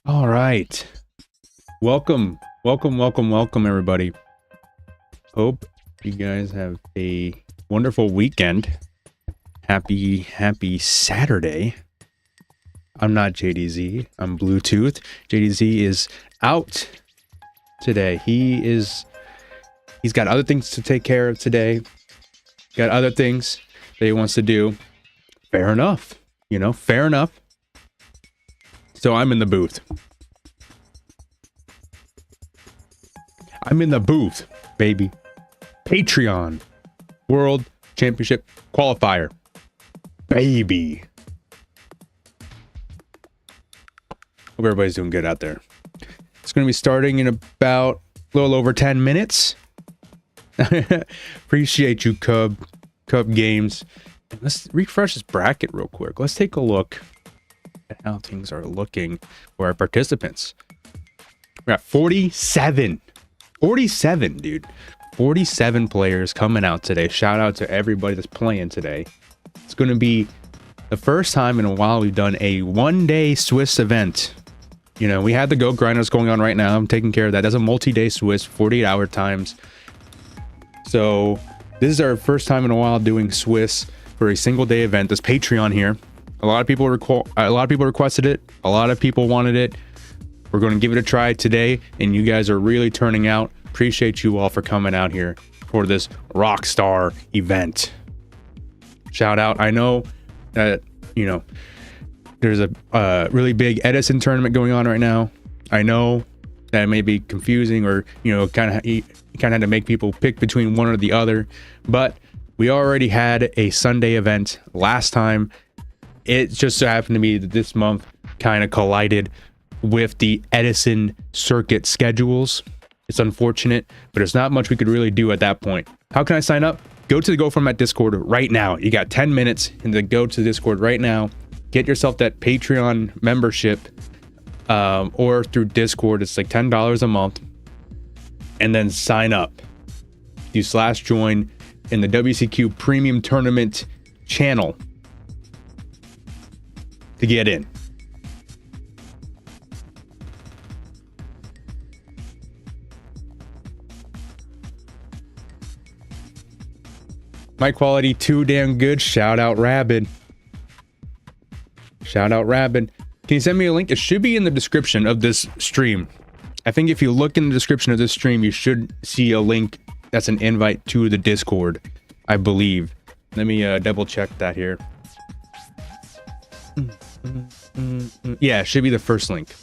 All right. Welcome, everybody. Hope you guys have a wonderful weekend. Happy Saturday. I'm not JDZ. I'm Bluetooth. JDZ is out today. He's got other things to take care of today. Got other things that he wants to do. Fair enough. Fair enough. So I'm in the booth. I'm in the booth, baby. Patreon World Championship Qualifier, baby. Hope everybody's doing good out there. It's going to be starting in about a little over 10 minutes. Appreciate you, Cub Games. Let's refresh this bracket real quick. Let's take a look at how things are looking for our participants. We got 47, dude. 47 players coming out today. Shout out to everybody that's playing today. It's going to be the first time in a while we've done a one-day Swiss event. We had the Go Grinders going on right now. I'm taking care of that. That's a multi-day Swiss, 48-hour times. So this is our first time in a while doing Swiss for a single-day event. This Patreon here. A lot of people requested it. A lot of people wanted it. We're going to give it a try today, and you guys are really turning out. Appreciate you all for coming out here for this Rockstar event. Shout out. I know that, there's a really big Edison tournament going on right now. I know that may be confusing or, kind of had to make people pick between one or the other. But we already had a Sunday event last time. It just so happened to be that this month kind of collided with the Edison circuit schedules. It's unfortunate, but there's not much we could really do at that point. How can I sign up? Go to the Go Format Discord right now. You got 10 minutes and then go to Discord right now. Get yourself that Patreon membership or through Discord. It's like $10 a month. And then sign up. You /join in the WCQ Premium Tournament channel to get in. My quality too damn good. Shout out Rabid. Shout out Rabid. Can you send me a link? It should be in the description of this stream. I think if you look in the description of this stream, you should see a link that's an invite to the Discord, I believe. Let me double check that here. Yeah, it should be the first link.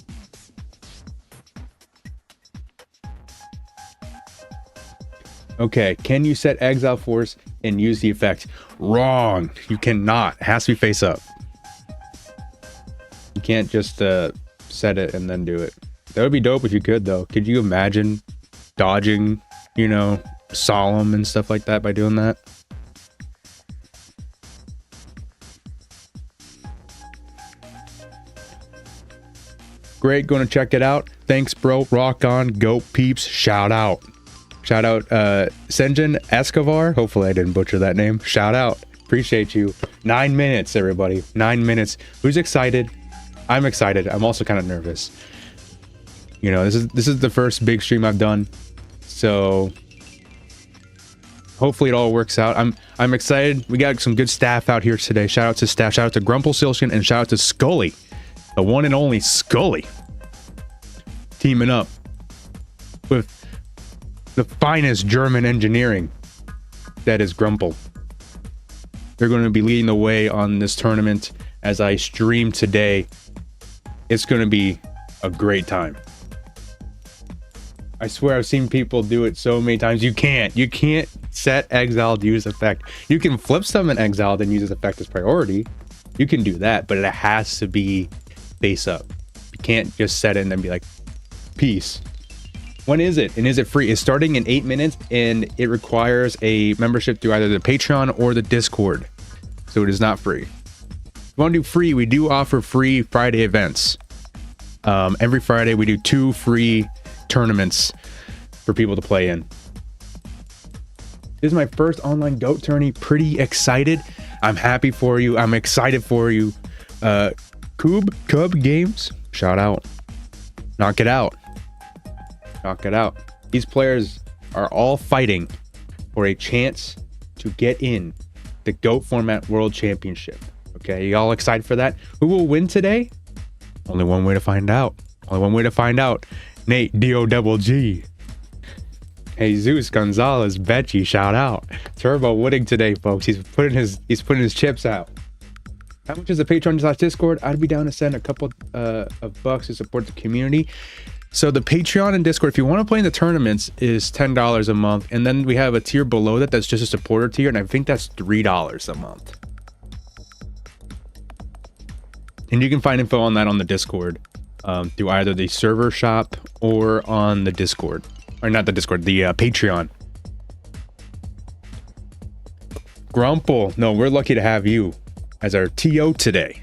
Okay, can you set Exile Force and use the effect? Wrong. You cannot. It has to be face up. You can't just set it and then do it. That would be dope if you could, though. Could you imagine dodging, Solemn and stuff like that by doing that? Great, going to check it out. Thanks, bro. Rock on. Go peeps. Shout out. Shout out Senjin Escobar. Hopefully I didn't butcher that name. Shout out. Appreciate you. 9 minutes, everybody. 9 minutes. Who's excited? I'm excited. I'm also kind of nervous. This is the first big stream I've done. So hopefully it all works out. I'm excited. We got some good staff out here today. Shout out to staff. Shout out to Grumple Silskin and shout out to Scully. The one and only Scully. Teaming up with the finest German engineering that is Grumple. They're going to be leading the way on this tournament as I stream today. It's going to be a great time. I swear I've seen people do it so many times. You can't set Exile to use effect. You can flip summon Exile then use its effect as priority. You can do that, but it has to be face up. You can't just set it and then be like, peace. When is it? And is it free? It's starting in 8 minutes and it requires a membership through either the Patreon or the Discord. So it is not free. If you want to do free, we do offer free Friday events. Every Friday we do 2 free tournaments for people to play in. This is my first online GOAT tourney. Pretty excited. I'm happy for you. I'm excited for you. Cub Games, shout out. Knock it out. Knock it out. These players are all fighting for a chance to get in the GOAT Format World Championship. Okay, you all excited for that? Who will win today? Only one way to find out. Only one way to find out. Nate D-O-double-G. Jesus Gonzalez, Bety, shout out. Turbo winning today, folks. He's putting his chips out. How much is the Patreon/Discord? I'd be down to send a couple of bucks to support the community. So the Patreon and Discord, if you want to play in the tournaments, is $10 a month, and then we have a tier below that that's just a supporter tier, and I think that's $3 a month. And you can find info on that on the Discord through either the server shop or on the Discord. Or not the Discord, the Patreon. Grumple, no, we're lucky to have you as our TO today.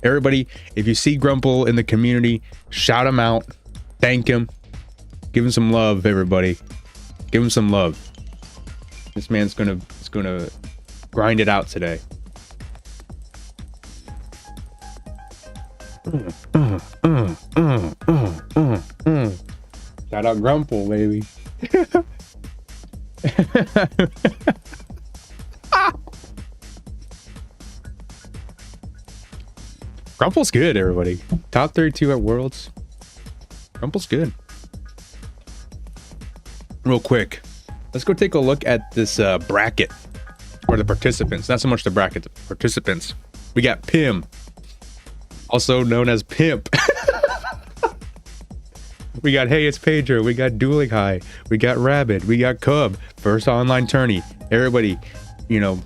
Everybody, if you see Grumple in the community, shout him out, thank him, give him some love, everybody. Give him some love. This man's gonna grind it out today. Shout out Grumple, baby. Grumple's good, everybody. Top 32 at Worlds. Grumple's good. Real quick, let's go take a look at this bracket, or the participants. Not so much the bracket, the participants. We got Pim, also known as Pimp. We got Hey It's Pedro, we got Dueling High, we got Rabbit, we got Cub, first online tourney. Everybody, you know,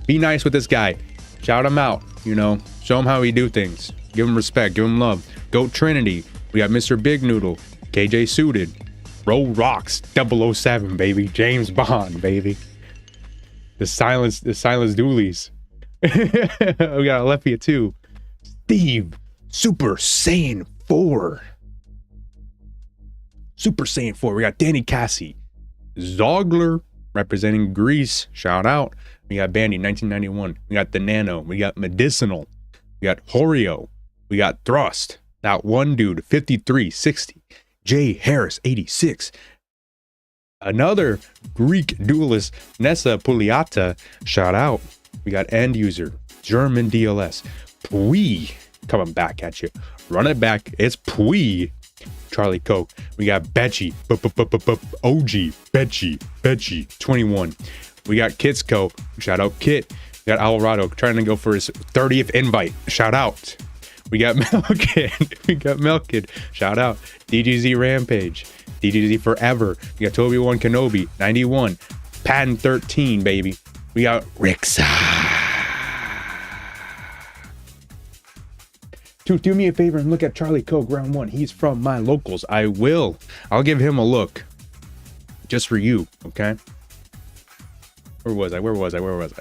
be nice with this guy. Shout him out, you know, show him how we do things. Give him respect, give him love. Goat Trinity, we got Mr. Big Noodle, KJ Suited, Roll Rocks, 007, baby. James Bond, baby. The silence doolies. We got Alethea 2. Steve, Super Saiyan 4. Super Saiyan 4. We got Danny Cassie. Zogler, representing Greece. Shout out. We got Bandy, 1991. We got The Nano. We got Medicinal. We got Horio. We got Thrust. That one dude, 5360. Jay Harris, 86. Another Greek duelist, Nessa Puliata. Shout out. We got End User. German DLS. Pui. Coming back at you. Run it back. It's Pui. Charlie Coke. We got Bety. OG. Bety. 21. We got Kitsco. Shout out Kit. We got Alvarado trying to go for his 30th invite. Shout out. We got Melkid. Shout out. DGZ Rampage. DGZ Forever. We got Toby1 Kenobi. 91. Patton 13, baby. We got Rixa. Dude, do me a favor and look at Charlie Coke round 1. He's from my locals. I will. I'll give him a look. Just for you, okay? Where was I?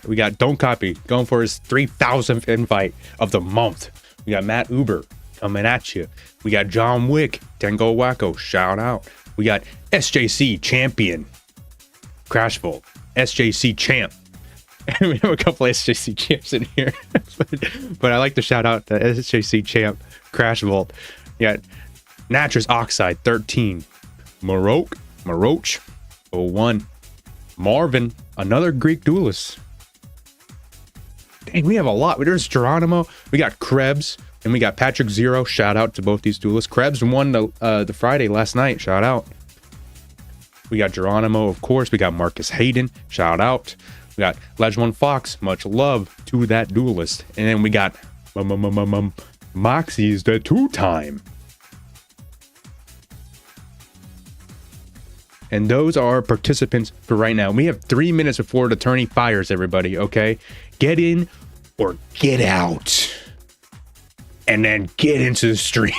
We got Don't Copy going for his 3,000th invite of the month. We got Matt Uber coming at you. We got John Wick, Tengo Wacko, shout out. We got SJC Champion, Crashful, SJC Champ. We have a couple SJC champs in here, but I like to shout out the SJC champ, Crash Vault. We got Natris Oxide 13, Maroch 01, Marvin, another Greek duelist. Dang, we have a lot. There's Geronimo, we got Krebs, and we got Patrick Zero. Shout out to both these duelists. Krebs won the Friday last night. Shout out. We got Geronimo, of course. We got Marcus Hayden. Shout out. We got Legend Fox. Much love to that duelist. And then we got Moxie's the 2-time. And those are our participants for right now. We have 3 minutes before the tourney fires, everybody, okay? Get in or get out. And then get into the stream.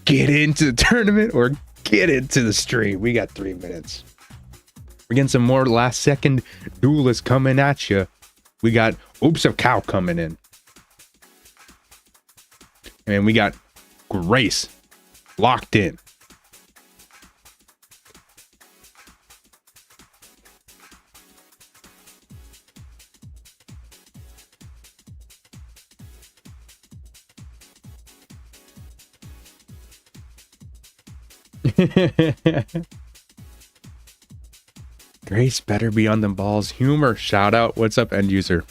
Get into the tournament or get into the stream. We got 3 minutes. We're getting some more last second duelists coming at you. We got Oops of Cow coming in. And we got Grace locked in. Grace better be on them balls. Humor. Shout out. What's up, end user?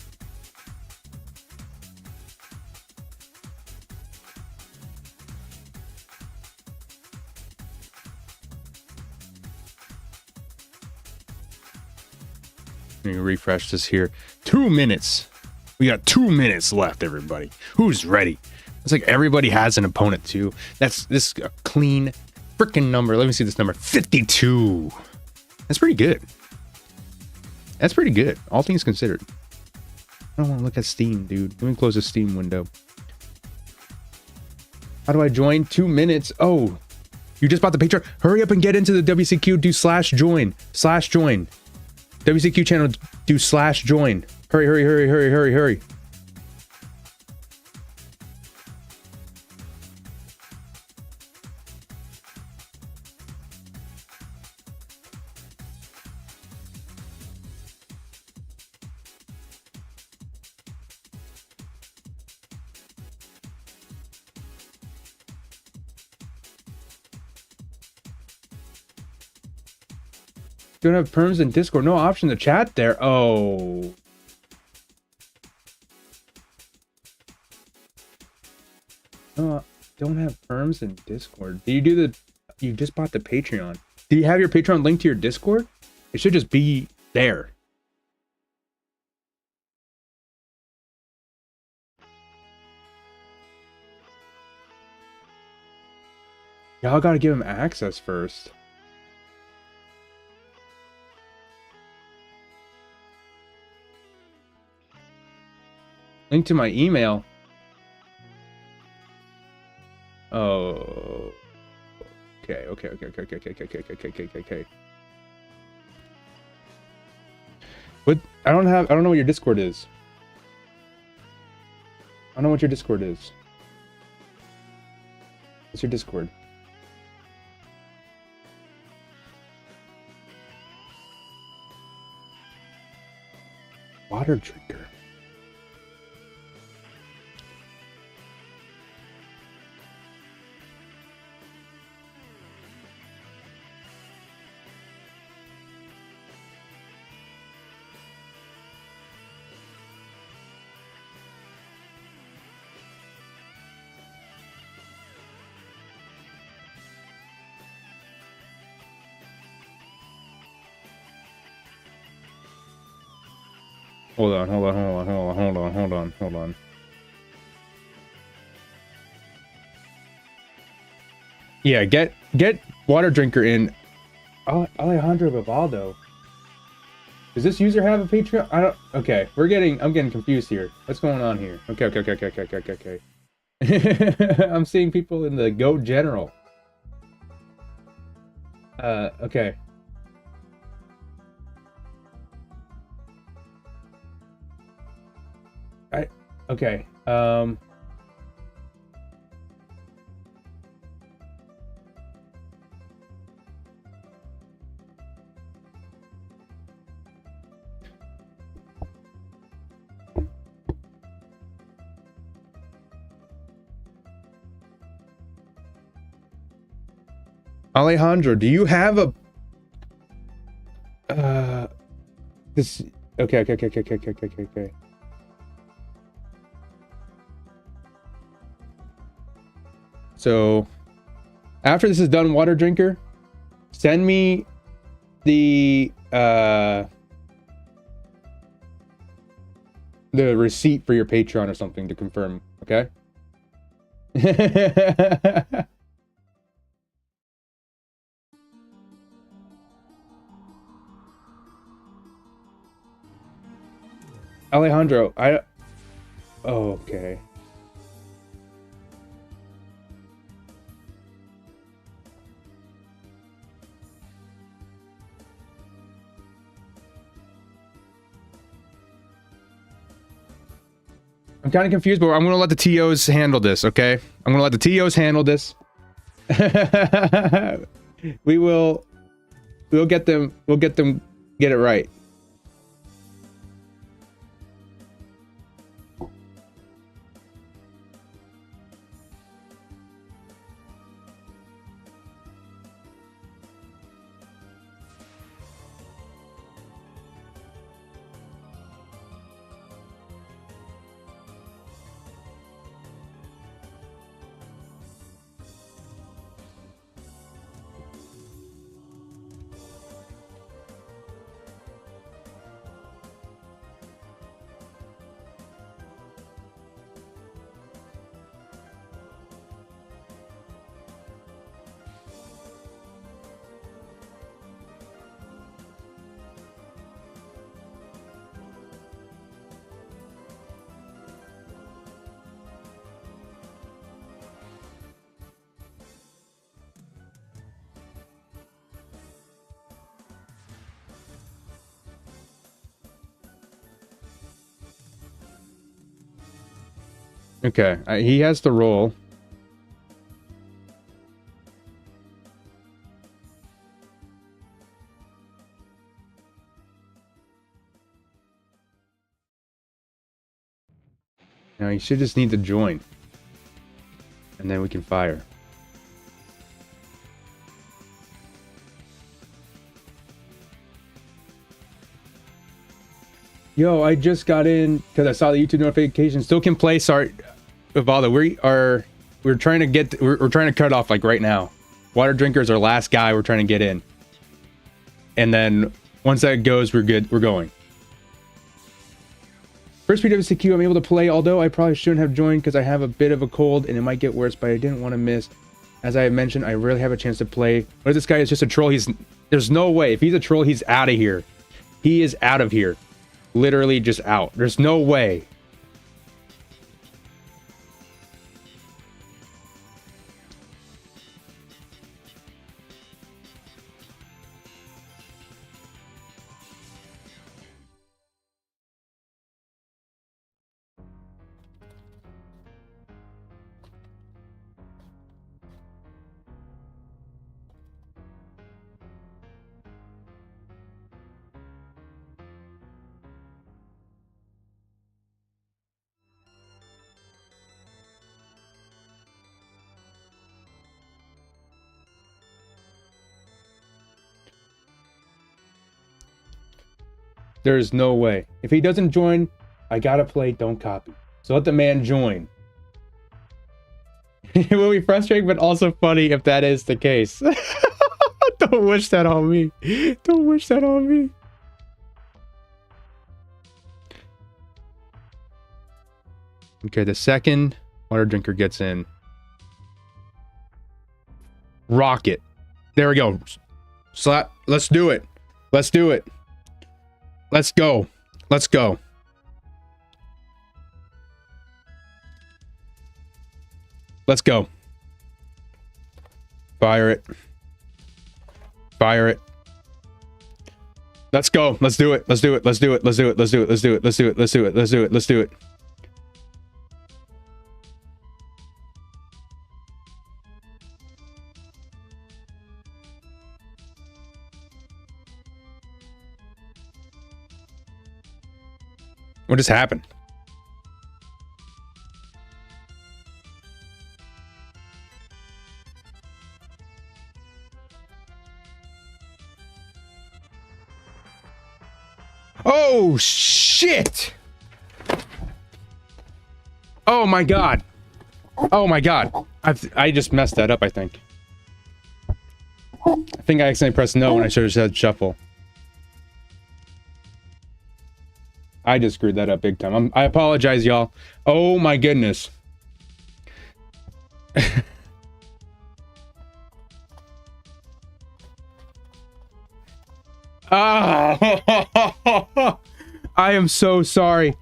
Let me refresh this here. 2 minutes. We got 2 minutes left, everybody. Who's ready? It's like everybody has an opponent too. That's this clean freaking number. Let me see this number. 52. That's pretty good. That's pretty good. All things considered. I don't want to look at Steam, dude. Let me close the Steam window. How do I join? 2 minutes. Oh, you just bought the Patreon. Hurry up and get into the WCQ. Do /join. /join. WCQ channel. Do /join. Hurry, hurry, hurry, hurry, hurry, hurry. Don't have perms in Discord. No option to chat there. Oh. No, don't have perms in Discord. Do you do the... You just bought the Patreon. Do you have your Patreon linked to your Discord? It should just be there. Y'all gotta give him access first. Link to my email. Oh. Okay. But I don't know what your Discord is. I don't know what your Discord is. What's your Discord? Water drinker. Hold on. Yeah, get water drinker in. Alejandro Vivaldo. Does this user have a Patreon? I don't. Okay, I'm getting confused here. What's going on here? Okay. I'm seeing people in the Go General. Okay. Okay. Alejandro, do you have a this okay. So after this is done, water drinker, send me the receipt for your Patreon or something to confirm, okay? Alejandro, okay. I'm kind of confused, but I'm going to let the TOs handle this, okay? I'm going to let the TOs handle this. We'll get them get it right. Okay, he has the roll. Now you should just need to join. And then we can fire. Yo, I just got in because I saw the YouTube notification. Still can play. Sorry, Uvalda. We're trying to get. We're trying to cut off like right now. Water Drinker's our last guy. We're trying to get in. And then once that goes, we're good. We're going. First PWCQ I'm able to play, although I probably shouldn't have joined because I have a bit of a cold and it might get worse, but I didn't want to miss. As I have mentioned, I rarely have a chance to play. What if this guy is just a troll? There's no way. If he's a troll, he's out of here. He is out of here. Literally just out. There's no way. There's no way. If he doesn't join, I gotta play Don't Copy. So let the man join. It will be frustrating, but also funny if that is the case. Don't wish that on me. Don't wish that on me. Okay, the second Water Drinker gets in. Rocket. There we go. Slap. Let's do it. Let's do it. Let's go. Let's go. Let's go. Fire it. Fire it. Let's go. Let's do it. Let's do it. Let's do it. Let's do it. Let's do it. Let's do it. Let's do it. Let's do it. Let's do it. Let's do it. What just happened? Oh, shit! Oh my god. Oh my god. I just messed that up, I think. I think I accidentally pressed no when I should have said shuffle. I just screwed that up big time. I apologize, y'all. Oh my goodness. Ah! I am so sorry.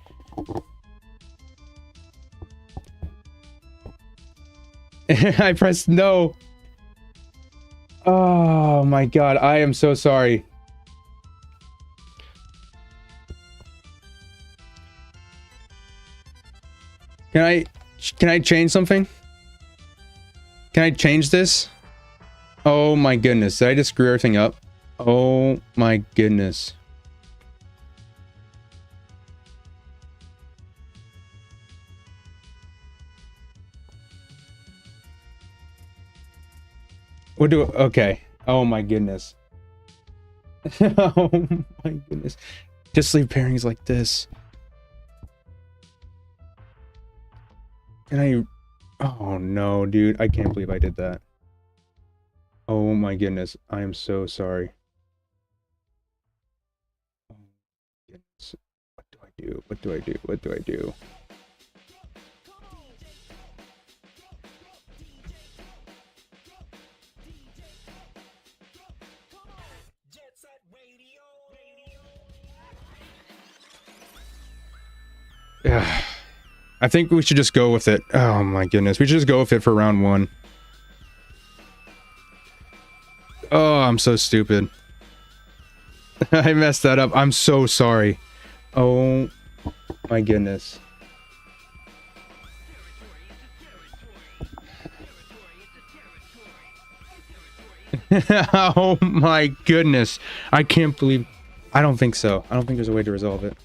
I pressed no. Oh my god, I am so sorry. Can I change something? Can I change this? Oh my goodness, did I just screw everything up? Oh my goodness. Okay. Oh my goodness. Oh my goodness. Just leave pairings like this. Can I... Oh no, dude. I can't believe I did that. Oh my goodness. I am so sorry. Oh goodness. What do I do? What do I do? What do I do? Yeah. I think we should just go with it. Oh my goodness. We should just go with it for round one. Oh, I'm so stupid. I messed that up. I'm so sorry. Oh my goodness. Oh my goodness. I can't believe... I don't think so. I don't think there's a way to resolve it.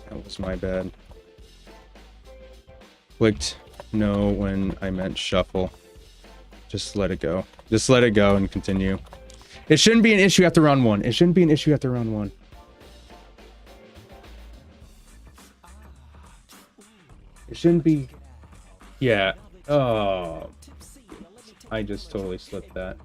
That was my bad. Clicked no when I meant shuffle. Just let it go. Just let it go and continue. It shouldn't be an issue after round one. It shouldn't be an issue after round one. It shouldn't be... Yeah. Oh. I just totally slipped that.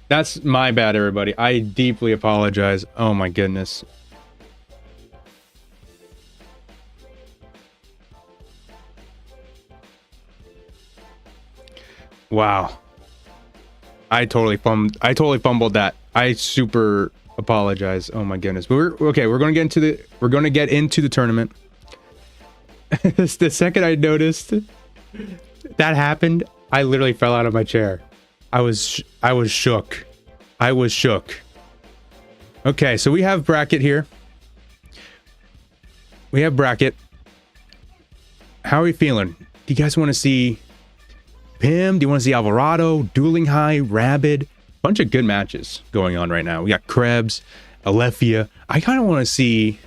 That's my bad, everybody. I deeply apologize. Oh my goodness. Wow. I totally fumbled that. I super apologize. Oh my goodness. But we're going to get into the tournament. The second I noticed that happened, I literally fell out of my chair. I was shook. I was shook. Okay, so we have bracket here. We have bracket. How are we feeling? Do you guys want to see Pim? Do you want to see Alvarado, Dueling High, Rabid? Bunch of good matches going on right now. We got Krebs, Alefia. I kind of want to see...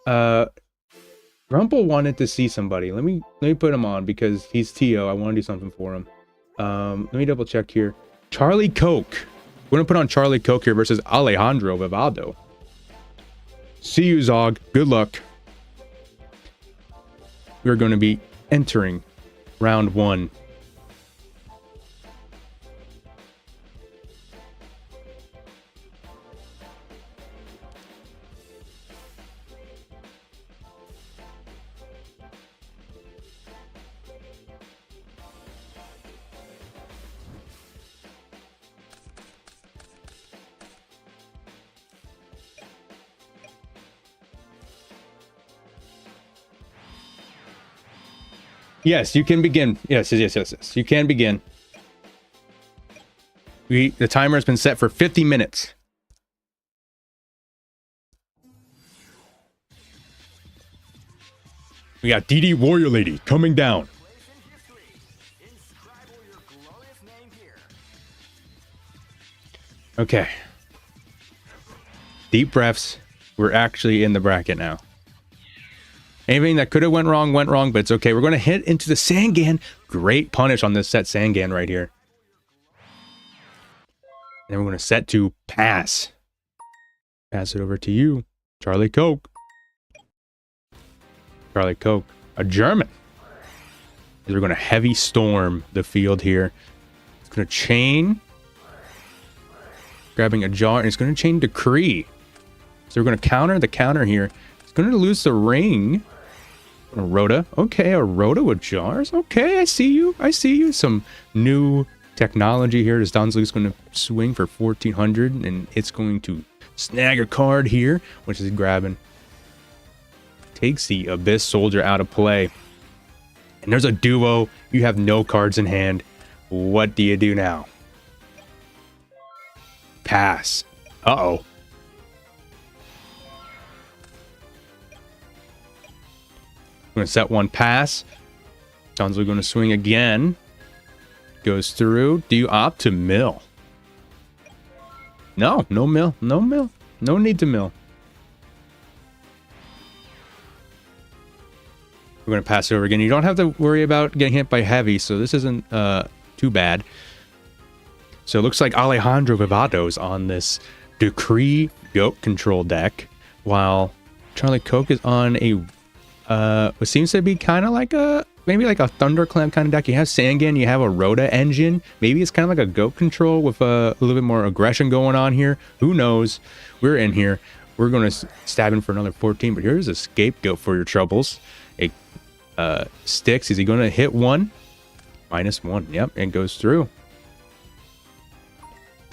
Rumple wanted to see somebody. Let me put him on because he's Tio. I want to do something for him. Let me double check here. Charlie Coke. We're gonna put on Charlie Coke here versus Alejandro Vivado. See you, Zog. Good luck. We're going to be entering round one. Yes, you can begin. Yes. You can begin. The timer has been set for 50 minutes. We got DD Warrior Lady coming down. Okay. Deep breaths. We're actually in the bracket now. Anything that could have went wrong, but it's okay. We're going to hit into the Sangan. Great punish on this set Sangan right here. And then we're going to set to pass. Pass it over to you, Charlie Coke. Charlie Coke, a German. We're going to heavy storm the field here. It's going to chain. Grabbing a jar, and it's going to chain Decree. So we're going to counter the counter here. It's going to lose the ring. A Rhoda. Okay, a Rhoda with jars. Okay, I see you. Some new technology here. This Donsley's going to swing for 1400, and it's going to snag a card here, which is grabbing. Takes the Abyss Soldier out of play. And there's a duo. You have no cards in hand. What do you do now? Pass. Uh-oh. I'm going to set one pass. Donsley going to swing again. Goes through. Do you opt to mill? No mill. No need to mill. We're going to pass it over again. You don't have to worry about getting hit by heavy, so this isn't too bad. So it looks like Alejandro Vivado's on this Decree Goat Control deck, while Charlie Coke is on a what seems to be kind of like maybe like a Thunderclamp kind of deck. You have Sangan, you have a Rhoda engine. Maybe it's kind of like a Goat Control with a little bit more aggression going on here. Who knows? We're in here. We're going to stab in for another 14, but here's a scapegoat for your troubles. A Sticks. Is he going to hit one? -1. Yep, and goes through.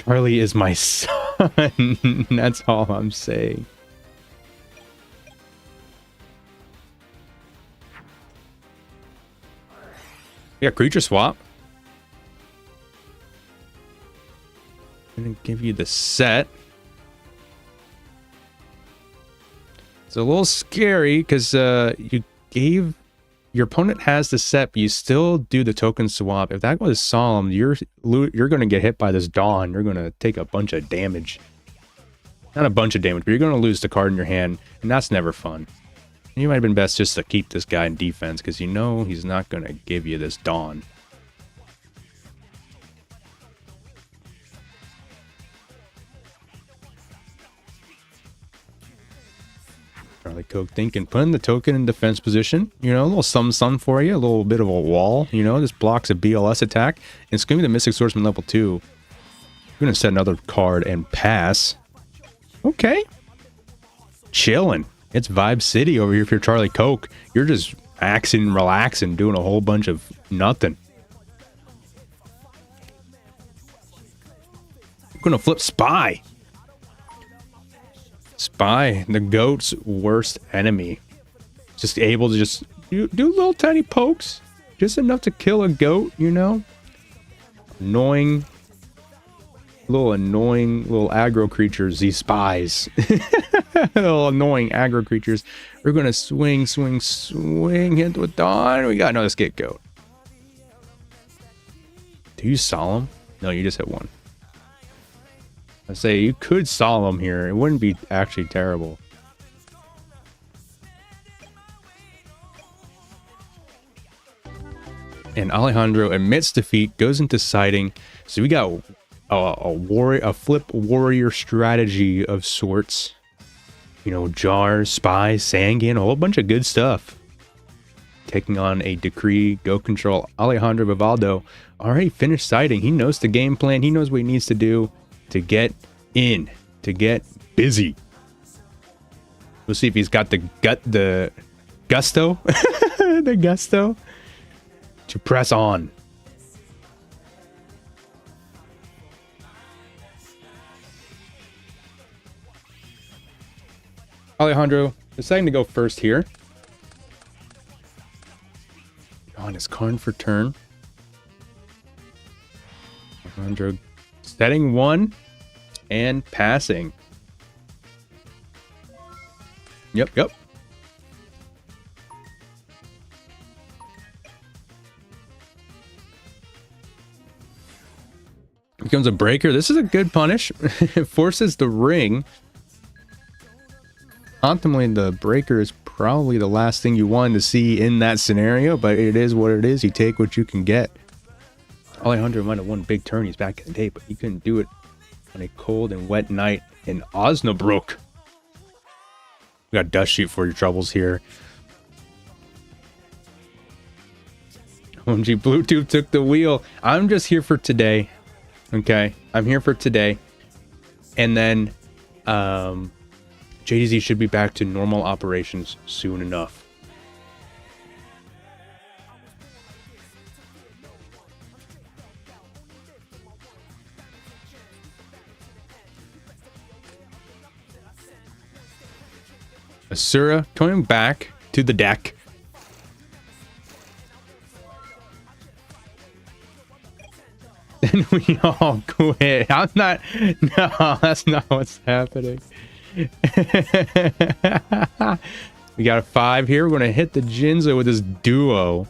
Charlie is my son. That's all I'm saying. Yeah, creature swap. I'm gonna give you the set. It's a little scary because you gave your opponent has the set, but you still do the token swap. If that was solemn, you're gonna get hit by this Dawn. You're gonna take a bunch of damage. Not a bunch of damage, but you're gonna lose the card in your hand, and that's never fun. You might have been best just to keep this guy in defense because you know he's not gonna give you this Dawn. Charlie Coke thinking, putting the token in defense position, you know, a little some for you, a little bit of a wall, you know, this blocks a BLS attack. And it's going to be the Mystic Swordsman level 2. We're going to set another card and pass. Okay. Chilling. It's Vibe City over here if you're Charlie Coke. You're just axing, relaxing, doing a whole bunch of nothing. I'm going to flip Spy. Spy, the goat's worst enemy. Just able to just do little tiny pokes. Just enough to kill a goat, you know? Annoying. Little aggro creatures, these spies. Little annoying aggro creatures. We're going to swing, hit with Dawn. We got another skit goat. Do you solemn? No, you just hit one. I say you could solemn here. It wouldn't be actually terrible. And Alejandro admits defeat, goes into siding. So we got a flip warrior strategy of sorts. You know, Jar, Spy, Sangan, a whole bunch of good stuff. Taking on a Decree, Go Control. Alejandro Vivaldo already finished siding. He knows the game plan. He knows what he needs to do to get in, to get busy. We'll see if he's got the gusto, the gusto to press on. Alejandro deciding to go first here. On his Karn for turn. Alejandro setting one and passing. Yep. Becomes a breaker. This is a good punish. It forces the ring. Ultimately, the breaker is probably the last thing you wanted to see in that scenario, but it is what it is. You take what you can get. Alejandro might have won big tourneys back in the day, but he couldn't do it on a cold and wet night in Osnabrück. We got Dust Shoot for your troubles here. OMG, Bluetooth took the wheel. I'm just here for today. Okay, I'm here for today. And then JDZ should be back to normal operations soon enough. Asura coming back to the deck. Then we all quit. I'm not. No, that's not what's happening. We got a 5 here. We're going to hit the Jinzo with this duo.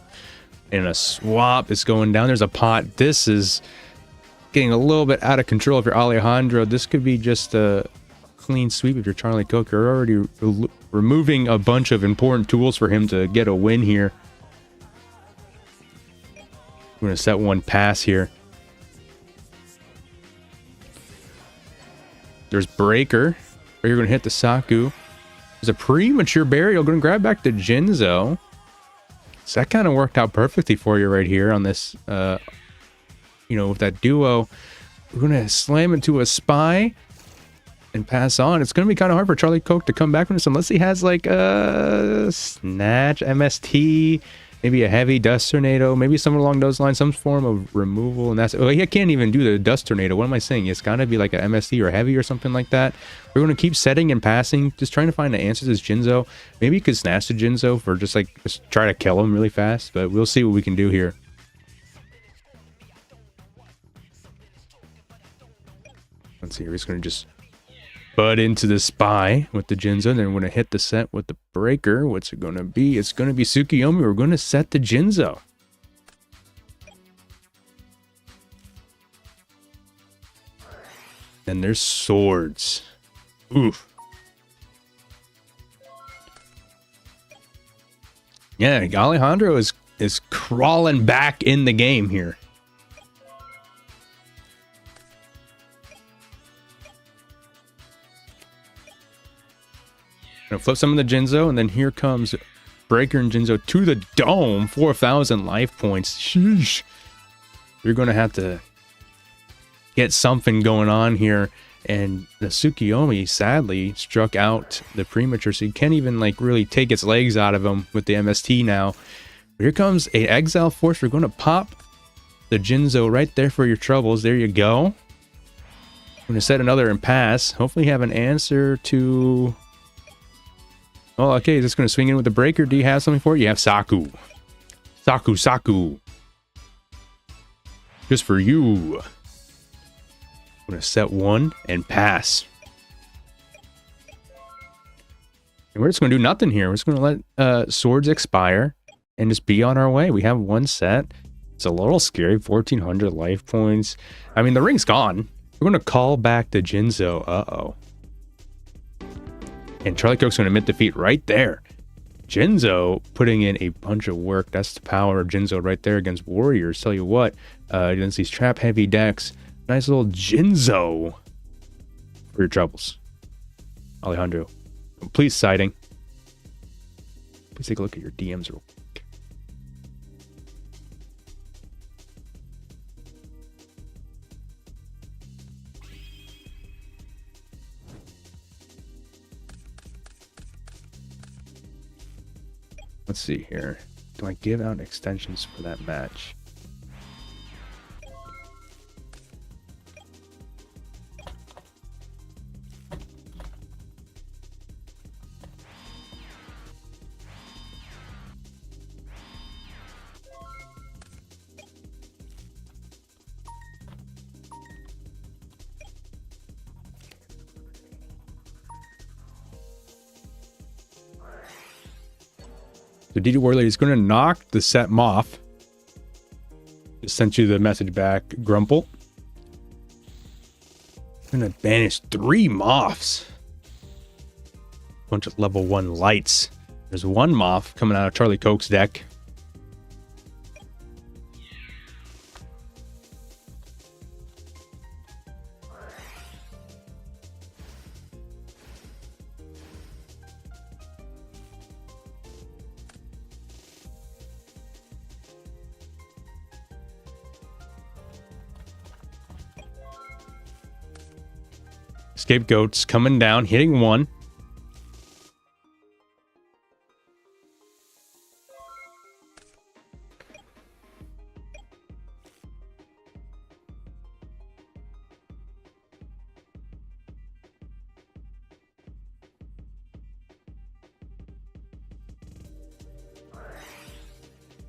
And a swap is going down. There's a pot. This is getting a little bit out of control if you're Alejandro. This could be just a clean sweep if you're Charlie Cook. You're already removing a bunch of important tools for him to get a win here. We're going to set one pass here. There's Breaker. Or you're going to hit the Saku. There's a premature burial. Going to grab back the Jinzo. So that kind of worked out perfectly for you right here on this, you know, with that duo. We're going to slam into a Spy and pass on. It's going to be kind of hard for Charlie Coke to come back from this unless he has like a Snatch, MST, Maybe a heavy dust tornado, maybe somewhere along those lines, some form of removal, and that's... Oh, he can't even do the dust tornado. What am I saying? It's gotta be like a MST or heavy or something like that. We're gonna keep setting and passing, just trying to find the answers as Jinzo. Maybe you could snatch the Jinzo for just try to kill him really fast, but we'll see what we can do here. Let's see, we're just gonna just butt into the spy with the Jinzo, and then we're gonna hit the set with the breaker. What's it gonna be? It's gonna be Tsukuyomi. We're gonna set the Jinzo. And there's swords. Oof. Yeah, Alejandro is crawling back in the game here. Gonna flip some of the Jinzo, and then here comes Breaker and Jinzo to the dome. 4,000 life points. Sheesh. You're gonna have to get something going on here. And the Tsukuyomi sadly struck out the premature, so you can't even really take its legs out of him with the MST now. But here comes a Exile Force. We're gonna pop the Jinzo right there for your troubles. There you go. I'm gonna set another impasse. Hopefully you have an answer to... Oh, okay, just going to swing in with the breaker. Do you have something for it? You have Saku. Saku. Just for you. I'm going to set one and pass. And we're just going to do nothing here. We're just going to let swords expire and just be on our way. We have one set. It's a little scary. 1,400 life points. I mean, the ring's gone. We're going to call back the Jinzo. Uh-oh. And Charlie Coke's going to admit defeat right there. Jinzo putting in a bunch of work. That's the power of Jinzo right there against Warriors. Tell you what, against these trap heavy decks, nice little Jinzo for your troubles. Alejandro, complete sighting. Please take a look at your DMs real quick. Let's see here. Do I give out extensions for that match? So DD Warlord is going to knock the set Moth. Just sent you the message back, Grumple. Going to banish 3 Moths. Bunch of level 1 lights. There's one Moth coming out of Charlie Coke's deck. Scapegoats coming down, hitting 1.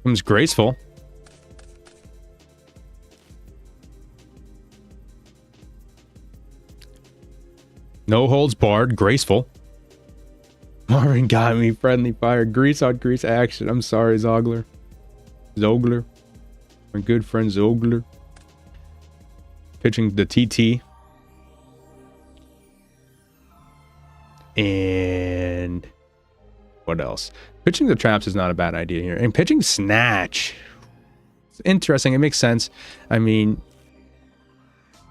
Comes Graceful. No holds barred, Graceful. Marvin got me, Friendly Fire, grease on grease action. I'm sorry, Zogler. My good friend Zogler. Pitching the TT. And what else? Pitching the traps is not a bad idea here. And pitching Snatch. It's interesting, it makes sense. I mean,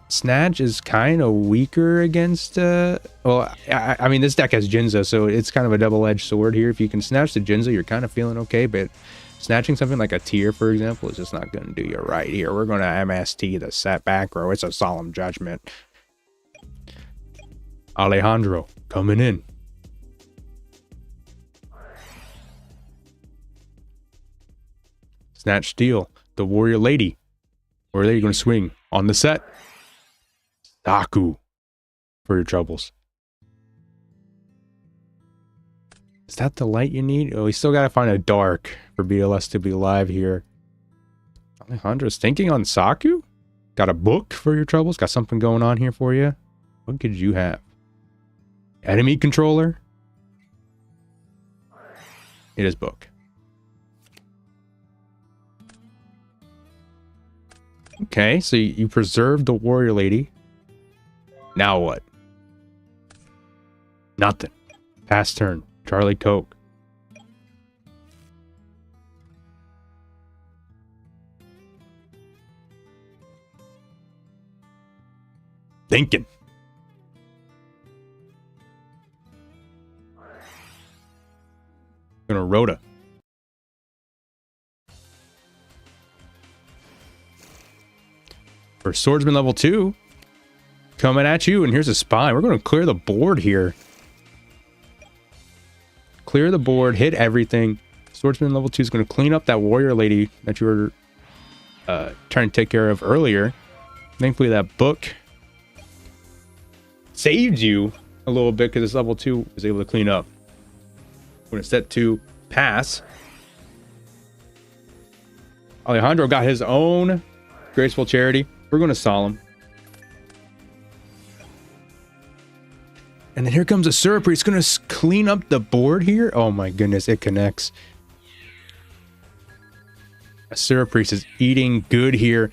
Snatch is kind of weaker against well, I mean, this deck has Jinzo, so it's kind of a double-edged sword here. If you can snatch the Jinzo, you're kind of feeling okay, but snatching something like a tier, for example, is just not going to do you right here. We're going to MST the set back row. It's a solemn judgment. Alejandro coming in. Snatch Steel. The Warrior Lady. Warrior Lady going to swing on the set. Saku for your troubles. Is that the light you need? Oh, we still got to find a dark for BLS to be live here. Alejandro's thinking on Saku? Got a book for your troubles? Got something going on here for you? What could you have? Enemy controller? It is book. Okay, so you preserved the Warrior Lady. Now what? Nothing. Pass turn. Charlie Coke. Thinking. Gonna Rhoda. For Swordsman level 2. Coming at you, and here's a spy. We're going to clear the board here. Clear the board, hit everything. Swordsman level 2 is going to clean up that Warrior Lady that you were trying to take care of earlier. Thankfully, that book saved you a little bit because this level 2 was able to clean up. We're going to set to pass. Alejandro got his own Graceful Charity. We're going to Solemn. And then here comes a Surgery. It's going to clean up the board here. Oh my goodness, it connects. A Surgery is eating good here.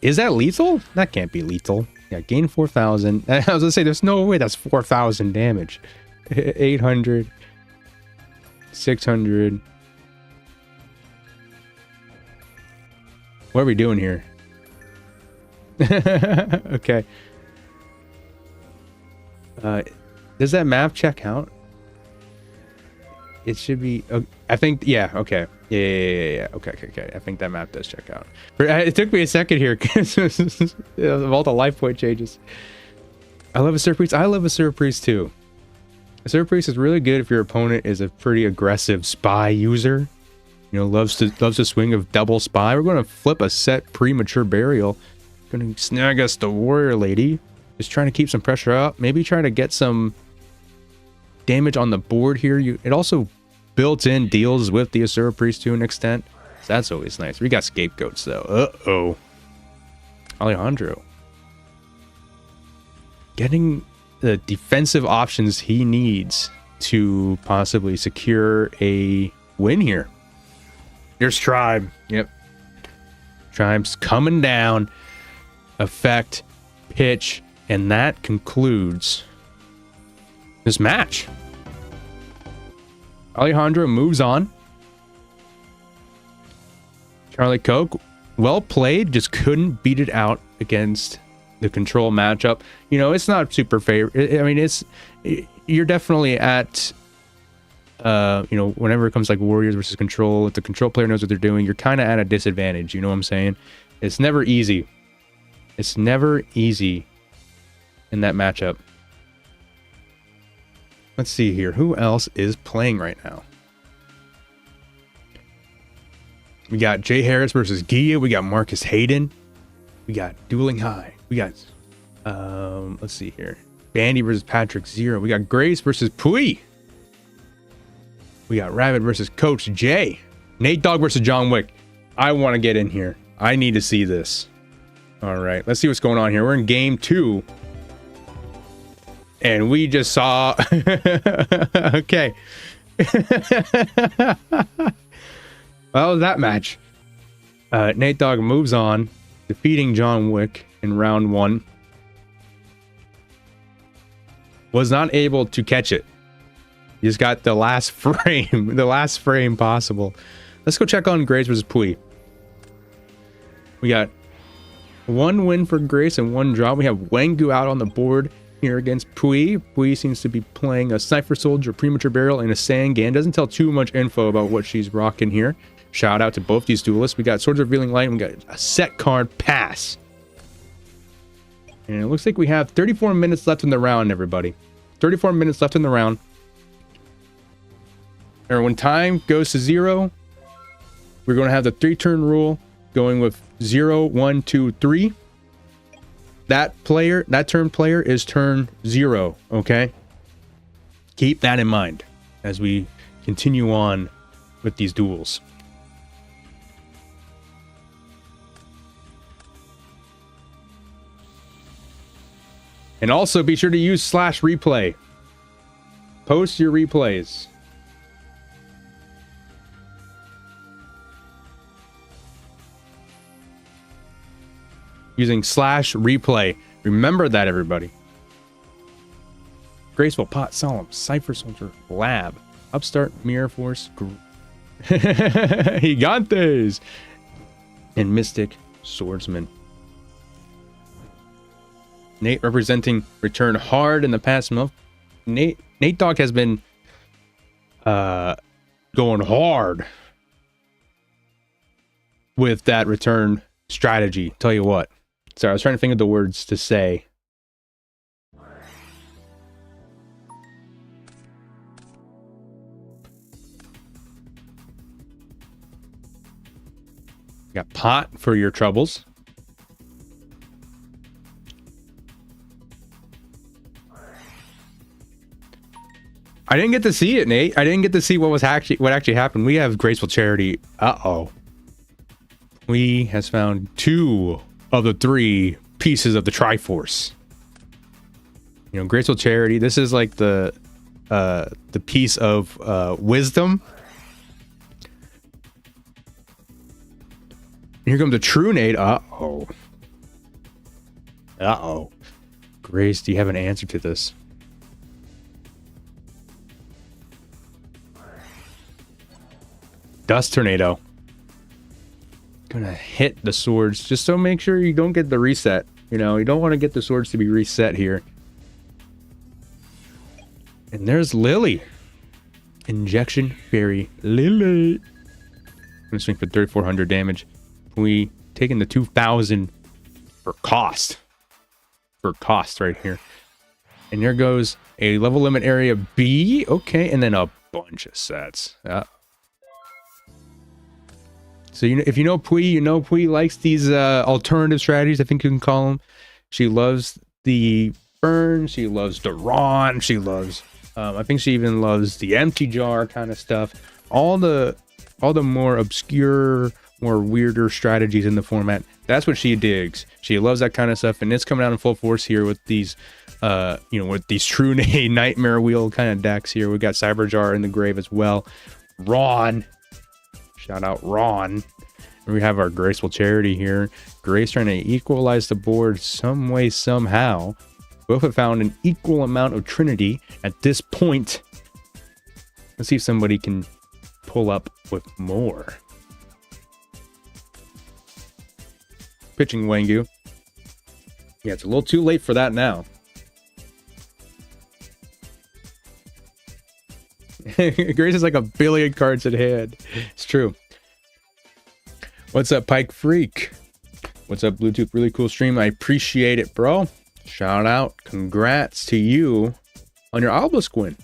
Is that lethal? That can't be lethal. Yeah, gain 4,000. I was going to say, there's no way that's 4,000 damage. 800. 600. What are we doing here? Okay. Does that map check out? It should be. I think. Yeah. Okay. Yeah. Okay. I think that map does check out. It took me a second here because of all the life point changes. I love a Surpriest. I love a Surpriest too. A Surpriest is really good if your opponent is a pretty aggressive spy user. You know, loves to swing of double spy. We're going to flip a set Premature Burial. Going to snag us the Warrior Lady. Just trying to keep some pressure up. Maybe try to get some damage on the board here. It also built in deals with the Asura Priest to an extent. So that's always nice. We got Scapegoats though. Uh-oh. Alejandro. Getting the defensive options he needs to possibly secure a win here. Here's Tribe. Yep. Tribe's coming down. Effect. Pitch. And that concludes this match. Alejandro moves on. Charlie Coke, well played, just couldn't beat it out against the control matchup. You know, it's not super favorite. I mean, you're definitely at, you know, whenever it comes like Warriors versus Control, if the Control player knows what they're doing, you're kind of at a disadvantage. You know what I'm saying? It's never easy. It's never easy in that matchup. Let's see here. Who else is playing right now? We got Jay Harris versus Gia. We got Marcus Hayden. We got Dueling High. We got, let's see here. Bandy versus Patrick Zero. We got Grace versus Pui. We got Rabbit versus Coach Jay. Nate Dogg versus John Wick. I want to get in here. I need to see this. All right, let's see what's going on here. We're in game 2. And we just saw... Okay. Well, that match. Nate Dogg moves on, defeating John Wick in round 1. Was not able to catch it. He just got the last frame. The last frame possible. Let's go check on Grace versus Pui. We got 1 win for Grace and 1 draw. We have Wengu out on the board here against Pui. Pui seems to be playing a Cypher Soldier, Premature Burial, and a Sangan. Doesn't tell too much info about what she's rocking here. Shout out to both these duelists. We got Swords of Revealing Light, and we got a set card Pass. And it looks like we have 34 minutes left in the round, everybody. 34 minutes left in the round. Or when time goes to 0, we're going to have the 3-turn rule going with 0, 1, 2, 3. That turn player is turn 0, okay? Keep that in mind as we continue on with these duels. And also be sure to use /replay. Post your replays. Using /replay. Remember that, everybody. Graceful, Pot, Solemn, Cypher Soldier, Lab, Upstart, Mirror Force, Gigantes, and Mystic Swordsman. Nate representing Return hard in the past month. Nate Dogg has been going hard with that return strategy. Tell you what. Sorry, I was trying to think of the words to say. You got Pot for your troubles. I didn't get to see it, Nate. I didn't get to see what actually happened. We have Graceful Charity. We has found 2 of the 3 pieces of the Triforce. You know, Graceful Charity. This is like the piece of wisdom. Here comes a true Nate. Grace, do you have an answer to this? Dust Tornado. Gonna hit the swords just so make sure you don't get the reset. You know, you don't want to get the swords to be reset here. And there's Lily. Injection Fairy Lily. I'm gonna swing for 3,400 damage. We taking the 2,000 for cost. For cost right here. And there goes a level limit area B. Okay, and then a bunch of sets. So if you know Pui, you know Pui likes these alternative strategies, I think you can call them. She loves the burn. She loves the Ron. She loves, I think she even loves the empty jar kind of stuff. All the more obscure, more weirder strategies in the format. That's what she digs. She loves that kind of stuff, and it's coming out in full force here with these, with these True Nightmare Wheel kind of decks here. We got Cyber Jar in the grave as well. Ron. Shout out Ron. We have our Graceful Charity here. Grace trying to equalize the board some way, somehow. Both have found an equal amount of Trinity at this point. Let's see if somebody can pull up with more. Pitching Wengu. Yeah, it's a little too late for that now. Grace is like a billion cards at hand. It's true. What's up, Pike Freak? What's up, Bluetooth? Really cool stream. I appreciate it, bro. Shout out. Congrats to you on your obelisk win.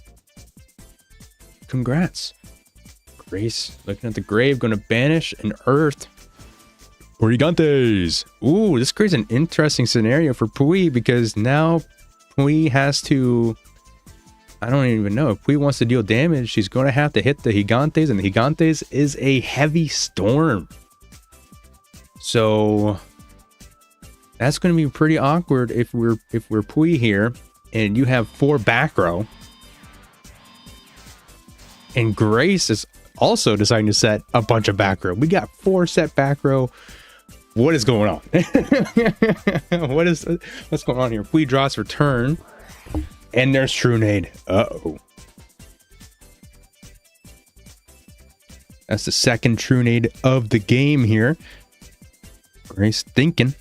Congrats. Grace, looking at the grave, going to banish an earth. Gigantes. Ooh, this creates an interesting scenario for Pui because now Pui has to... I don't even know. If Pui wants to deal damage, she's going to have to hit the Gigantes, and the Gigantes is a heavy storm. So that's going to be pretty awkward if we're Pui here, and you have 4 back row, and Grace is also deciding to set a bunch of back row. We got 4 set back row. What is going on? What's going on here? Pui draws for turn. And there's Trunade. Uh-oh. That's the second Trunade of the game here. Grace thinking.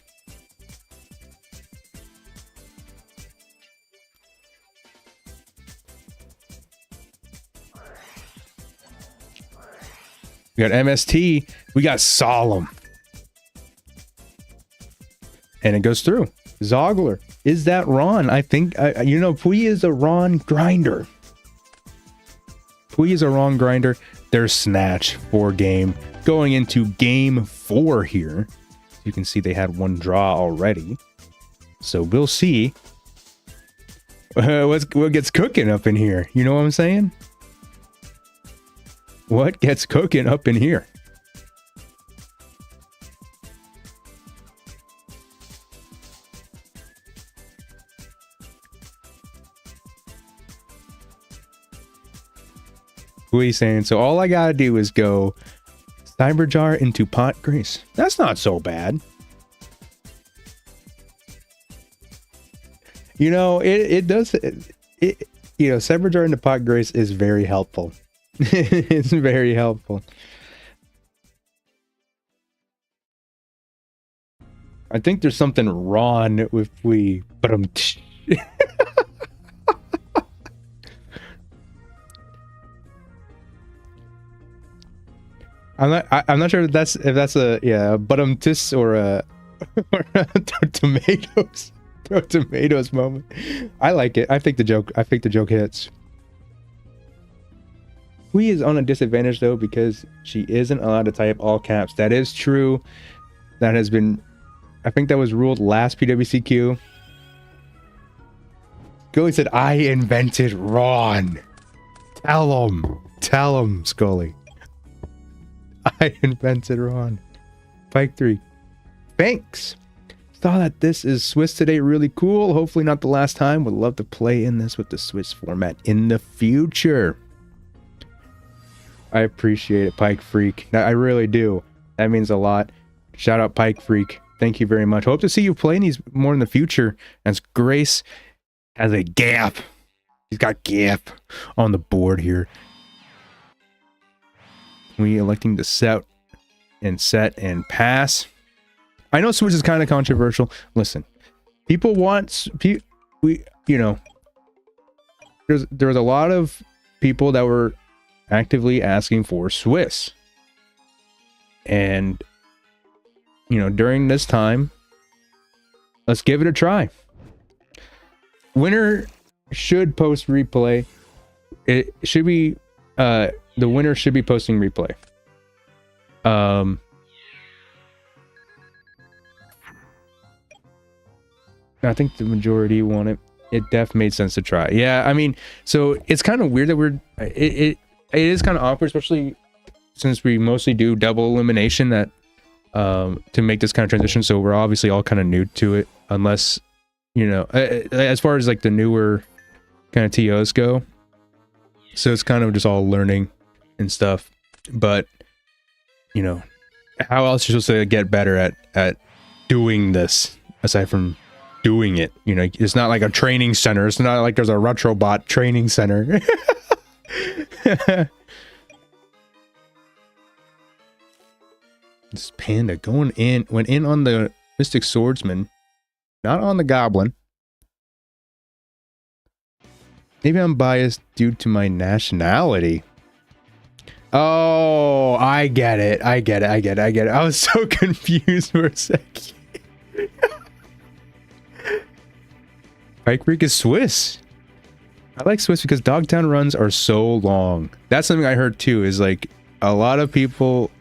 We got MST. We got Solemn. And it goes through. Zogler. Is that Ron? I think, Pui is a Ron grinder. Pui is a Ron grinder. There's Snatch, 4 game. going into game 4 here. You can see they had one draw already. So we'll see what gets cooking up in here. You know what I'm saying? What gets cooking up in here? What are you saying? So all I gotta do is go Cyberjar into Pot Grace. That's not so bad. You know, it does. You know, Cyberjar into Pot Grace is very helpful. It's very helpful. I think there's something wrong if we. But I'm not sure if that's a but or a tomatoes. Tomatoes moment. I like it. I think the joke hits. Hui is on a disadvantage though because she isn't allowed to type all caps. That is true. That has been, I think that was ruled last PWCQ. Scully said, I invented Ron. Tell him, Scully. I invented Ron. Pike 3. Thanks. Saw that this is Swiss today. Really cool. Hopefully not the last time. Would love to play in this with the Swiss format in the future. I appreciate it, Pike Freak. I really do. That means a lot. Shout out Pike Freak. Thank you very much. Hope to see you playing these more in the future as Grace has a gap. He's got gap on the board here. We electing to set and pass. I know Switch is kind of controversial. Listen, people want you know. There's a lot of people that were actively asking for Swiss, and you know, during this time, let's give it a try. Winner should post replay. It should be the winner should be posting replay. I think the majority want it. It def made sense to try. Yeah, I mean, so it's kind of weird that it is kind of awkward, especially since we mostly do double elimination that to make this kind of transition. So we're obviously all kind of new to it, unless, you know, as far as like the newer kind of TOs go. So it's kind of just all learning and stuff. But, you know, how else are you supposed to get better at doing this aside from doing it? You know, it's not like a training center. It's not like there's a Retrobot training center. This panda went in on the Mystic Swordsman, not on the Goblin. Maybe I'm biased due to my nationality. Oh, I get it. I was so confused for a second. Pike Freak is Swiss. I like Swiss because Dogtown runs are so long. That's something I heard too, is like a lot of people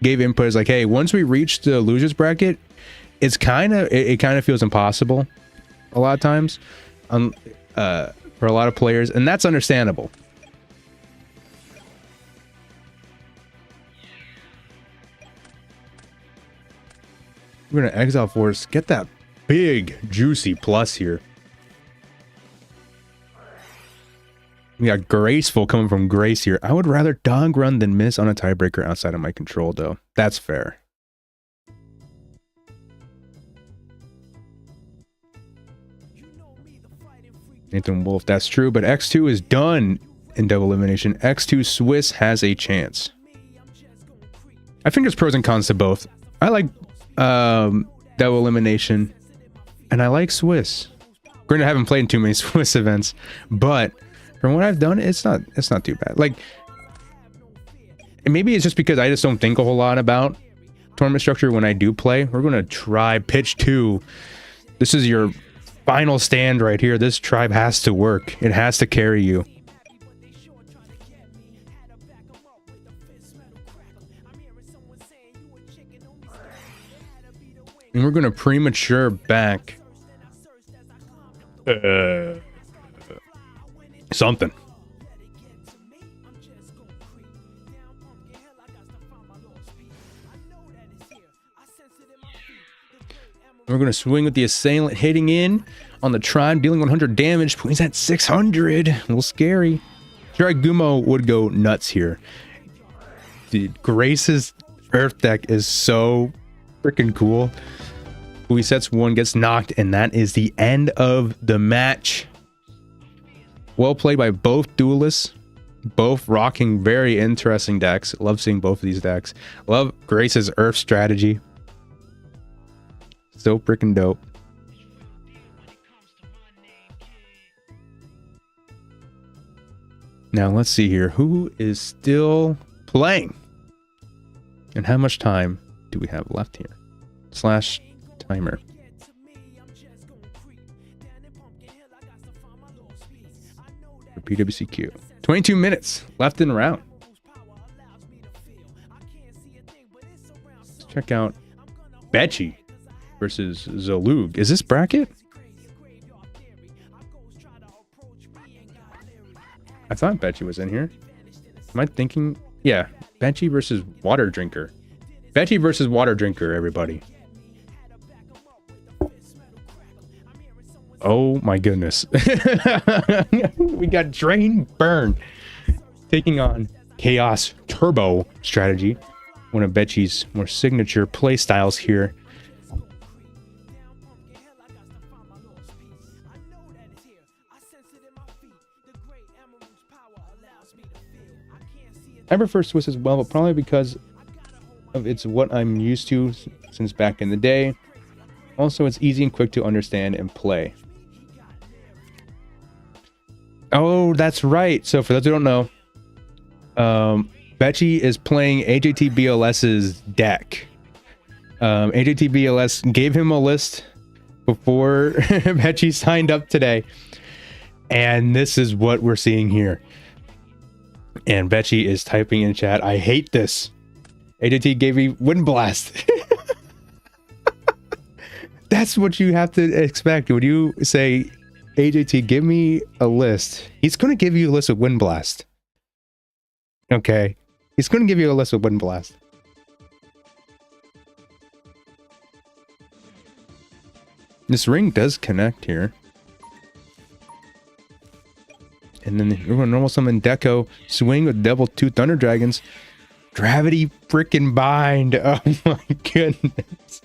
gave input as like, hey, once we reach the losers bracket, it's kind of feels impossible a lot of times for a lot of players, and that's understandable. We're gonna Exile Force, get that big juicy plus here. We got Graceful coming from Grace here. I would rather dog run than miss on a tiebreaker outside of my control, though. That's fair. Nathan Wolf, that's true, but X2 is done in double elimination. X2 Swiss has a chance. I think there's pros and cons to both. I like double elimination, and I like Swiss. Granted, I haven't played in too many Swiss events, but from what I've done, it's not too bad. Like, and maybe it's just because I just don't think a whole lot about tournament structure when I do play. We're gonna try pitch 2. This is your final stand right here. This tribe has to work. It has to carry you. And we're going to premature back something. We're going to swing with the assailant hitting in on the Tribe, dealing 100 damage. He's at 600. A little scary. Gumo would go nuts here. Dude, Grace's Earth deck is so freaking cool. Who he sets one, gets knocked, and that is the end of the match. Well played by both duelists. Both rocking very interesting decks. Love seeing both of these decks. Love Grace's Earth strategy. So freaking dope. Now let's see here. Who is still playing? And how much time do we have left here? Slash timer. For PWCQ. 22 minutes left in the round. Let's check out Bety versus Zolug. Is this bracket? I thought Bety was in here. Am I thinking? Yeah, Bety versus Water Drinker. Bety versus Water Drinker, everybody. Oh my goodness. We got Drain Burn taking on Chaos Turbo strategy. One of Bety's more signature play styles here. I prefer Swiss as well, but probably because of it's what I'm used to since back in the day. Also, it's easy and quick to understand and play. Oh, that's right. So for those who don't know, Bety is playing AJTBLS's deck. AJTBLS gave him a list before Bety signed up today. And this is what we're seeing here. And Bety is typing in chat, I hate this. AJT gave me Wind Blast. That's what you have to expect. When you say, AJT, give me a list, he's going to give you a list of Wind Blast. Okay. He's going to give you a list of Wind Blast. This ring does connect here. And then we're going to normal summon Deco, swing with Devil 2 Thunder Dragons. Gravity frickin' bind. Oh my goodness.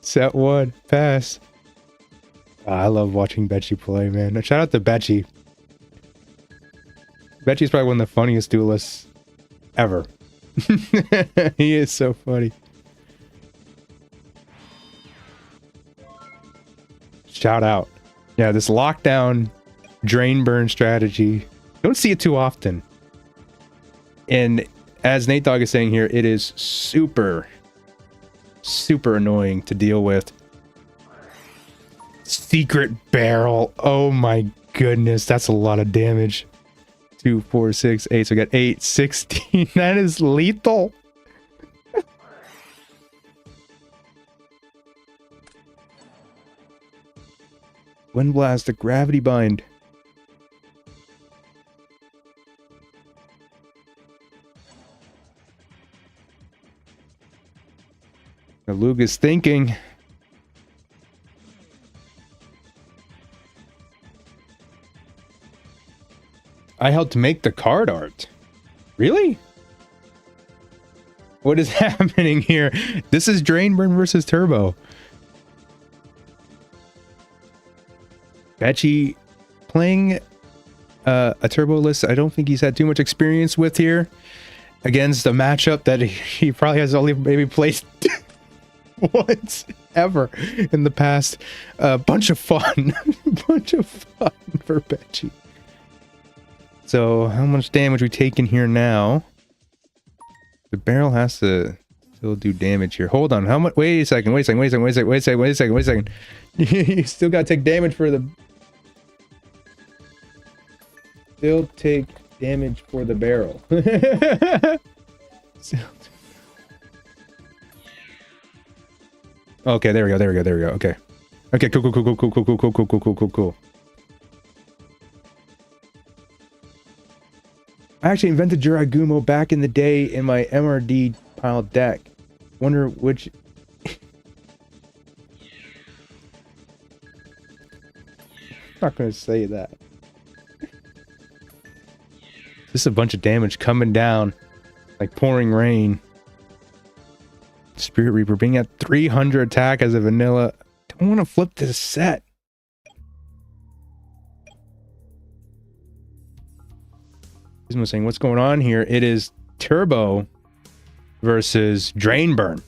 Set 1, pass. Oh, I love watching Bety play, man. Shout out to Bety. Bety's probably one of the funniest duelists ever. He is so funny. Shout out. Yeah, this lockdown drain burn strategy. Don't see it too often. And as Nate Dogg is saying here, it is super annoying to deal with. Secret barrel. Oh my goodness, that's a lot of damage. 2, 4, 6, 8. So we got 8, 16. That is lethal. Wind Blast, the Gravity Bind. Now Luke is thinking. I helped make the card art. Really? What is happening here? This is Drainburn versus Turbo. Bety playing a Turbo list I don't think he's had too much experience with here against a matchup that he probably has only maybe played once ever in the past. Bunch of fun. Bunch of fun for Bety. So how much damage we taking here now? The barrel has to still do damage here. Hold on. How much? Wait a second. Wait a second. You still got to take damage for the... Still take damage for the barrel. Okay, there we go. There we go. There we go. Okay. Okay. Cool. Cool. Cool. Cool. Cool. Cool. Cool. Cool. Cool. Cool. Cool. Cool. Cool. I actually invented Jiragumo back in the day in my MRD pile deck. Wonder which. I'm not gonna say that. This is a bunch of damage coming down like pouring rain. Spirit Reaper being at 300 attack as a vanilla. Don't want to flip this set. Gizmo saying, what's going on here? It is Turbo versus Drain Burn.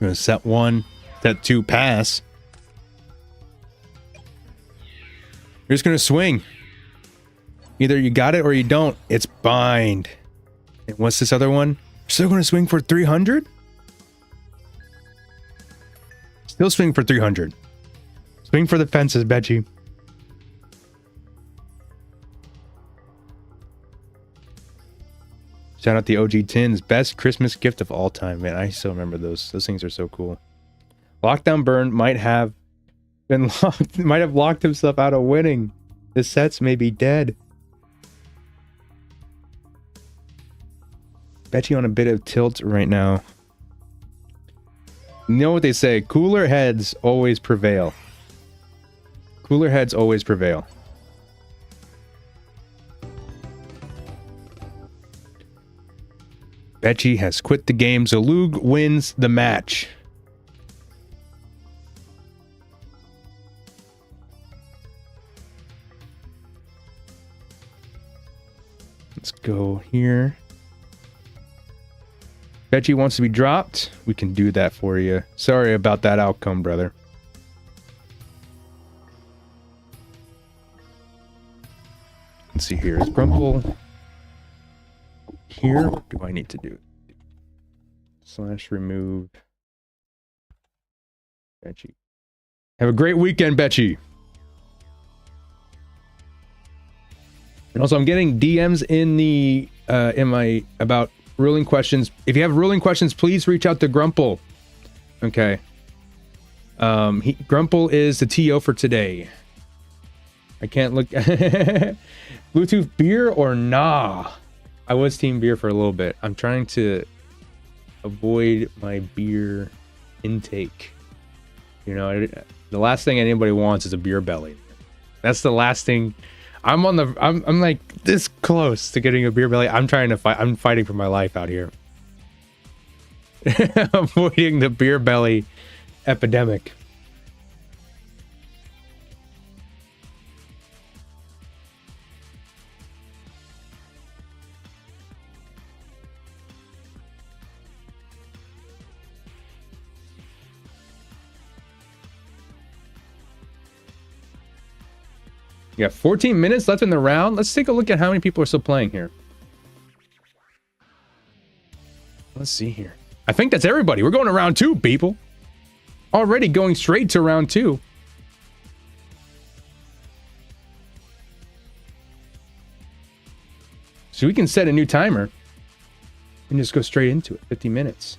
I'm gonna set 1, set 2, pass. You're just gonna swing. Either you got it or you don't. It's bind. And what's this other one? Still gonna swing for 300? Still swing for 300. Swing for the fences, Bety. Shout out the OG Tins. Best Christmas gift of all time, man. I still remember those. Those things are so cool. Lockdown Burn might have been locked. Might have locked himself out of winning. The sets may be dead. Bety on a bit of tilt right now. You know what they say? Cooler heads always prevail. Cooler heads always prevail. Bety has quit the game. Zalug wins the match. Let's go here. Bety wants to be dropped. We can do that for you. Sorry about that outcome, brother. Let's see here. Is Grumple here? What do I need to do? Slash remove Bety. Have a great weekend, Bety. And also, I'm getting DMs in the about ruling questions. If you have ruling questions, please reach out to Grumple. Okay. Grumple is the TO for today. I can't look. Bluetooth beer or nah? I was team beer for a little bit. I'm trying to avoid my beer intake. You know, the last thing anybody wants is a beer belly. That's the last thing. I'm like this close to getting a beer belly. I'm trying to fight. I'm fighting for my life out here. Avoiding the beer belly epidemic. You got 14 minutes left in the round. Let's take a look at how many people are still playing here. Let's see here. I think that's everybody. We're going to round 2, people. Already going straight to round 2. So we can set a new timer and just go straight into it. 50 minutes.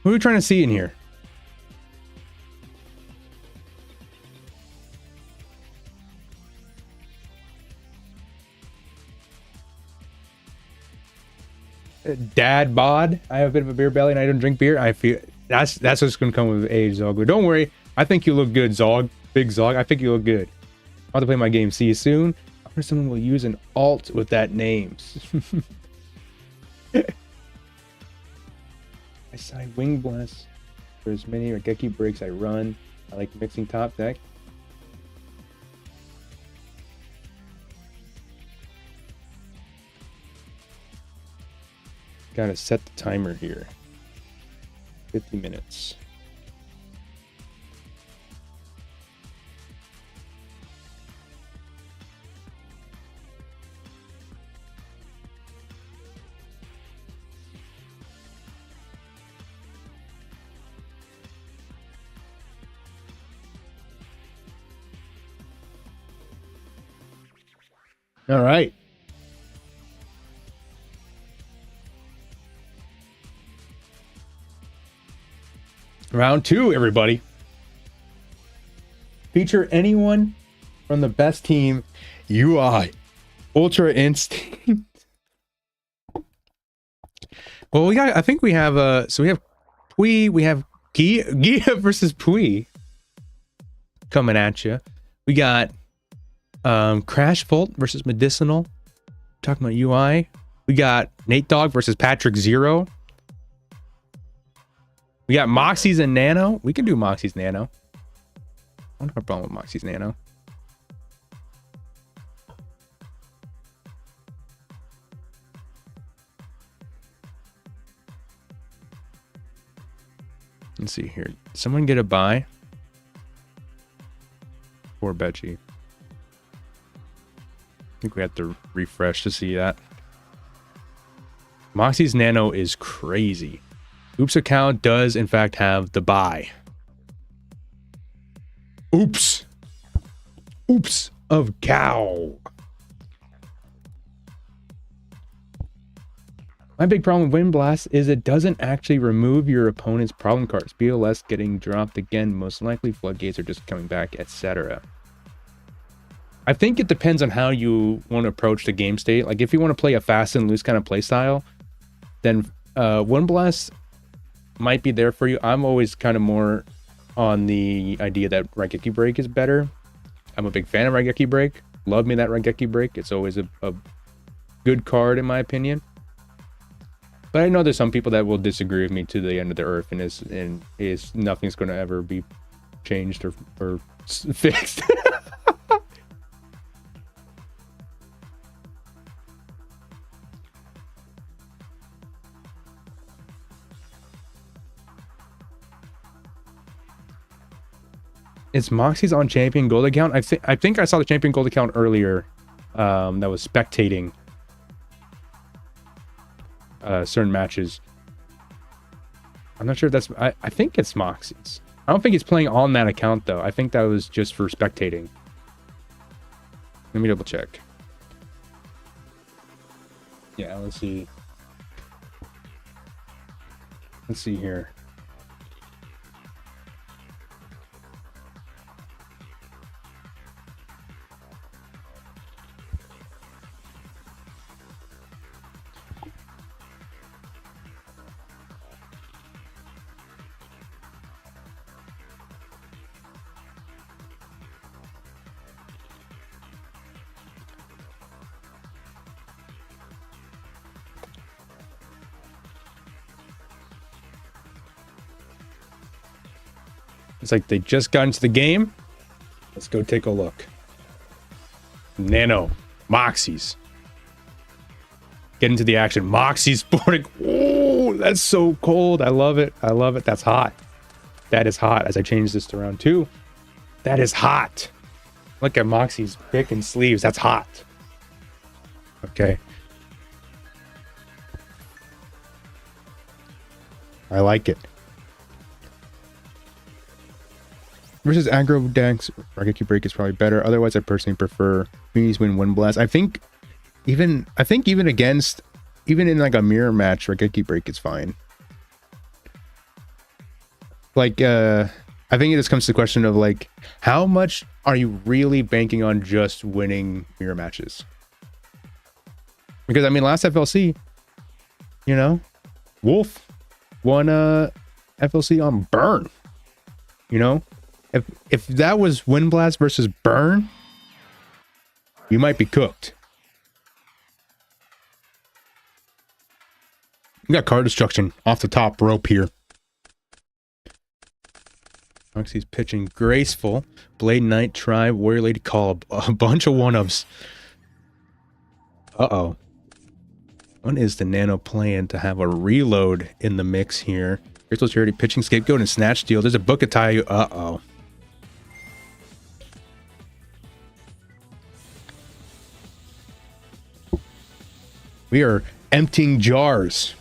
What are we trying to see in here? Dad bod. I have a bit of a beer belly and I don't drink beer. I feel that's what's gonna come with age, Zog. But don't worry. I think you look good, Zog. Big Zog. I think you look good. I'll have to play my game. See you soon. I wonder if someone will use an alt with that name. I side Wing Blast. For as many Regeki breaks I run. I like mixing top deck. Gotta set the timer here. 50 minutes. All right. Round 2, everybody. Feature anyone from the best team, UI, Ultra Instinct. Well, I think we have, so we have Pui, we have Gia versus Pui coming at you. We got Crash Volt versus Medicinal. Talking about UI. We got Nate Dogg versus Patrick Zero. We got Moxie's and Nano. We can do Moxie's Nano. I don't have a problem with Moxie's Nano. Let's see here. Someone get a buy. Poor Bety. I think we have to refresh to see that. Moxie's Nano is crazy. Oops account does in fact have the buy. Oops. Oops of cow. My big problem with Wind Blast is it doesn't actually remove your opponent's problem cards. BOS getting dropped again, most likely floodgates are just coming back, etc. I think it depends on how you want to approach the game state. Like if you want to play a fast and loose kind of play style, then Wind Blast might be there for you. I'm always kind of more on the idea that Raigeki Break is better. I'm a big fan of Raigeki Break. Love me that Raigeki Break. It's always a good card in my opinion. But I know there's some people that will disagree with me to the end of the earth, and is nothing's going to ever be changed or fixed. Is Moxie's on Champion Gold account? I think I saw the Champion Gold account earlier. That was spectating certain matches. I'm not sure if that's. I think it's Moxie's. I don't think he's playing on that account though. I think that was just for spectating. Let me double check. Yeah, let's see. Let's see here. It's like they just got into the game. Let's go take a look. Nano. Moxie's. Get into the action. Moxie's sporting. Oh, that's so cold. I love it. I love it. That's hot. That is hot. As I change this to round 2. That is hot. Look at Moxie's pick and sleeves. That's hot. Okay. I like it. Versus aggro decks, Raigeki Break is probably better. Otherwise, I personally prefer Minis Win Wind Blast. I think even against, even in like a mirror match, Raigeki Break is fine. Like, I think it just comes to the question of like, how much are you really banking on just winning mirror matches? Because I mean, last FLC, you know, Wolf won FLC on burn. You know. If that was Wind Blast versus Burn, you might be cooked. We got card destruction off the top rope here. Moxie's pitching graceful. Blade Knight, Tribe, Warrior Lady Call, a bunch of one-ups. Uh-oh. What is the Nano plan to have a reload in the mix here? Crystal Charity, pitching Scapegoat, and Snatch Steal. There's a Book of Tayu. Uh-oh. We are emptying jars.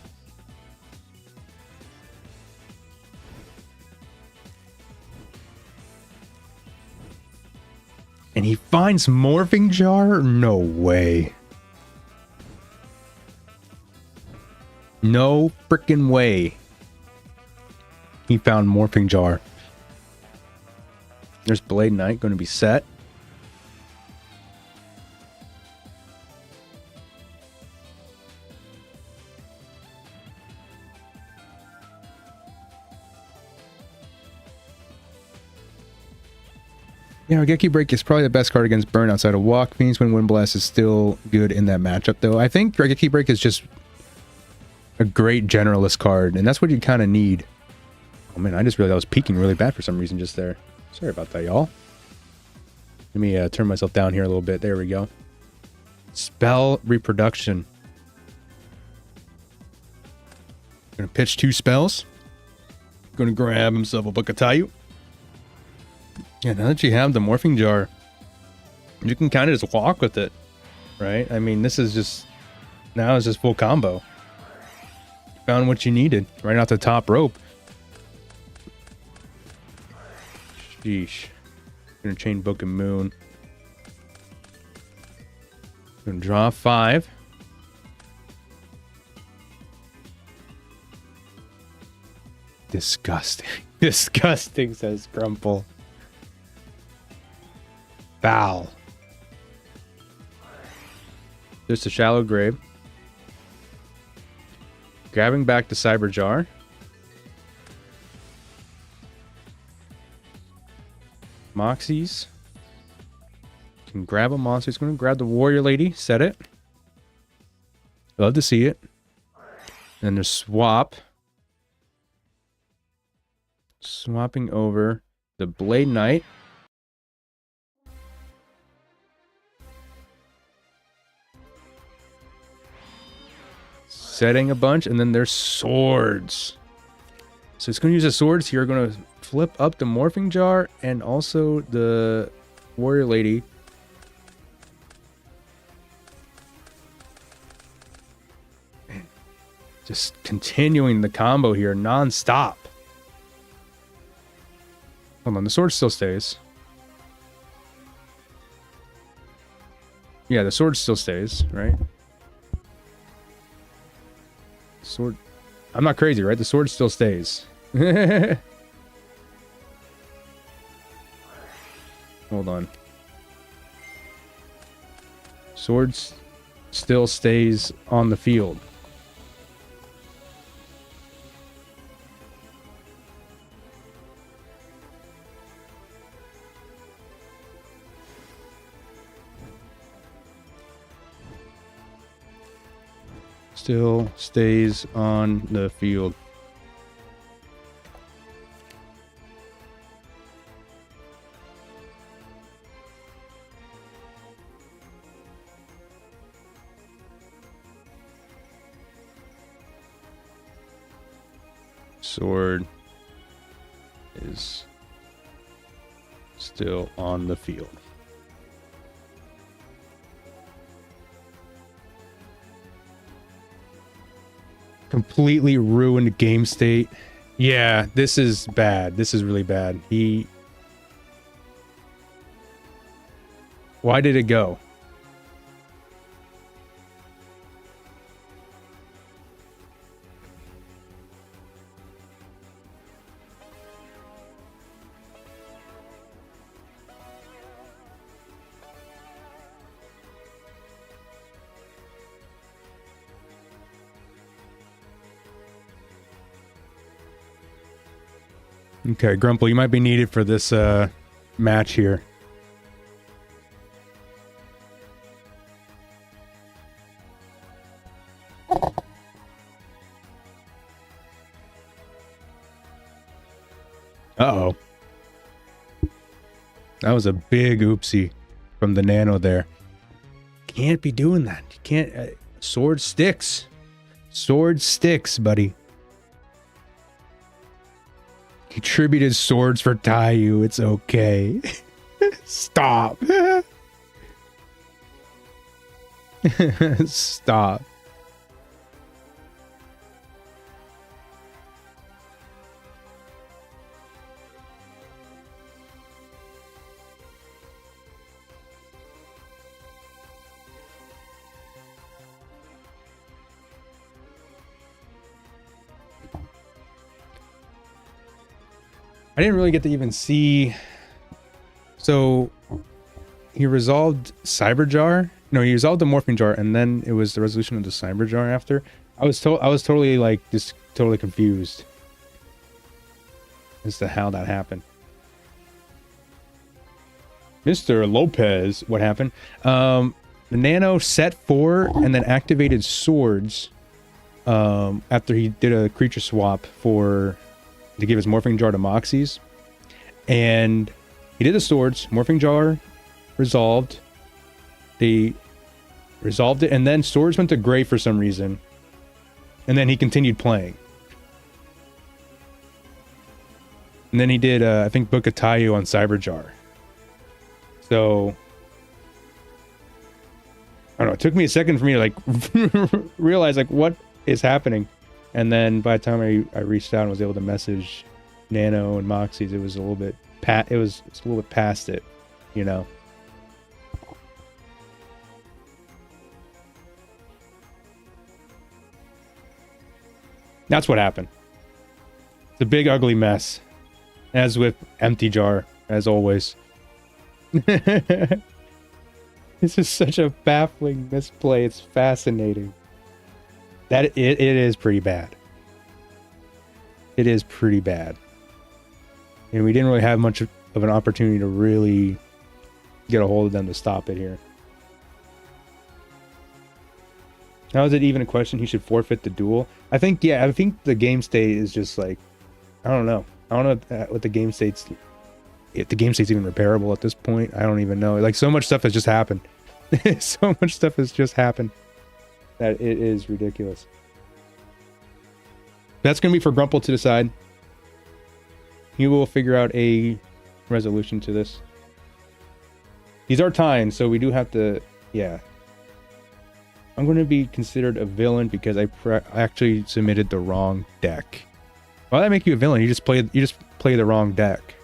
And he finds Morphing Jar? No way. No freaking way. He found Morphing Jar. There's Blade Knight going to be set. Yeah, Raigeki Break is probably the best card against Burn outside of Walk. Phoenix Wind Blast is still good in that matchup, though. I think Raigeki Break is just a great generalist card, and that's what you kind of need. Oh man, I just realized I was peeking really bad for some reason just there. Sorry about that, y'all. Let me turn myself down here a little bit. There we go. Spell Reproduction. Gonna pitch 2 spells. Gonna grab himself a Book of Tayu. Yeah, now that you have the Morphing Jar, you can kind of just walk with it, right? I mean, this is just, now it's just full combo. Found what you needed right off the top rope. Sheesh. Gonna chain Book and Moon. Gonna draw 5. Disgusting. Disgusting, says Grumple. Foul. Just a Shallow Grave. Grabbing back the Cyber Jar. Moxies. Can grab a monster. He's going to grab the Warrior Lady. Set it. Love to see it. And there's swap. Swapping over the Blade Knight. Setting a bunch, and then there's swords. So it's going to use the swords here. Going to flip up the Morphing Jar and also the Warrior Lady. Just continuing the combo here non-stop. Hold on, the sword still stays. Yeah, the sword still stays, right? Sword. I'm not crazy, right? The sword still stays. Hold on. Swords still stays on the field. Still stays on the field. Sword is still on the field. Completely ruined game state. Yeah, this is bad. This is really bad. Why did it go? Okay, Grumple, you might be needed for this match here. Uh-oh. That was a big oopsie from the Nano there. Can't be doing that. You can't... sword sticks. Sword sticks, buddy. Contributed swords for Tayu. It's okay. Stop. Stop. I didn't really get to even see. So he resolved Cyber Jar. No, he resolved the Morphing Jar, and then it was the resolution of the Cyber Jar after. I was totally like just totally confused as to how that happened. Mr. Lopez, what happened? The Nano set 4 and then activated swords after he did a creature swap to give his Morphing Jar to Moxie's. And he did the swords, Morphing Jar resolved. They resolved it, and then swords went to gray for some reason. And then he continued playing. And then he did, I think, Book of Tayu on Cyber Jar. So, I don't know, it took me a second for me to, like, realize, like, what is happening. And then by the time I reached out and was able to message Nano and Moxie's, it was a little bit, it's a little bit past it, you know. That's what happened. It's a big, ugly mess. As with Empty Jar, as always. This is such a baffling misplay. It's fascinating. That it is pretty bad. It is pretty bad. And we didn't really have much of an opportunity to really get a hold of them to stop it here. How is it even a question he should forfeit the duel? I think the game state is just like, I don't know. I don't know what the game state's, if the game state's even repairable at this point. I don't even know. Like, so much stuff has just happened. So much stuff has just happened that it is ridiculous. That's going to be for Grumple to decide. He will figure out a resolution to this. These are timed, so we do have to, yeah. I'm going to be considered a villain because I actually submitted the wrong deck. Why would that make you a villain? You just play the wrong deck.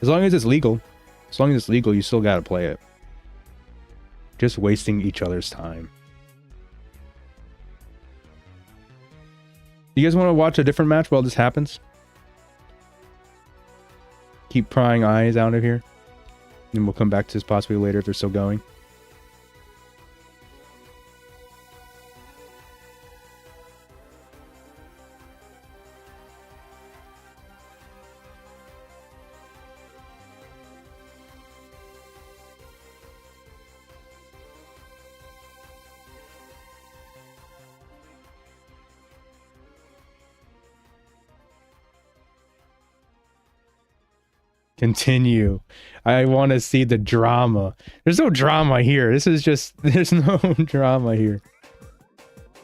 As long as it's legal. As long as it's legal, you still got to play it. Just wasting each other's time. You guys want to watch a different match while this happens? Keep prying eyes out of here. And we'll come back to this possibly later if they're still going. Continue. I want to see the drama. There's no drama here. This is just, there's no drama here.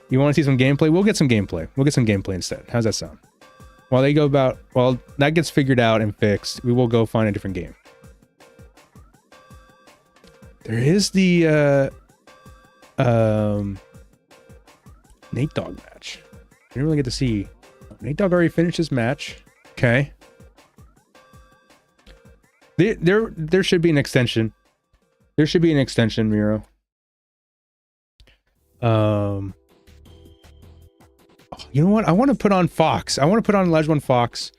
You want to see some gameplay? We'll get some gameplay. We'll get some gameplay instead. How's that sound? While they go about, while that gets figured out and fixed, we will go find a different game. There is the Nate Dogg match. I didn't really get to see. Nate Dogg already finished his match. Okay. There should be an extension. There should be an extension, Miro. You know what? I want to put on Fox. I want to put on Ledge1 Fox.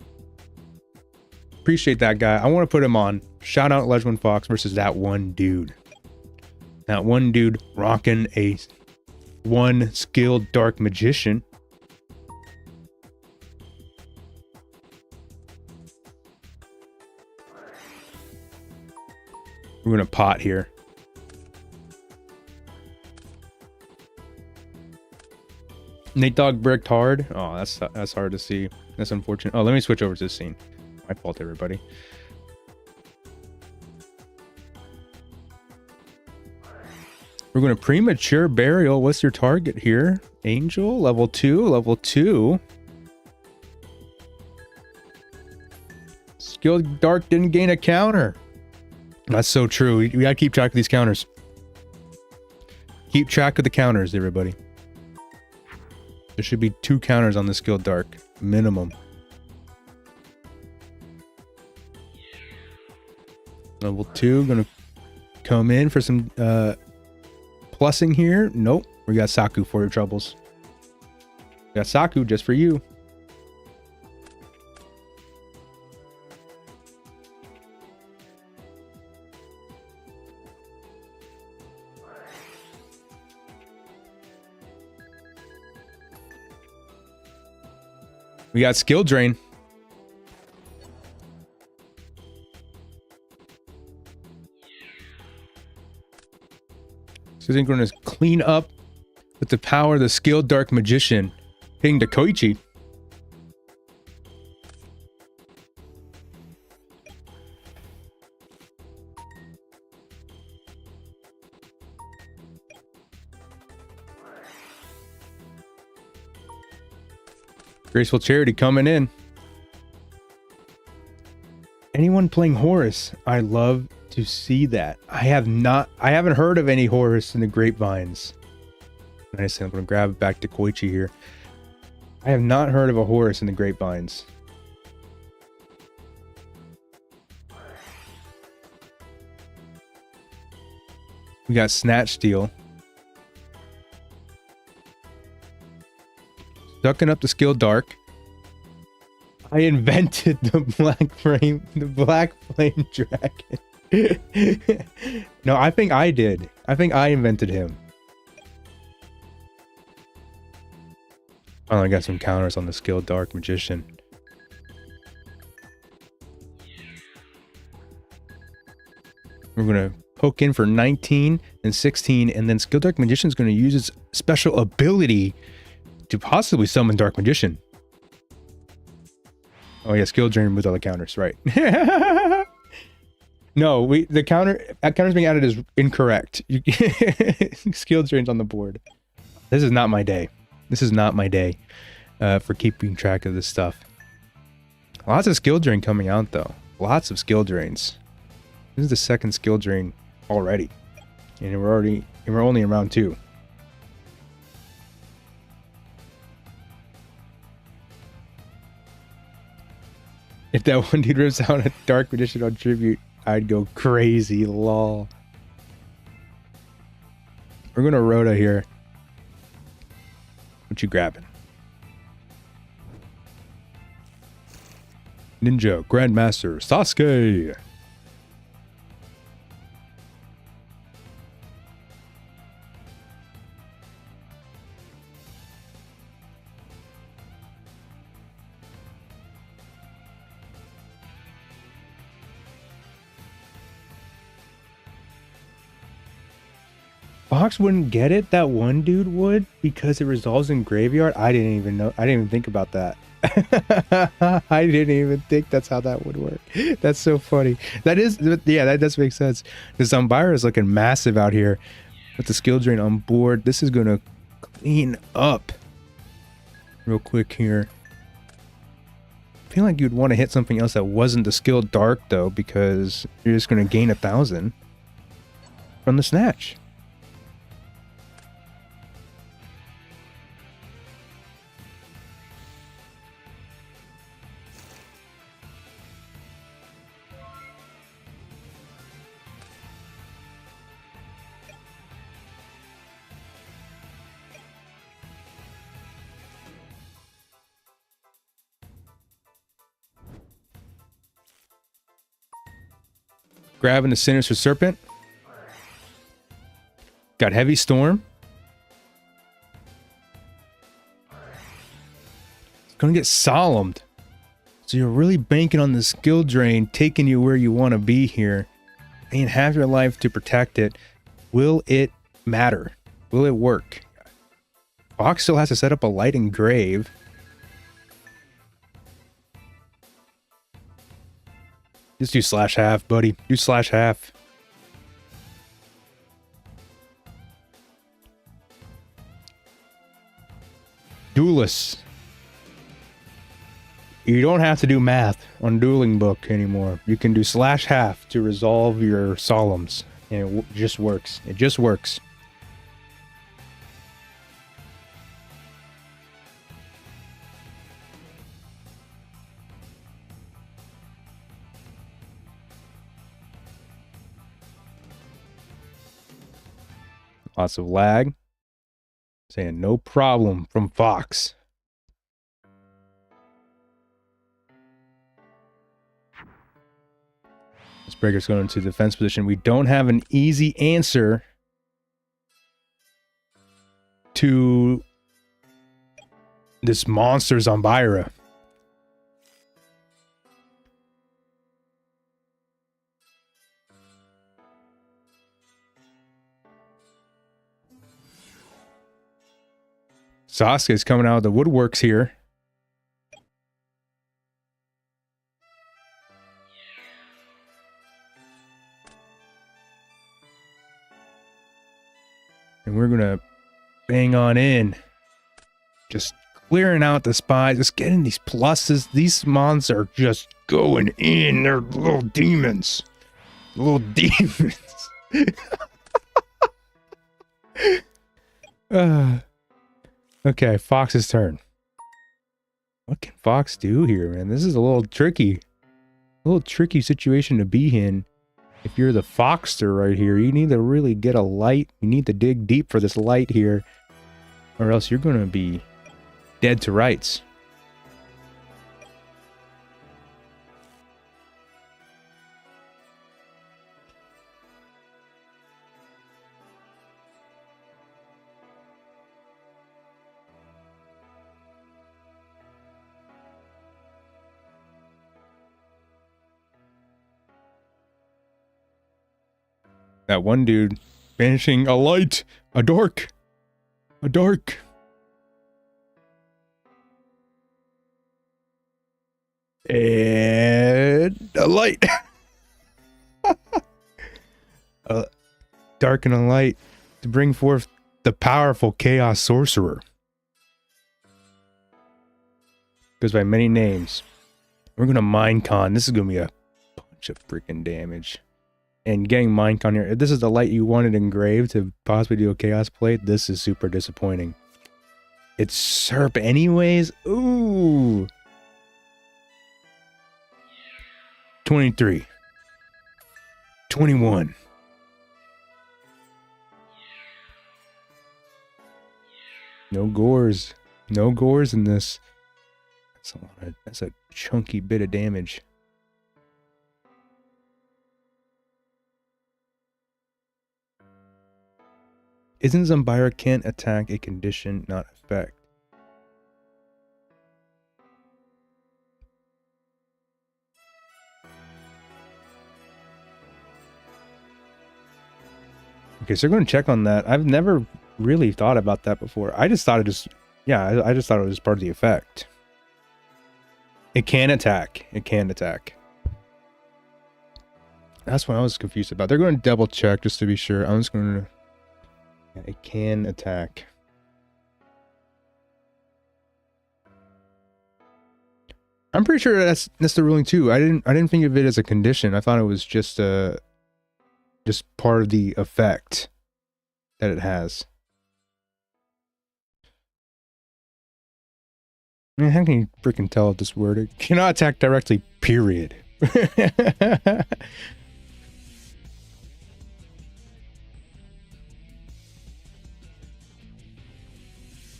Appreciate that guy. I want to put him on. Shout out Ledge1 Fox versus that one dude. That one dude rocking a one skilled dark magician. We're gonna pot here. Nate Dogg bricked hard. Oh, that's hard to see. That's unfortunate. Oh, let me switch over to this scene. My fault, everybody. We're gonna premature burial. What's your target here? Angel, level 2, level 2. Skilled Dark didn't gain a counter. That's so true. We gotta keep track of these counters. Keep track of the counters, everybody. There should be 2 counters on the Skilled Dark. Minimum. Level 2, gonna come in for some plussing here. Nope. We got Saku for your troubles. We got Saku just for you. We got skill drain. So I think we're going to clean up with the power of the skilled Dark Magician, hitting the Koichi. Graceful Charity coming in. Anyone playing Horus? I love to see that. I haven't heard of any Horus in the grapevines. Nice, I'm gonna grab it back to Koichi here. I have not heard of a Horus in the grapevines. We got Snatch Steal. Ducking up the skill Dark. I invented the Black Flame Dragon. No, I think I did. I think I invented him. Oh, I got some counters on the skill Dark Magician. We're gonna poke in for 19 and 16, and then skill Dark Magician is gonna use its special ability to possibly summon Dark Magician. Oh yeah, skill drain with all the counters, right? No, the counters being added is incorrect. Skill drain's on the board. This is not my day. This is not my day for keeping track of this stuff. Lots of skill drain coming out though. Lots of skill drains. This is the second skill drain already, and we're only in round 2. If that one dude rips out a Dark Magician on tribute, I'd go crazy, lol. We're gonna Rhoda here. What you grabbing? Ninja, Grandmaster, Sasuke. Fox wouldn't get it. That one dude would, because it resolves in graveyard. I didn't even know. I didn't even think about that. I didn't even think that's how that would work. That's so funny. That is, yeah, that does make sense. The Zambira is looking massive out here with the skill drain on board. This is going to clean up real quick here. I feel like you'd want to hit something else that wasn't the skill Dark though, because you're just going to gain 1,000 from the Snatch. Grabbing the Sinister Serpent. Got Heavy Storm. It's going to get Solemned. So you're really banking on the skill drain, taking you where you want to be here. And have your life to protect it. Will it matter? Will it work? Fox still has to set up a Light and Grave. Just do /half, buddy. Do /half. Duelists. You don't have to do math on Dueling Book anymore. You can do /half to resolve your solemns. And it just works. It just works. Lots of lag. Saying no problem from Fox. This breaker's going into defense position. We don't have an easy answer to this monster Zambira. Sasuke's coming out of the woodworks here. And we're gonna bang on in. Just clearing out the spies, just getting these pluses. These mons are just going in. They're little demons. Little demons. Okay, Fox's turn. What can Fox do here, man? This is a little tricky. A little tricky situation to be in. If you're the Foxter right here, you need to really get a light. You need to dig deep for this light here. Or else you're going to be dead to rights. That one dude banishing a light, a dark. And a light. A dark and a light to bring forth the powerful Chaos Sorcerer. Goes by many names. We're going to Minecon. This is going to be a bunch of freaking damage. And getting Minecon here, if this is the light you wanted engraved to possibly do a Chaos Plate, this is super disappointing. It's Serp anyways? Ooh. 23. 21. No gores. No gores in this. That's a chunky bit of damage. Isn't Zombira can't attack a condition, not effect? Okay, so we're going to check on that. I've never really thought about that before. I just thought it just... Yeah, I just thought it was part of the effect. It can attack. It can attack. That's what I was confused about. They're going to double check just to be sure. I'm just going to... Yeah, it can attack. I'm pretty sure that's the ruling too. I didn't think of it as a condition. I thought it was just part of the effect that it has. I mean, how can you freaking tell if this word? It cannot attack directly, period.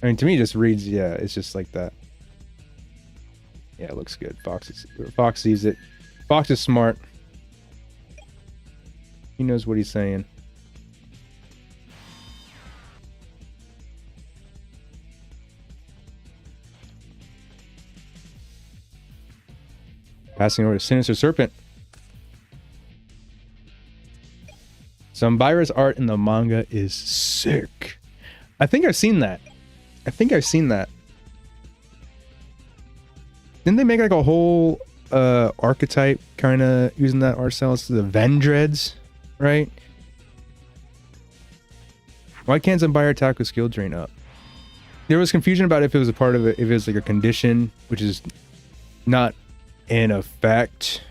I mean, to me, it just reads, yeah, it's just like that. Yeah, it looks good. Fox sees it. Fox is smart. He knows what he's saying. Passing over to Sinister Serpent. Zombira's art in the manga is sick. I think I've seen that. Didn't they make like a whole archetype kind of using that art style? It's the Vendreads, right? Why can't Zombira attack with skill drain up? There was confusion about if it was a part of it, if it was like a condition, which is not an effect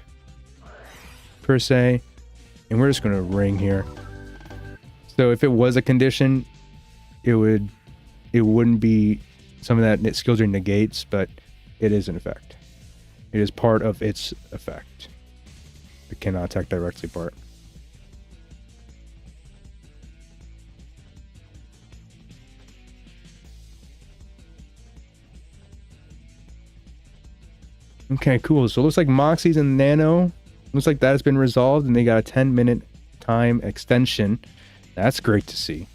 per se. And we're just going to ring here. So if it was a condition, it wouldn't be some of that skill drain negates, but it is an effect. It is part of its effect. It cannot attack directly part. Okay, cool. So it looks like Moxie's and Nano. Looks like that has been resolved and they got a 10-minute time extension. That's great to see.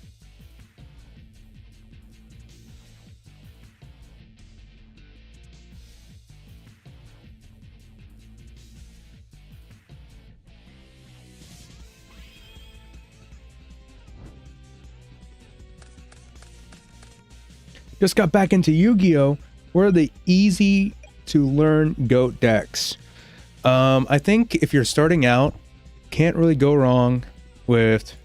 just got back into Yu-Gi-Oh! What are the easy to learn GOAT decks? I think if you're starting out, can't really go wrong with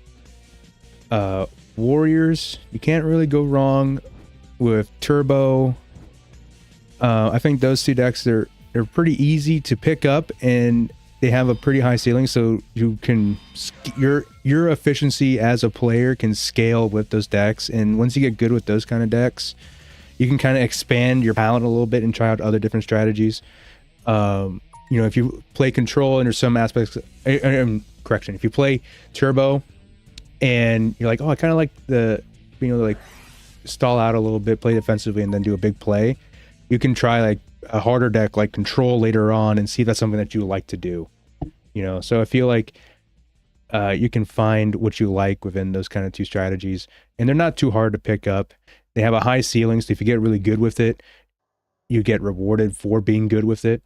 Warriors. You can't really go wrong with Turbo. I think those two decks, they're pretty easy to pick up, and they have a pretty high ceiling, so you can your efficiency as a player can scale with those decks. And once you get good with those kind of decks, you can kind of expand your palette a little bit and try out other different strategies. You know, if you play Control and there's some aspects, correction, if you play Turbo and you're like, oh, I kind of like being able to like stall out a little bit, play defensively, and then do a big play, you can try like a harder deck like Control later on and see if that's something that you like to do. You know, so I feel like you can find what you like within those kind of two strategies, and they're not too hard to pick up. They have a high ceiling, so if you get really good with it, you get rewarded for being good with it.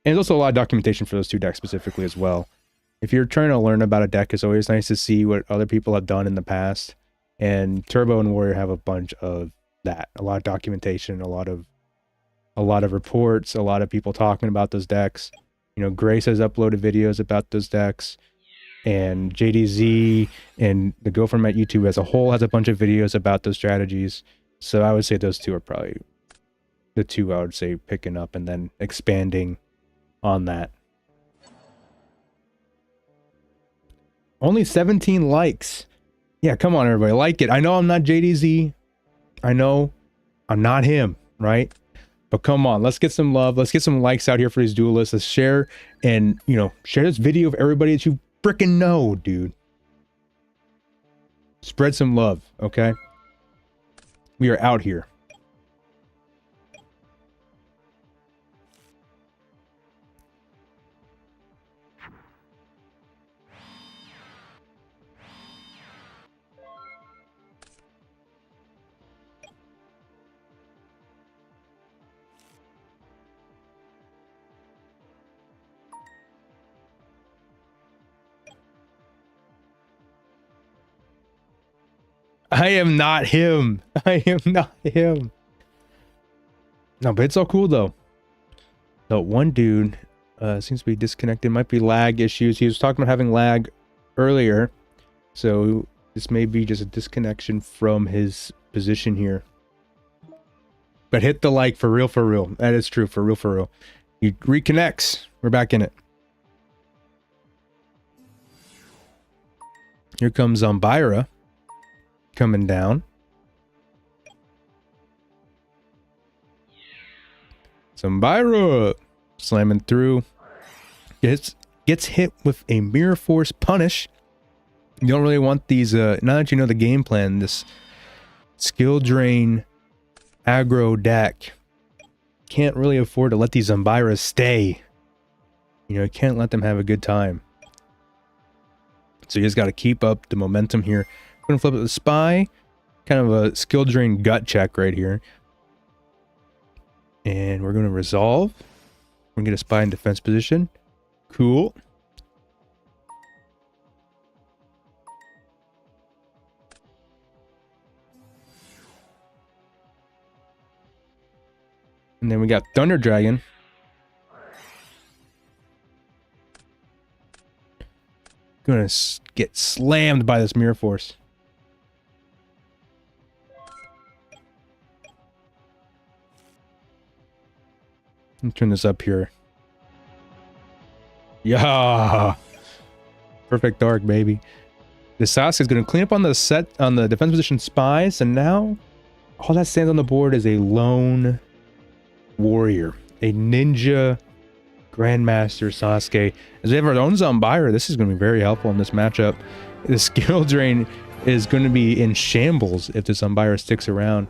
And there's also a lot of documentation for those two decks specifically as well. If you're trying to learn about a deck, it's always nice to see what other people have done in the past. And Turbo and Warrior have a bunch of that. A lot of documentation, a lot of reports, a lot of people talking about those decks. You know, Grace has uploaded videos about those decks. And JDZ and the Go From at YouTube as a whole has a bunch of videos about those strategies. So I would say those two are probably the two I would say picking up and then expanding on that. Only 17 likes. Yeah, come on, everybody. Like it. I know I'm not JDZ. I know I'm not him, right? But come on, let's get some love. Let's get some likes out here for these duelists. Let's share and, you know, share this video with everybody that you freaking know, dude. Spread some love, okay? We are out here. I am not him. I am not him. No, but it's all cool though. No, one dude seems to be disconnected. Might be lag issues. He was talking about having lag earlier. So this may be just a disconnection from his position here. But hit the like for real, for real. That is true. For real, for real. He reconnects. We're back in it. Here comes Zombira. Coming down. Zombira slamming through. Gets hit with a Mirror Force punish. You don't really want these, now that you know the game plan, this skill drain aggro deck. Can't really afford to let these Zombiras stay. You know, you can't let them have a good time. So you just got to keep up the momentum here. Gonna flip it the spy, kind of a skill drain gut check right here, and we're gonna resolve. We're gonna get a spy in defense position. Cool. And then we got Thunder Dragon. Gonna get slammed by this Mirror Force. Let me turn this up here. Yeah. Perfect dark, baby. The Sasuke is going to clean up on the defense position spies, and now all that stands on the board is a lone warrior, a ninja Grandmaster Sasuke. As we have our own Zombira, this is going to be very helpful in this matchup. The skill drain is going to be in shambles if the Zombira sticks around.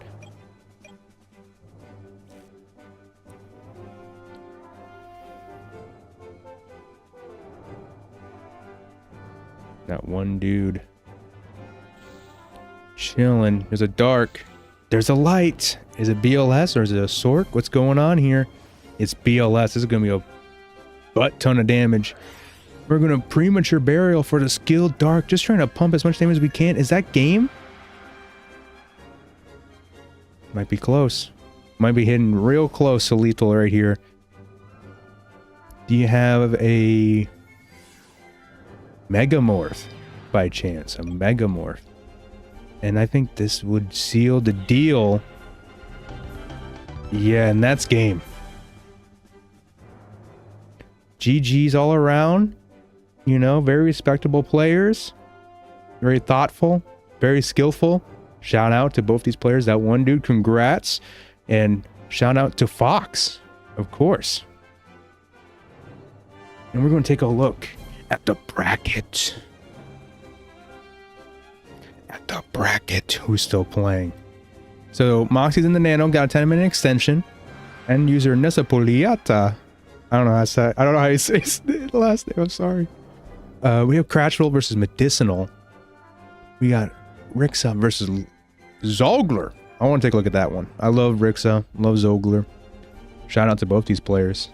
That one dude chilling. There's a dark. There's a light. Is it BLS or is it a Sork? What's going on here? It's BLS. This is going to be a butt ton of damage. We're going to premature burial for the skilled dark. Just trying to pump as much damage as we can. Is that game? Might be close. Might be hitting real close to lethal right here. Do you have a Megamorph by chance? A Megamorph. And I think this would seal the deal. Yeah, and that's game. GG's all around. You know, very respectable players. Very thoughtful. Very skillful. Shout out to both these players. That one dude, congrats. And shout out to Fox, of course. And we're going to take a look at the bracket. At the bracket. Who's still playing? So, Moxie's in the Nano. Got a 10-minute extension. And user Nessa Poliata. I don't know how to say. I don't know how you say the last name. I'm sorry. We have Cratchville versus Medicinal. We got Rixa versus Zogler. I want to take a look at that one. I love Rixa. Love Zogler. Shout out to both these players.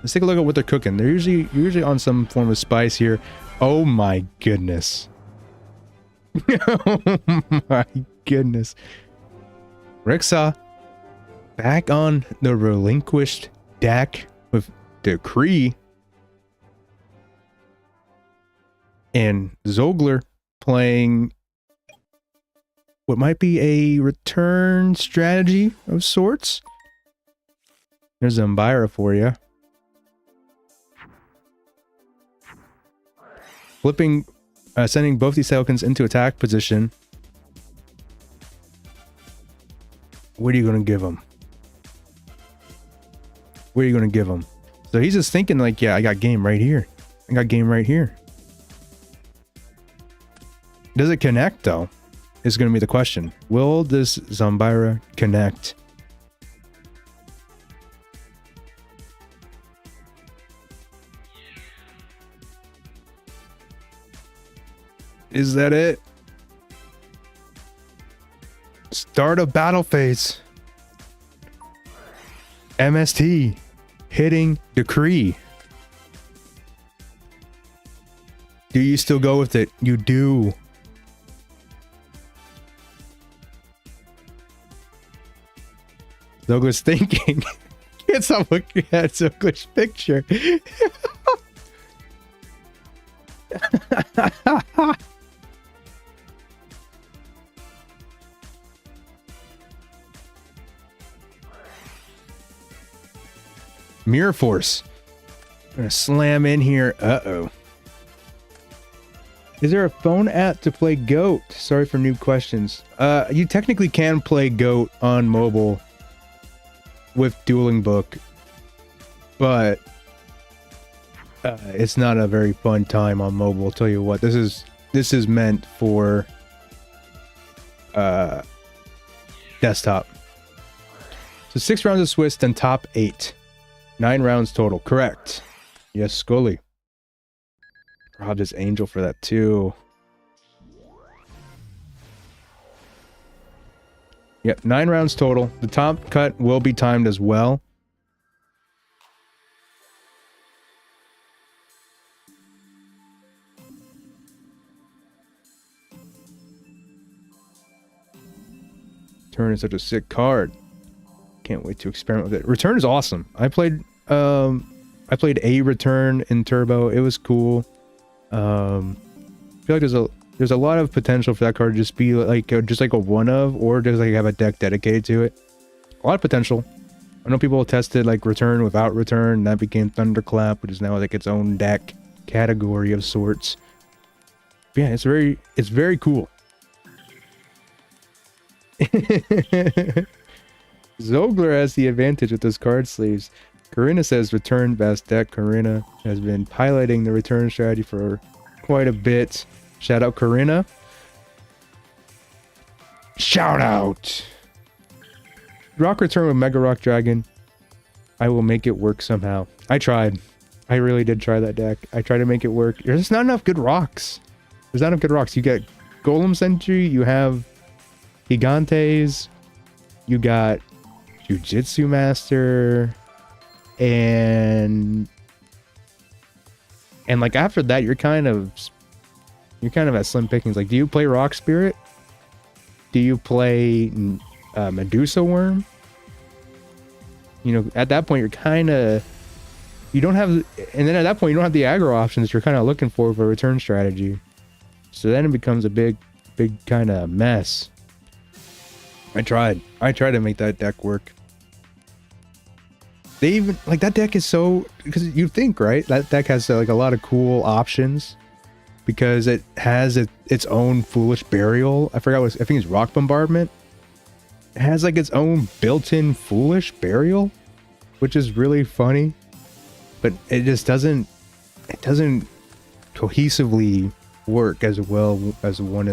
Let's take a look at what they're cooking. They're usually on some form of spice here. Oh my goodness. Oh my goodness. Rixa back on the relinquished deck with Decree. And Zogler playing what might be a return strategy of sorts. There's Zambira for you. Flipping, sending both these tokens into attack position. What are you going to give him? What are you going to give him? So he's just thinking like, yeah, I got game right here. I got game right here. Does it connect though? Is going to be the question. Will this Zambira connect? Is that it? Start of battle phase. MST hitting Decree. Do you still go with it? You do. Zogler's thinking. It's not looking at Zogler's picture. Mirror Force. Gonna slam in here. Uh-oh. Is there a phone app to play GOAT? Sorry for new questions. You technically can play GOAT on mobile with Dueling Book, but it's not a very fun time on mobile. I'll tell you what, this is meant for desktop. So 6 rounds of Swiss, then top 8. 9 rounds total. Correct. Yes, Scully. Robbed his Angel for that too. Yep, 9 rounds total. The top cut will be timed as well. Return is such a sick card. Can't wait to experiment with it. Return is awesome. I played a Return in Turbo. It was cool. I feel like there's a lot of potential for that card to just be like a one of, or just like have a deck dedicated to it. A lot of potential. I know people tested like Return without Return, and that became Thunderclap, which is now like its own deck category of sorts. But yeah, it's very cool. Zogler has the advantage with those card sleeves. Karina says Return best deck. Karina has been piloting the Return strategy for quite a bit. Shout out Karina. Shout out. Rock Return with Mega Rock Dragon. I will make it work somehow. I tried. I really did try that deck. I tried to make it work. There's not enough good rocks. There's not enough good rocks. You get Golem Sentry. You have Gigantes. You got Jujitsu Master. And And like after that, you're kind of at slim pickings. Like, do you play Rock Spirit? Do you play Medusa Worm? You know, at that point, you're kind of, you don't have, and then at that point, you don't have the aggro options you're kind of looking for a return strategy. So then it becomes a big kind of mess. I tried to make that deck work. They even, like, that deck is so, because you think, right? That deck has like a lot of cool options because it has its own Foolish Burial. I forgot what, I think it's Rock Bombardment. It has like its own built-in Foolish Burial, which is really funny, but it just doesn't cohesively work as well as one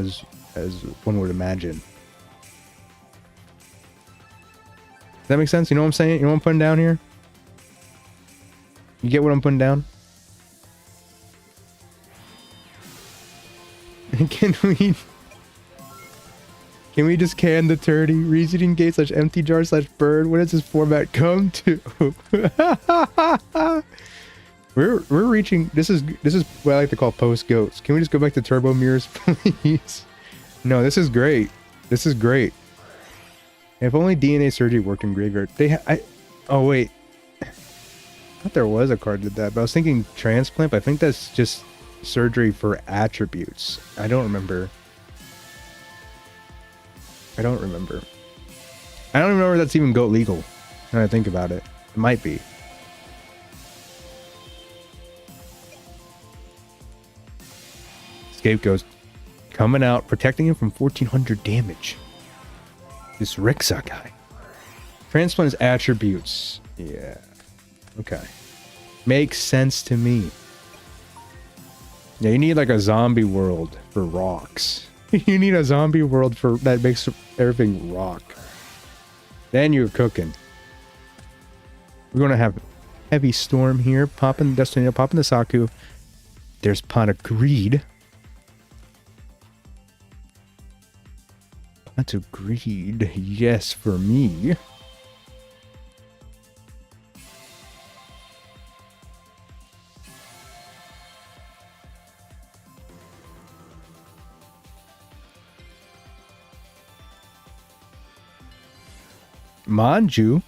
would imagine. Does that make sense? You know what I'm saying? You know what I'm putting down here? You get what I'm putting down? Can we just can the turdy? Reseeding gate / empty jar / bird. What does this format come to? we're reaching. This is what I like to call post goats. Can we just go back to turbo mirrors, please? No, this is great. This is great. If only DNA surgery worked in graveyard. Oh wait. I thought there was a card that did that, but I was thinking transplant. But I think that's just surgery for attributes. I don't remember. I don't even remember if that's even GOAT legal. When I think about it. It might be. Scapegoat coming out, protecting him from 1400 damage. This Rixa guy. Transplant his attributes. Yeah. Okay. Makes sense to me. Yeah, you need like a zombie world for rocks. You need a zombie world for that makes everything rock. Then you're cooking. We're gonna have Heavy Storm here. Popping Destiny, popping the Saku. There's Pot of Greed. Pot of Greed, yes, for me. Manju.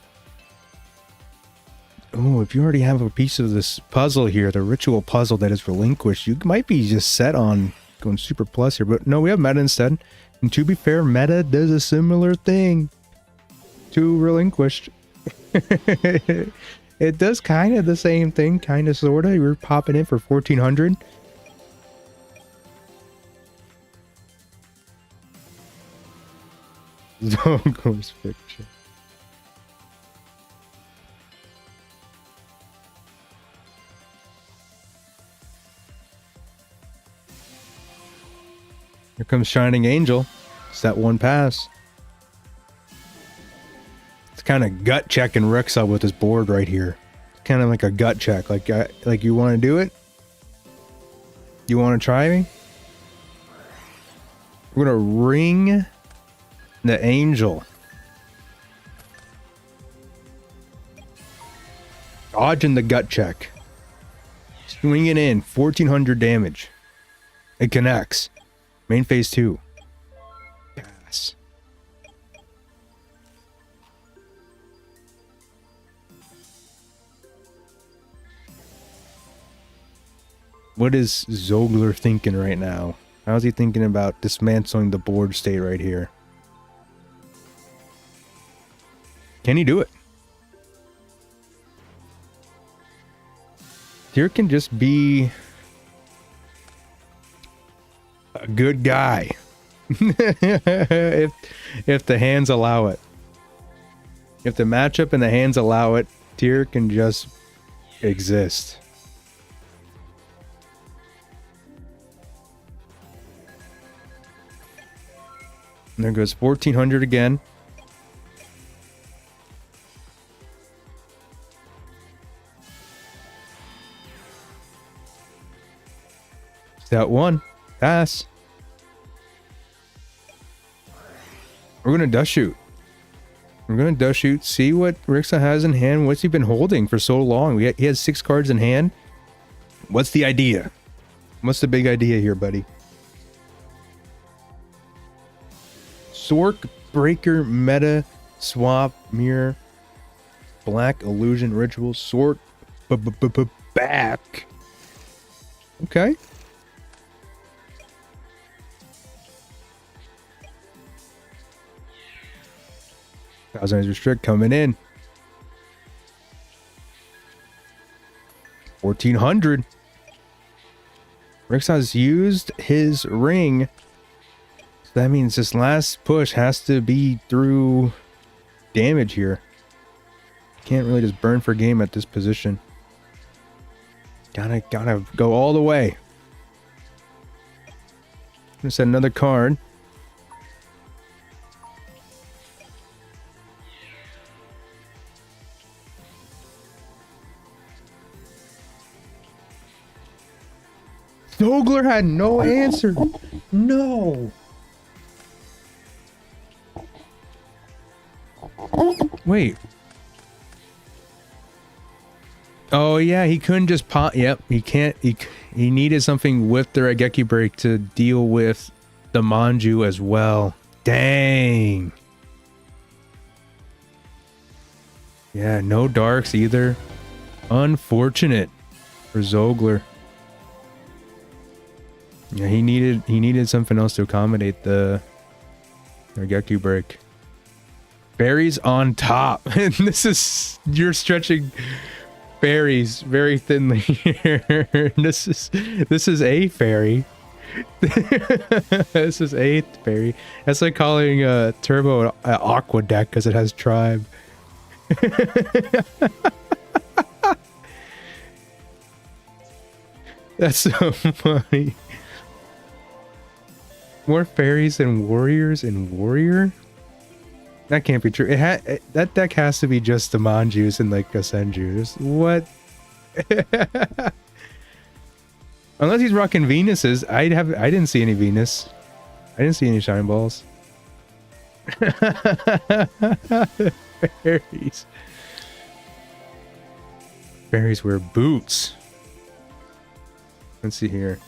Oh, if you already have a piece of this puzzle here, the ritual puzzle that is relinquished, you might be just set on going super plus here. But no, we have meta instead. And to be fair, meta does a similar thing to relinquished. It does kind of the same thing, kind of, sort of. We're popping in for 1400. Zogos fiction. Here comes Shining Angel. It's that one pass. It's kind of gut checking Rixa with his board right here. It's kind of like a gut check. Like you want to do it? You want to try me? We're going to ring the Angel. Dodging the gut check. Swinging in 1400 damage. It connects. Main phase 2. Pass. What is Zogler thinking right now? How's he thinking about dismantling the board state right here? Can he do it? Here can just be a good guy. if the hands allow it. If the matchup and the hands allow it, Tyr can just exist. And there goes 1400 again. That one. Pass. We're going to dust shoot. We're going to dust shoot. See what Rixa has in hand. What's he been holding for so long? He has 6 cards in hand. What's the idea? What's the big idea here, buddy? Sork, Breaker, Meta, Swap, Mirror, Black, Illusion, Ritual, Sork, back. Okay. Thousand restrict coming in. 1400. Rixon's used his ring. So that means this last push has to be through damage here. Can't really just burn for game at this position. Gotta go all the way. Gonna set another card. Zogler had no answer. No. Wait. Oh yeah, he couldn't just pop. Yep, he can't. He needed something with the Raigeki break to deal with the Manju as well. Dang. Yeah, no darks either. Unfortunate for Zogler. Yeah, he needed something else to accommodate the Raigeki break. Berries on top. And this is, you're stretching fairies very thinly here. This is a fairy. This is a fairy. That's like calling Turbo an aqua deck because it has tribe. That's so funny. More fairies than warriors in Warrior? That can't be true. That deck has to be just the Manjus and like a Senjus. What? Unless he's rocking Venuses. I didn't see any Venus. I didn't see any Shine Balls. Fairies. Fairies wear boots. Let's see here.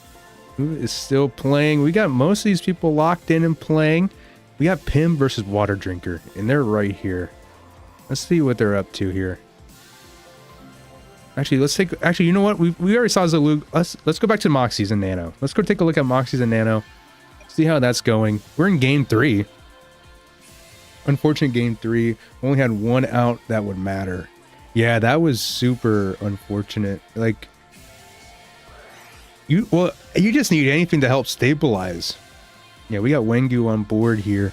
Who is still playing? We got most of these people locked in and playing. We got Pim versus Water Drinker, and they're right here. Let's see what they're up to here. Actually, actually, you know what? We already saw Zalug. Let's go back to Moxies and Nano. Let's go take a look at Moxies and Nano. See how that's going. We're in game 3. Unfortunate game 3. Only had one out that would matter. Yeah, that was super unfortunate. Like, you just need anything to help stabilize. Yeah, we got Wengu on board here.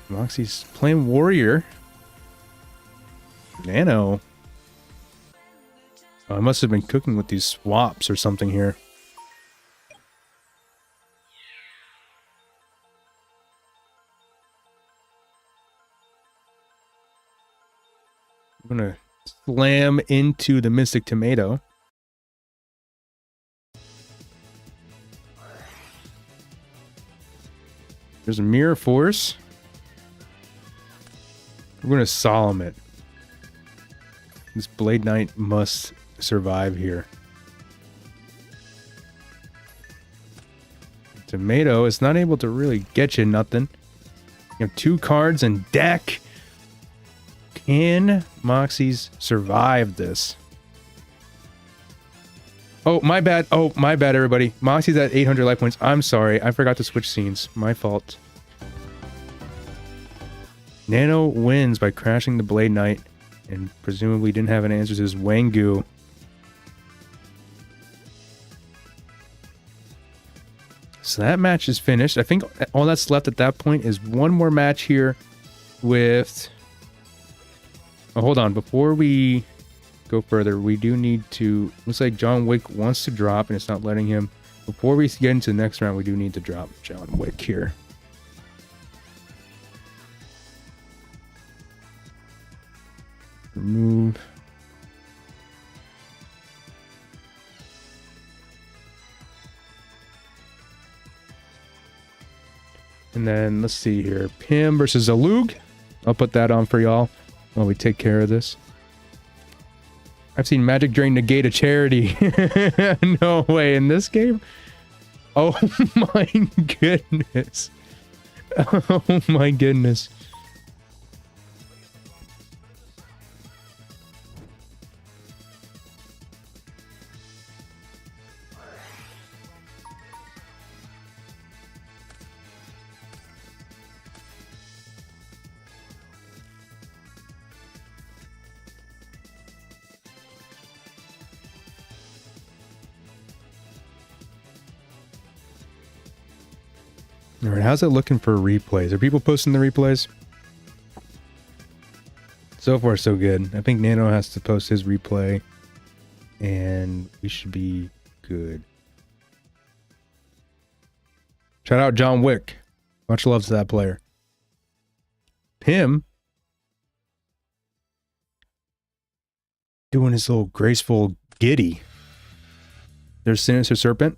Moxie's playing Warrior. Nano. Oh, I must have been cooking with these swaps or something here. I'm gonna slam into the Mystic Tomato. There's a Mirror Force. We're going to Solemn it. This Blade Knight must survive here. Tomato is not able to really get you nothing. You have 2 cards in deck. Can Moxies survive this? Oh, my bad. Oh, my bad, everybody. Moxie's at 800 life points. I'm sorry. I forgot to switch scenes. My fault. Nano wins by crashing the Blade Knight and presumably didn't have an answer to his Wengu. So that match is finished. I think all that's left at that point is one more match here with... Oh, hold on. Before we go further, we do need to... Looks like John Wick wants to drop and it's not letting him. Before we get into the next round, we do need to drop John Wick here. Remove. And then let's see here. Pim versus Zalug. I'll put that on for y'all while we take care of this. I've seen Magic Drain negate a charity. No way, in this game? Oh my goodness. Oh my goodness. All right, how's it looking for replays? Are people posting the replays? So far, so good. I think Nano has to post his replay, and we should be good. Shout out John Wick. Much love to that player. Him doing his little graceful giddy. There's Sinister Serpent.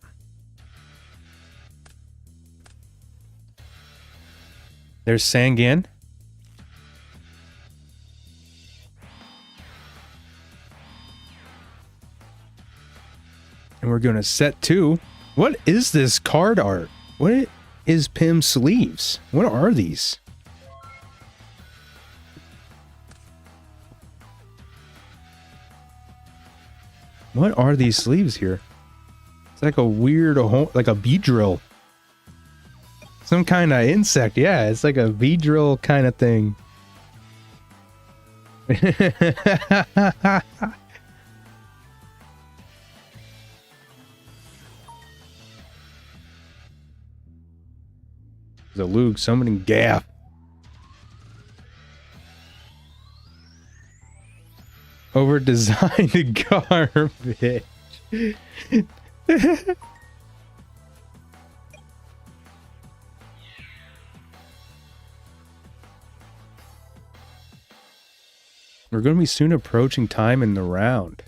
There's Sangan. And we're going to set 2. What is this card art? What is Pim's sleeves? What are these? What are these sleeves here? It's like a weird, like a bee drill. Some kind of insect. Yeah, it's like a V-drill kind of thing. There's a Luke summoning Gaff. Over designed garbage. We're going to be soon approaching time in the round.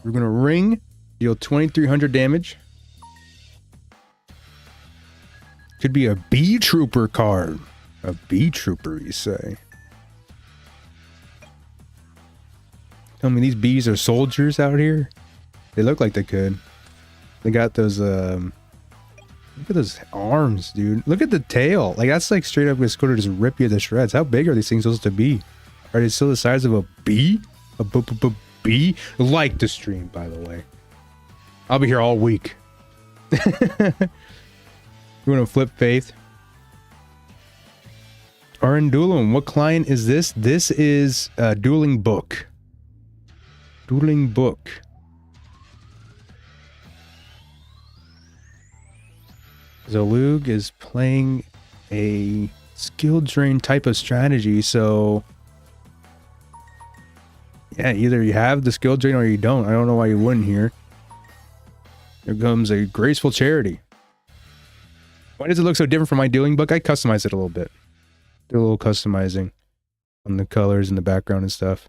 We're going to ring, deal 2,300 damage. Could be a bee trooper card. A bee trooper, you say? Tell me these bees are soldiers out here? They look like they could. They got those, look at those arms, dude. Look at the tail. Like, that's like straight up going to just rip you to shreds. How big are these things supposed to be? Are they still the size of a bee? A bee? Like the stream, by the way. I'll be here all week. We're going to flip Faith. Arundulum, what client is this? This is Dueling Book. Dueling Book. Zalug is playing a skill drain type of strategy, so yeah, either you have the skill drain or you don't. I don't know why you wouldn't here. Here comes a graceful charity. Why does it look so different from my Dueling Book? I customized it a little bit. Do a little customizing on the colors and the background and stuff.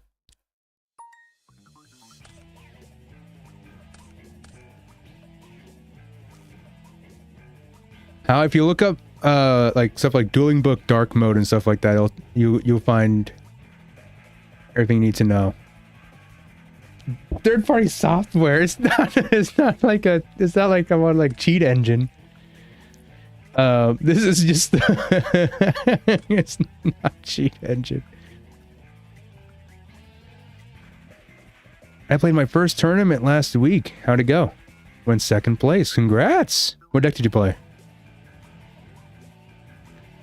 How if you look up like stuff like Dueling Book dark mode and stuff like that, you'll find everything you need to know. Third-party software. It's not like I'm on like cheat engine. This is just it's not cheat engine. I played my first tournament last week. How'd it go? Went second place. Congrats. What deck did you play?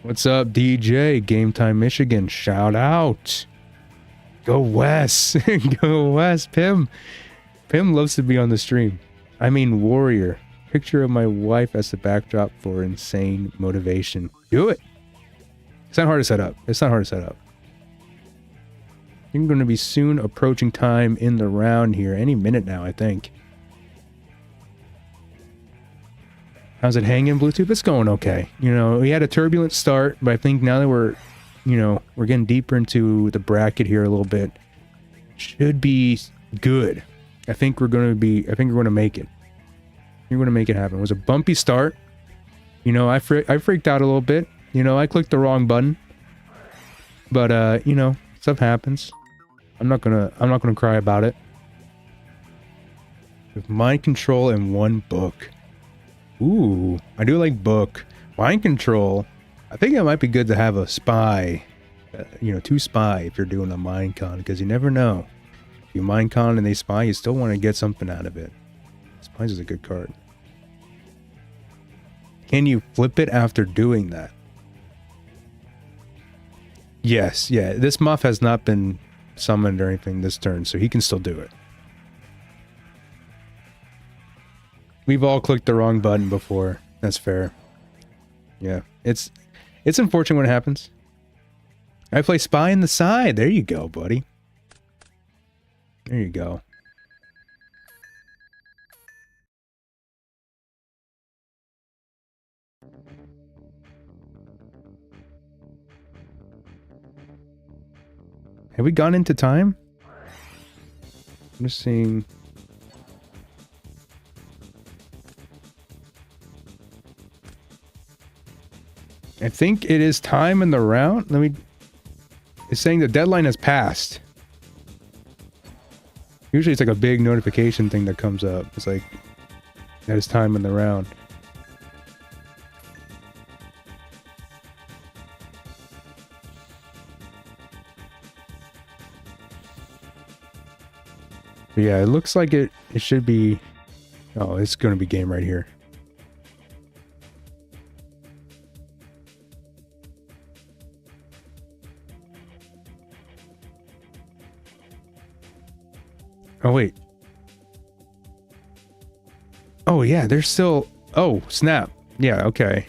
What's up, DJ? Game Time Michigan. Shout out. Go Wes. Go Wes. Pim loves to be on the stream. I mean, Warrior. Picture of my wife as the backdrop for insane motivation. Do it. It's not hard to set up. It's not hard to set up. You're going to be soon approaching time in the round here. Any minute now, I think. How's it hanging, Bluetooth? It's going okay. You know, we had a turbulent start, but I think now that we're getting deeper into the bracket here a little bit, should be good. I think we're going to make it. You're going to make it happen. It was a bumpy start. You know, I freaked out a little bit. You know, I clicked the wrong button. But you know, stuff happens. I'm not gonna cry about it. With mind control and one book. Ooh, I do like book. Mind control. I think it might be good to have a spy. You know, 2 spy if you're doing a mind con, because you never know. If you mind con and they spy, you still want to get something out of it. Spies is a good card. Can you flip it after doing that? Yes, yeah. This muff has not been summoned or anything this turn, so he can still do it. We've all clicked the wrong button before. That's fair. Yeah, it's unfortunate when it happens. I play spy in the side. There you go, buddy. There you go. Have we gone into time? I'm just seeing. I think it is time in the round. Let me. It's saying the deadline has passed. Usually it's like a big notification thing that comes up. It's like, that is time in the round. But yeah, it looks like it should be... Oh, it's going to be game right here. Oh, wait. Oh, yeah, there's still... Oh, snap. Yeah, okay.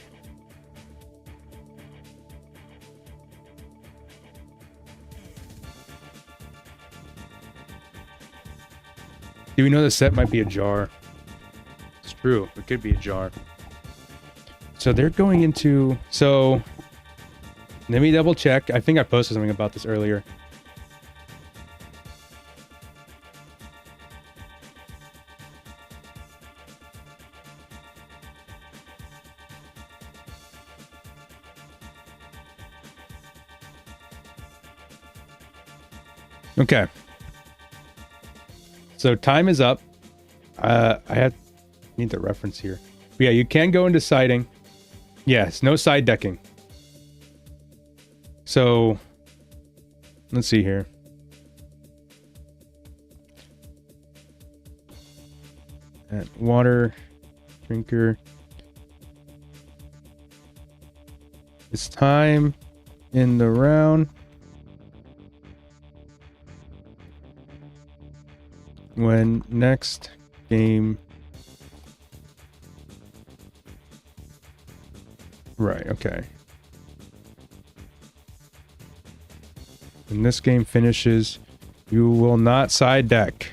Do we know the set might be a jar? It's true. It could be a jar. So they're going into... So... Let me double check. I think I posted something about this earlier. Okay. So time is up. I need the reference here. But yeah, you can go into siding. Yes, no side decking. So let's see here. Water, drinker. It's time in the round when next game. Right, okay. When this game finishes, you will not side deck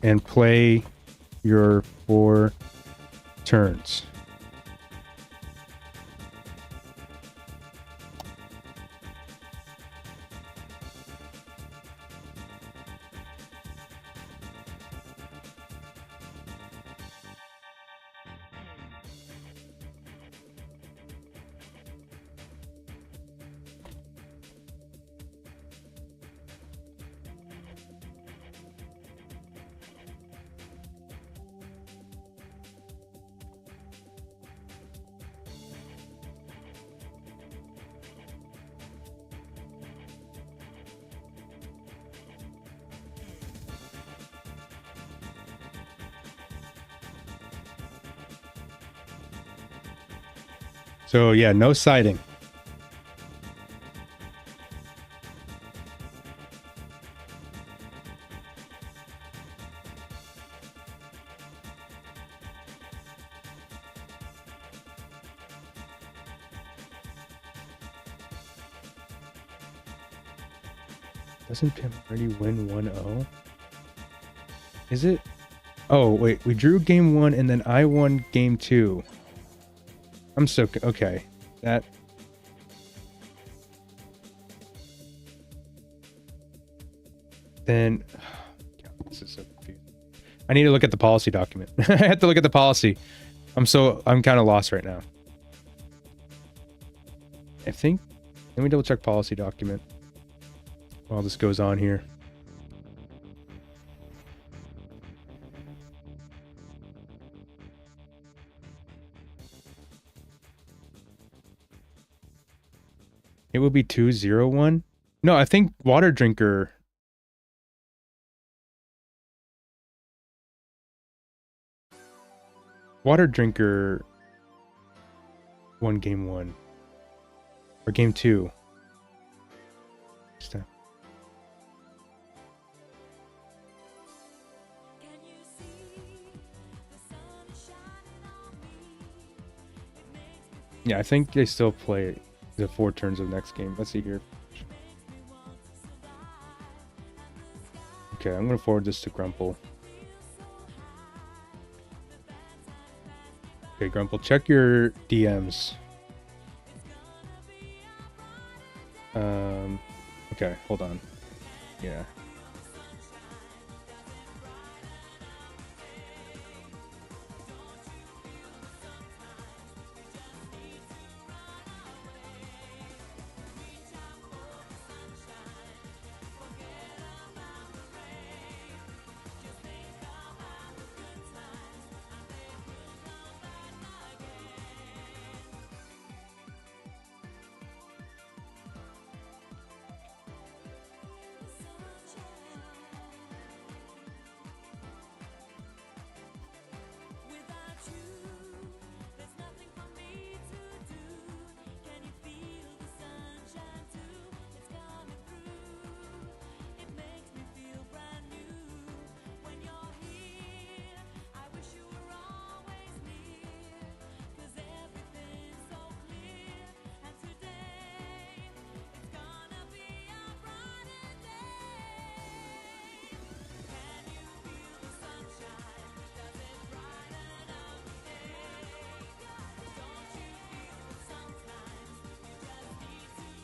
and play your 4 turns. So yeah, no siding. Doesn't Pim already win 1-0? Is it? Oh, wait. We drew game 1 and then I won game 2. I'm so... Okay. That... Then... God, this is so confusing. I need to look at the policy document. I have to look at the policy. I'm kind of lost right now. I think Let me double check policy document while this goes on here. It would be 201. No, I think water drinker. Water drinker won game 1 or game 2. Yeah, I think they still play the 4 turns of next game. Let's see here. Okay, I'm gonna forward this to Grumple. Okay, Grumple, check your DMs. Okay, hold on. Yeah.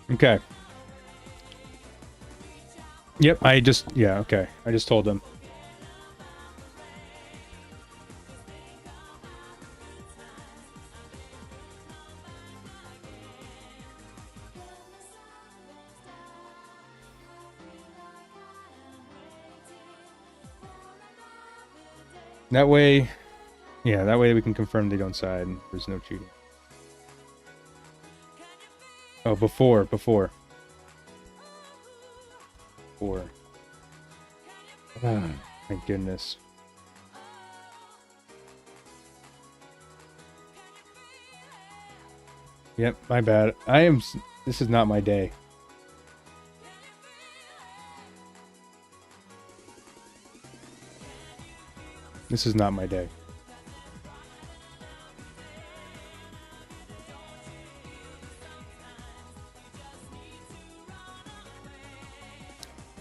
Okay. Yep, yeah, okay. I just told him. That way, yeah, that way we can confirm they don't side and there's no cheating. Oh, before. Oh, thank goodness. Yep, my bad. This is not my day. This is not my day.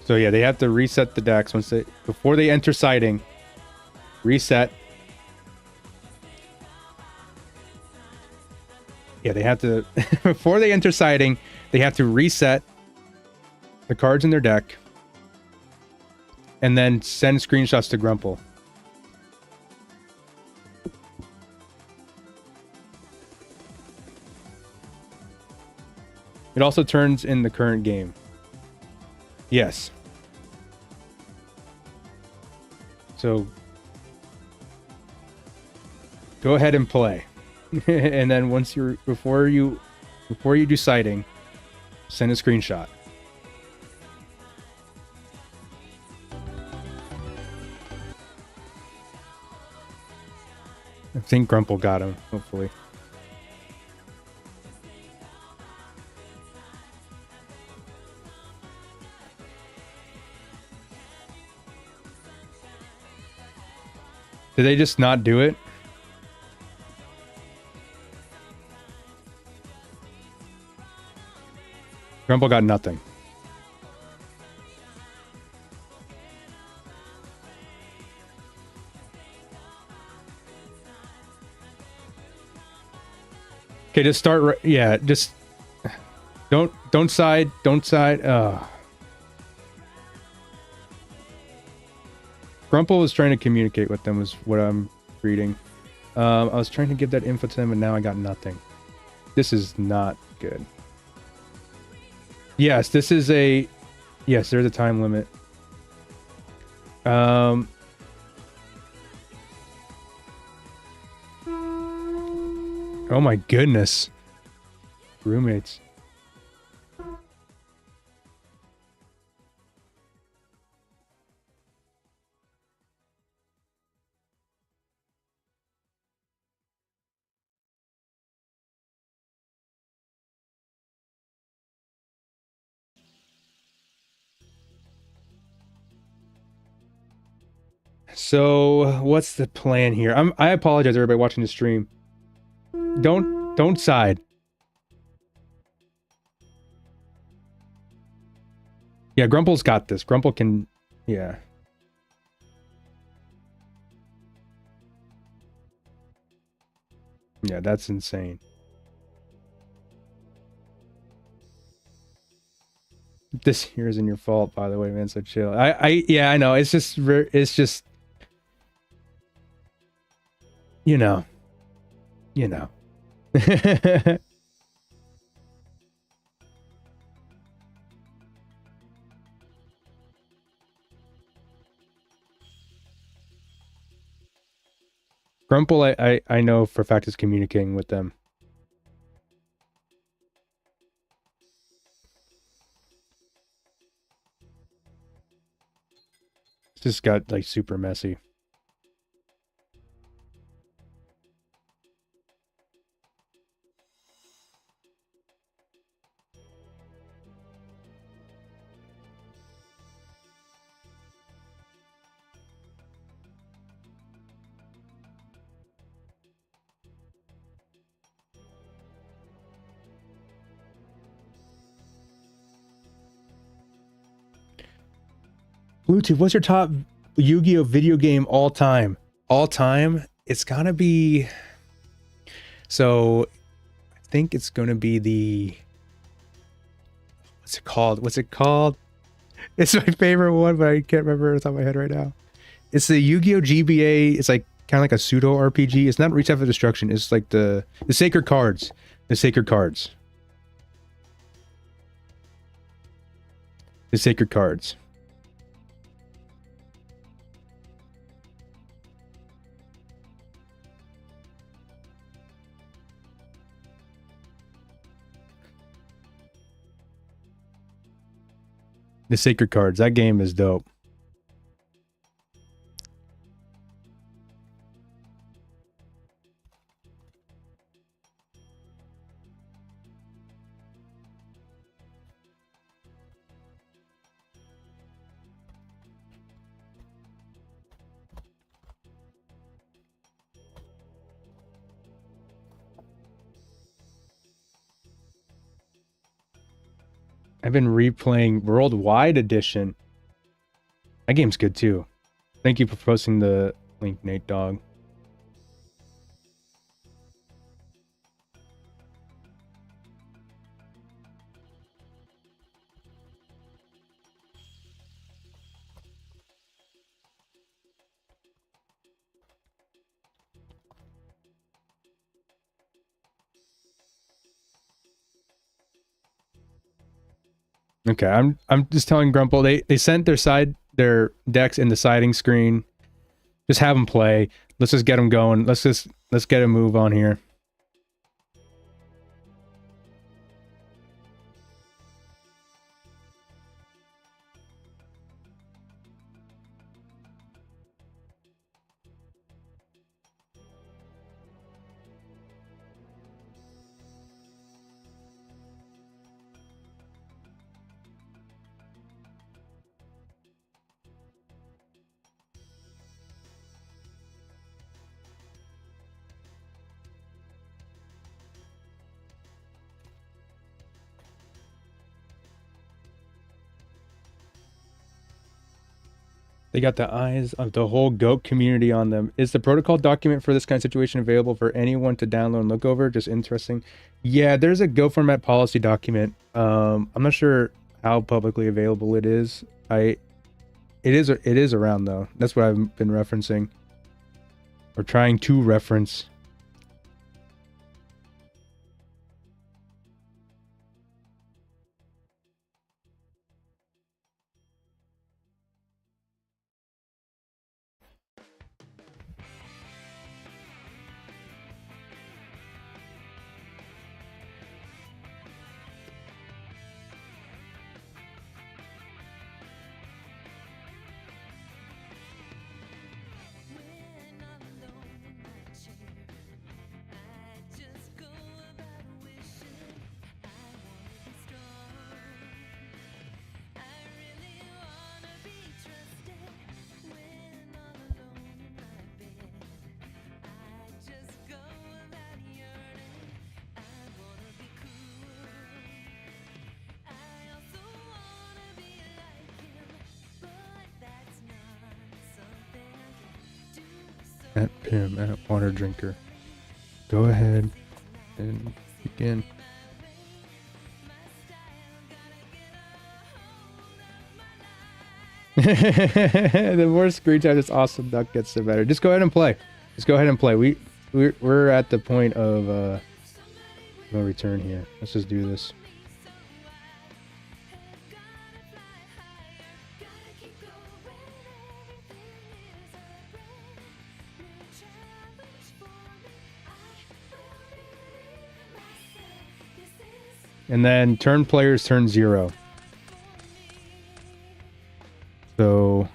So yeah, they have to reset the decks before they enter siding. Reset. Yeah, they have to before they enter siding, they have to reset the cards in their deck and then send screenshots to Grumple. It also turns in the current game. Yes. So go ahead and play. And then before you do sighting, send a screenshot. I think Grumple got him, hopefully. Did they just not do it? Grumple got nothing. Okay, just start. Yeah, just don't side. Don't side. Grumple was trying to communicate with them, was what I'm reading. I was trying to give that info to them, and now I got nothing. This is not good. Yes, this is a... Yes, there's a time limit. Oh my goodness. Roommates. So, what's the plan here? I apologize, everybody watching the stream. Don't side. Yeah, Grumple's got this. Grumple can... Yeah. Yeah, that's insane. This here isn't your fault, by the way, man. So chill. Yeah, I know. It's just, you know. Grumple, I know for a fact is communicating with them. It's just got like super messy. Bluetooth, what's your top Yu-Gi-Oh video game all time? All time? It's gotta be... So, I think it's gonna be the... What's it called? What's it called? It's my favorite one, but I can't remember it off the top of my head right now. It's the Yu-Gi-Oh GBA. It's like kind of like a pseudo RPG. It's not Reach Out for Destruction. It's like the Sacred Cards. The Sacred Cards. The Sacred Cards. The Sacred Cards. That game is dope. I've been replaying Worldwide Edition. That game's good too. Thank you for posting the link, Nate Dog. Okay, I'm just telling Grumple they sent their decks in the siding screen. Just have them play. Let's just get them going. Let's get a move on here. They got the eyes of the whole GOAT community on them. Is the protocol document for this kind of situation available for anyone to download and look over? Just interesting. Yeah, there's a GOAT format policy document. I'm not sure how publicly available it is. It is around though. That's what I've been referencing. Or trying to reference. At Pim, at water drinker. Go ahead and begin. The more screen time this awesome duck gets, the better. Just go ahead and play. Just go ahead and play. We're at the point of no return here. Let's just do this. And then turn players turn 0. So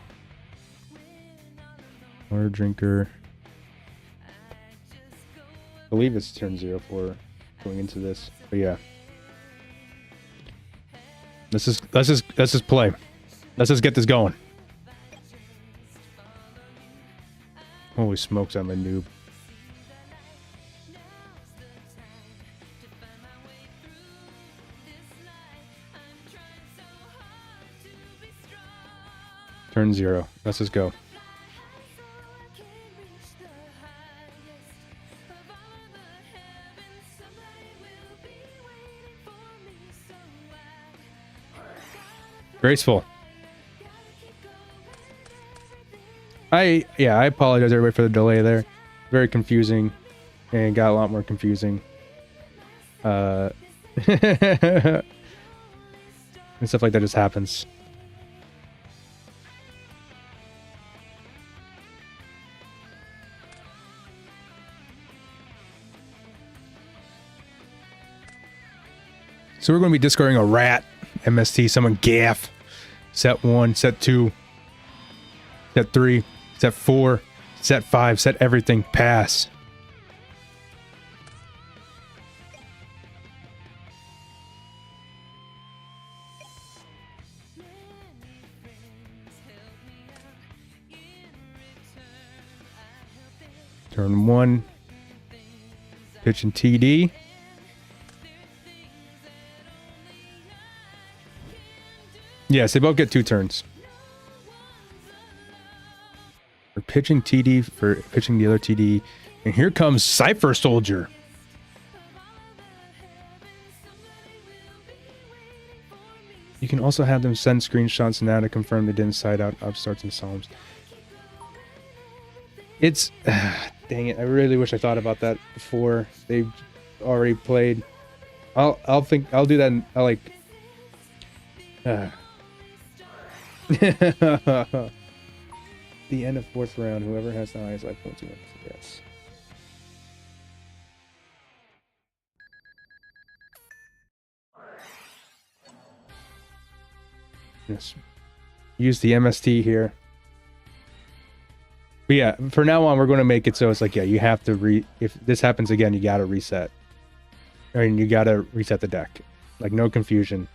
water drinker. I believe it's turn 0 for going into this. But yeah. Let's just play. Let's just get this going. Holy smokes, I'm a noob. Turn 0. Let's just go. Graceful. I apologize everybody for the delay there. Very confusing and got a lot more confusing. And stuff like that just happens. So we're going to be discarding a rat, MST, someone gaff. Set 1, set 2, set 3, set 4, set 5, set everything, pass. Turn 1, pitch and TD. Yes, they both get 2 turns. For pitching TD, for pitching the other TD. And here comes Cypher Soldier. You can also have them send screenshots now to confirm they didn't side out upstarts and psalms. It's... dang it, I really wish I thought about that before they already played. I'll do that and I'll like... the end of 4th round, whoever has the highest life points wins. Yes. Yes. Use the MST here. But yeah, for now on, we're going to make it so it's like, yeah, you have to if this happens again, you got to reset. I mean, you got to reset the deck. Like, no confusion.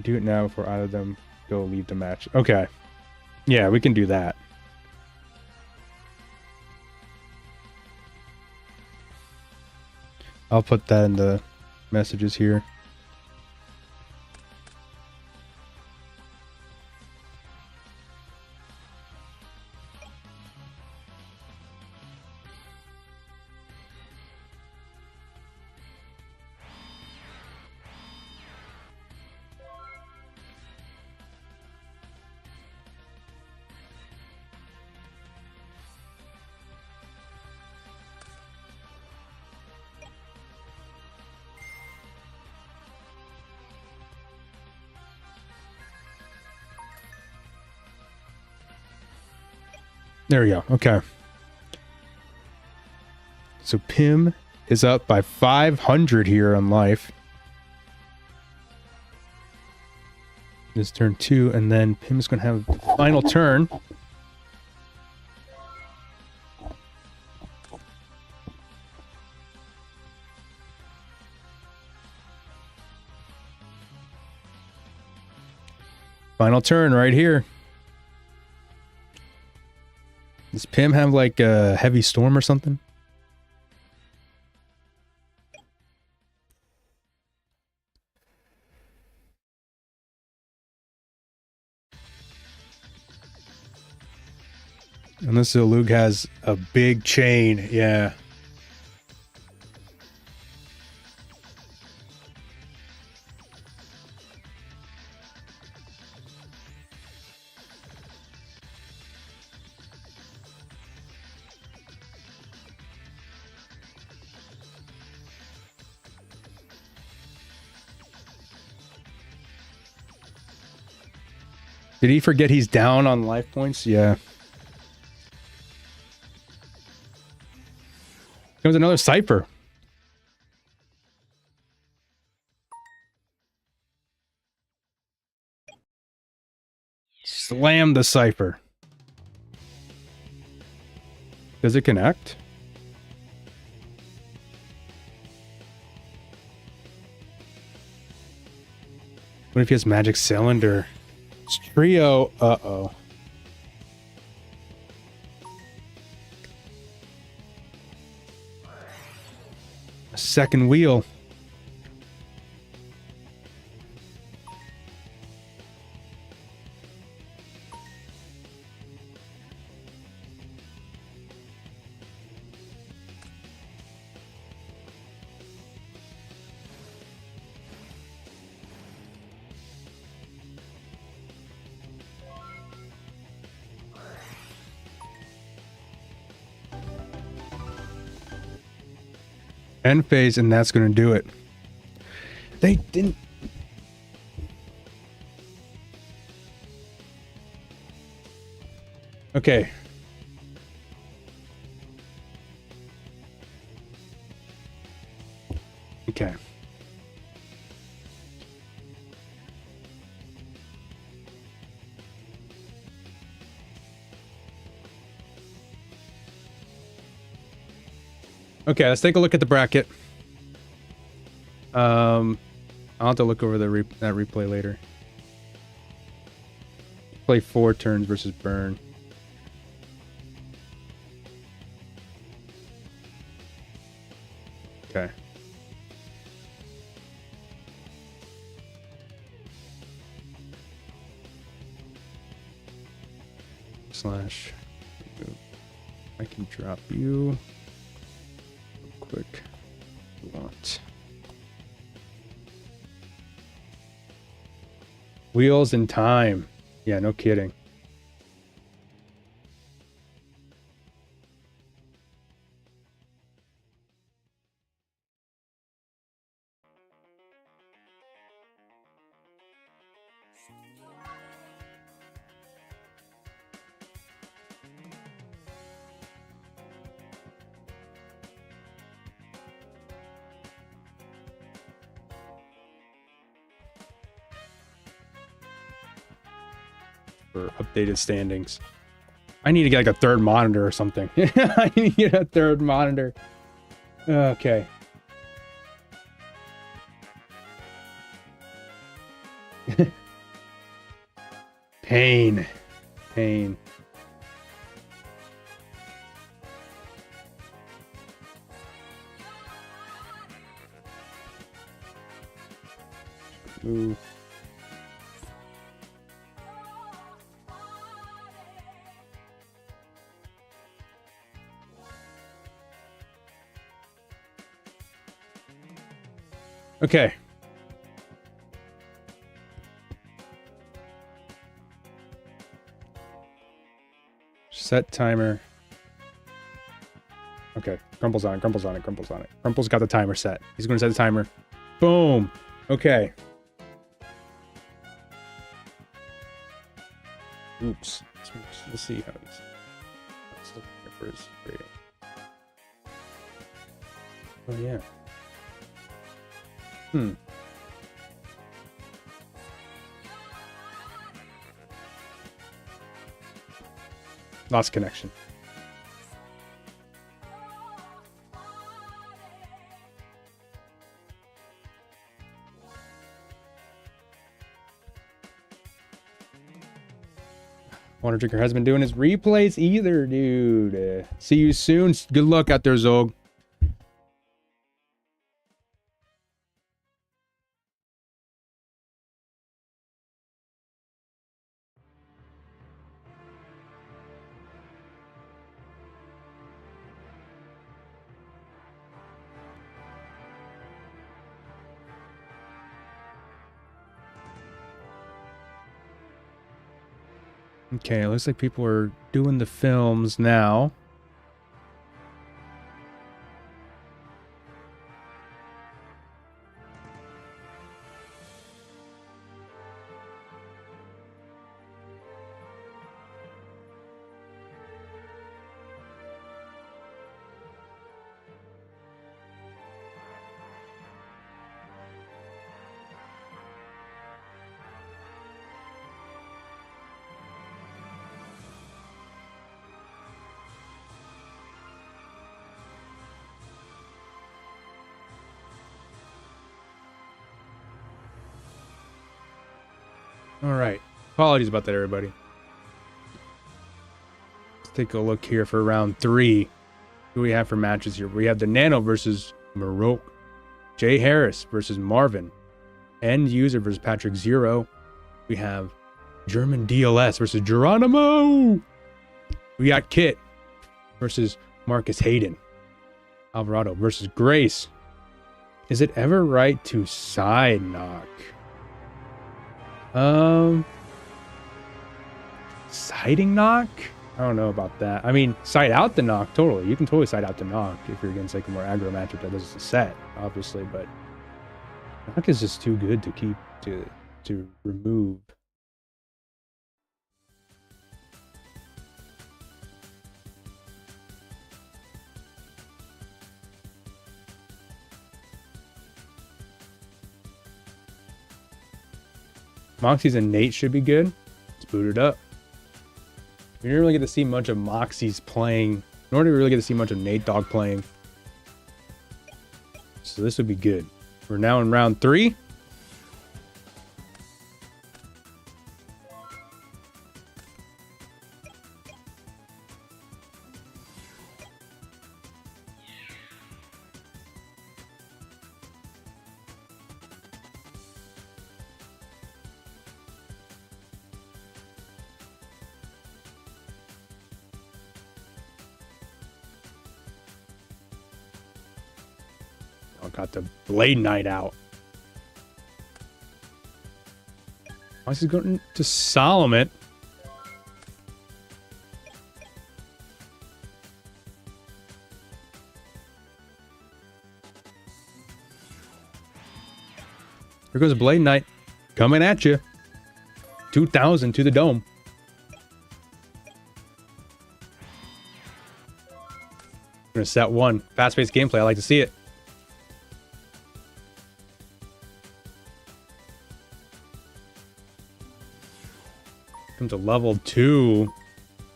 Do it now before either of them go leave the match. Okay. Yeah, we can do that. I'll put that in the messages here. There we go. Okay. So Pim is up by 500 here on life. This turn 2, and then Pim's going to have the final turn. Final turn right here. Does Pim have like a heavy storm or something? Unless Luke has a big chain, yeah. Did he forget he's down on life points? Yeah. Comes another Cypher. Slam the Cypher. Does it connect? What if he has Magic Cylinder? It's trio. Uh-oh. A second wheel. End phase, and that's going to do it. They didn't. Okay. Okay. Okay, let's take a look at the bracket. I'll have to look over that replay later. Play 4 turns versus burn. Okay. Slash. I can drop you. Quick. Want. Wheels in time. Yeah, no kidding. For updated standings. I need to get like a third monitor or something. I need to get a third monitor. Okay. Pain. Pain. Move. Okay. Set timer. Okay. Crumple's on it. Crumple's on it. Crumple's on it. Crumple's got the timer set. He's going to set the timer. Boom. Okay. Oops. Let's see how he's. Let's look for his rating. Oh, yeah. Lost connection. Water Drinker has been doing his replays either, dude. See you soon. Good luck out there, Zog. Okay, it looks like people are doing the films now. All right. Apologies about that, everybody. Let's take a look here for round 3. Who do we have for matches here? We have the Nano versus Maroke. Jay Harris versus Marvin. End User versus Patrick Zero. We have German DLS versus Geronimo. We got Kit versus Marcus Hayden. Alvarado versus Grace. Is it ever right to side knock? Siding knock? I don't know about that. I mean, side out the knock, totally. You can totally side out the knock if you're against like a more aggro matchup that doesn't set, obviously, but knock is just too good to keep to remove. Moxie's and Nate should be good. Let's boot it up. We didn't really get to see much of Moxie's playing, nor did we really get to see much of Nate Dogg playing. So this would be good. We're now in round 3. Got the Blade Knight out. Moxie's going to Solomon. Here goes a Blade Knight coming at you. 2,000 to the dome. We're going to set 1. Fast-paced gameplay. I like to see it. To level 2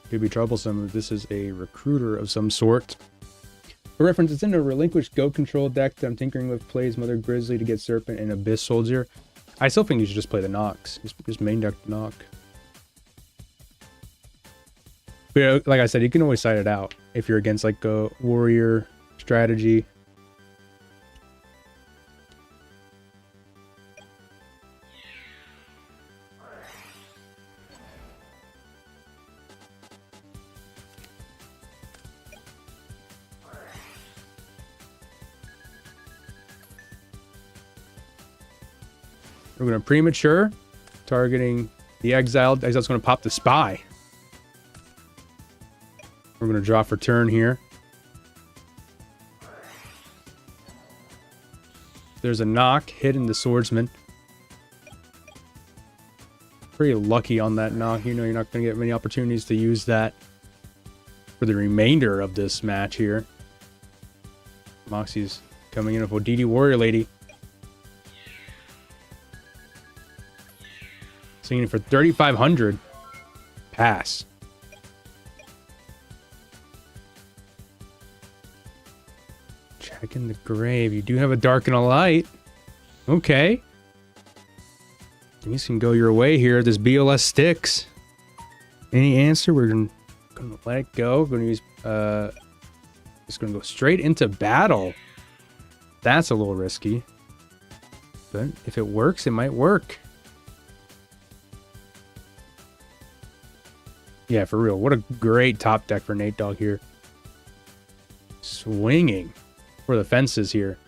could be troublesome if this is a recruiter of some sort. For reference, it's in a relinquished go control deck that I'm tinkering with. Plays Mother Grizzly to get Serpent and Abyss Soldier. I still think you should just play the Nox. Just main deck Nox. But like I said, you can always side it out if you're against like a warrior strategy. We're going to premature, targeting the Exiled. Exiled's going to pop the Spy. We're going to draw for turn here. There's a knock, hitting the Swordsman. Pretty lucky on that knock. You know you're not going to get many opportunities to use that for the remainder of this match here. Moxie's coming in with DD Warrior Lady. Swinging for 3,500. Pass. Checking the grave. You do have a dark and a light. Okay. Things can go your way here. This BLS sticks. Any answer? We're gonna let it go. We're gonna use just gonna go straight into battle. That's a little risky. But if it works, it might work. Yeah, for real. What a great top deck for Nate Dogg here. Swinging for the fences here.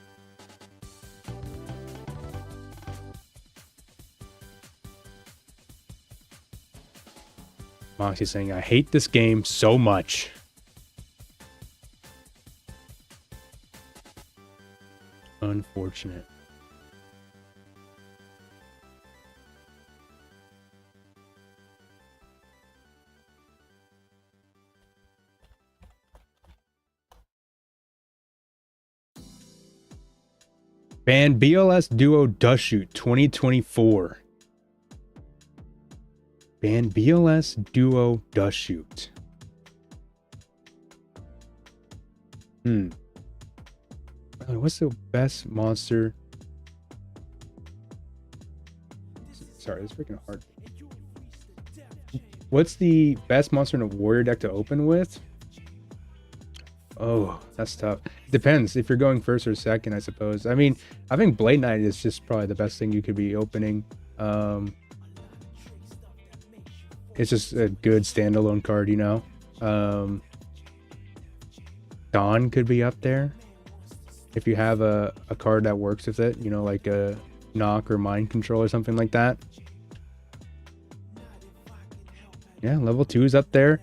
Moxie's saying, I hate this game so much. Unfortunate. Ban BLS Duo Dust Shoot 2024. Ban BLS Duo Dust Shoot. What's the best monster? Sorry, it's freaking hard. What's the best monster in a warrior deck to open with? Oh, that's tough. It depends if you're going first or second, I suppose. I mean, I think Blade Knight is just probably the best thing you could be opening. It's just a good standalone card, you know. Dawn could be up there if you have a card that works with it, you know, like a Knock or Mind Control or something like that. Yeah, level 2 is up there.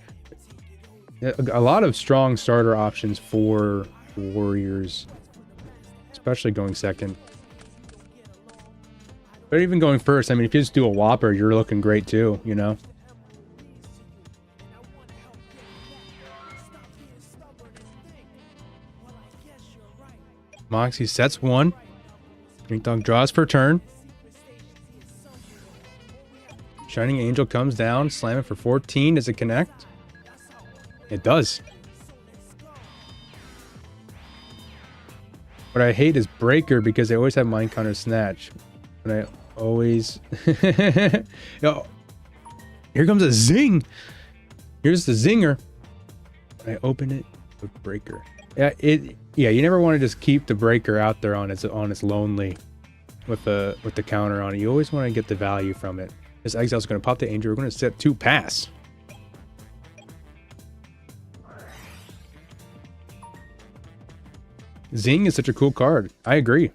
A lot of strong starter options for warriors, especially going second. But even going first, I mean, if you just do a Whopper, you're looking great too, you know. Moxie sets 1. Nate Dogg draws for turn. Shining Angel comes down, slam it for 14. Does it connect? It does. What I hate is Breaker because they always have Mind Counter Snatch. But I always... Yo, here comes a zing! Here's the zinger. I open it with Breaker. Yeah, you never want to just keep the Breaker out there on its lonely with the counter on it. You always want to get the value from it. This Exile's going to pop the Angel. We're going to set 2 pass. Zing is such a cool card. I agree.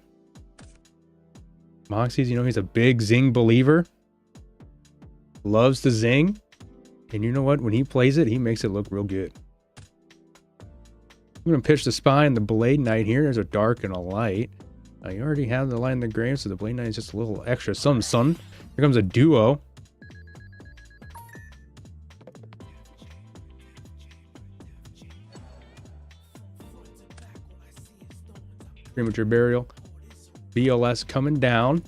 Moxie's, you know, he's a big Zing believer. Loves the Zing. And you know what? When he plays it, he makes it look real good. I'm going to pitch the Spine, the Blade Knight here. There's a dark and a light. You already have the Light in the Grave, so the Blade Knight is just a little extra something. Here comes a duo. Premature Burial. BLS coming down.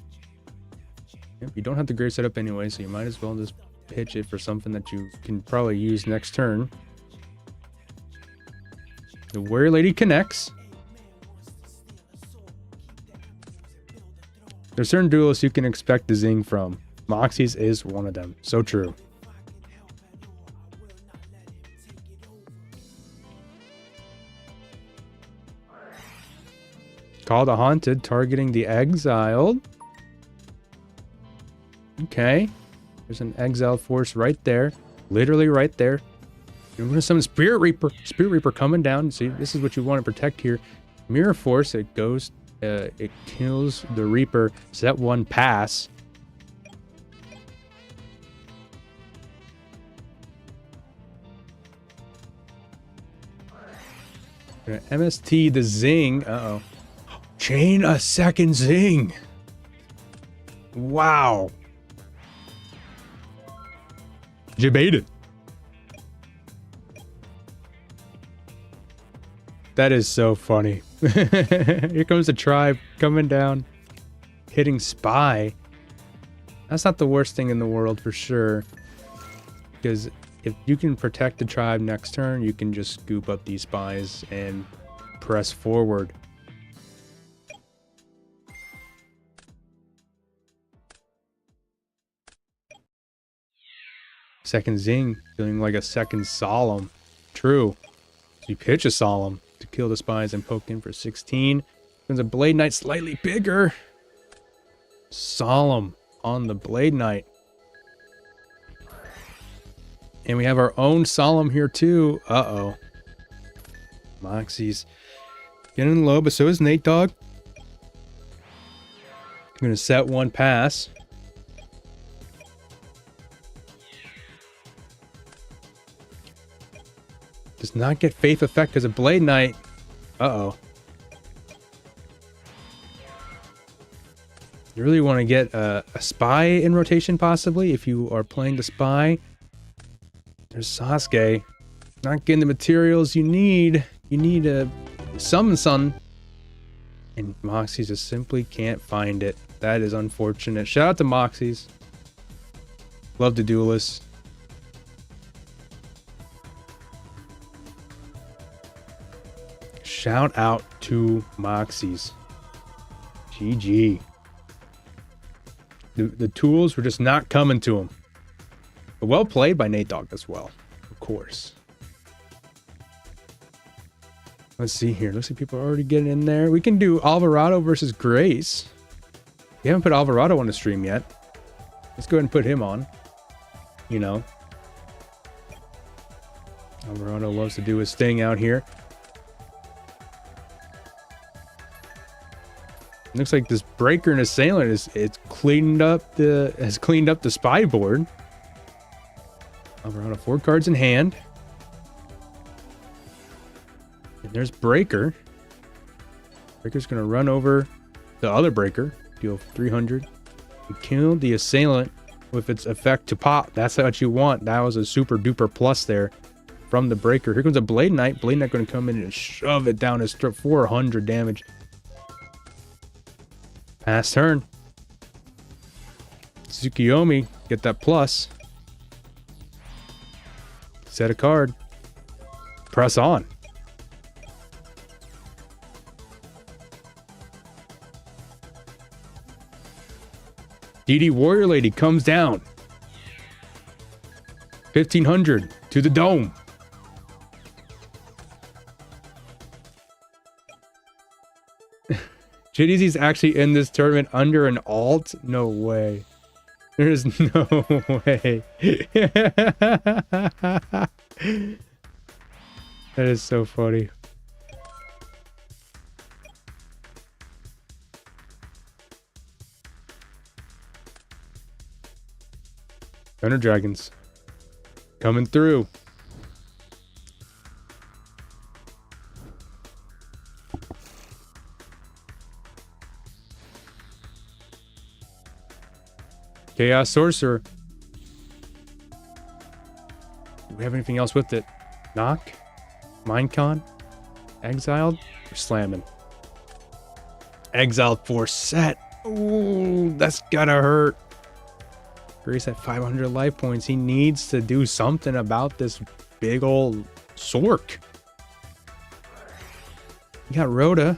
Yep, you don't have the grave set up anyway, so you might as well just pitch it for something that you can probably use next turn. The Warrior Lady connects. There's certain duelists you can expect the Zing from. Moxie's is one of them. So true. Call the Haunted, targeting the Exiled. Okay. There's an Exiled force right there. Literally right there. You're going to summon Spirit Reaper. Spirit Reaper coming down. See, this is what you want to protect here. Mirror Force, it goes, it kills the Reaper. Set 1 pass. MST the Zing. Uh-oh. Chain a second Zing. Wow. Debated. That is so funny. Here comes the tribe coming down, hitting Spy. That's not the worst thing in the world for sure. Because if you can protect the tribe next turn, you can just scoop up these spies and press forward. Second Zing, feeling like a second Solemn. True. So you pitch a Solemn to kill the spies and poke in for 16. There's a Blade Knight slightly bigger. Solemn on the Blade Knight. And we have our own Solemn here too. Uh-oh. Moxie's getting low, but so is Nate Dogg. I'm going to set one pass. Does not get Faith Effect because of Blade Knight. Uh-oh. You really want to get a Spy in rotation, possibly, if you are playing the Spy. There's Sasuke. Not getting the materials you need. You need a Summon Sun. And Moxie just simply can't find it. That is unfortunate. Shout out to Moxies. Love the duelists. Shout out to Moxies. GG. The tools were just not coming to him. But well played by Nate Dogg as well, of course. Let's see here. Looks like people are already getting in there. We can do Alvarado versus Grace. We haven't put Alvarado on the stream yet. Let's go ahead and put him on. You know. Alvarado loves to do his thing out here. Looks like this Breaker and Assailant has cleaned up the spy board. Alvarado 4 cards in hand. And there's Breaker. Breaker's gonna run over the other Breaker, deal 300. You kill the Assailant with its effect to pop. That's what you want. That was a super duper plus there from the Breaker. Here comes a Blade Knight. Blade Knight gonna come in and shove it down his throat. 400 damage. Pass turn. Tsukiyomi, get that plus. Set a card. Press on. DD Warrior Lady comes down. 1500 to the dome. JDZ's actually in this tournament under an alt? No way. There's no way. That is so funny. Thunder Dragons coming through. Chaos Sorcerer. Do we have anything else with it? Knock? Minecon? Exiled? Or slamming? Exiled for set. Ooh, that's gotta hurt. Grace at 500 life points. He needs to do something about this big old Sork. We got Rhoda.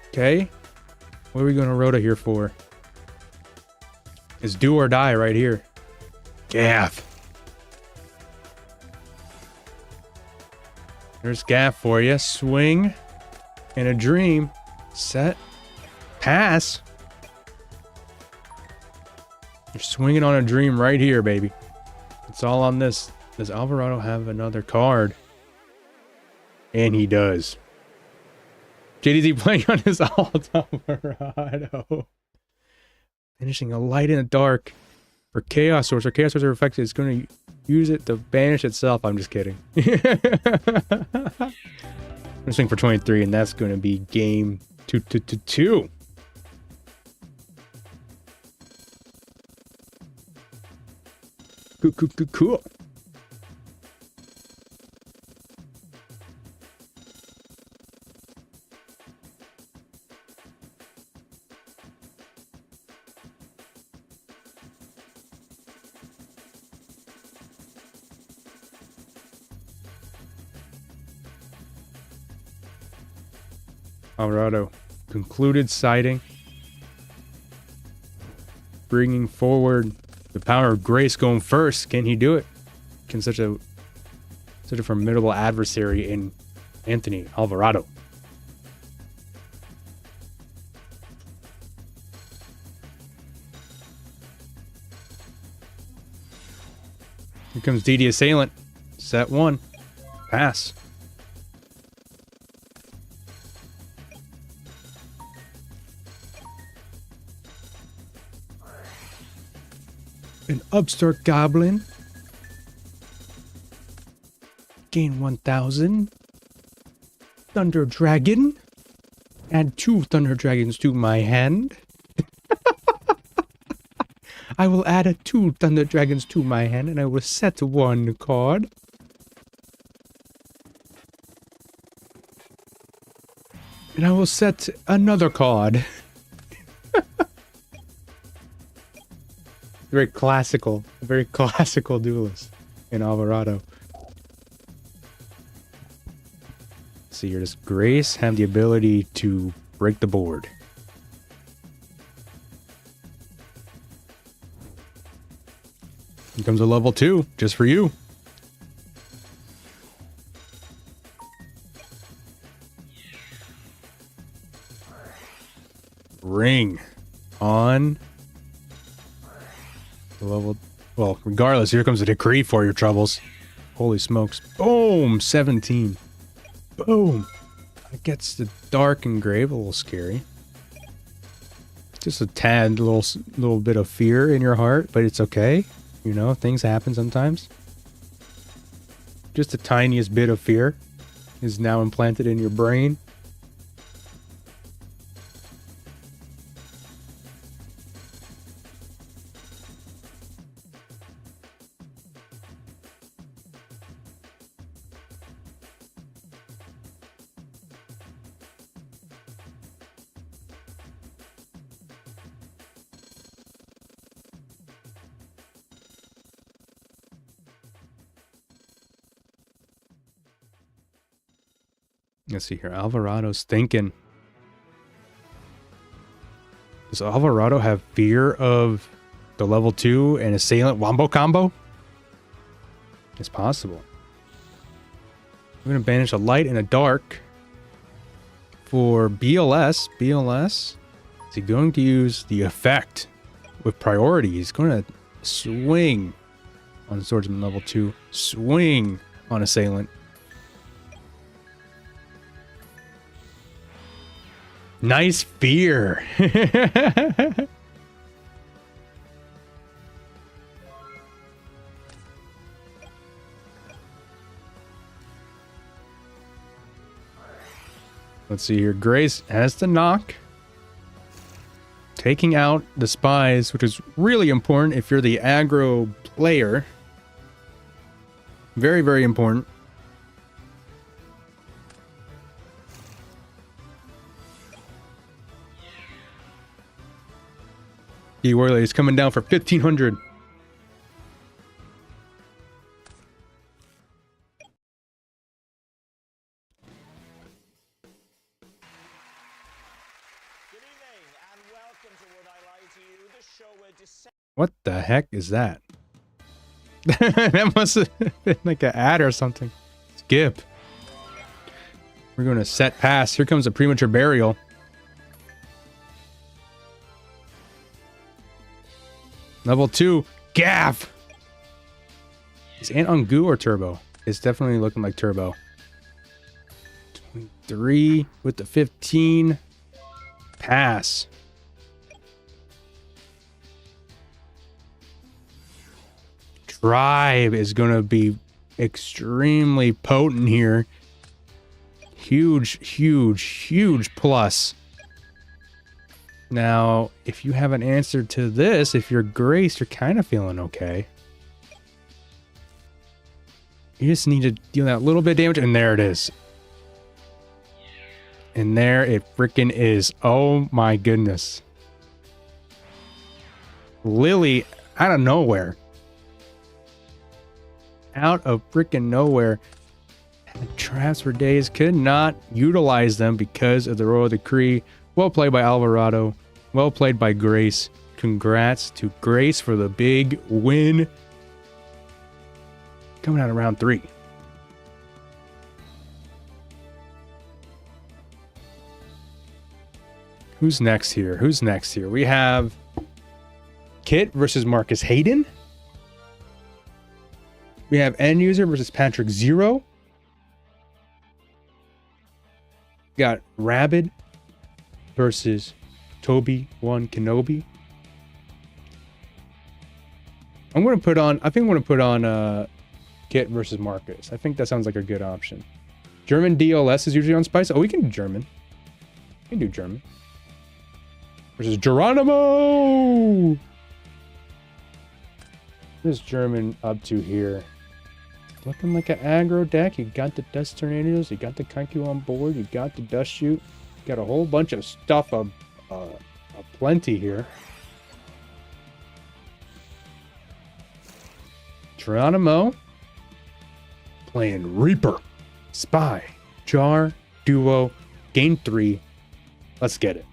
Okay. What are we going to Rhoda here for? It's do or die right here. Gaff. There's Gaff for you. Swing. And a dream. Set. Pass. You're swinging on a dream right here, baby. It's all on this. Does Alvarado have another card? And he does. JDZ playing on his alt Alvarado. Finishing a light in the dark for Chaos Sorcerer. Chaos Sorcerer effect is going to use it to banish itself. I'm just kidding. I'm swing for 23, and that's going to be game 2. Cool. Alvarado concluded sighting, bringing forward The power of Grace going first. Can he do it? Can such a formidable adversary in Anthony Alvarado? Here comes DD Assailant. Set 1. Pass. An upstart goblin. Gain 1,000. Thunder Dragon. Add 2 Thunder Dragons to my hand. I will add 2 Thunder Dragons to my hand, and I will set 1 card. And I will set another card. Very classical duelist in Alvarado. See here, does Grace have the ability to break the board? Here comes a level 2, just for you. Ring on the level. Well, regardless, here comes a decree for your troubles. Holy smokes. Boom! 17. Boom! That gets the dark engrave a little scary. Just a tad, little bit of fear in your heart, but it's okay. You know, things happen sometimes. Just the tiniest bit of fear is now implanted in your brain. Let's see here. Alvarado's thinking. Does Alvarado have fear of the level 2 and Assailant wombo combo? It's possible. I'm going to banish a light and a dark for BLS. BLS. Is he going to use the effect with priority? He's going to swing on Swordsman level 2. Swing on Assailant. Nice fear. Let's see here. Grace has to knock. Taking out the spies, which is really important if you're the aggro player. Very, very important. The Warlord is coming down for 1,500. Good evening and welcome to Would I Lie to You, the show where What the heck is that? That must have been like an ad or something. Skip. We're going to set pass. Here comes a premature burial. Level 2, Gaff! Is Ant on Goo or Turbo? It's definitely looking like Turbo. 23 with the 15. Pass. Tribe is going to be extremely potent here. Huge, huge, huge plus. Now, if you have an answer to this, if you're Grace, you're kind of feeling okay. You just need to deal that little bit of damage, and there it is. And there it freaking is. Oh my goodness. Lily, out of nowhere. Out of freaking nowhere. Had traps for days, could not utilize them because of the Royal Decree. Well played by Alvarado. Well played by Grace. Congrats to Grace for the big win. Coming out of round 3. Who's next here? Who's next here? We have Kit versus Marcus Hayden. We have End User versus Patrick Zero. Got Rabid versus Toby One Kenobi. I think I'm gonna put on Kit versus Marcus. I think that sounds like a good option. German DLS is usually on Spice. Oh, we can do German. We can do German. Versus Geronimo! What is German up to here? Looking like an aggro deck. You got the Dust Tornadoes, you got the Kaiku on board, you got the Dust Shoot. Got a whole bunch of stuff of plenty here. Geronimo playing Reaper, Spy, Jar, Duo, Game 3. Let's get it.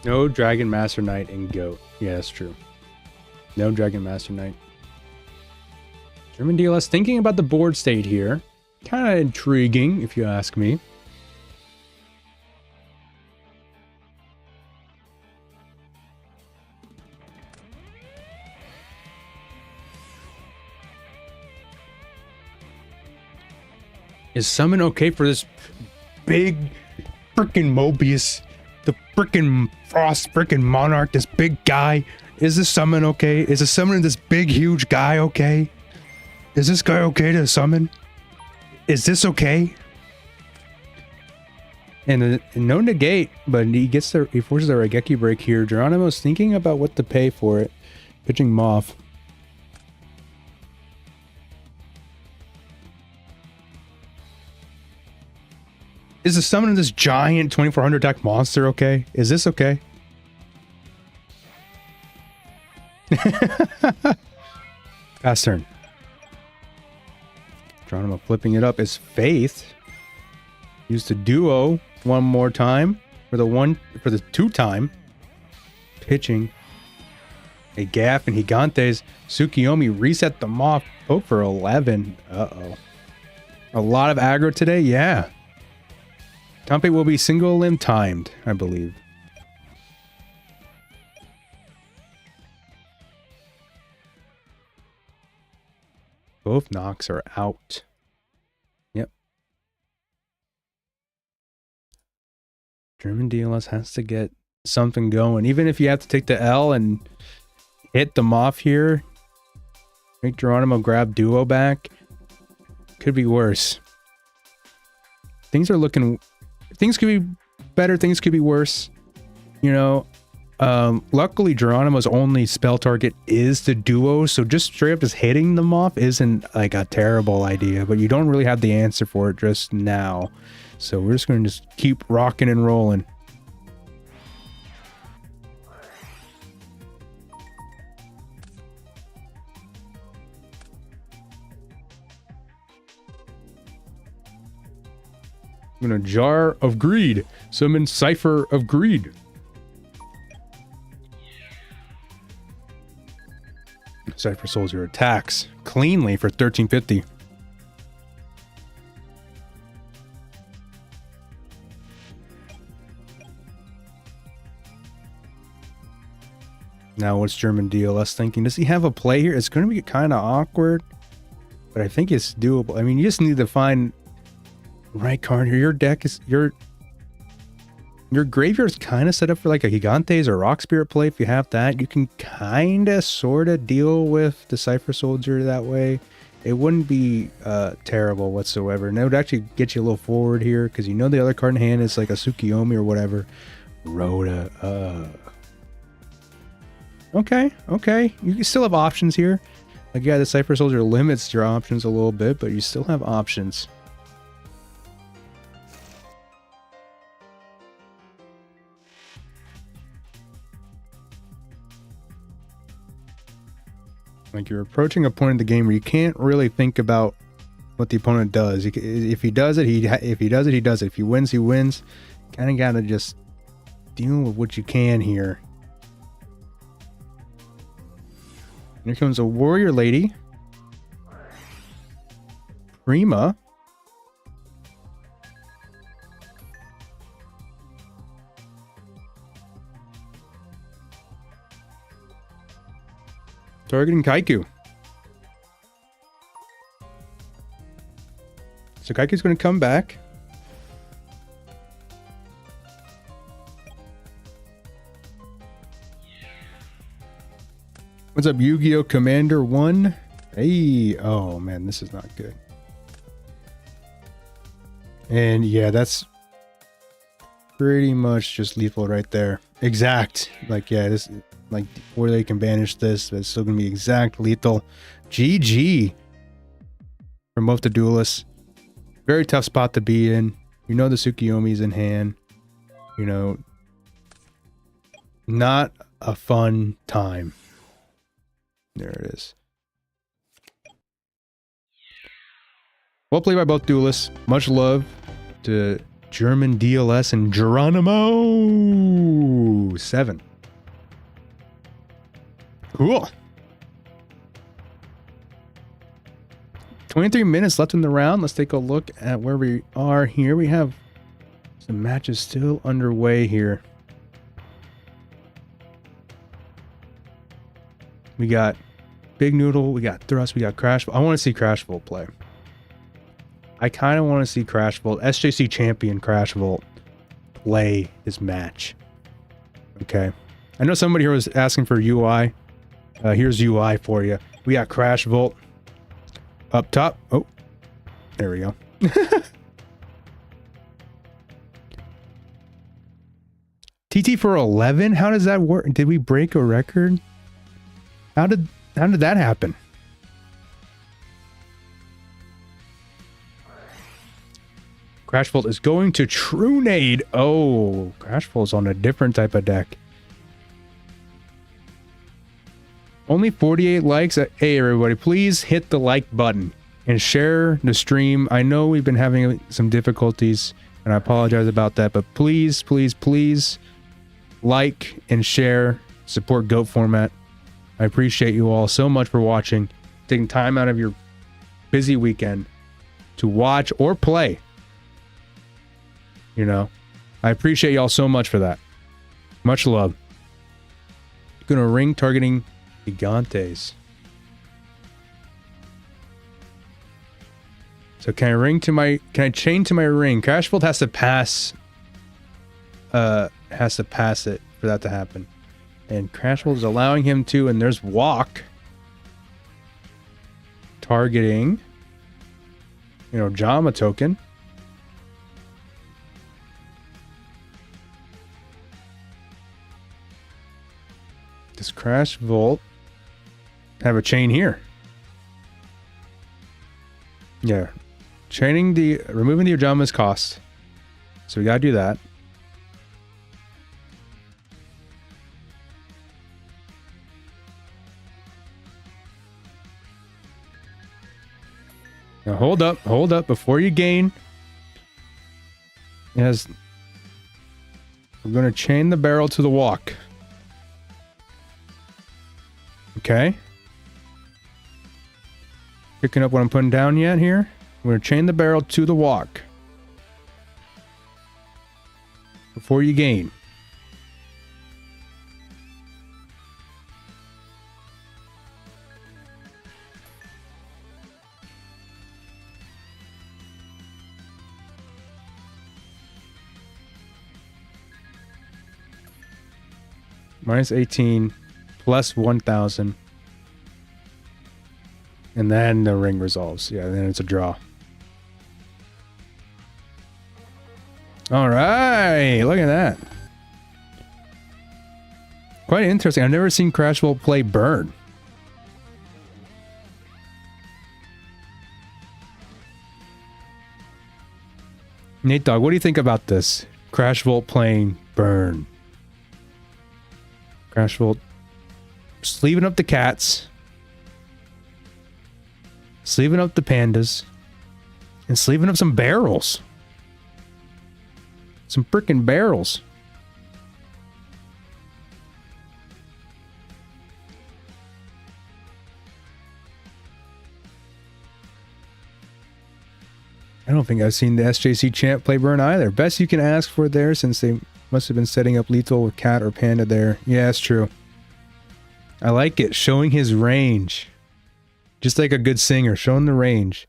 No Dragon Master Knight and Goat. Yeah, that's true. No Dragon Master Knight. German DLS thinking about the board state here. Kind of intriguing, if you ask me. Is summon okay for this big freaking Mobius? The freaking Frost freaking Monarch, this big guy. Is this summon okay? Is the summon this big huge guy okay? Is this guy okay to summon? Is this okay? And no negate, but he forces a Raigeki break here. Geronimo's thinking about what to pay for it. Pitching Moth. Is the summon of this giant 2400 attack monster okay? Is this okay? Pass turn. Geronimo flipping it up is Faith. Use the Duo one more time for the 2-time. Pitching a Gaff and Gigantes. Tsukiyomi reset them off. Poke for 11. Uh-oh. A lot of aggro today? Yeah. Tampe will be single limb timed, I believe. Both knocks are out. Yep. German DLS has to get something going. Even if you have to take the L and hit them off here, make Geronimo grab Duo back. Could be worse. Things are looking... Things could be better, things could be worse. You know, luckily Geronimo's only spell target is the Duo, so just straight up just hitting them off isn't like a terrible idea, but you don't really have the answer for it just now. So we're just going to just keep rocking and rolling. I'm gonna Jar of Greed. Summon Cipher of Greed. Cipher souls your attacks cleanly for 1350. Now what's German DLS thinking? Does he have a play here? It's going to be kind of awkward. but I think it's doable. I mean, you just need to find the right card here. Your deck is your graveyard's kind of set up for like a Gigantes or Rock Spirit play. If you have that, you can kind of sort of deal with the Cypher Soldier that way. It wouldn't be terrible whatsoever, and it would actually get you a little forward here because you know the other card in hand is like a Tsukiyomi or whatever. Rhoda. Okay. You can still have options here. Like, yeah, the Cypher Soldier limits your options a little bit, but you still have options. Like, you're approaching a point in the game where you can't really think about what the opponent does. If he does it, he does it. If he wins, he wins. Kind of gotta just deal with what you can here. Here comes a Warrior Lady. Prima. Targeting Kaiku. So Kaiku's going to come back. What's up, Yu-Gi-Oh! Commander 1? Hey, oh man, this is not good. And yeah, that's pretty much just lethal right there. Exact. Like, yeah, this, like, where they can banish this, but it's still gonna be exact lethal. GG from both the duelists. Very tough spot to be in. You know the Tsukiyomi's in hand. You know, not a fun time. There it is. Well played by both duelists. Much love to German DLS and Geronimo 7. Cool. 23 minutes left in the round. Let's take a look at where we are here. We have some matches still underway here. We got Big Noodle, we got Thrust, we got Crash. I want to see Crash Volt play. I kind of want to see Crash Volt, SJC champion Crash Volt, play his match. Okay. I know somebody here was asking for UI. Here's UI for you. We got Crash Volt up top. Oh, there we go. TT for 11? How does that work? Did we break a record? How did that happen? Crash Volt is going to Trunade. Oh, Crash Volt's on a different type of deck. Only 48 likes. Hey, everybody, please hit the like button and share the stream. I know we've been having some difficulties, and I apologize about that, but please, please, please like and share. Support GOAT format. I appreciate you all so much for watching, taking time out of your busy weekend to watch or play. You know, I appreciate y'all so much for that. Much love. Gonna ring targeting Gigantes. So can I chain to my ring? Crash Volt has to pass it for that to happen. And Crash Volt is allowing him to, and there's Walk. Targeting, you know, Jama token. Does Crash Volt have a chain here? Yeah. Removing the Ojama's cost. So we gotta do that. Now hold up before you gain. Yes. We're gonna chain the barrel to the Walk. Okay. Picking up what I'm putting down yet here. We're going to chain the barrel to the Walk. Before you gain. Minus 18, plus 1,000. And then the ring resolves. Yeah, then it's a draw. All right, look at that. Quite interesting. I've never seen Crashwell play Burn. Nate Dogg, what do you think about this? Crashwell playing Burn. Crashwell sleeving up the cats, sleeving up the pandas, and sleeving up some barrels. Some freaking barrels. I don't think I've seen the SJC champ play Burn either. Best you can ask for there, since they must have been setting up lethal with cat or panda there. Yeah, that's true. I like it. Showing his range. Just like a good singer. Showing the range.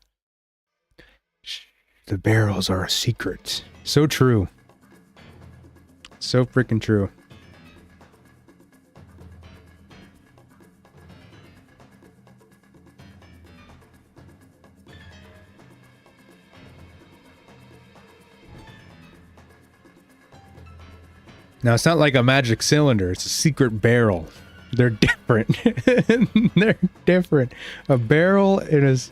The barrels are a secret. So true. So freaking true. Now, it's not like a magic cylinder. It's a secret barrel. They're different. They're different. A barrel is...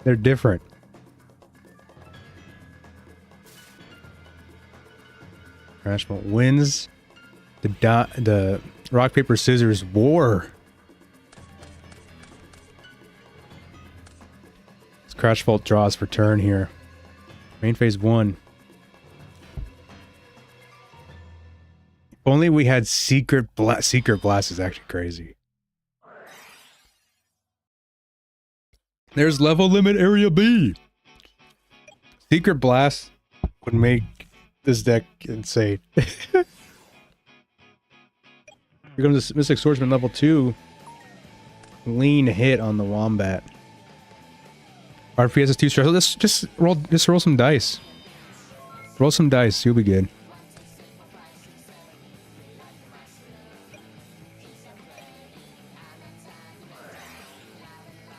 They're different. Crashwell wins the rock, paper, scissors war. It's Crashwell draws for turn here. Main phase 1. Only we had Secret Blast. Secret Blast is actually crazy. There's level limit area B. Secret Blast would make this deck insane. Here comes the Mystic Swordsman level 2. Lean hit on the Wombat. RPS is too stressful. Just roll some dice. Roll some dice. You'll be good.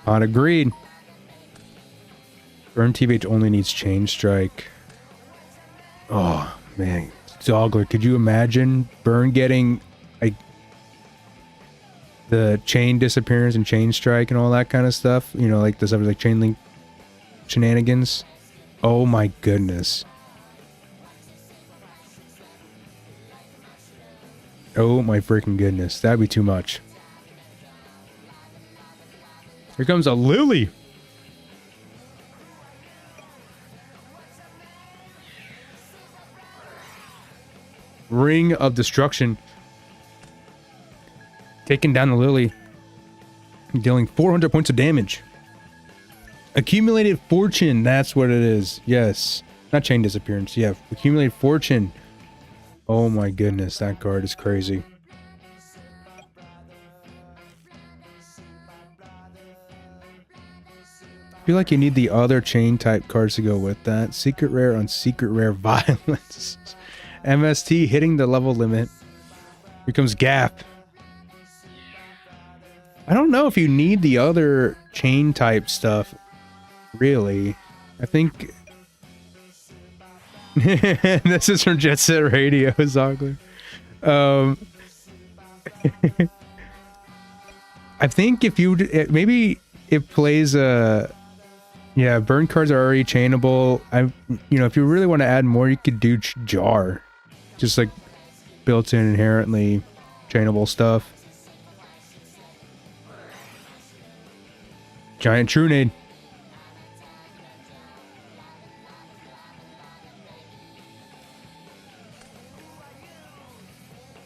On agreed. Burn TVH only needs Chain Strike. Oh, man. Dogler, could you imagine Burn getting like the chain disappearance and Chain Strike and all that kind of stuff? You know, like the stuff like Chain Link shenanigans? Oh my goodness. Oh my freaking goodness. That'd be too much. Here comes a Lily. Ring of Destruction. Taking down the Lily. Dealing 400 points of damage. Accumulated Fortune. That's what it is. Yes. Not Chain Disappearance. Yeah. Accumulated Fortune. Oh my goodness. That card is crazy. I feel like you need the other chain type cards to go with that. Secret Rare on Secret Rare Violence. MST hitting the level limit. Here comes Gap. I don't know if you need the other chain type stuff, really. I think... This is from Jet Set Radio, Zogler. I think if you... Maybe it plays a... Yeah, burn cards are already chainable. You know, if you really want to add more, you could do Jar. Just like built-in inherently chainable stuff. Giant Trunade.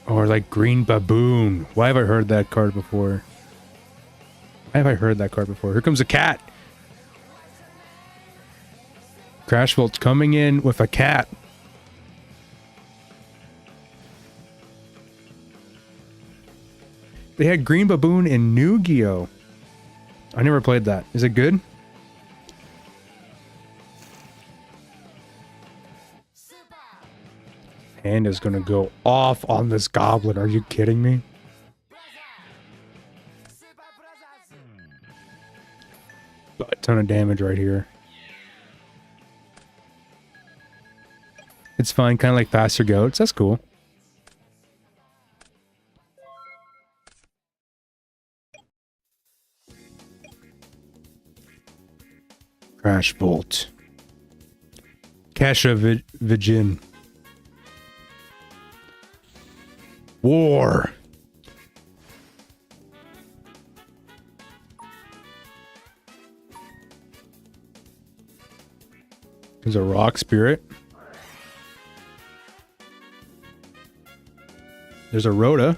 Or like Green Baboon. Why have I heard that card before? Why have I heard that card before? Here comes a cat. Crashwell's coming in with a cat. They had Green Baboon and Yu-Gi-Oh! I never played that. Is it good? Panda's gonna go off on this goblin. Are you kidding me? A ton of damage right here. It's fine, kind of like faster goats. That's cool. Crash Bolt. Kasha Vijin. War. There's a rock spirit. There's a Rhoda.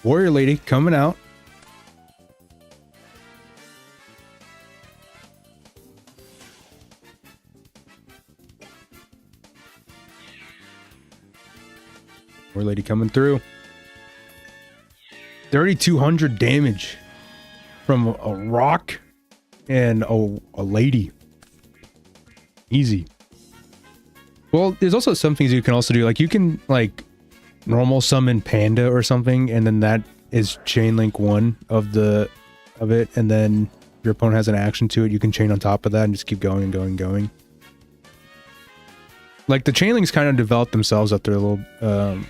Warrior Lady coming out. Warrior Lady coming through. 3,200 damage from a rock and a lady. Easy. Well, there's also some things you can also do. Like you can like normal summon Panda or something, and then that is chain link one of it, and then your opponent has an action to it, you can chain on top of that and just keep going and going and going. Like the chain links kind of develop themselves after a little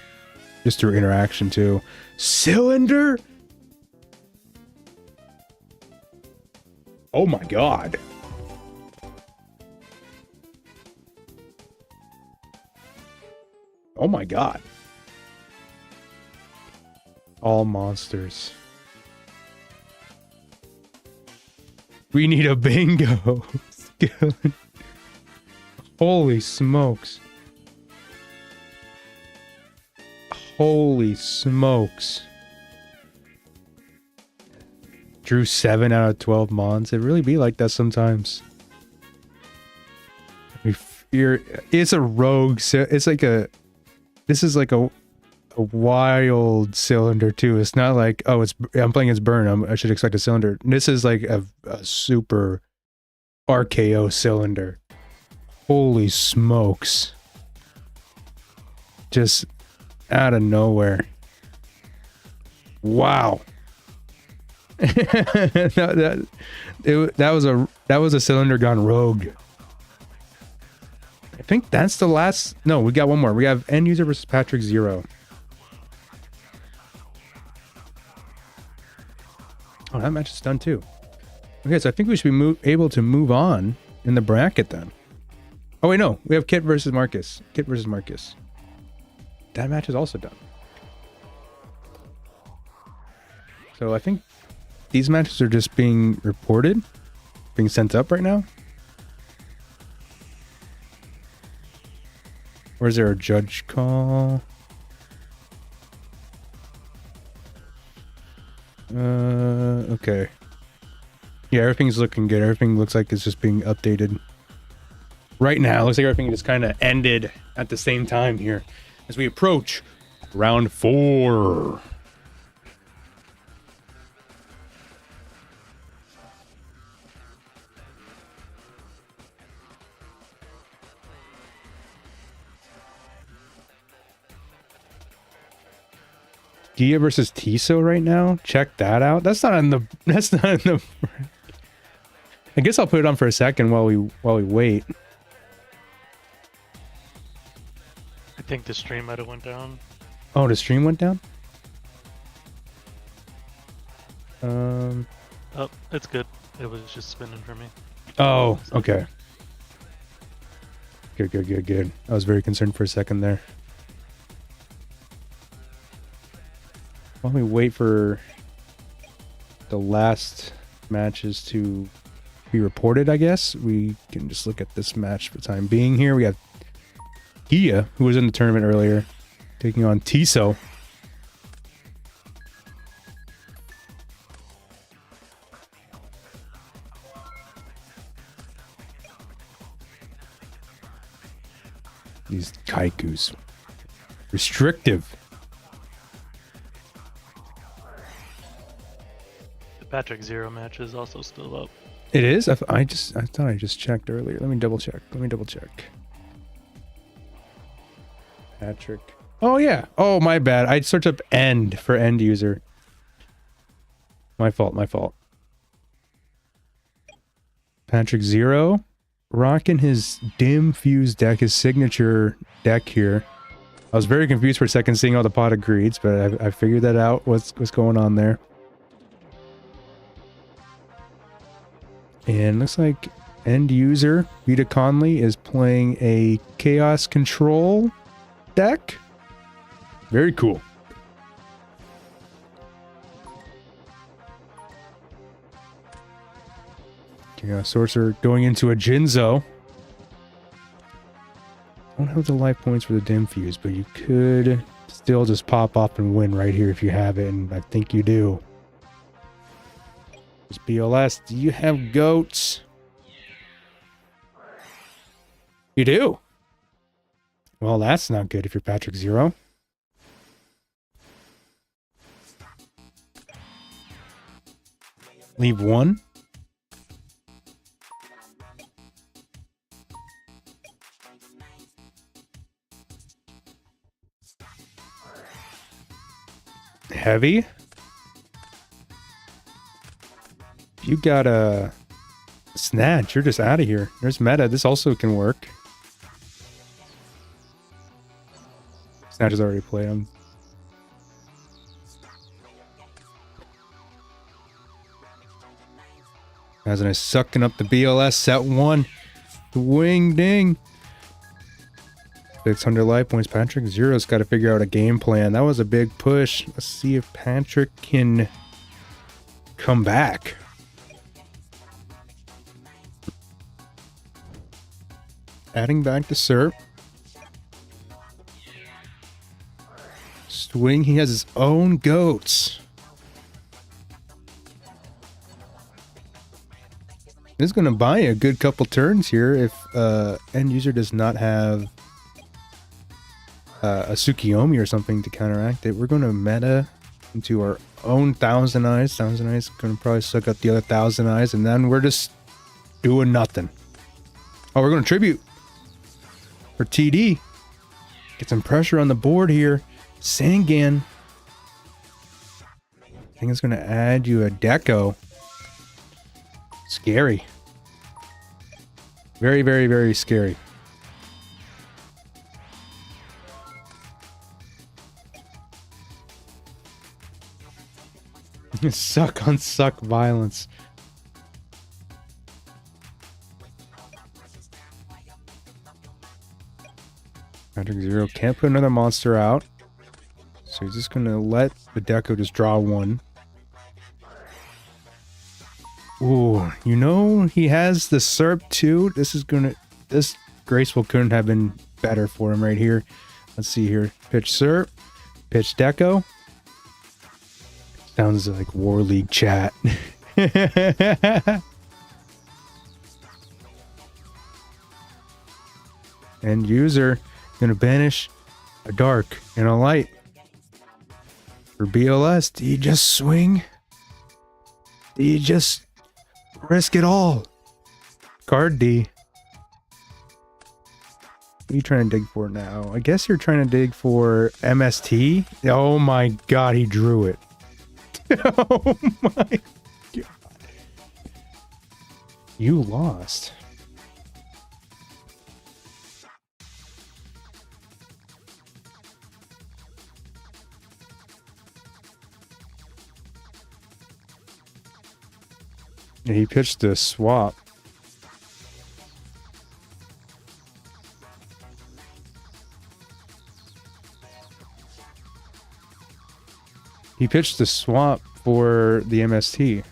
just through interaction too. Cylinder? Oh my god. Oh my god. All monsters. We need a bingo. Holy smokes. Holy smokes. Drew 7 out of 12 mons. It really be like that sometimes. It's a rogue. It's like a... This is like a wild cylinder too. It's not like, oh, I'm playing as burn, I should expect a cylinder. This is like a super RKO cylinder. Holy smokes. Just out of nowhere. Wow. that was a cylinder gone rogue. I think that's the last. No, we got one more. We have end user versus Patrick 0. Oh, that match is done too. Okay, so I think we should be able to move on in the bracket then. Oh wait, no, we have Kit versus Marcus. Kit versus Marcus. That match is also done. So I think these matches are just being reported, being sent up right now. Or is there a judge call? Okay. Yeah, everything's looking good. Everything looks like it's just being updated. Right now, it looks like everything just kind of ended at the same time here as we approach round 4. Gia versus Tiso right now. Check that out. That's not in the. I guess I'll put it on for a second while we wait. I think the stream might have went down. Oh, the stream went down? Oh, it's good. It was just spinning for me. Oh, okay. Good. I was very concerned for a second there. While we wait for the last matches to be reported, I guess we can just look at this match for the time being here. We have Gia, who was in the tournament earlier, taking on Tiso. These Kaikus. Restrictive. Patrick Zero match is also still up. It is? I thought I just checked earlier. Let me double check. Patrick. Oh, yeah. Oh, my bad. I searched up end for end user. My fault. Patrick Zero. Rocking his dim fuse deck, his signature deck here. I was very confused for a second seeing all the pot of greeds, but I figured that out. What's going on there? And looks like end user Vita Conley is playing a chaos control deck. Very cool. Chaos Sorcerer going into a Jinzo. Don't have the life points for the dim fuse, but you could still just pop up and win right here if you have it, and I think you do. BLS, do you have goats? You do. Well, that's not good if you're Patrick Zero. Leave one. Heavy. You got a snatch. You're just out of here. There's meta. This also can work. Snatch has already played him. As I sucking up the BLS set one. Wing ding. 600 life points. Patrick Zero's got to figure out a game plan. That was a big push. Let's see if Patrick can come back. Adding back to Serp. Swing, he has his own goats. This is going to buy a good couple turns here if end user does not have a Tsukiyomi or something to counteract it. We're going to meta into our own Thousand Eyes. Thousand Eyes going to probably suck up the other Thousand Eyes, and then we're just doing nothing. Oh, we're going to tribute for TD. Get some pressure on the board here. Sangan. I think it's going to add you a Deco. Scary. Very, very, very scary. Suck on suck violence. Patrick Zero can't put another monster out. So he's just going to let the Deco just draw one. Ooh, you know, he has the Serp too. This Graceful couldn't have been better for him right here. Let's see here. Pitch Serp. Pitch Deco. Sounds like War League chat. End user gonna banish a dark and a light. For BLS, do you just swing? Do you just risk it all? Card D. What are you trying to dig for now? I guess you're trying to dig for MST. Oh my god, he drew it. Oh my god. You lost. Yeah, he pitched a swap. He pitched the swap for the MST.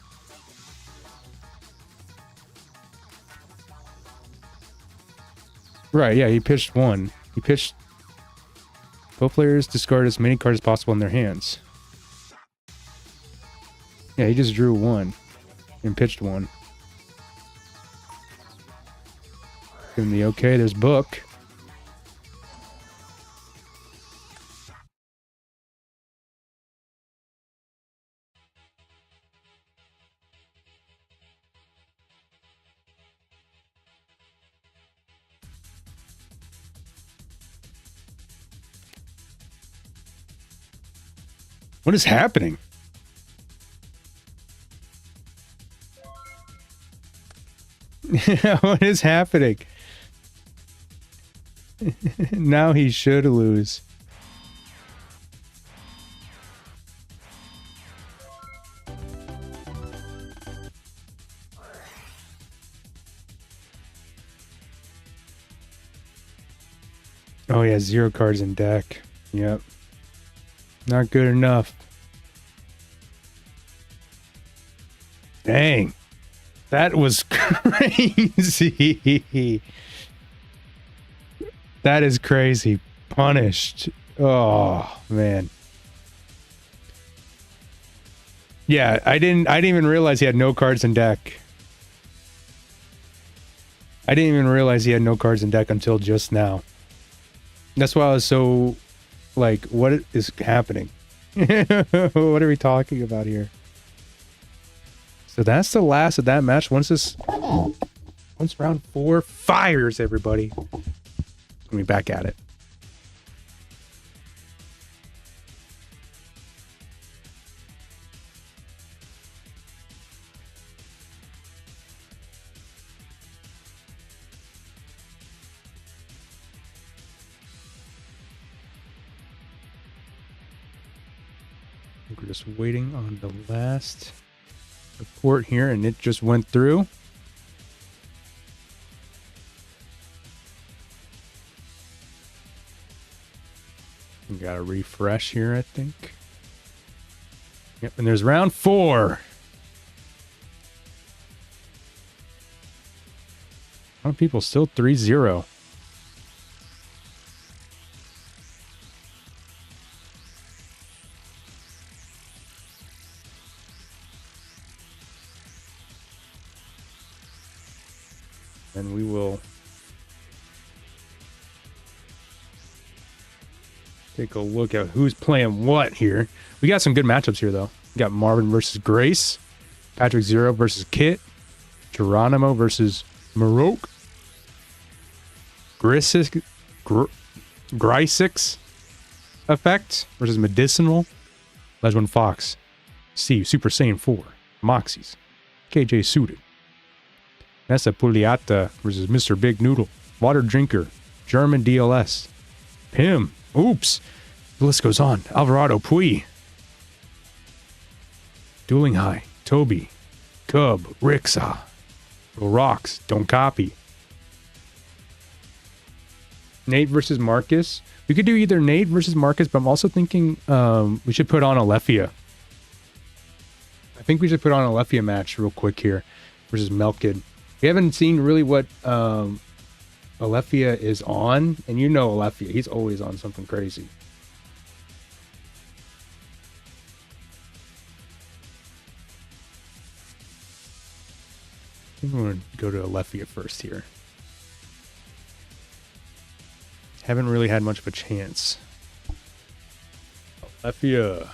Right, yeah, he pitched one. He pitched... Both players discard as many cards as possible in their hands. Yeah, he just drew one. And pitched one. Give him the okay, there's book. What is happening? What is happening? Now he should lose. Oh yeah, 0 cards in deck. Yep. Not good enough. Dang. That was crazy. That is crazy. Punished. Oh, man. Yeah, I didn't even realize he had no cards in deck. I didn't even realize he had no cards in deck until just now. That's why I was so like, what is happening? What are we talking about here? So that's the last of that match. Once round 4 fires, everybody, we'll be back at it. We're just waiting on the last report here, and it just went through. We got a refresh here, I think. Yep, and there's round 4. A lot of people still 3-0. And we will take a look at who's playing what here. We got some good matchups here, though. We got Marvin versus Grace, Patrick Zero versus Kit, Geronimo versus Maroke, Grisix Effect versus Medicinal, Legend Fox, Steve Super Saiyan 4, Moxies, KJ Suited, Nessa Puliata versus Mr. Big Noodle, Water Drinker, German DLS, Pim, oops, the list goes on, Alvarado Pui, Dueling High, Toby, Cub, Rixa, Rocks, Don't Copy, Nate versus Marcus. We could do either Nate versus Marcus, but I'm also thinking we should put on Alethea. I think we should put on Alethea match real quick here versus Melkid. We haven't seen really what Alethea is on, and you know Alethea, he's always on something crazy. I think we're going to go to Alethea first here. Haven't really had much of a chance. Alethea.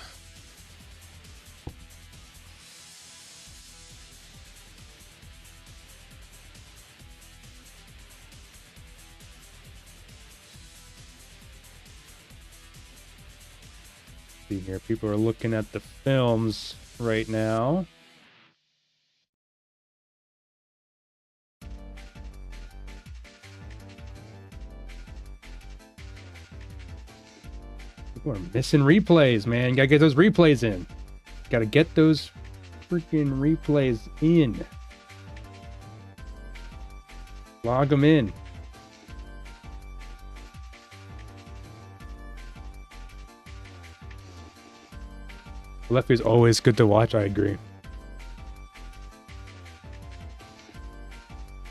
See here, people are looking at the films right now. People are missing replays, man. You gotta get those replays in. Gotta get those freaking replays in. Log them in. Lefty is always good to watch, I agree.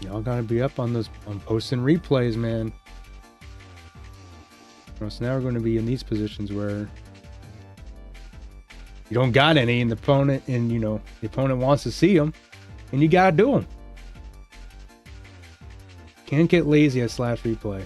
Y'all gotta be up on those, on posting replays, man. So now we're going to be in these positions where you don't got any, and the opponent, and you know, the opponent wants to see them, and you gotta do them. Can't get lazy at slash replay.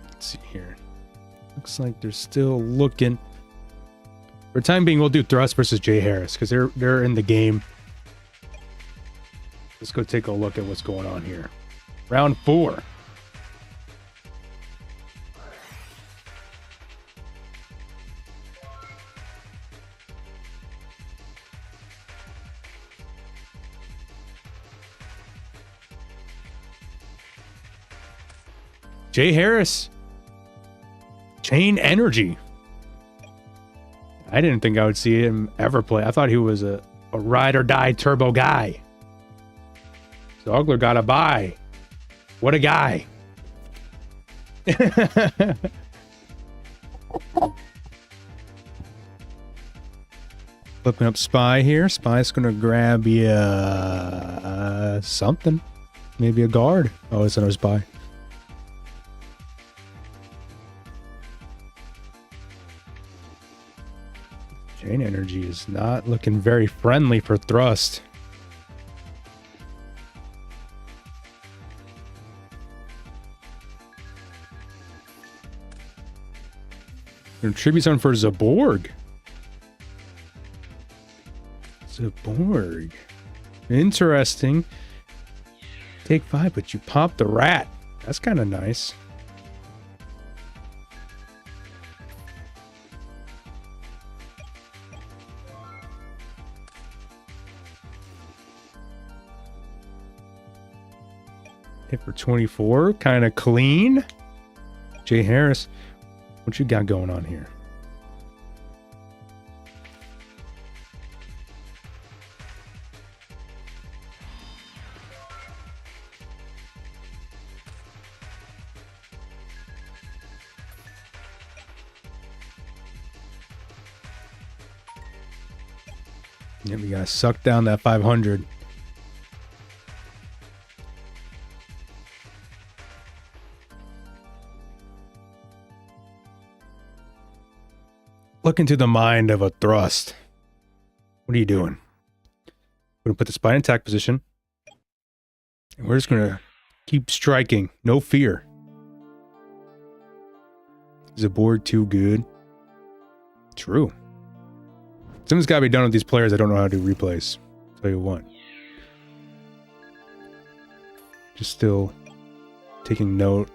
Let's see here. Looks like they're still looking. For the time being, we'll do Thrust versus Jay Harris because they're in the game. Let's go take a look at what's going on here. Round 4. Jay Harris. Chain Energy. I didn't think I would see him ever play. I thought he was a ride or die turbo guy. Dogler got a bye. What a guy. Flipping up Spy here. Spy's going to grab you something. Maybe a guard. Oh, it's another Spy. Chain Energy is not looking very friendly for Thrust. Tribute zone for Zaborg. Zaborg. Interesting. Take 5, but you pop the rat. That's kind of nice. Hit for 24. Kind of clean. Jay Harris. What you got going on here? Yeah, we gotta suck down that 500. Look into the mind of a Thrust. What are you doing? We're gonna put the Spy in attack position. And we're just gonna keep striking. No fear. Is the board too good? True. Something's gotta be done with these players that don't know how to do replays. I'll tell you what. Just still taking note.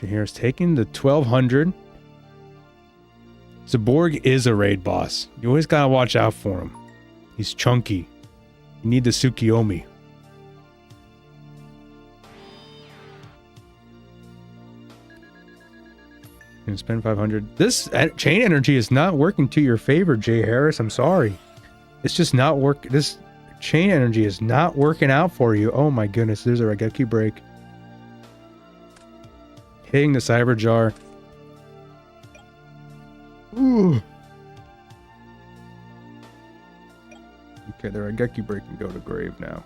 Here's taking the 1200. Zaborg is a raid boss. You always gotta watch out for him. He's chunky. You need the Tsukiyomi. And spend 500. This chain energy is not working to your favor, Jay Harris. I'm sorry. It's just not work. This chain energy is not working out for you. Oh my goodness. There's a Raigeki break. Hitting the Cyber Jar. Ooh. Okay, the Raigeki break can go to grave now.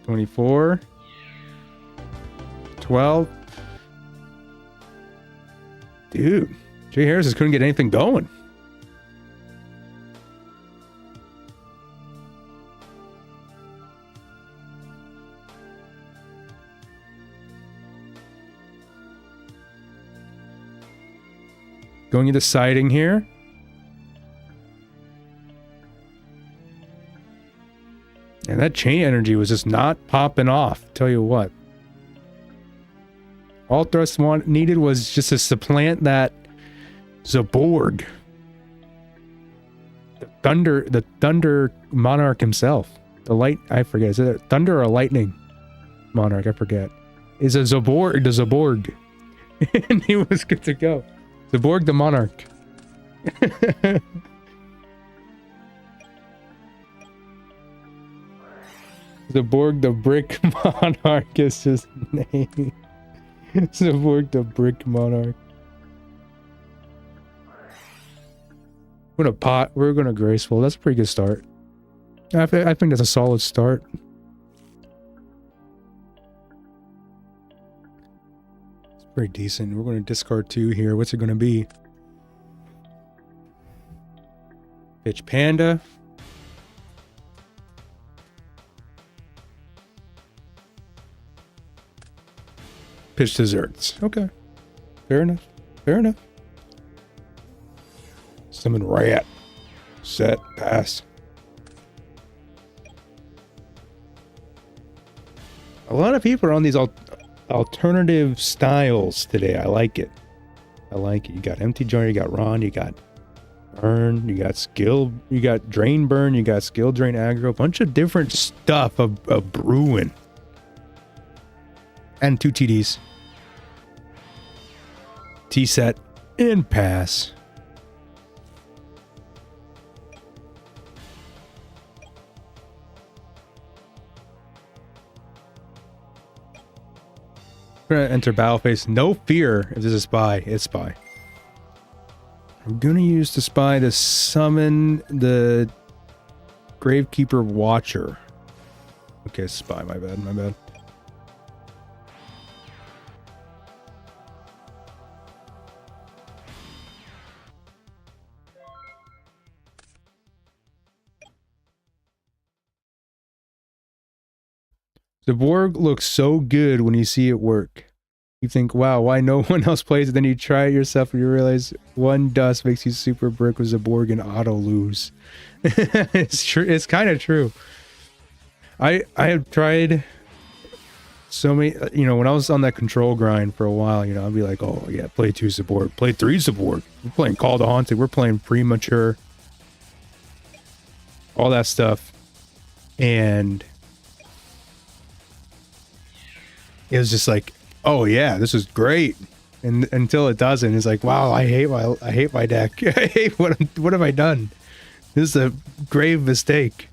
$24. 12. Dude, Jay Harris just couldn't get anything going. Going into siding here. And that chain energy was just not popping off. Tell you what. All Thrust needed was just to supplant that Zaborg. The Thunder Monarch himself. I forget. Is it a Thunder or a Lightning Monarch? I forget. Is a Zaborg the Zaborg. And he was good to go. Zaborg the Monarch. Zaborg the Brick Monarch is his name. Zaborg the Brick Monarch. We're gonna pot. We're gonna graceful. That's a pretty good start. I think that's a solid start. It's pretty decent. We're gonna discard 2 here. What's it gonna be? Pitch Panda. Pitch Desserts. Okay. Fair enough. Fair enough. Summon Rat. Set. Pass. A lot of people are on these alternative styles today. I like it. I like it. You got Empty Jar, you got Ron, you got Burn, you got Skill, you got Drain Burn, you got Skill Drain Aggro. A bunch of different stuff of brewing. And 2 TDs. T-set and pass. We're gonna enter battle phase. No fear if there's a spy. It's spy. I'm gonna use the spy to summon the Gravekeeper Watcher. Okay, spy. My bad. My bad. The Borg looks so good when you see it work. You think, wow, why no one else plays it? Then you try it yourself and you realize one dust makes you super brick with the Borg and auto lose. It's true. It's kind of true. I have tried so many, you know, when I was on that control grind for a while, you know, I'd be like, oh yeah, play 2 support, play 3 support. We're playing Call the Haunted, we're playing Premature, all that stuff. And it was just like, oh yeah, this is great. And until it doesn't, it's like, wow, I hate my deck. I hate what have I done? This is a grave mistake.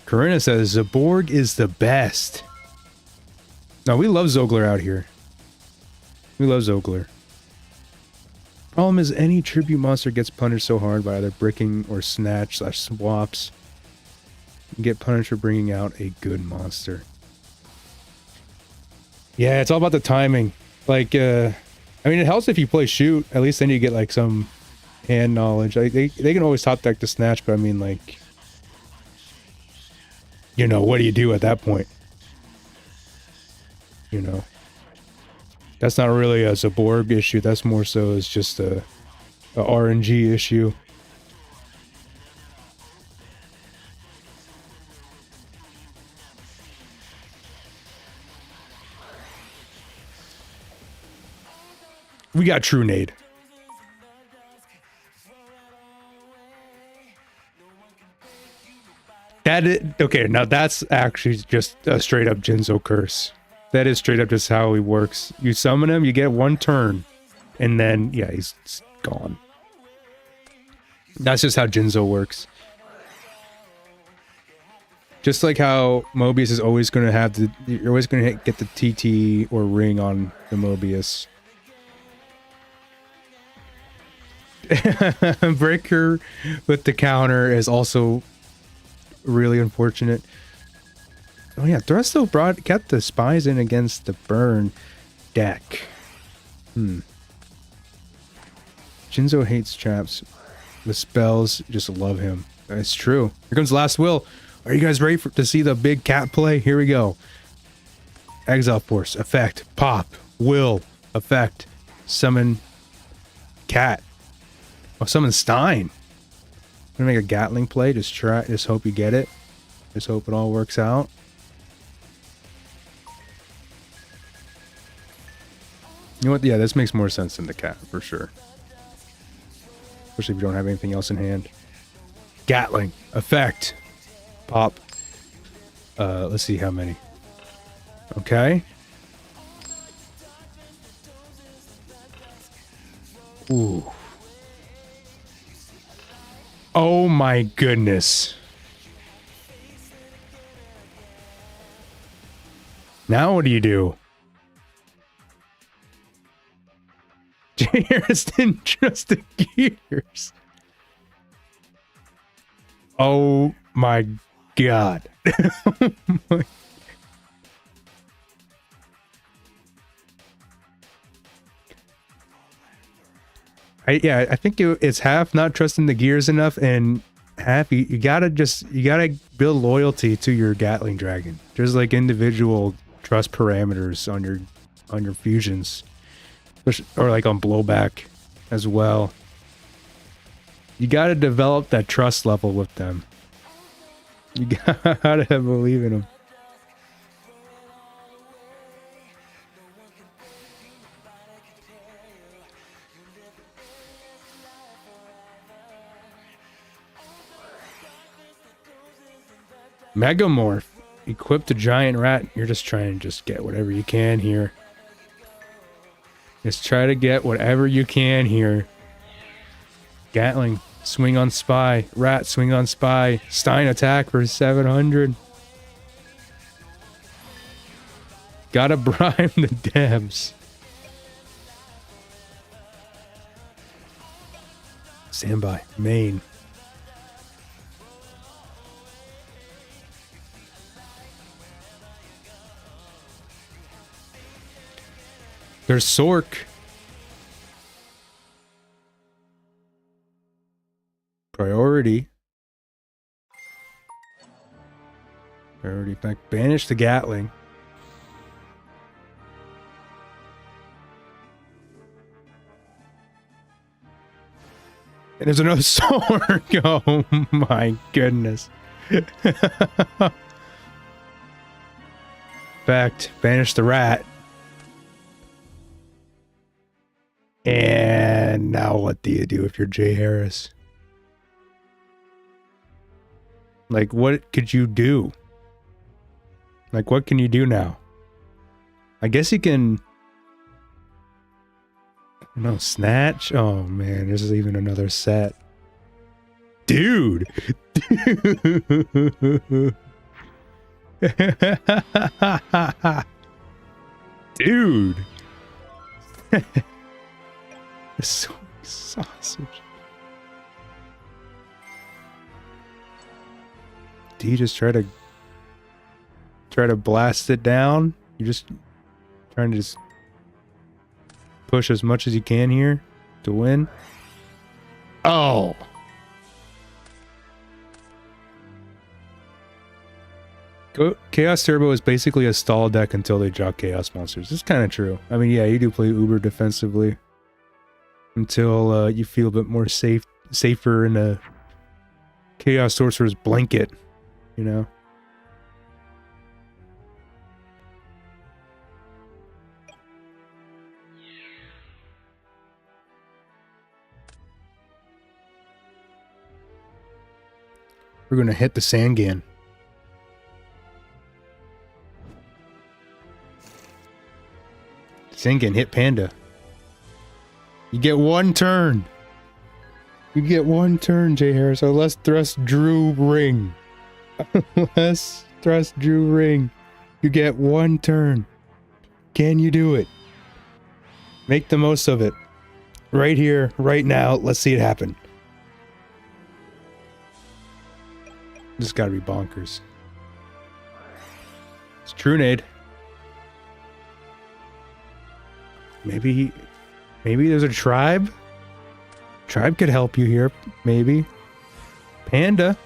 Corinna says Zaborg is the best. No, we love Zogler out here. We love Zogler. Problem is, any tribute monster gets punished so hard by either bricking or snatch/swaps. You get punished for bringing out a good monster. Yeah, it's all about the timing. Like, I mean, it helps if you play shoot. At least then you get like some hand knowledge. Like, they can always top deck the snatch, but I mean, like, you know, what do you do at that point? You know, that's not really a Zaborg issue. That's more so as just a RNG issue. We got True Nade. That is, okay, now that's actually just a straight up Jinzo curse. That is straight up just how he works. You summon him, you get 1 turn, and then, yeah, he's gone. That's just how Jinzo works. Just like how Mobius is always going to have you're always going to get the TT or ring on the Mobius. Breaker with the counter is also really unfortunate. Oh yeah, Thrusto kept the spies in against the burn deck. Jinzo hates traps. The spells just love him. That's true. Here comes Last Will. Are you guys ready to see the big cat play? Here we go. Exile Force, effect, pop, will, effect, summon cat. Oh, summon Stein. I'm gonna make a Gatling play. Just hope you get it. Just hope it all works out. You know what? Yeah, this makes more sense than the cat for sure. Especially if you don't have anything else in hand. Gatling effect, pop. Let's see how many. Okay. Ooh. Oh my goodness. Now what do you do? Harrison just the gears. Oh my god. I think it's half not trusting the gears enough, and half you gotta build loyalty to your Gatling Dragon. There's like individual trust parameters on your fusions, or like on blowback as well. You gotta develop that trust level with them. You gotta believe in them. Megamorph. Equip the giant rat. You're just trying to just get whatever you can here. Just try to get whatever you can here. Gatling. Swing on spy. Rat, swing on spy. Stein attack for 700. Gotta bribe the devs. Standby. Main. There's Sork. Priority. Priority back. Banish the Gatling. And there's another Sork. Oh my goodness. Fact. Banish the rat. And now what do you do if you're Jay Harris? Like, what could you do? Like, what can you do now? I guess you can... No, snatch? Oh, man, this is even another set. Dude! Dude! So sausage. Do you just try to blast it down? You're just trying to just push as much as you can here to win. Oh. Chaos Turbo is basically a stall deck until they drop Chaos Monsters. It's kind of true. I mean, yeah, you do play uber defensively until you feel a bit more safer in a Chaos Sorcerer's blanket, you know? We're gonna hit the Sangan. Sangan hit Panda. You get one turn. You get one turn, Jay Harris. So let's thrust Drew Ring. Let's thrust Drew Ring. You get one turn. Can you do it? Make the most of it. Right here, right now. Let's see it happen. This has got to be bonkers. It's Trunade. Maybe there's a tribe. Tribe could help you here. Maybe. Panda.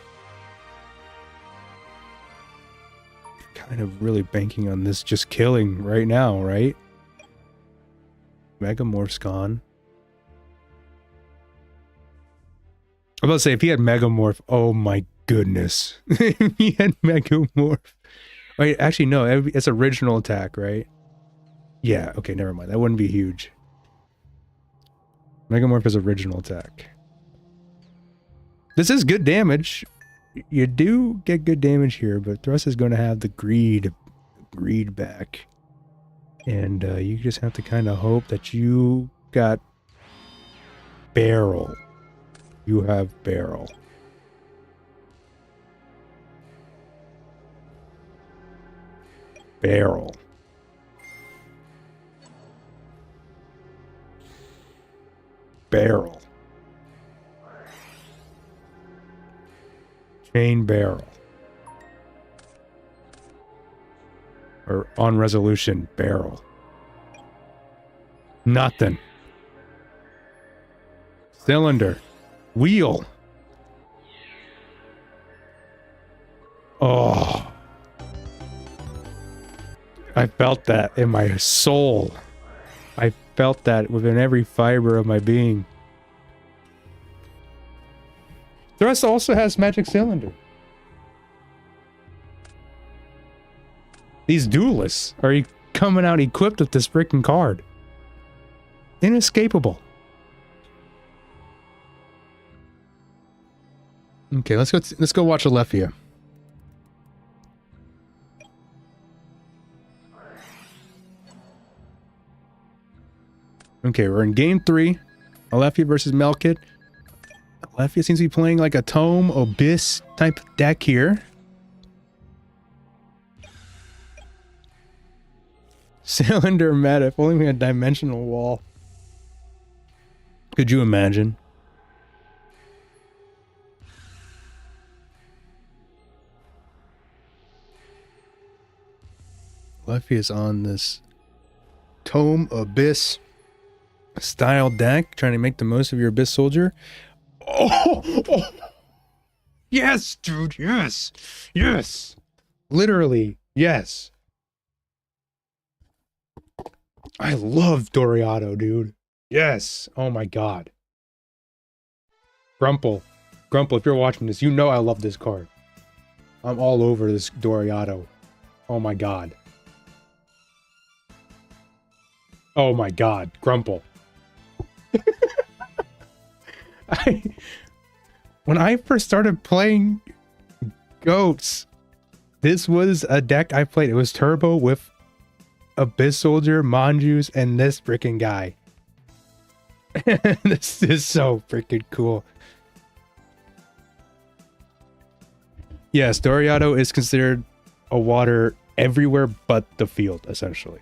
Kind of really banking on this just killing right now, right? Megamorph's gone. I'm about to say, if he had Megamorph, oh my goodness. If he had Megamorph. Wait, actually, no, it's original attack, right? Yeah, okay, never mind. That wouldn't be huge. Megamorph is original attack. This is good damage. You do get good damage here, but Thrust is going to have the greed back. And you just have to kind of hope that you got barrel. You have barrel. Barrel. Barrel. Chain barrel. Or on resolution, barrel. Nothing. Cylinder. Wheel. Oh. I felt that in my soul. I felt that within every fiber of my being. Thrust also has magic cylinder. These duelists are coming out equipped with this freaking card. Inescapable. Okay, let's go watch Alephia. Okay, we're in game 3. Alephia versus Melkit. Alephia seems to be playing like a Tome Abyss type deck here. Cylinder meta. If only we had dimensional wall. Could you imagine? Alephia is on this Tome Abyss style deck, trying to make the most of your Abyss Soldier. Oh! Yes, dude, yes! Yes! Literally, yes. I love Doriado, dude. Yes! Oh my god. Grumple, if you're watching this, you know I love this card. I'm all over this Doriado. Oh my god. Oh my god, Grumple. When I first started playing Goats, this was a deck I played. It was Turbo with Abyss Soldier, Monjus, and this freaking guy. This is so freaking cool. Yes, Doriado is considered a water everywhere but the field, essentially.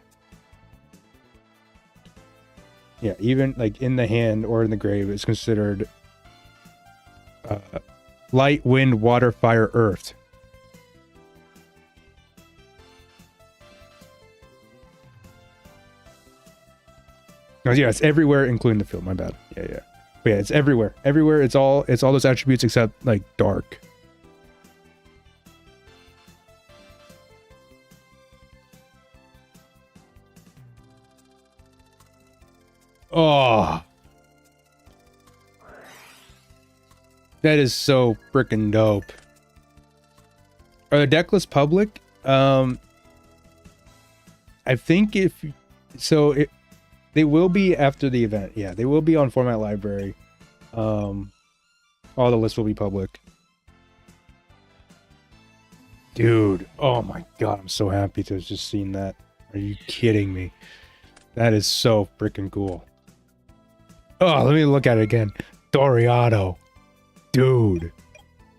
Yeah, even like in the hand or in the grave, it's considered light, wind, water, fire, earth. Oh, yeah, it's everywhere, including the field. My bad. Yeah. But yeah, it's everywhere. Everywhere. It's all those attributes except like dark. Oh, that is so freaking dope. Are the deck lists public? I think they will be after the event. Yeah, they will be on Format Library. All the lists will be public. Dude, oh my god, I'm so happy to have just seen that. Are you kidding me? That is so freaking cool. Oh, let me look at it again. Doriado. Dude.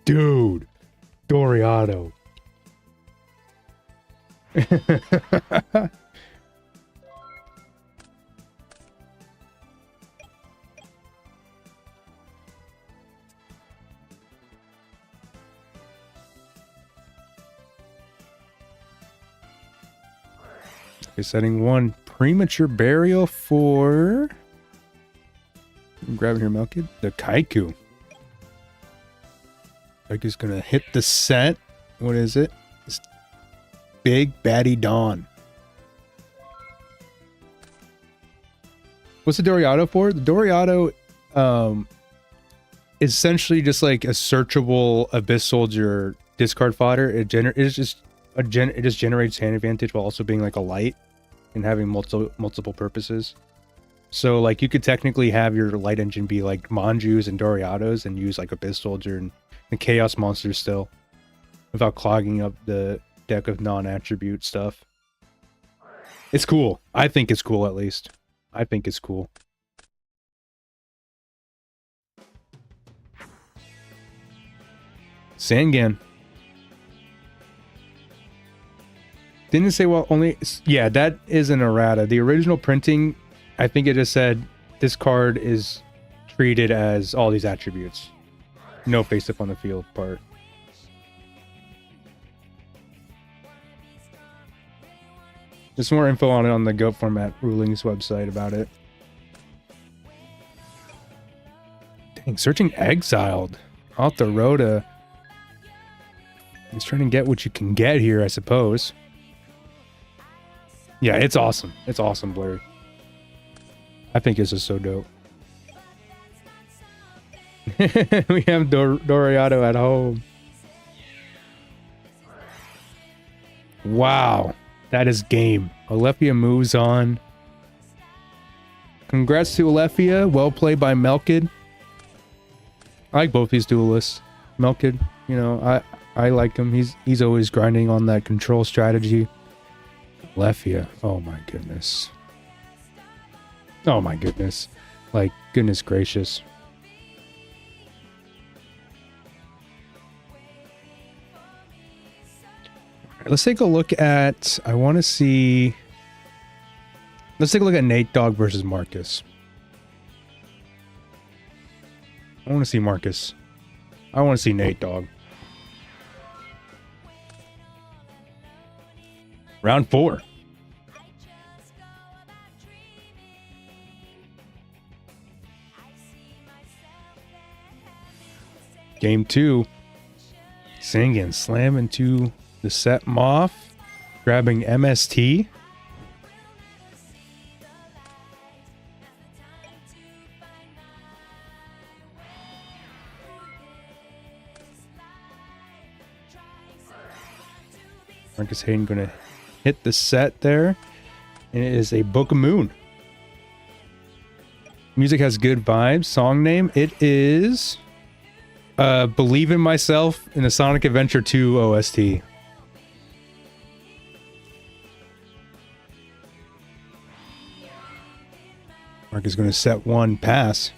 Doriado. Okay, setting 1 premature burial for... I'm grabbing here, Melkid. The Kaiku. Kaiku's gonna hit the set. What is it? It's Big Baddie Dawn. What's the Doriado for? The Doriado is essentially just like a searchable Abyss Soldier discard fodder. It just generates hand advantage while also being like a light and having multiple purposes. So like you could technically have your light engine be like Monjus and Doriados and use like Abyss Soldier and Chaos Monsters still without clogging up the deck of non-attribute stuff. It's cool. I think it's cool, at least. I think it's cool. Sangan. Didn't it say, well, only... Yeah, that is an errata. The original printing, I think it just said, this card is treated as all these attributes. No face-up on the field part. There's more info on it on the Goat Format Rulings website about it. Dang, searching exiled. Off the road to... He's trying to get what you can get here, I suppose. Yeah, it's awesome. It's awesome, Blurry. I think this is so dope. We have Doriato at home. Wow. That is game. Alethea moves on. Congrats to Alethea. Well played by Melkid. I like both these duelists. Melkid, you know, I like him. He's always grinding on that control strategy. Alethea. Oh my goodness. Oh my goodness. Like, goodness gracious. Let's take a look at... I want to see... Let's take a look at Nate Dogg versus Marcus. I want to see Marcus. I want to see Nate Dogg. Round 4. Game 2. Singing, slam into the set Moth, grabbing MST. Marcus Hayden going to hit the set there, and it is a Book of Moon. Music has good vibes. Song name, it is Believe in Myself in the Sonic Adventure 2 OST. Mark is going to set one pass.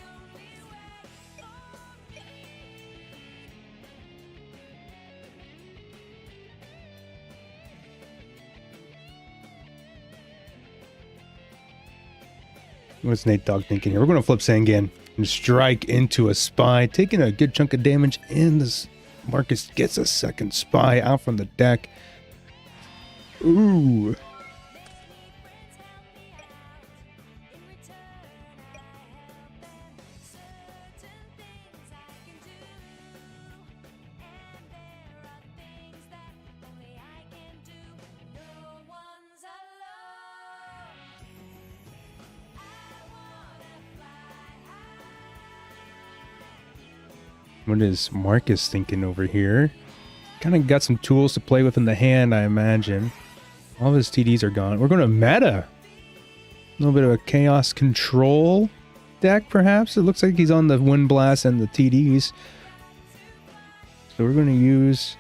What's Nate Dogg thinking here? We're going to flip Sangan and strike into a spy, taking a good chunk of damage, and this Marcus gets a second spy out from the deck. Ooh. What is Marcus thinking over here? Kind of got some tools to play with in the hand, I imagine. All of his TDs are gone. We're going to meta. A little bit of a chaos control deck, perhaps. It looks like he's on the Wind Blast and the TDs. So we're going to use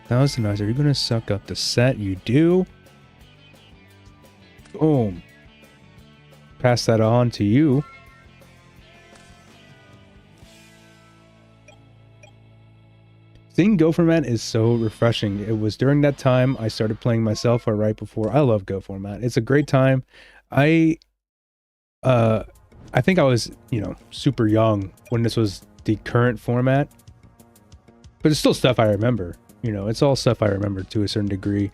Thousand Eyes. Are you going to suck up the set? You do. Boom. Pass that on to you. Seeing Go format is so refreshing. It was during that time I started playing myself, or right before. I love Go format. It's a great time. I think I was, super young when this was the current format. But it's still stuff I remember. It's all stuff I remember to a certain degree.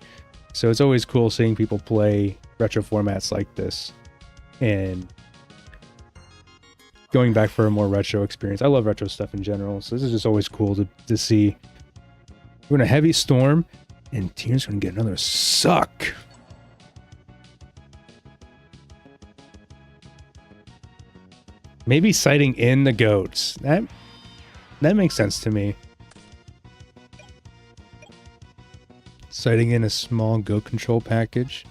So it's always cool seeing people play retro formats like this and going back for a more retro experience. I love retro stuff in general, so this is just always cool to see. We're going to Heavy Storm, and Tina's going to get another suck. Maybe sighting in the goats. That makes sense to me. Sighting in a small goat control package.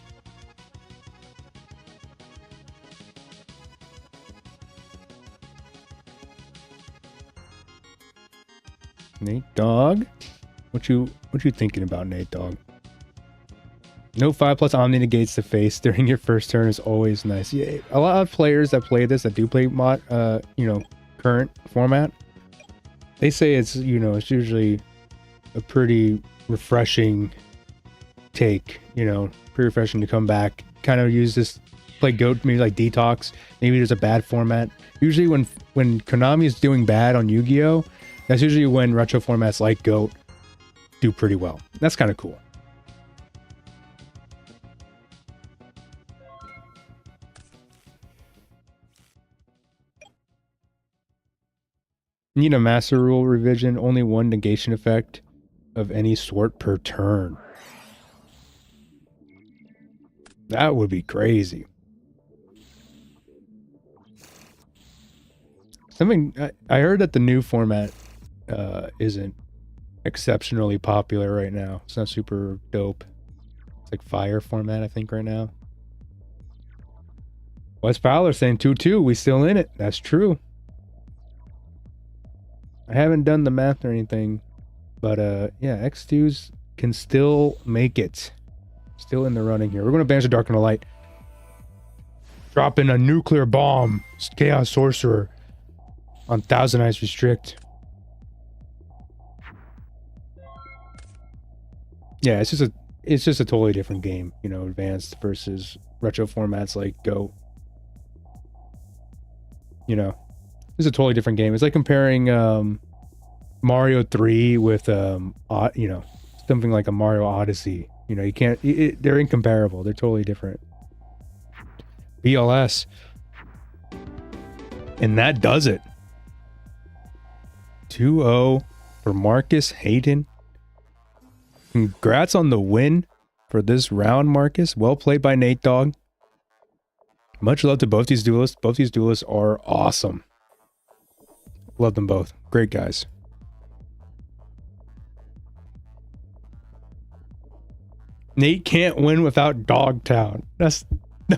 Nate Dogg. What you thinking about, Nate Dogg? No 5+ Omni negates the face during your first turn is always nice. Yeah, a lot of players that play this, that do play current format, they say it's it's usually a pretty refreshing take. Pretty refreshing to come back, kind of use this, play Goat, maybe like Detox. Maybe there's a bad format. Usually when Konami is doing bad on Yu-Gi-Oh, that's usually when retro formats like Goat do pretty well. That's kind of cool. Need a master rule revision. Only one negation effect of any sort per turn. That would be crazy. Something I heard that the new format isn't exceptionally popular right now. It's not super dope. It's like fire format, I think, right now. Wes Fowler saying 2-2. We still in it. That's true. I haven't done the math or anything, but yeah, X2s can still make it. Still in the running here. We're going to banish the dark and the light. Drop in a nuclear bomb. Chaos Sorcerer on Thousand Eyes Restrict. Yeah, it's just a totally different game, you know, advanced versus retro formats like Go. You know, it's a totally different game. It's like comparing Mario 3 with you know, something like a Mario Odyssey. You know, you can't. They're incomparable. They're totally different. BLS, and that does it. 2-0 for Marcus Hayden. Congrats on the win for this round, Marcus. Well played by Nate Dogg. Much love to both these duelists. Both these duelists are awesome. Love them both. Great guys. Nate can't win without Dogtown. That's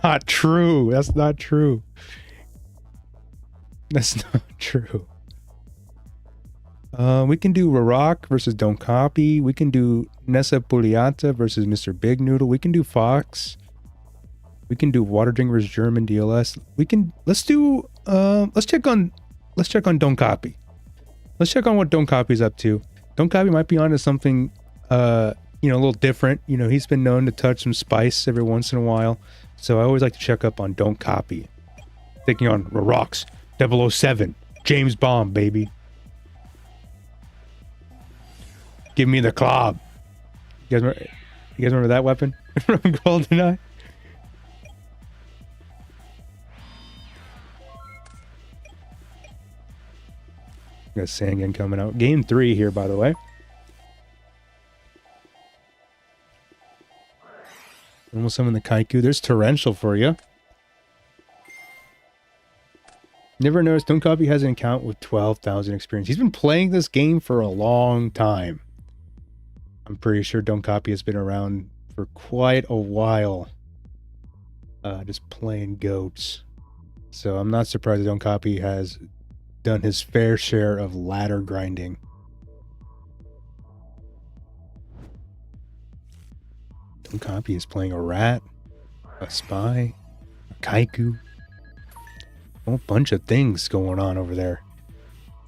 not true. That's not true. That's not true. We can do Rarak versus Don't Copy. We can do Nessa Puliata versus Mr. Big Noodle. We can do Fox. We can do Water Drink versus German DLS. Let's check on Don't Copy. Let's check on what Don't Copy's up to. Don't Copy might be onto something you know, a little different. You know, he's been known to touch some spice every once in a while. So I always like to check up on Don't Copy. Taking on Rocks 007. James Bond, baby. Give me the club. You guys remember that weapon from GoldenEye? Got Sangan coming out. Game 3 here, by the way. Almost summon the Kaiku. There's Torrential for you. Never noticed Don't Copy has an account with 12,000 experience. He's been playing this game for a long time. I'm pretty sure Don't Copy has been around for quite a while. Just playing goats. So I'm not surprised that Don't Copy has done his fair share of ladder grinding. Don't Copy is playing a rat, a spy, a Kaiku. A whole bunch of things going on over there.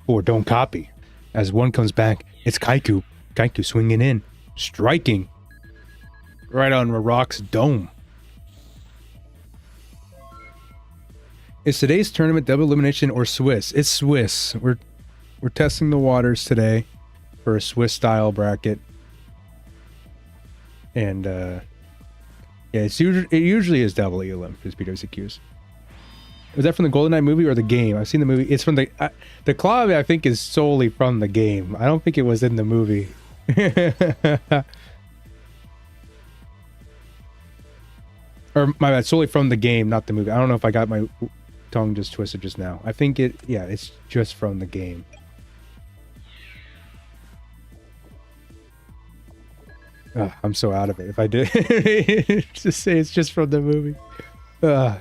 Or Don't Copy. As one comes back, it's Kaiku. Kaiku swinging in, striking right on Rarak's dome. Is today's tournament double elimination or Swiss? It's Swiss. We're testing the waters today for a Swiss style bracket. And yeah, it usually is double elim for PWCQs. Was that from the GoldenEye movie or the game? I've seen the movie. It's from the club. I think is solely from the game. I don't think it was in the movie. Or my bad, solely from the game, not the movie. I don't know if I got my tongue just twisted just now. I think it's just from the game. I'm so out of it. If I did just say it's just from the movie. I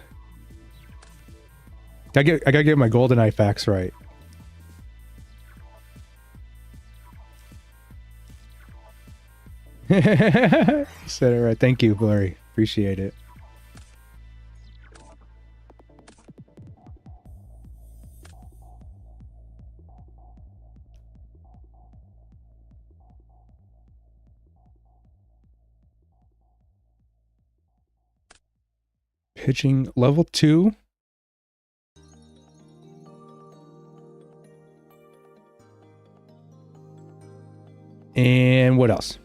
gotta get my GoldenEye facts right. You said it right. Thank you, Blurry. Appreciate it. Pitching level 2. And what else?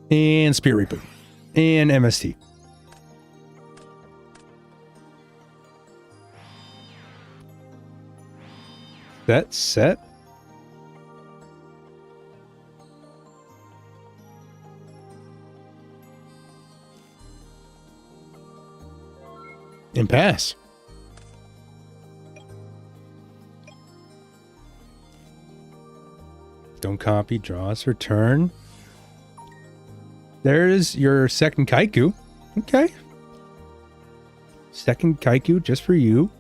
And Spirit Reboot. And MST. That set. And pass. Don't copy, draws, return. There's your second Kaiku. Okay. Second Kaiku just for you.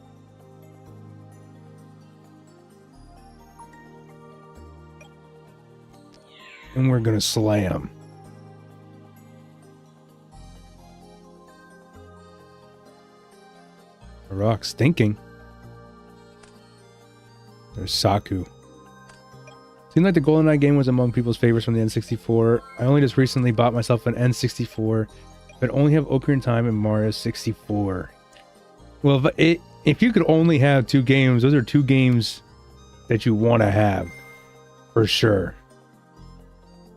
And we're gonna slam. The rock's thinking. There's Saku. Seemed like the GoldenEye game was among people's favorites from the N64. I only just recently bought myself an N64, but only have Ocarina of Time and Mario 64. Well, if you could only have two games, those are two games that you want to have. For sure.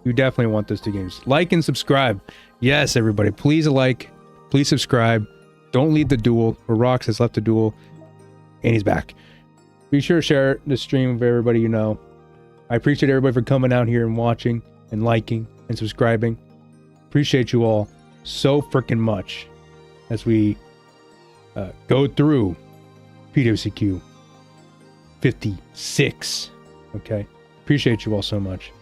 You definitely want those two games. Like and subscribe. Yes, everybody. Please like. Please subscribe. Don't leave the duel. Or Rox has left the duel. And he's back. Be sure to share the stream with everybody you know. I appreciate everybody for coming out here and watching and liking and subscribing. Appreciate you all so freaking much as we go through PWCQ 56. Okay? Appreciate you all so much.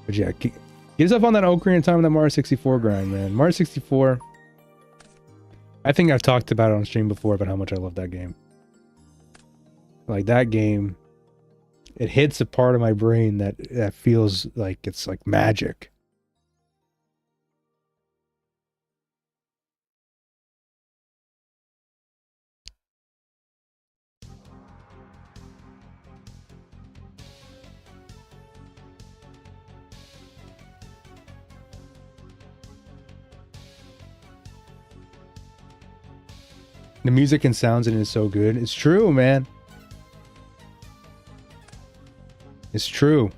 But yeah, get yourself on that Ocarina of Time and that Mario 64 grind, man. Mario 64, I think I've talked about it on stream before about how much I love that game. Like, that game, it hits a part of my brain that feels like it's like magic. The music and sounds in it is so good. It's true, man. It's true.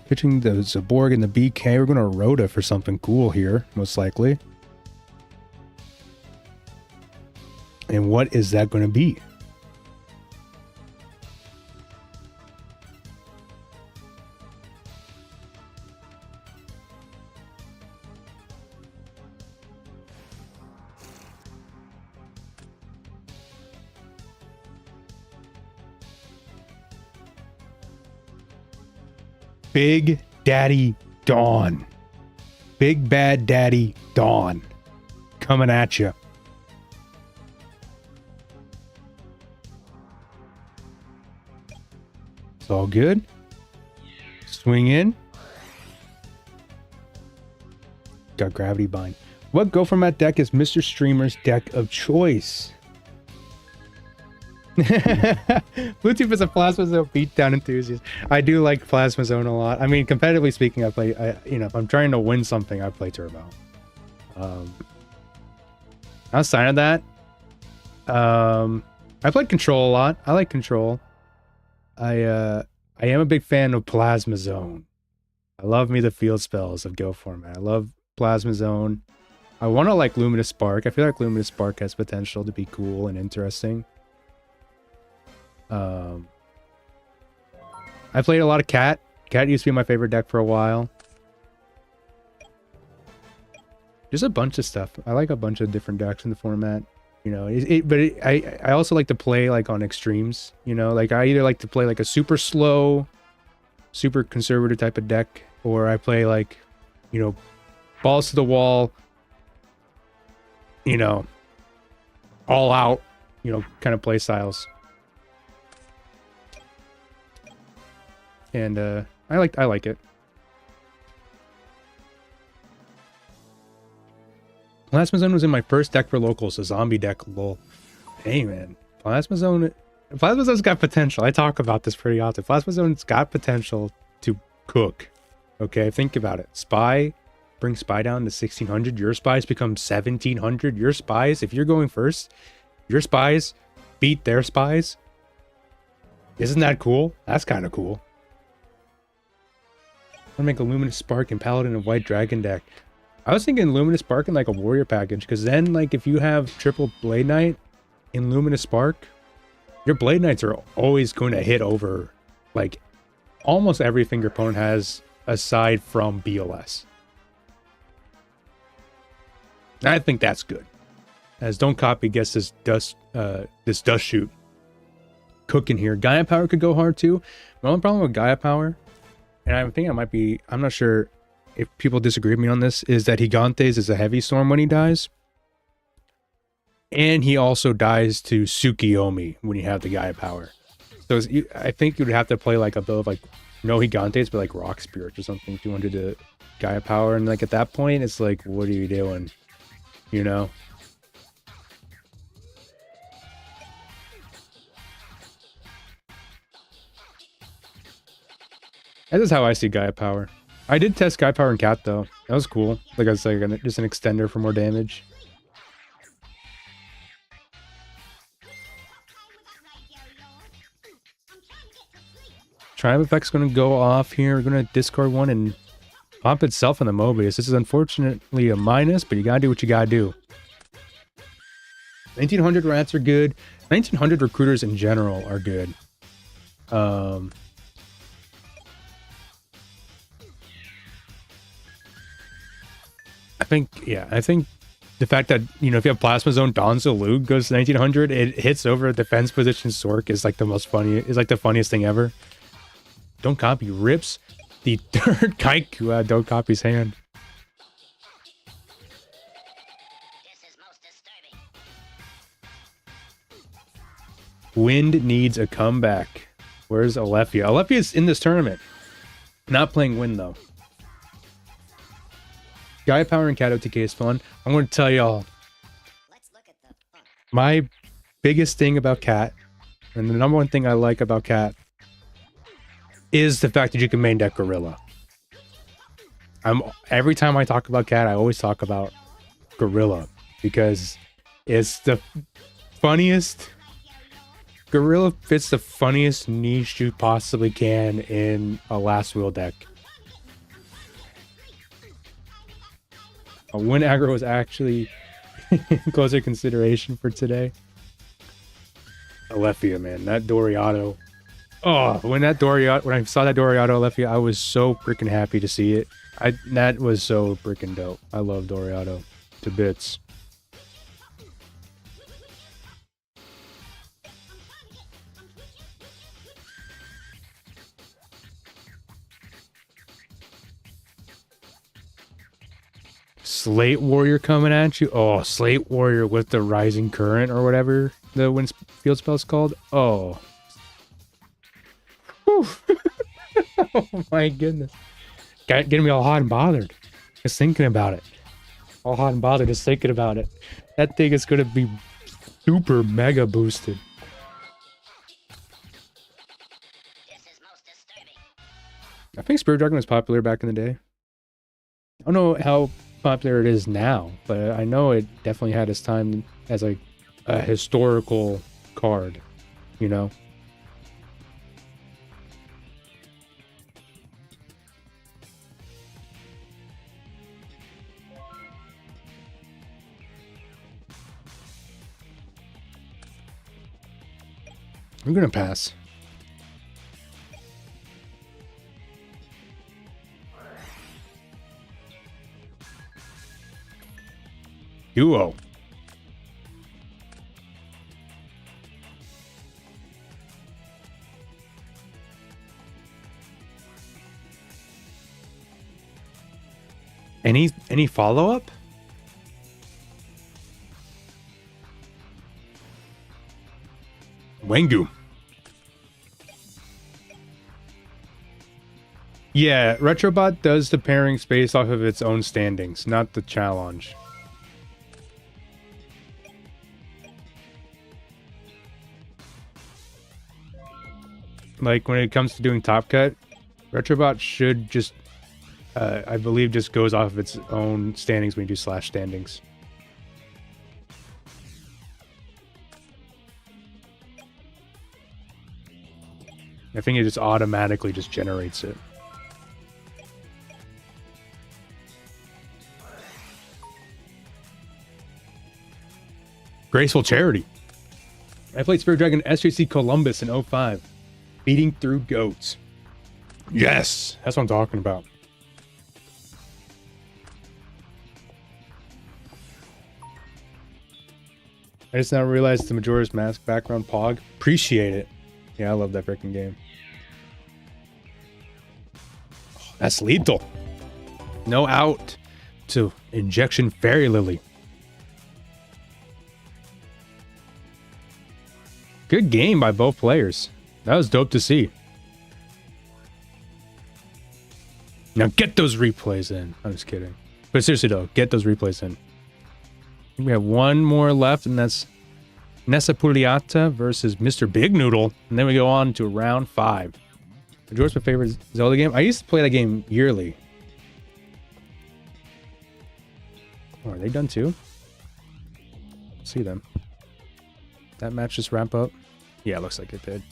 Pitching the Zaborg and the BK. We're going to Rhoda for something cool here, most likely. And what is that going to be? Big Daddy Dawn. Big Bad Daddy Dawn. Coming at you. It's all good. Swing in. Got Gravity Bind. What Go From That deck is Mr. Streamer's deck of choice? Bluetooth is a Plasma Zone beatdown enthusiast. I do like Plasma Zone a lot. I mean, competitively speaking, if I'm trying to win something, I play Turbo. Outside of that, I played Control a lot. I like Control. I am a big fan of Plasma Zone. I love me the field spells of Go format. I love Plasma Zone. I want to like Luminous Spark. I feel like Luminous Spark has potential to be cool and interesting. I played a lot of Cat. Cat used to be my favorite deck for a while. Just a bunch of stuff. I like a bunch of different decks in the format. You know, I also like to play like on extremes. You know, like I either like to play like a super slow, super conservative type of deck, or I play like, you know, balls to the wall, you know, all out, you know, kind of play styles. And I like it. Plasma Zone was in my first deck for locals, a zombie deck, lol. Hey man, Plasma Zone's got potential. I talk about this pretty often. Plasma Zone's got potential to cook. Okay, think about it. Spy, bring Spy down to 1600. Your Spies become 1700. Your Spies, if you're going first, your Spies beat their Spies. Isn't that cool? That's kind of cool. I'm gonna make a Luminous Spark and Paladin of White Dragon deck. I was thinking Luminous Spark in like a warrior package, because then like if you have triple Blade Knight in Luminous Spark, your Blade Knights are always going to hit over like almost everything your opponent has aside from BLS. And I think that's good. As Don't Copy gets this dust shoot cooking here. Gaia Power could go hard too. My only problem with Gaia Power, and I think I'm not sure if people disagree with me on this, is that Gigantes is a heavy storm when he dies. And he also dies to Tsukiyomi when you have the Gaia Power. So I think you'd have to play like a build of like, no Gigantes, but like Rock Spirit or something if you wanted to Gaia Power. And like at that point, it's like, what are you doing? You know? That is how I see Gaia Power. I did test Gaia Power in Cat though. That was cool. Like I was like just an extender for more damage. Triumph Effect's going to go off here. We're going to discard one and pop itself in the Mobius. This is unfortunately a minus, but you got to do what you got to do. 1900 rats are good. 1900 recruiters in general are good. I think the fact that, you know, if you have Plasma Zone, Donzo Luke goes to 1900, it hits over a defense position Sork is like the funniest thing ever. Don't Copy rips the third Kaiku out of Don't Copy's hand. This is most disturbing. Wind needs a comeback. Where's Alethea? Alethea's in this tournament. Not playing Wind though. Gaia Power and Cat OTK is fun. I'm going to tell y'all. Let's look at the fun. My biggest thing about Cat, and the number one thing I like about Cat, is the fact that you can main deck Gorilla. Every time I talk about Cat, I always talk about Gorilla because it's the funniest. Gorilla fits the funniest niche you possibly can in a last wheel deck. A win aggro was actually closer consideration for today. Alethea, man, that Doriato. Oh, when I saw that Doriato Alethea, I was so freaking happy to see it. That was so freaking dope. I love Doriato to bits. Slate Warrior coming at you. Oh, Slate Warrior with the Rising Current or whatever the wind field spell's called. Oh. Whew. Oh my goodness. Getting me all hot and bothered. Just thinking about it. All hot and bothered just thinking about it. That thing is going to be super mega boosted. This is most disturbing. I think Spirit Dragon was popular back in the day. I don't know how popular it is now, but I know it definitely had its time as like a historical card, you know? I'm gonna pass. Duo. Any follow-up? Wengu. Yeah, Retrobot does the pairings based off of its own standings, not the challenge. Like when it comes to doing Top Cut, Retrobot should just, I believe, just goes off of its own standings when you do slash standings. I think it just automatically just generates it. Graceful Charity. I played Spirit Dragon SJC Columbus in 05. Beating through goats. Yes! That's what I'm talking about. I just now realized the Majora's Mask background pog. Appreciate it. Yeah, I love that freaking game. Oh, that's lethal. No out to Injection Fairy Lily. Good game by both players. That was dope to see. Now get those replays in. I'm just kidding. But seriously though, get those replays in. We have one more left, and that's Nessa Pugliata versus Mr. Big Noodle. And then we go on to round 5. Majora's my favorite Zelda game. I used to play that game yearly. Oh, are they done too? See them. That match just wrap up? Yeah, it looks like it did.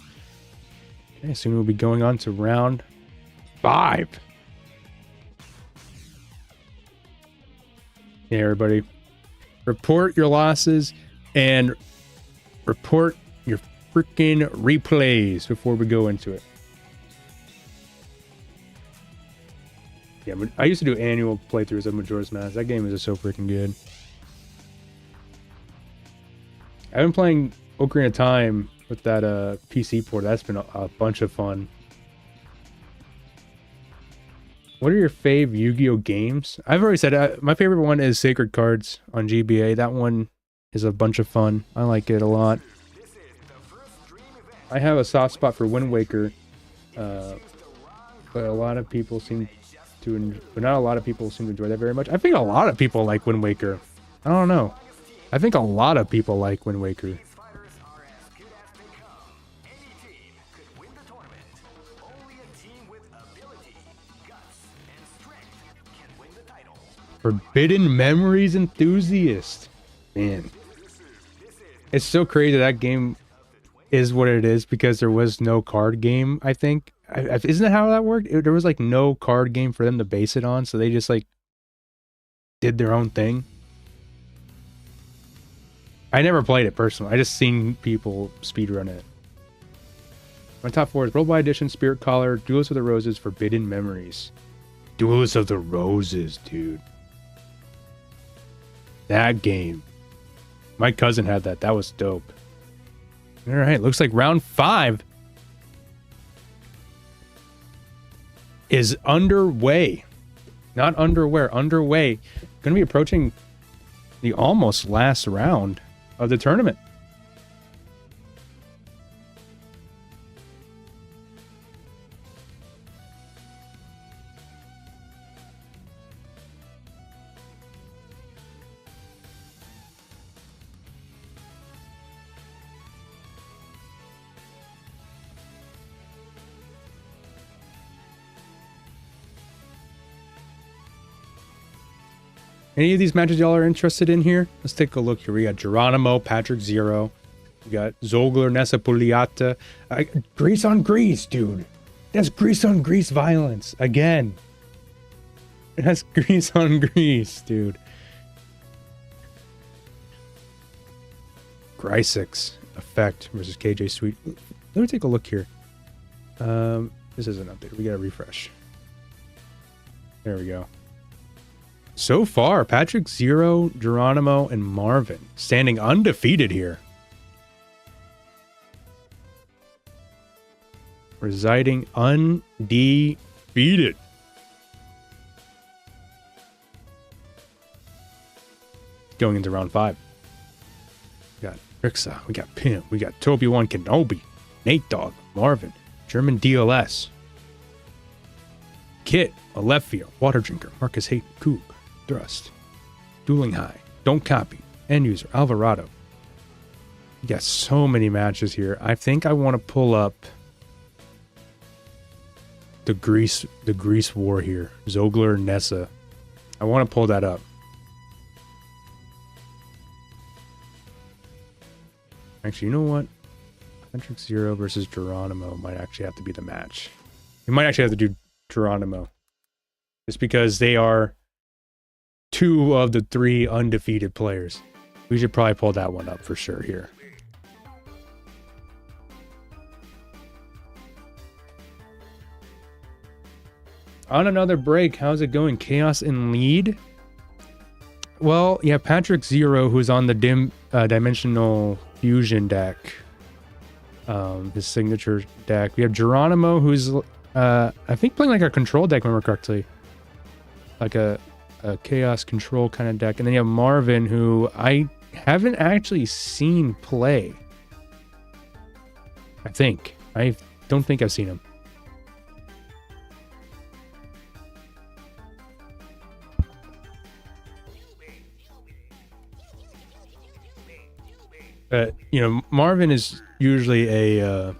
Okay, soon we'll be going on to round 5. Yeah, everybody. Report your losses and report your freaking replays before we go into it. Yeah, but I used to do annual playthroughs of Majora's Mask. That game is just so freaking good. I've been playing Ocarina of Time with that PC port. That's been a bunch of fun. What are your fave Yu-Gi-Oh games? I've already said my favorite one is Sacred Cards on GBA. That one is a bunch of fun. I like it a lot. I have a soft spot for Wind Waker, but a lot of people seem to, but not a lot of people seem to enjoy that very much. I think a lot of people like Wind Waker. I don't know. I think a lot of people like Wind Waker. Forbidden Memories enthusiast. Man. It's so crazy that game is what it is because there was no card game, I think. Isn't that how that worked? There was like no card game for them to base it on, so they just like did their own thing. I never played it personally. I just seen people speedrun it. My top 4 is Worldwide Edition, Spirit Collar, Duels of the Roses, Forbidden Memories. Duels of the Roses, dude. That game. My cousin had that. That was dope. Alright, looks like round 5 is underway. Not underwear, underway. Gonna be approaching the almost last round of the tournament. Any of these matches y'all are interested in here? Let's take a look here. We got Geronimo, Patrick Zero. We got Zogler, Nessa Pugliata. Grease on grease, dude. That's grease on grease violence. Again. That's grease on grease, dude. Grisix effect versus KJ Sweet. Let me take a look here. This is an update. We gotta refresh. There we go. So far, Patrick Zero, Geronimo, and Marvin standing undefeated here. Residing undefeated. Going into round 5. We got Rixa, we got Pim, we got Toby1 Kenobi, Nate Dogg, Marvin, German DLS, Kit, Alefia, Water Drinker, Marcus Hayden, Coop, Thrust, Dueling High, Don't Copy, End User, Alvarado. You got so many matches here. I think I want to pull up the Grease War here. Zogler, Nessa. I want to pull that up. Actually, you know what? Patrick Zero versus Geronimo might actually have to be the match. You might actually have to do Geronimo. Just because they are 2 of the 3 undefeated players. We should probably pull that one up for sure here. On another break, how's it going? Chaos in lead? Well, yeah, Patrick Zero, who's on the Dimensional Fusion deck. His signature deck. We have Geronimo, who's I think playing like a control deck, if I remember correctly. Like a chaos control kind of deck. And then you have Marvin, who I haven't actually seen play. I don't think I've seen him. But, you know, Marvin is usually a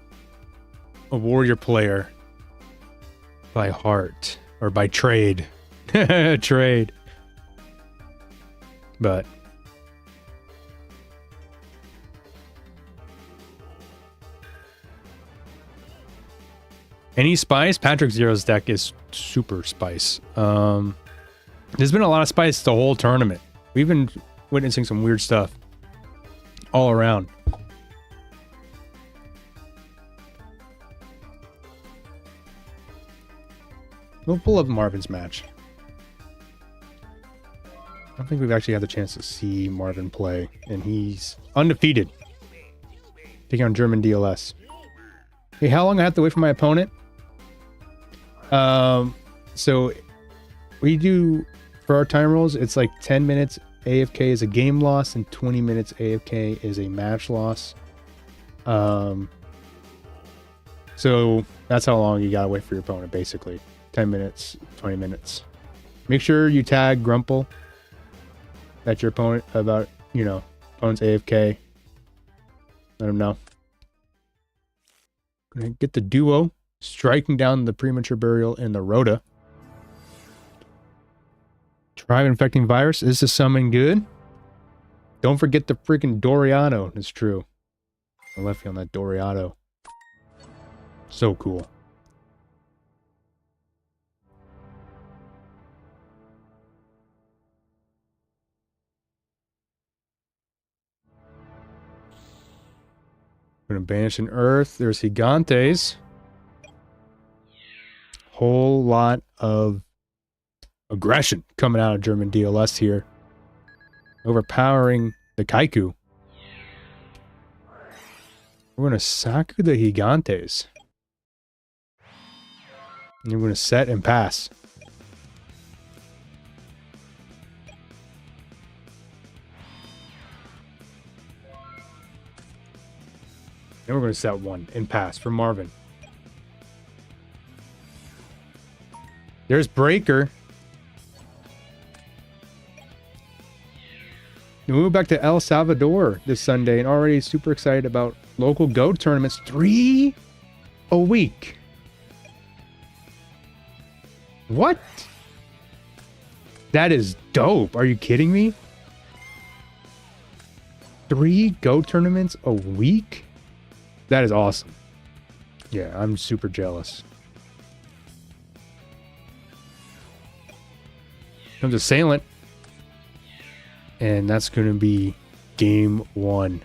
warrior player by heart or by trade. Trade. But any spice? Patrick Zero's deck is super spice. There's been a lot of spice the whole tournament. We've been witnessing some weird stuff all around. We'll pull up Marvin's match. I don't think we've actually had the chance to see Marvin play, and he's undefeated. Taking on German DLS. Hey, how long I have to wait for my opponent? So we do, for our time rolls, it's like 10 minutes AFK is a game loss and 20 minutes AFK is a match loss. So that's how long you gotta wait for your opponent, basically. 10 minutes, 20 minutes. Make sure you tag Grumple that your opponent about, you know, opponent's AFK. Let him know. Gonna get the duo striking down the premature burial in the Rhoda. Tribe infecting virus. Is this summon good? Don't forget the freaking Doriano. It's true. I left you on that Doriano. So cool. Gonna banish an Earth. There's Gigantes. Whole lot of aggression coming out of German DLS here. Overpowering the Kaiku. We're gonna Saku the Gigantes. And we're gonna set and pass. Then we're going to set one and pass for Marvin. There's Breaker. We move back to El Salvador this Sunday and already super excited about local GOAT tournaments. 3 a week. What? That is dope. Are you kidding me? 3 GOAT tournaments a week? That is awesome. Yeah, I'm super jealous. Comes Assailant. And that's going to be game 1.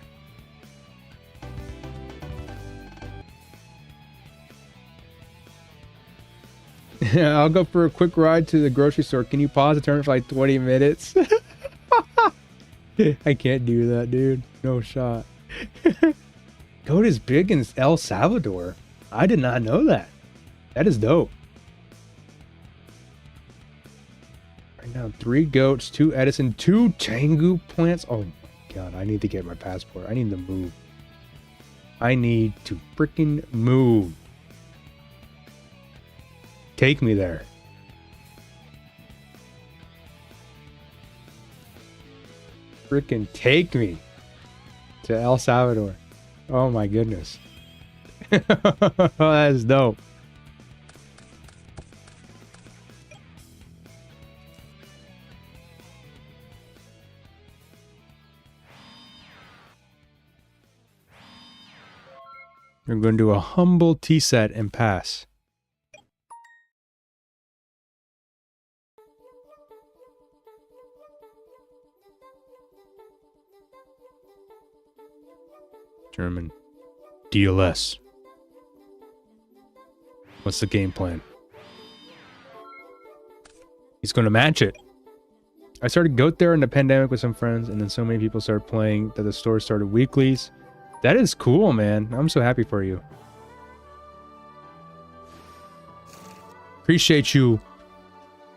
I'll go for a quick ride to the grocery store. Can you pause the tournament for like 20 minutes? I can't do that, dude. No shot. Goat is big in El Salvador. I did not know that. That is dope. Right now, 3 goats, 2 Edison, 2 Tengu plants. Oh my god, I need to get my passport. I need to move. I need to freaking move. Take me there. Freaking take me to El Salvador. Oh my goodness. That is dope. We're going to do a humble tea set and pass. German. DLS. What's the game plan? He's going to match it. I started Goat there in the pandemic with some friends, and then so many people started playing that the store started weeklies. That is cool, man. I'm so happy for you. Appreciate you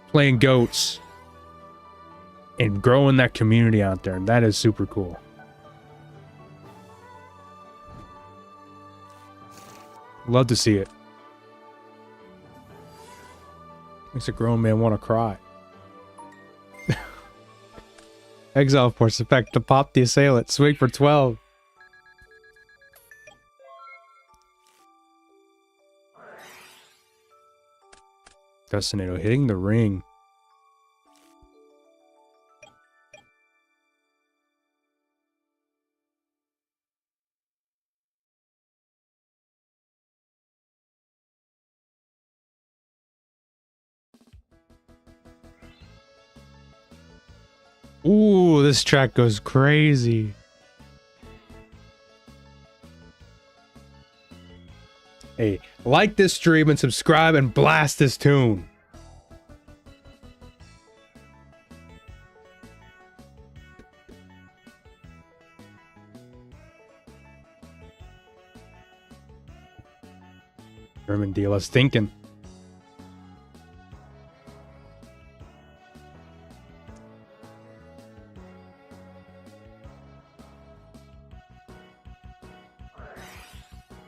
playing goats and growing that community out there. That is super cool. Love to see it. Makes a grown man want to cry. Exile force effect to pop the assailant. Swing for 12. Destinato hitting the ring. Ooh, this track goes crazy. Hey, like this stream and subscribe and blast this tune. German deal is thinking.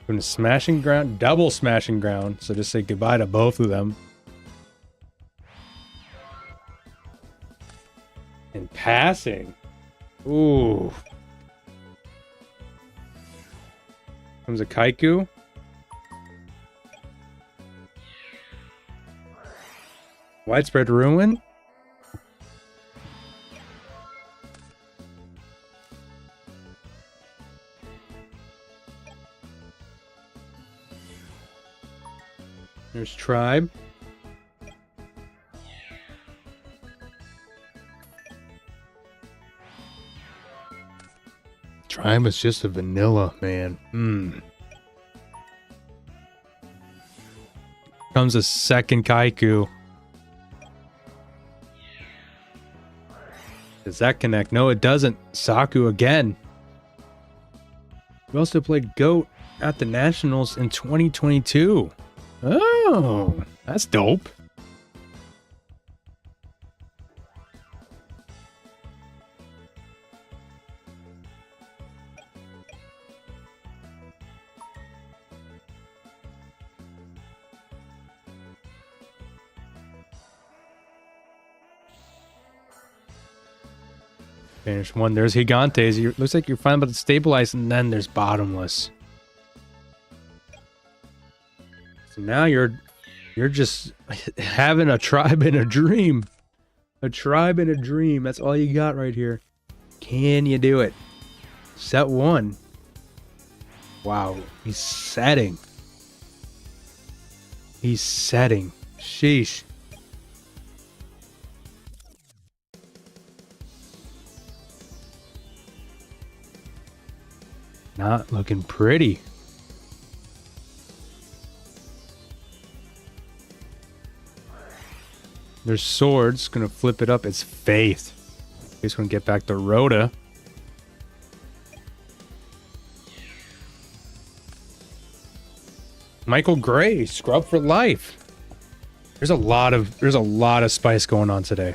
Going to smashing ground, double smashing ground. So just say goodbye to both of them. And passing. Ooh. Comes a Kaiku. Widespread ruin. There's Tribe. Tribe is just a vanilla, man. Comes a second Kaiku. Does that connect? No, it doesn't. Saku again. We also played Goat at the Nationals in 2022. Oh, that's dope. Finish one. There's Gigantes. Looks like you're fine about to stabilize, and then there's Bottomless. So now you're just having a tribe in a dream. A tribe in a dream. That's all you got right here. Can you do it? Set one. Wow. He's setting. He's setting. Sheesh. Not looking pretty. There's Swords. Gonna flip it up. It's Faith. He's gonna get back to Rhoda. Michael Gray. Scrub for life. There's a lot of spice going on today.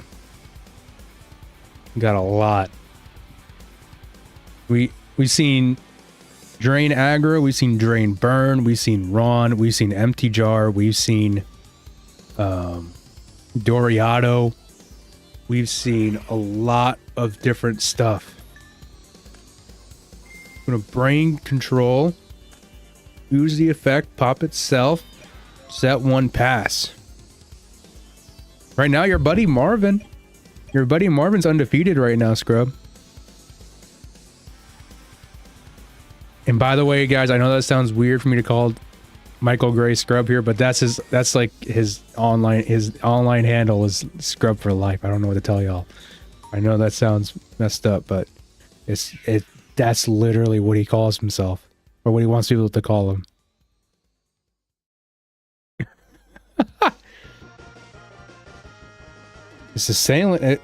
Got a lot. We've seen Drain Aggro, we've seen Drain Burn, we've seen Ron, we've seen Empty Jar, we've seen Doriado. We've seen a lot of different stuff. I'm gonna Brain Control, use the effect, pop itself, set one pass. Right now, your buddy Marvin's undefeated right now, Scrub. And by the way, guys, I know that sounds weird for me to call Michael Gray Scrub here, but that's like his online handle is Scrub for life. I don't know what to tell y'all. I know that sounds messed up, but That's literally what he calls himself, or what he wants people to call him. It's the same. It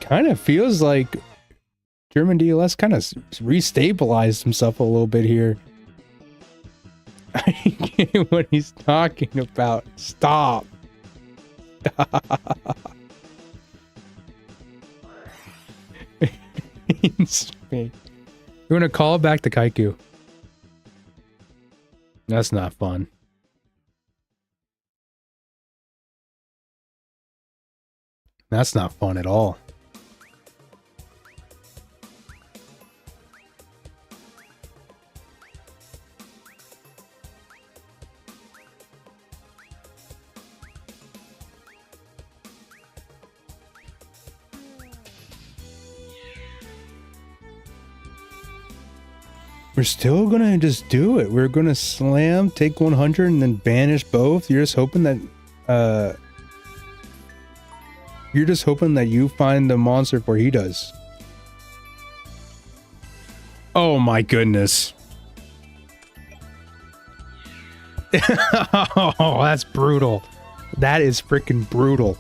kind of feels like German DLS kind of restabilized himself a little bit here. I get what he's talking about. Stop. You want to call back to Kaiku? That's not fun. That's not fun at all. We're still gonna just do it. We're gonna slam, take 100, and then banish both. You're just hoping that, you find the monster before he does. Oh my goodness. Oh, that's brutal. That is freaking brutal.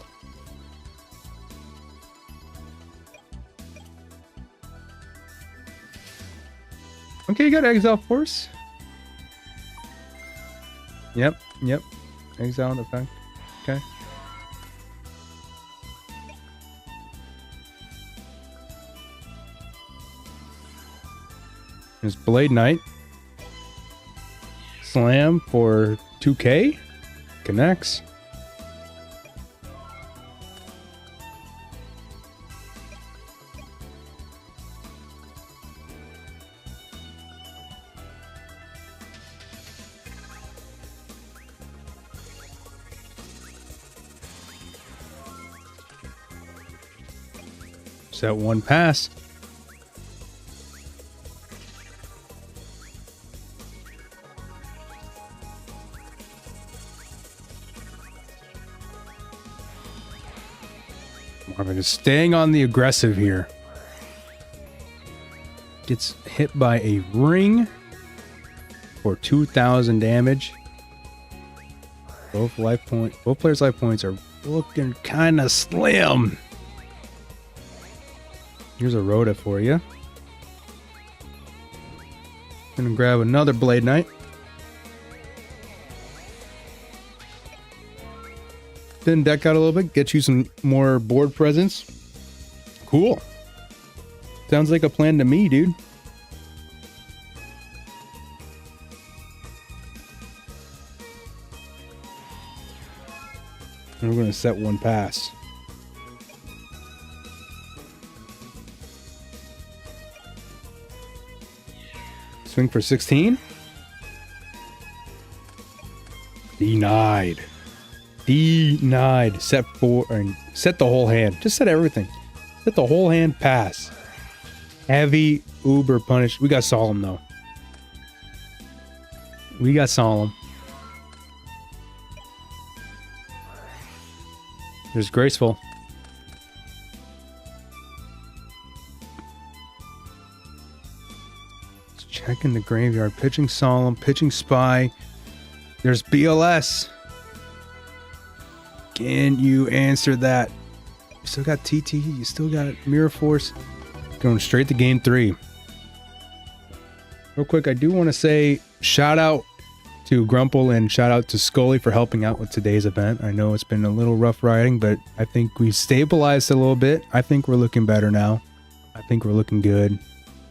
Okay, you got Exile Force. Yep. Exile in effect. Okay. There's Blade Knight. Slam for 2k. Connects. Set one pass. Marvin is staying on the aggressive here. Gets hit by a ring for 2,000 damage. Both players' life points are looking kind of slim. Here's a Rhoda for you. Gonna grab another Blade Knight. Thin deck out a little bit, get you some more board presence. Cool. Sounds like a plan to me, dude. And we're gonna set one pass. Swing for 16. Denied. Set the whole hand. Just set everything. Set the whole hand pass. Heavy uber punish. We got Solemn though. We got Solemn. There's Graceful. Checking the graveyard, pitching Solemn, pitching Spy. There's BLS. Can you answer that? You still got TT, you still got Mirror Force. Going straight to game 3. Real quick, I do want to say shout out to Grumple and shout out to Scully for helping out with today's event. I know it's been a little rough riding, but I think we stabilized a little bit. I think we're looking better now. I think we're looking good.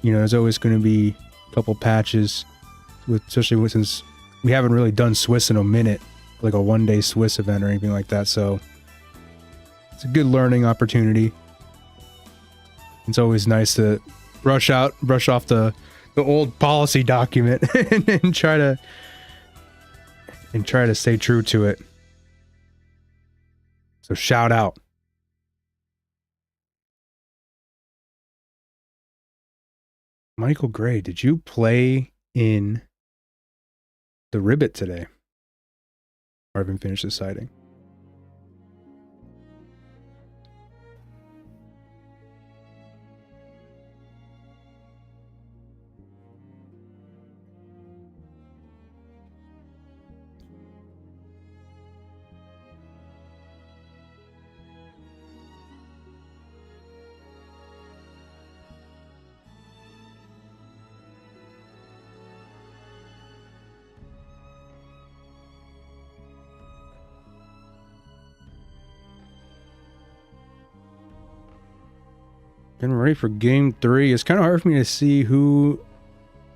You know, there's always going to be couple patches, especially since we haven't really done Swiss in a minute, like a one-day Swiss event or anything like that. So it's a good learning opportunity. It's always nice to brush off the old policy document and try to stay true to it. So shout out. Michael Gray, did you play in the Ribbit today? Or haven't finished deciding? Getting ready for game 3. It's kind of hard for me to see who.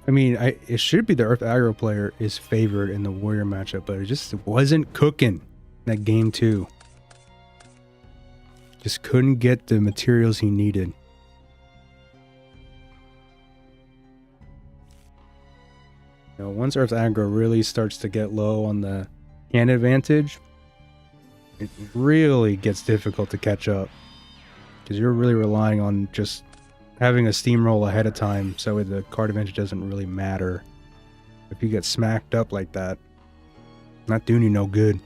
I mean, it should be the Earth aggro player is favored in the Warrior matchup, but it just wasn't cooking that game 2. Just couldn't get the materials he needed. You know, once Earth aggro really starts to get low on the hand advantage, it really gets difficult to catch up. Because you're really relying on just having a steamroll ahead of time, so the card advantage doesn't really matter. If you get smacked up like that, not doing you no good.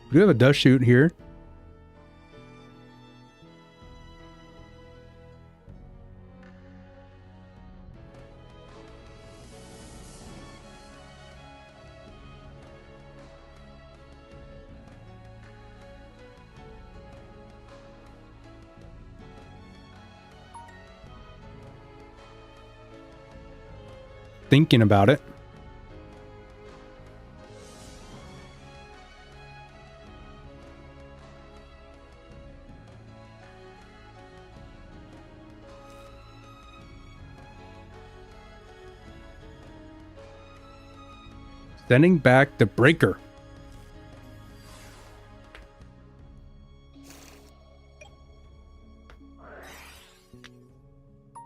We do have a dust shoot here. Thinking about it. Sending back the breaker.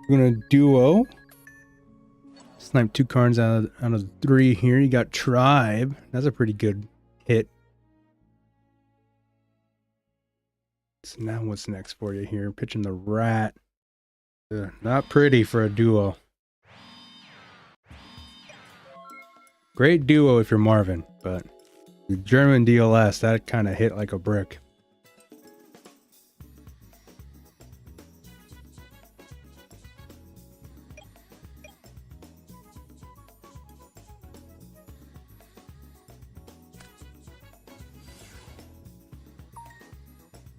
We're gonna duo. Snipe 2 cards out of 3 here. You got Tribe. That's a pretty good hit. So now what's next for you here? Pitching the Rat. Not pretty for a duo. Great duo if you're Marvin, but the German DLS, that kind of hit like a brick.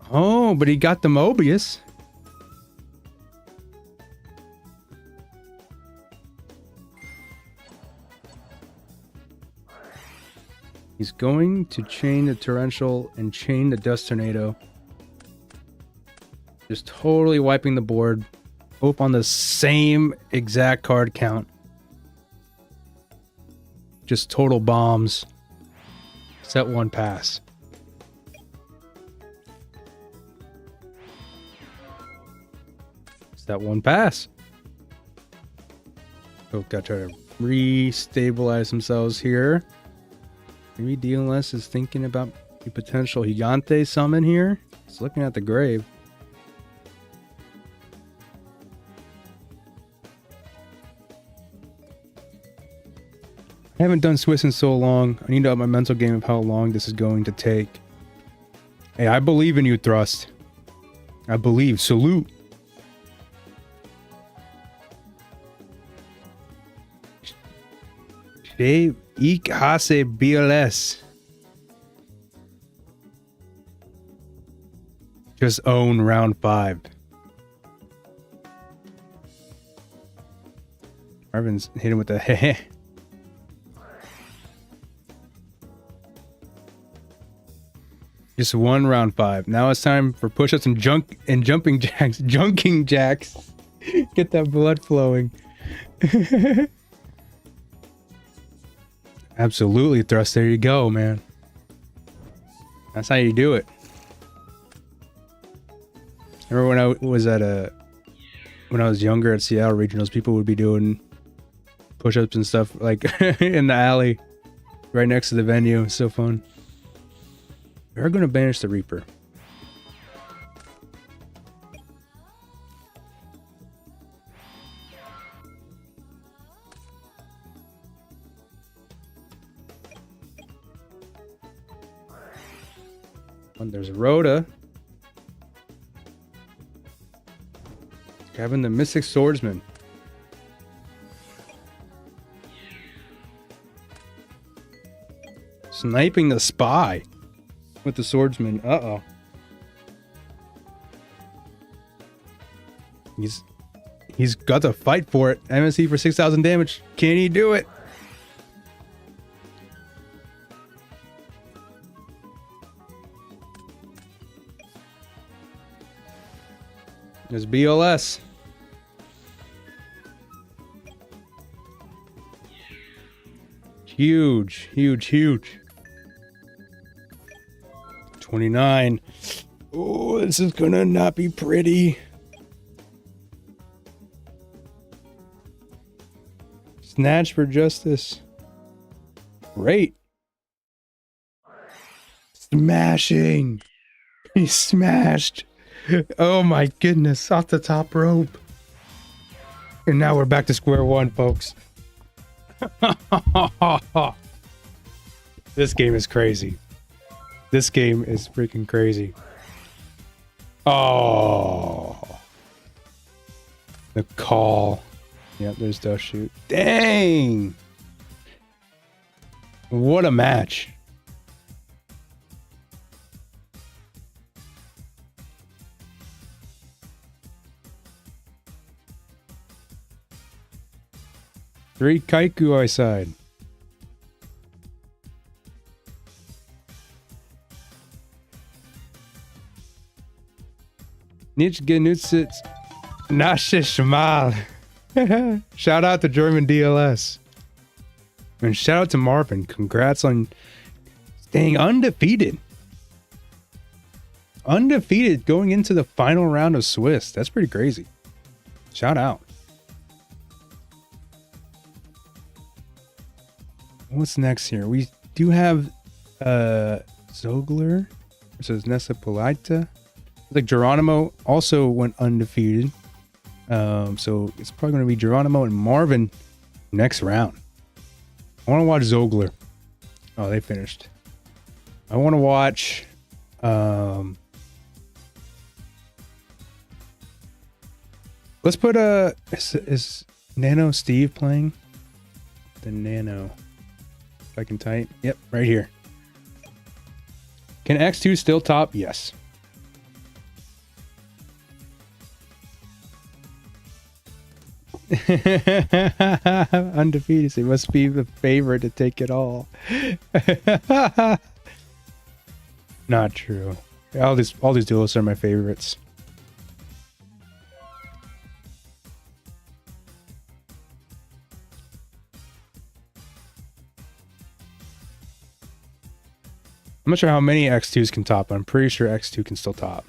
Oh, but he got the Mobius. He's going to chain the Torrential and chain the Dust Tornado. Just totally wiping the board. Both on the same exact card count. Just total bombs. Set 1 pass. Set 1 pass. Both got to try to re-stabilize themselves here. Maybe DLS is thinking about the potential Gigante summon here. It's looking at the grave. I haven't done Swiss in so long. I need to up my mental game of how long this is going to take. Hey, I believe in you, Thrust. I believe. Salute. Ik hasse BLS. Just own round 5. Marvin's hitting with the heh. Just one round 5. Now it's time for push-ups and jumping jacks. Junking jacks. Get that blood flowing. Absolutely, Thrust. There you go, man. That's how you do it. Remember when I was when I was younger at Seattle Regionals, people would be doing push-ups and stuff like in the alley right next to the venue. It's so fun. We're going to banish the Reaper. And there's Rhoda. Grabbing the Mystic Swordsman. Sniping the Spy with the Swordsman. Uh-oh. He's got to fight for it. MSC for 6,000 damage. Can he do it? There's BLS. huge, huge, huge. 29. Oh, this is gonna not be pretty. Snatch for justice. Great. Smashing. He smashed. Oh my goodness, off the top rope. And now we're back to square one, folks. This game is crazy. This game is freaking crazy. Oh. The call. Yep, there's Dust Shoot. Dang. What a match. Three Kaiku I side. Nich genutzit nashe schmal. Shout out to German DLS. And shout out to Marvin. Congrats on staying undefeated. Undefeated going into the final round of Swiss. That's pretty crazy. Shout out. What's next here? We do have Zogler versus Nessa Polita. Like Geronimo also went undefeated. So it's probably going to be Geronimo and Marvin next round. I want to watch Zogler. Oh, they finished. I want to watch let's put is Nano Steve playing? The Nano. If I can type. Yep, right here. Can X2 still top? Yes. Undefeated. So he must be the favorite to take it all. Not true. All these duelists are my favorites. I'm not sure how many X2s can top, but I'm pretty sure X2 can still top.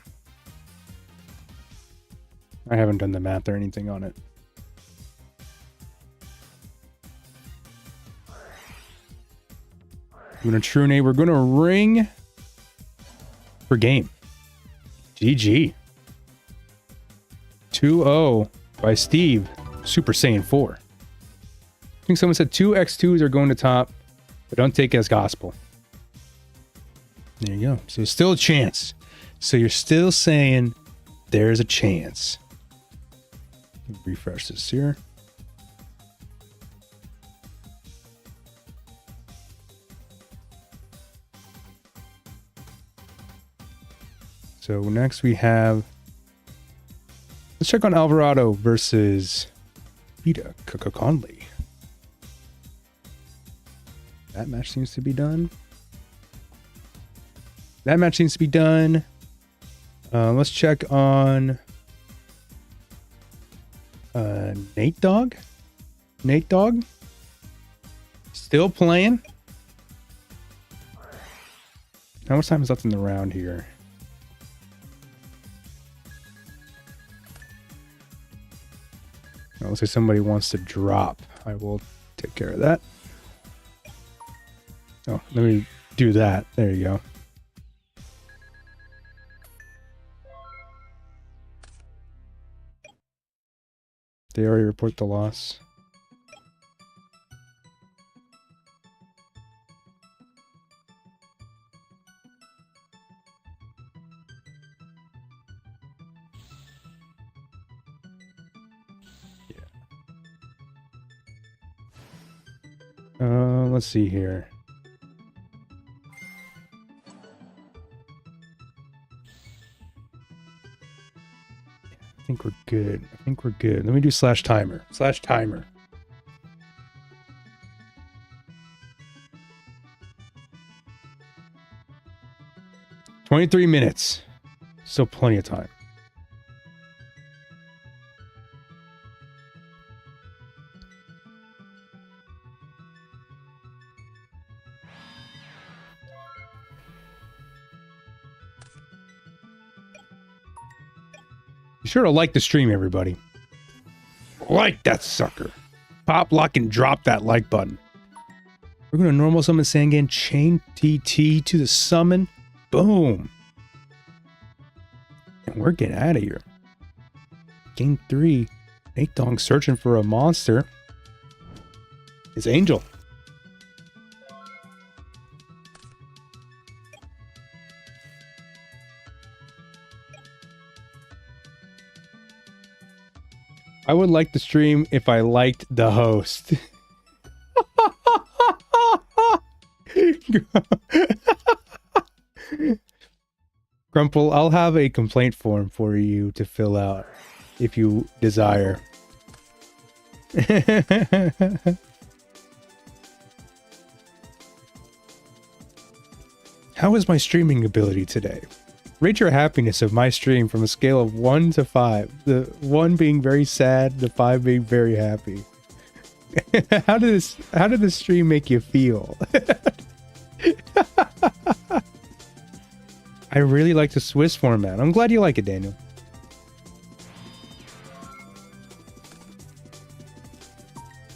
I haven't done the math or anything on it. I'm gonna true name. We're gonna ring for game. GG. 2-0 by Steve. Super Saiyan 4. I think someone said 2 X2s are going to top, but don't take it as gospel. There you go. So still a chance. So you're still saying there's a chance. Refresh this here. So next we have, let's check on Alvarado versus Vita Conley. That match seems to be done. That match seems to be done. Let's check on Nate Dogg. Nate Dogg. Still playing. How much time is left in the round here? Let's say somebody wants to drop. I will take care of that. Oh, let me do that. There you go. They already report the loss. Let's see here. I think we're good. I think we're good. Let me do slash timer. Slash timer. $23 minutes. Still plenty of time. Be sure to like the stream, everybody. Like that sucker. Pop, lock, and drop that like button. We're going to normal summon Sangan, chain TT to the summon. Boom. And we're getting out of here. Game 3. Nate Dong searching for a monster. It's Angel. I would like the stream if I liked the host. Grumple, I'll have a complaint form for you to fill out if you desire. How is my streaming ability today? Rate your happiness of my stream from a scale of 1 to 5. The 1 being very sad, the 5 being very happy. How did this stream make you feel? I really like the Swiss format. I'm glad you like it, Daniel.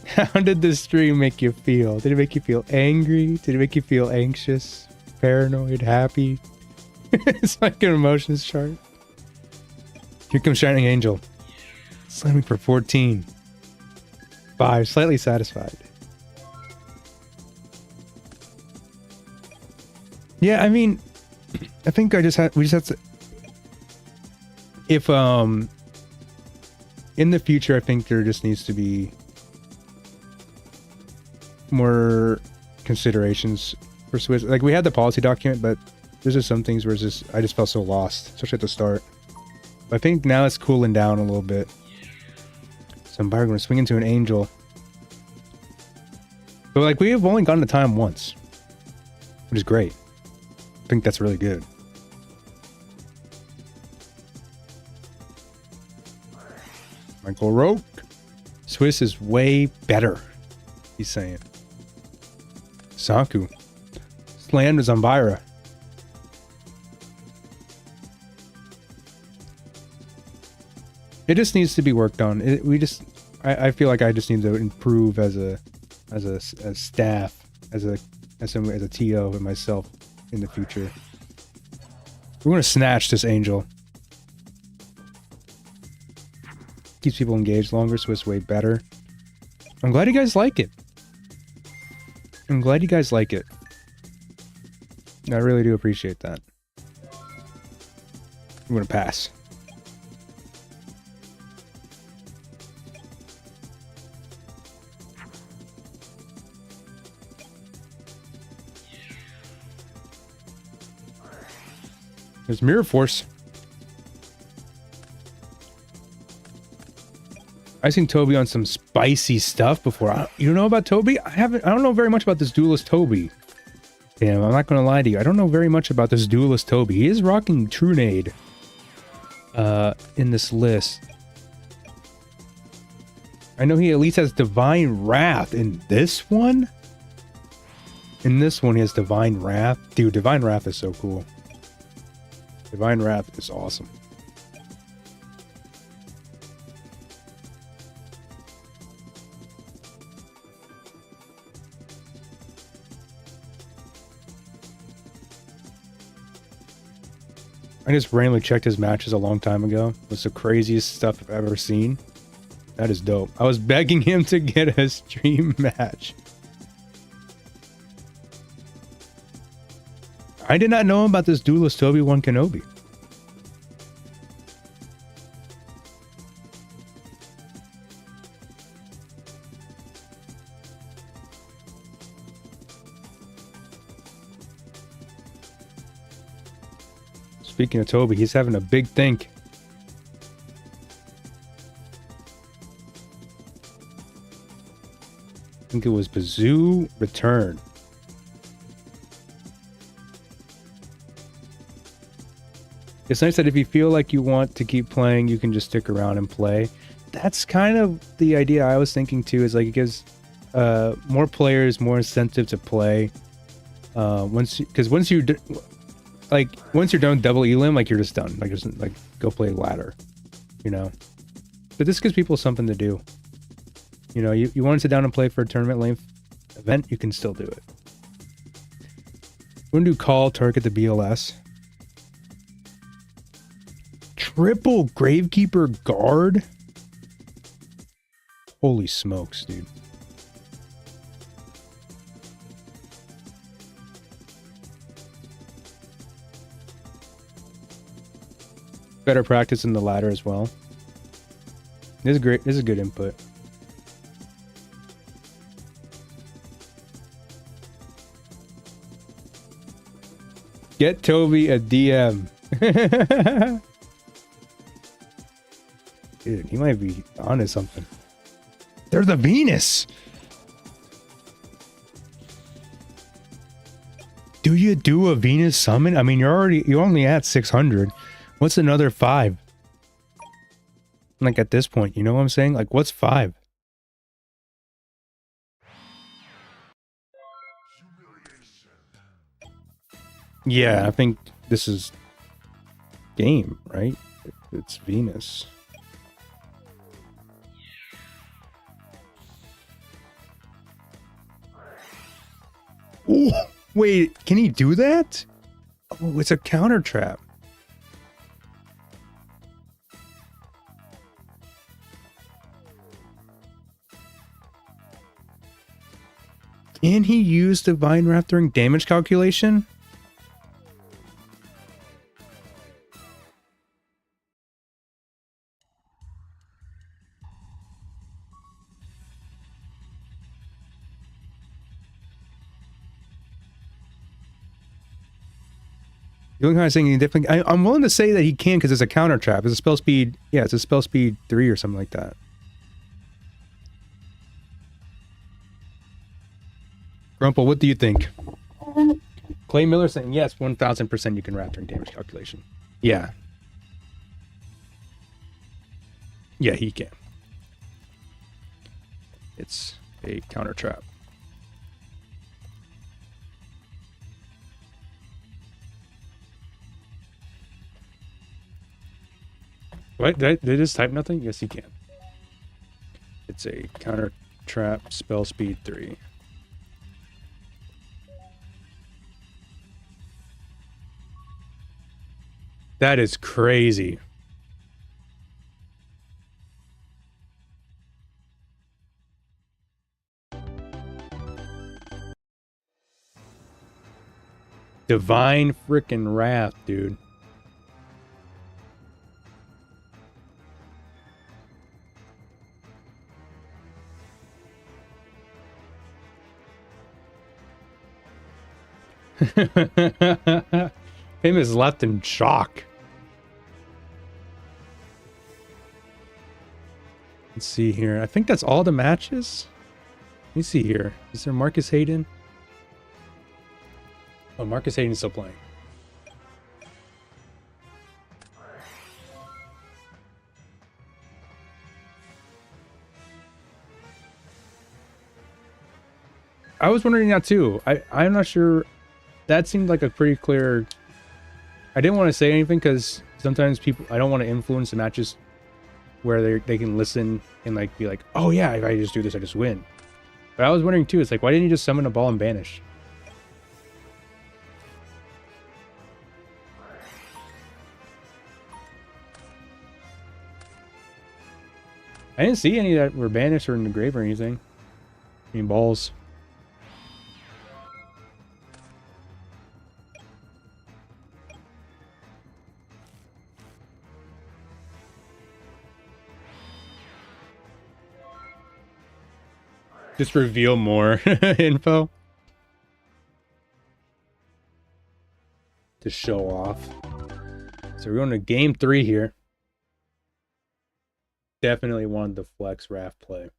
How did this stream make you feel? Did it make you feel angry? Did it make you feel anxious, paranoid, happy? It's like an emotions chart. Here comes Shining Angel. Slamming for 14. 5. Slightly satisfied. Yeah, I mean, I think we just have to. If in the future, I think there just needs to be more considerations for Swiss. Like, we had the policy document, but there's just some things where it's just, I just felt so lost, especially at the start. But I think now it's cooling down a little bit. So I'm going to swing into an Angel. But like, we have only gone to time once, which is great. I think that's really good. Michael Roke. Swiss is way better, he's saying. Saku. Slam to Zambira. It just needs to be worked on. I feel like I just need to improve as a staff, as a TO and myself in the future. We're gonna snatch this Angel. Keeps people engaged longer, Swiss way better. I'm glad you guys like it. I'm glad you guys like it. I really do appreciate that. I'm gonna pass. There's Mirror Force. I've seen Toby on some spicy stuff before. You don't know about Toby? I don't know very much about this duelist Toby. Damn, I'm not gonna lie to you. I don't know very much about this duelist Toby. He is rocking Trunade in this list. I know he at least has Divine Wrath in this one. In this one, he has Divine Wrath. Dude, Divine Wrath is so cool. Divine Wrath is awesome. I just randomly checked his matches a long time ago. It's the craziest stuff I've ever seen. That is dope. I was begging him to get a stream match. I did not know about this duelist Toby 1 Kenobi. Speaking of Toby, he's having a big think. I think it was Bazoo Return. It's nice that if you feel like you want to keep playing, you can just stick around and play. That's kind of the idea I was thinking too, is like it gives more players more incentive to play. Once you're done with double elim, like you're just done. Like just like go play ladder. you know. But this gives people something to do. You know, you want to sit down and play for a tournament length event, you can still do it. We're gonna do call, target the BLS. Triple Gravekeeper Guard? Holy smokes, dude. Better practice in the ladder as well. This is great. This is good input. Get Toby a DM. Dude, he might be onto something. There's a Venus. Do you do a Venus summon? I mean, you're only at 600. What's another 5? Like at this point, you know what I'm saying? Like, what's 5? Yeah, I think this is game, right? It's Venus. Ooh, wait, can he do that? Oh, it's a counter trap. Can he use Divine Wrath during damage calculation? The only kind of saying he definitely, I'm willing to say that he can because it's a counter trap. It's a spell speed, yeah, it's a spell speed 3 or something like that. Grumple, what do you think? Clay Miller saying yes, 1000% you can wrap during damage calculation. Yeah. Yeah, he can. It's a counter trap. What? Did I just type nothing? Yes, he can. It's a counter trap, spell speed 3. That is crazy. Divine frickin' Wrath, dude. Him is left in shock. Let's see here. I think that's all the matches. Let me see here. Is there Marcus Hayden? Oh, Marcus Hayden's still playing. I was wondering that too. I'm not sure. That seemed like a pretty clear. I didn't want to say anything because sometimes people, I don't want to influence the matches where they can listen and like be like, oh yeah, if I just do this, I just win. But I was wondering too, it's like, why didn't you just summon a ball and banish? I didn't see any that were banished or in the grave or anything. I mean, balls. Just reveal more info to show off. So we're going to game 3 here. Definitely wanted the flex Raph play.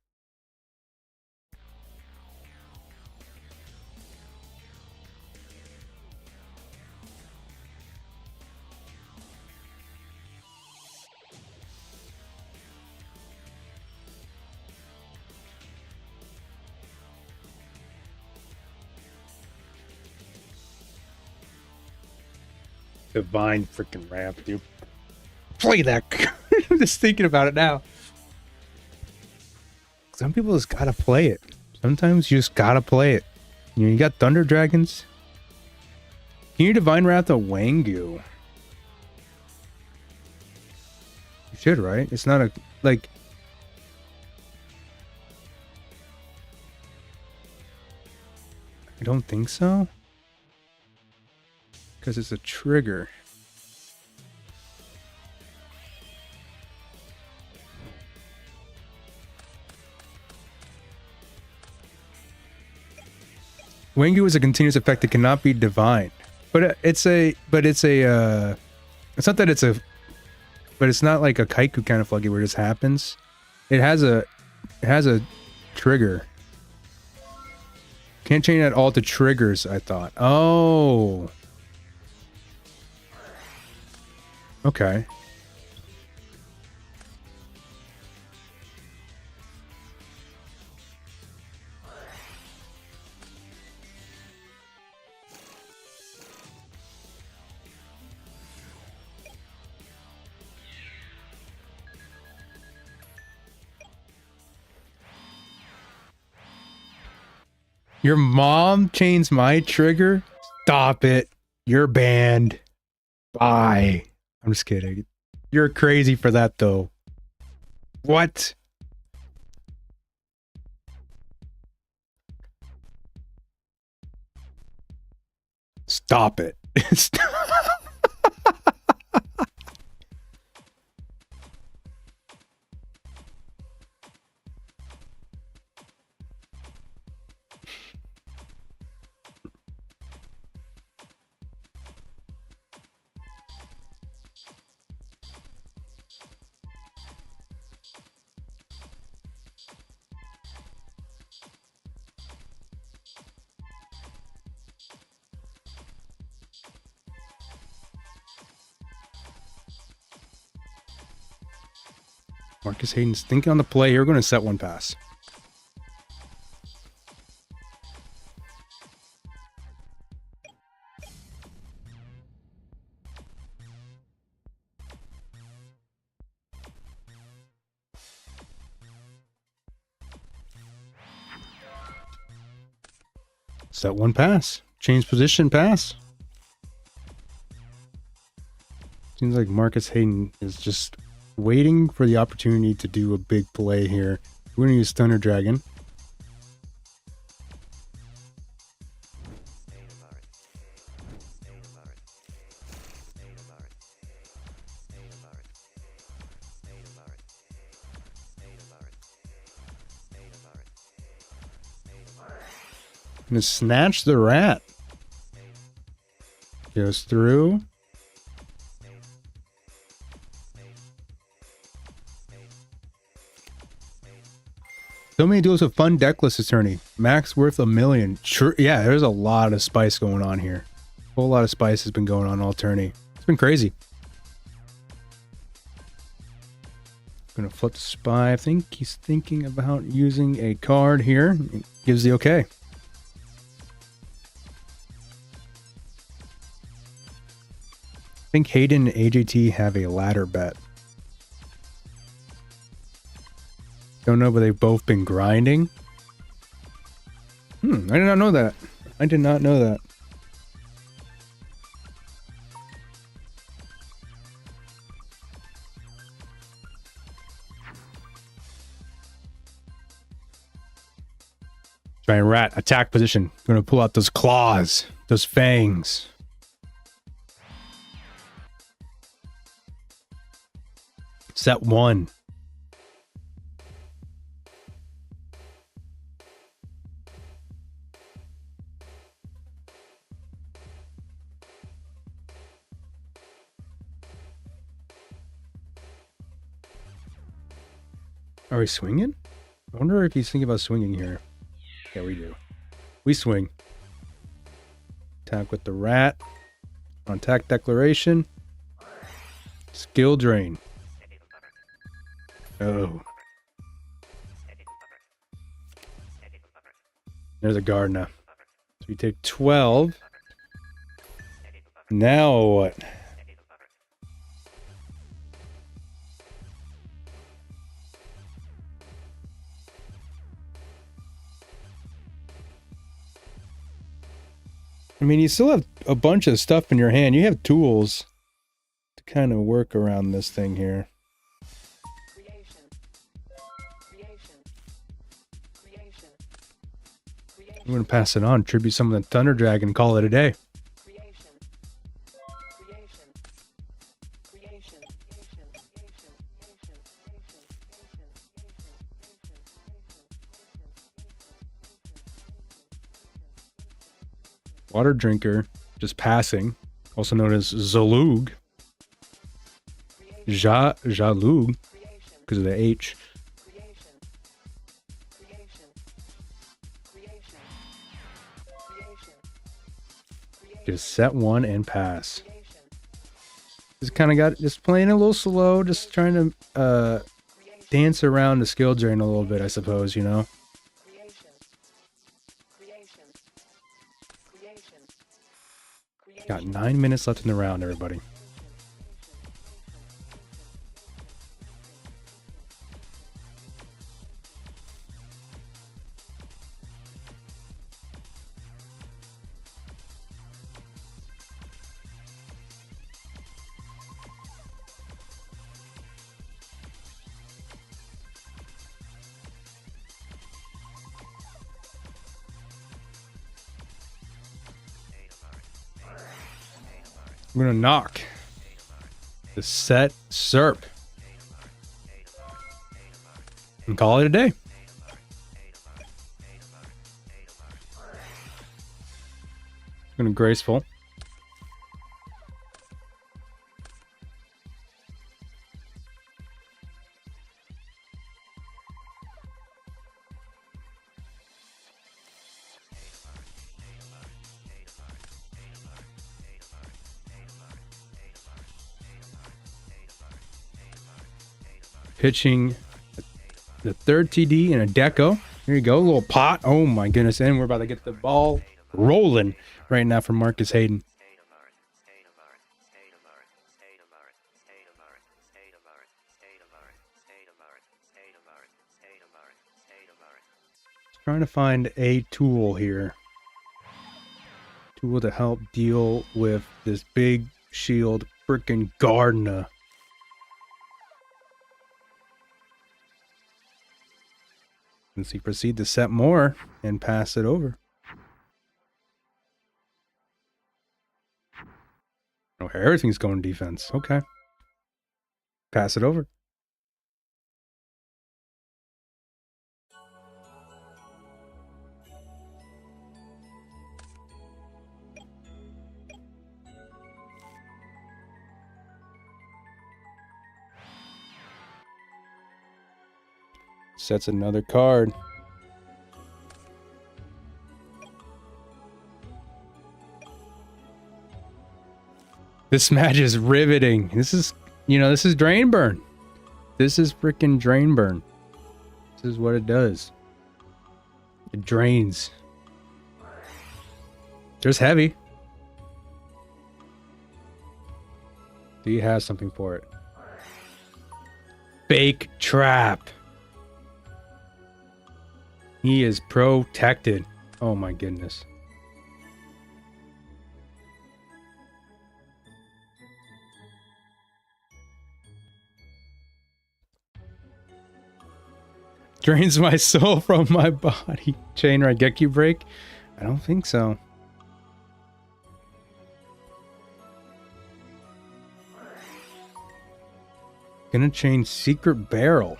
Divine freaking Raph, dude. Play that. I'm just thinking about it now. Some people just gotta play it. Sometimes you just gotta play it. You know, you got Thunder Dragons. Can you Divine Wrath a Wangu? You should, right? It's not a, like... I don't think so. Because it's a trigger. Wangu is a continuous effect that cannot be divine. But it's not that it's a, but it's not like a Kaiku kind of floodgate where it just happens. It has a trigger. Can't change that all to triggers, I thought. Oh. Okay. Your mom chains my trigger? Stop it. You're banned. Bye. I'm just kidding. You're crazy for that, though. What? Stop it. Marcus Hayden's thinking on the play. You're going to set one pass. Set one pass. Change position pass. Seems like Marcus Hayden is just waiting for the opportunity to do a big play here. We're going to use Thunder Dragon. Going to snatch the rat. Goes through. So many duels with fun decklist attorney. Max worth $1 million. Sure, yeah, there's a lot of spice going on here. A whole lot of spice has been going on all tourney. It's been crazy. Gonna flip the spy. I think he's thinking about using a card here. It gives the okay. I think Hayden and AJT have a ladder bet. Don't know, but they've both been grinding. I did not know that. I did not know that. Giant rat, attack position. Gonna pull out those claws, those fangs. Set one. Are we swinging? I wonder if he's thinking about swinging here. Yeah, we do. We swing. Attack with the rat. On attack declaration. Skill drain. Oh. There's a Gardner. So we take 12. Now what? I mean, you still have a bunch of stuff in your hand. You have tools to kind of work around this thing here. I'm going to pass it on, tribute some of the Thunder Dragon, and call it a day. Water Drinker, just passing, also known as Zalug. Jalug, because of the H. Just set one and pass. Just kind of got, just playing a little slow, just trying to dance around the skill drain a little bit, I suppose, you know. Got 9 minutes left in the round, everybody. I'm gonna knock the set SERP and call it a day. Gonna graceful. Pitching the third TD in a deco. Here you go, a little pot. Oh my goodness, and we're about to get the ball rolling right now from Marcus Hayden. Trying to find a tool here. Tool to help deal with this big shield freaking Gardner. And so you proceed to set more and pass it over. Oh, everything's going defense. Okay. Pass it over. Sets another card. This match is riveting. This is, you know, this is Drain Burn. This is freaking Drain Burn. This is what it does. It drains. There's heavy. Do you have something for it? Fake trap. He is protected. Oh my goodness. Drains my soul from my body. Chain Raigeki break? I don't think so. Gonna chain Secret Barrel.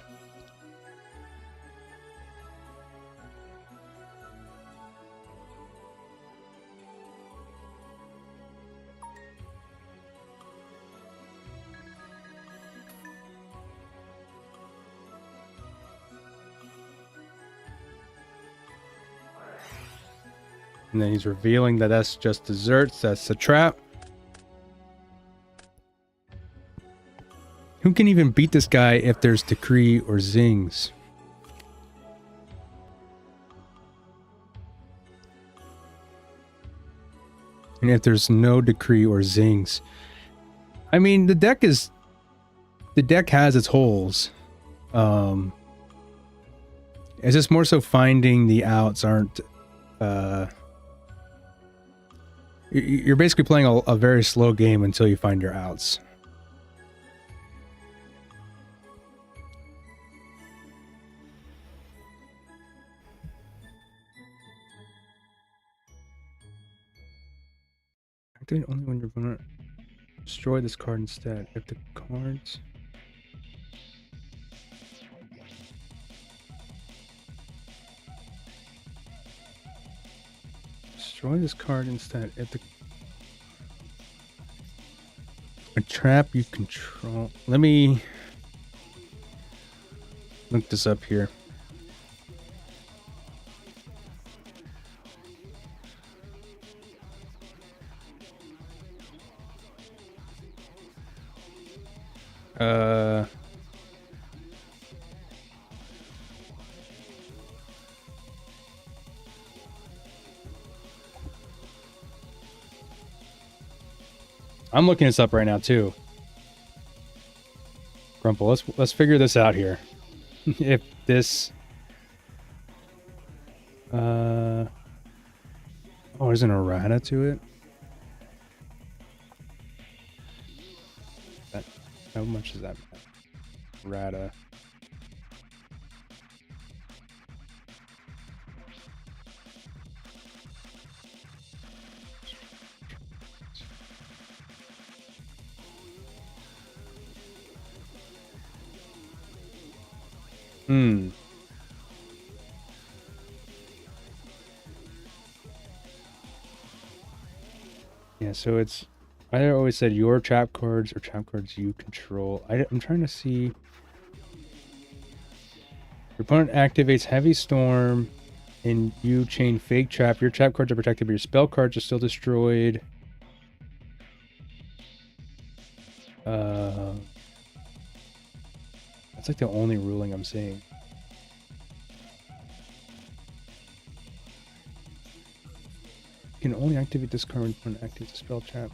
And then he's revealing that that's just desserts. That's the trap. Who can even beat this guy if there's Decree or Zings? And if there's no Decree or Zings. I mean, the deck has its holes. It's just more so finding the outs aren't You're basically playing a very slow game until you find your outs. Activate only when you're gonna destroy this card instead. If the cards... Destroy this card instead. If the... A trap you control... Let me... look this up here. I'm looking this up right now too. Grumple, let's figure this out here. If this oh, there's an errata to it. How much is that? Errata. Yeah, so it's... I always said your trap cards or trap cards you control. I'm trying to see... Your opponent activates Heavy Storm and you chain Fake Trap. Your trap cards are protected, but your spell cards are still destroyed. That's like the only ruling I'm seeing. You can only activate this card when opponent activates a spell trap.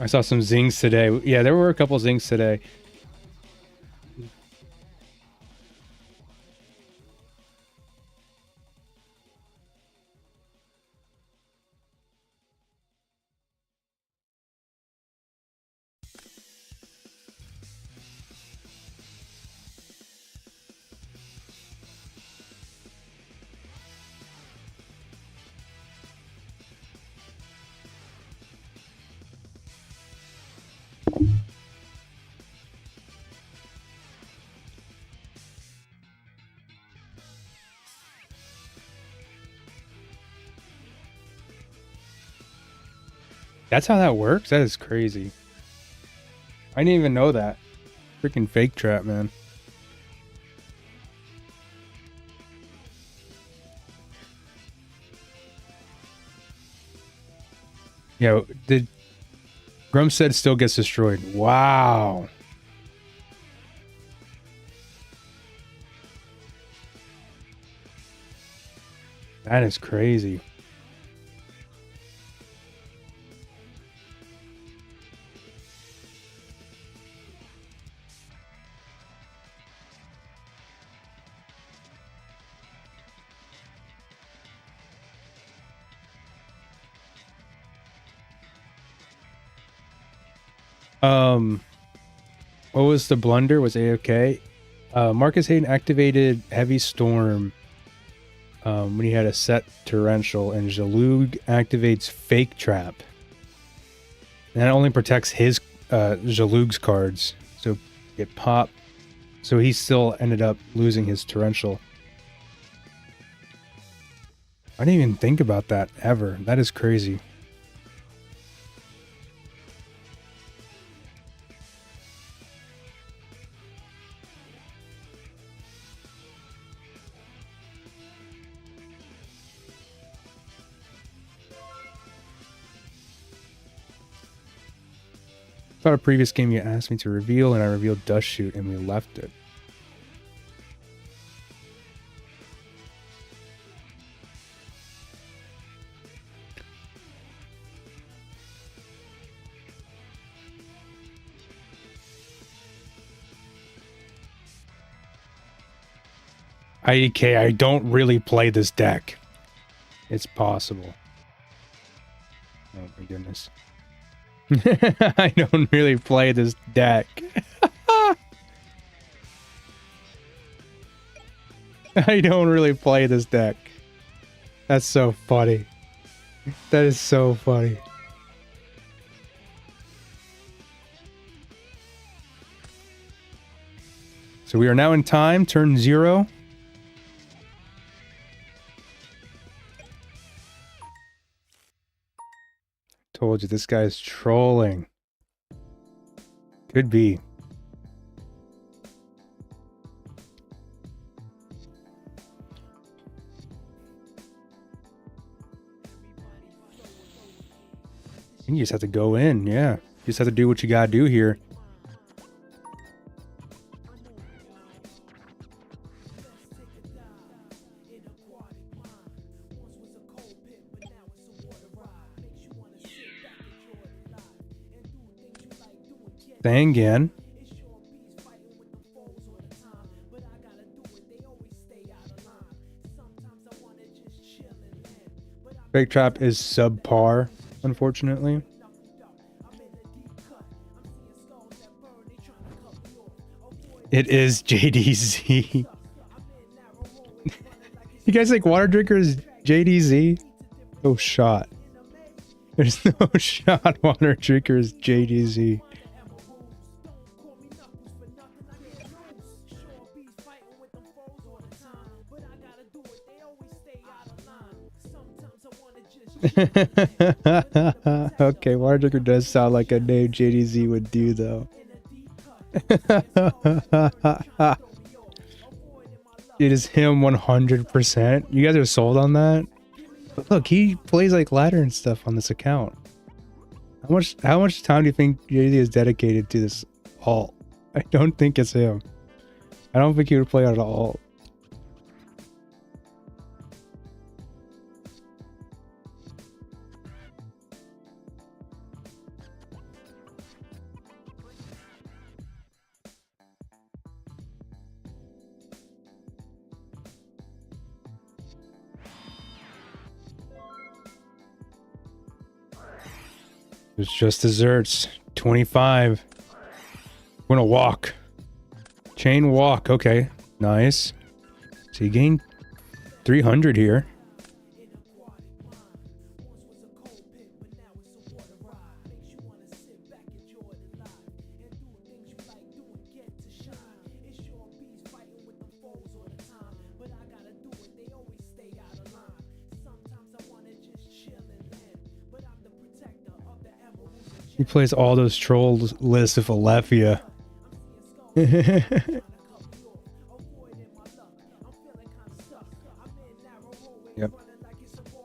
I saw some zings today. Yeah, there were a couple zings today. That's how that works? That is crazy. I didn't even know that. Freaking Fake Trap, man. Yeah, did Grumstead still gets destroyed? Wow. That is crazy. What was the blunder? Was AFK? Marcus Hayden activated Heavy Storm when he had a set torrential, and Jalug activates Fake Trap. And that only protects his Jalug's cards. So it popped. So he still ended up losing his torrential. I didn't even think about that ever. That is crazy. Thought a previous game you asked me to reveal, and I revealed Dust Shoot, and we left it. IDK, I don't really play this deck. It's possible. Oh my goodness. I don't really play this deck. I don't really play this deck. That's so funny. That is so funny. So we are now in time, turn 0. Told you, this guy's trolling. Could be. You just have to go in, yeah. You just have to do what you gotta do here. Again. Fake Trap is subpar, unfortunately. It is JDZ. You guys think Water Drinker is JDZ? No shot. There's no shot Water Drinker is JDZ. Okay, Water Drinker does sound like a name JDZ would do, though. It is him 100%. You guys are sold on that? But look, he plays like ladder and stuff on this account. How much time do you think JDZ is dedicated to this alt? I don't think it's him. I don't think he would play on an alt. It's just desserts. 25. We're gonna walk. Chain walk. Okay. Nice. So you gain 300 here. He plays all those troll lists of Alephia. Yep.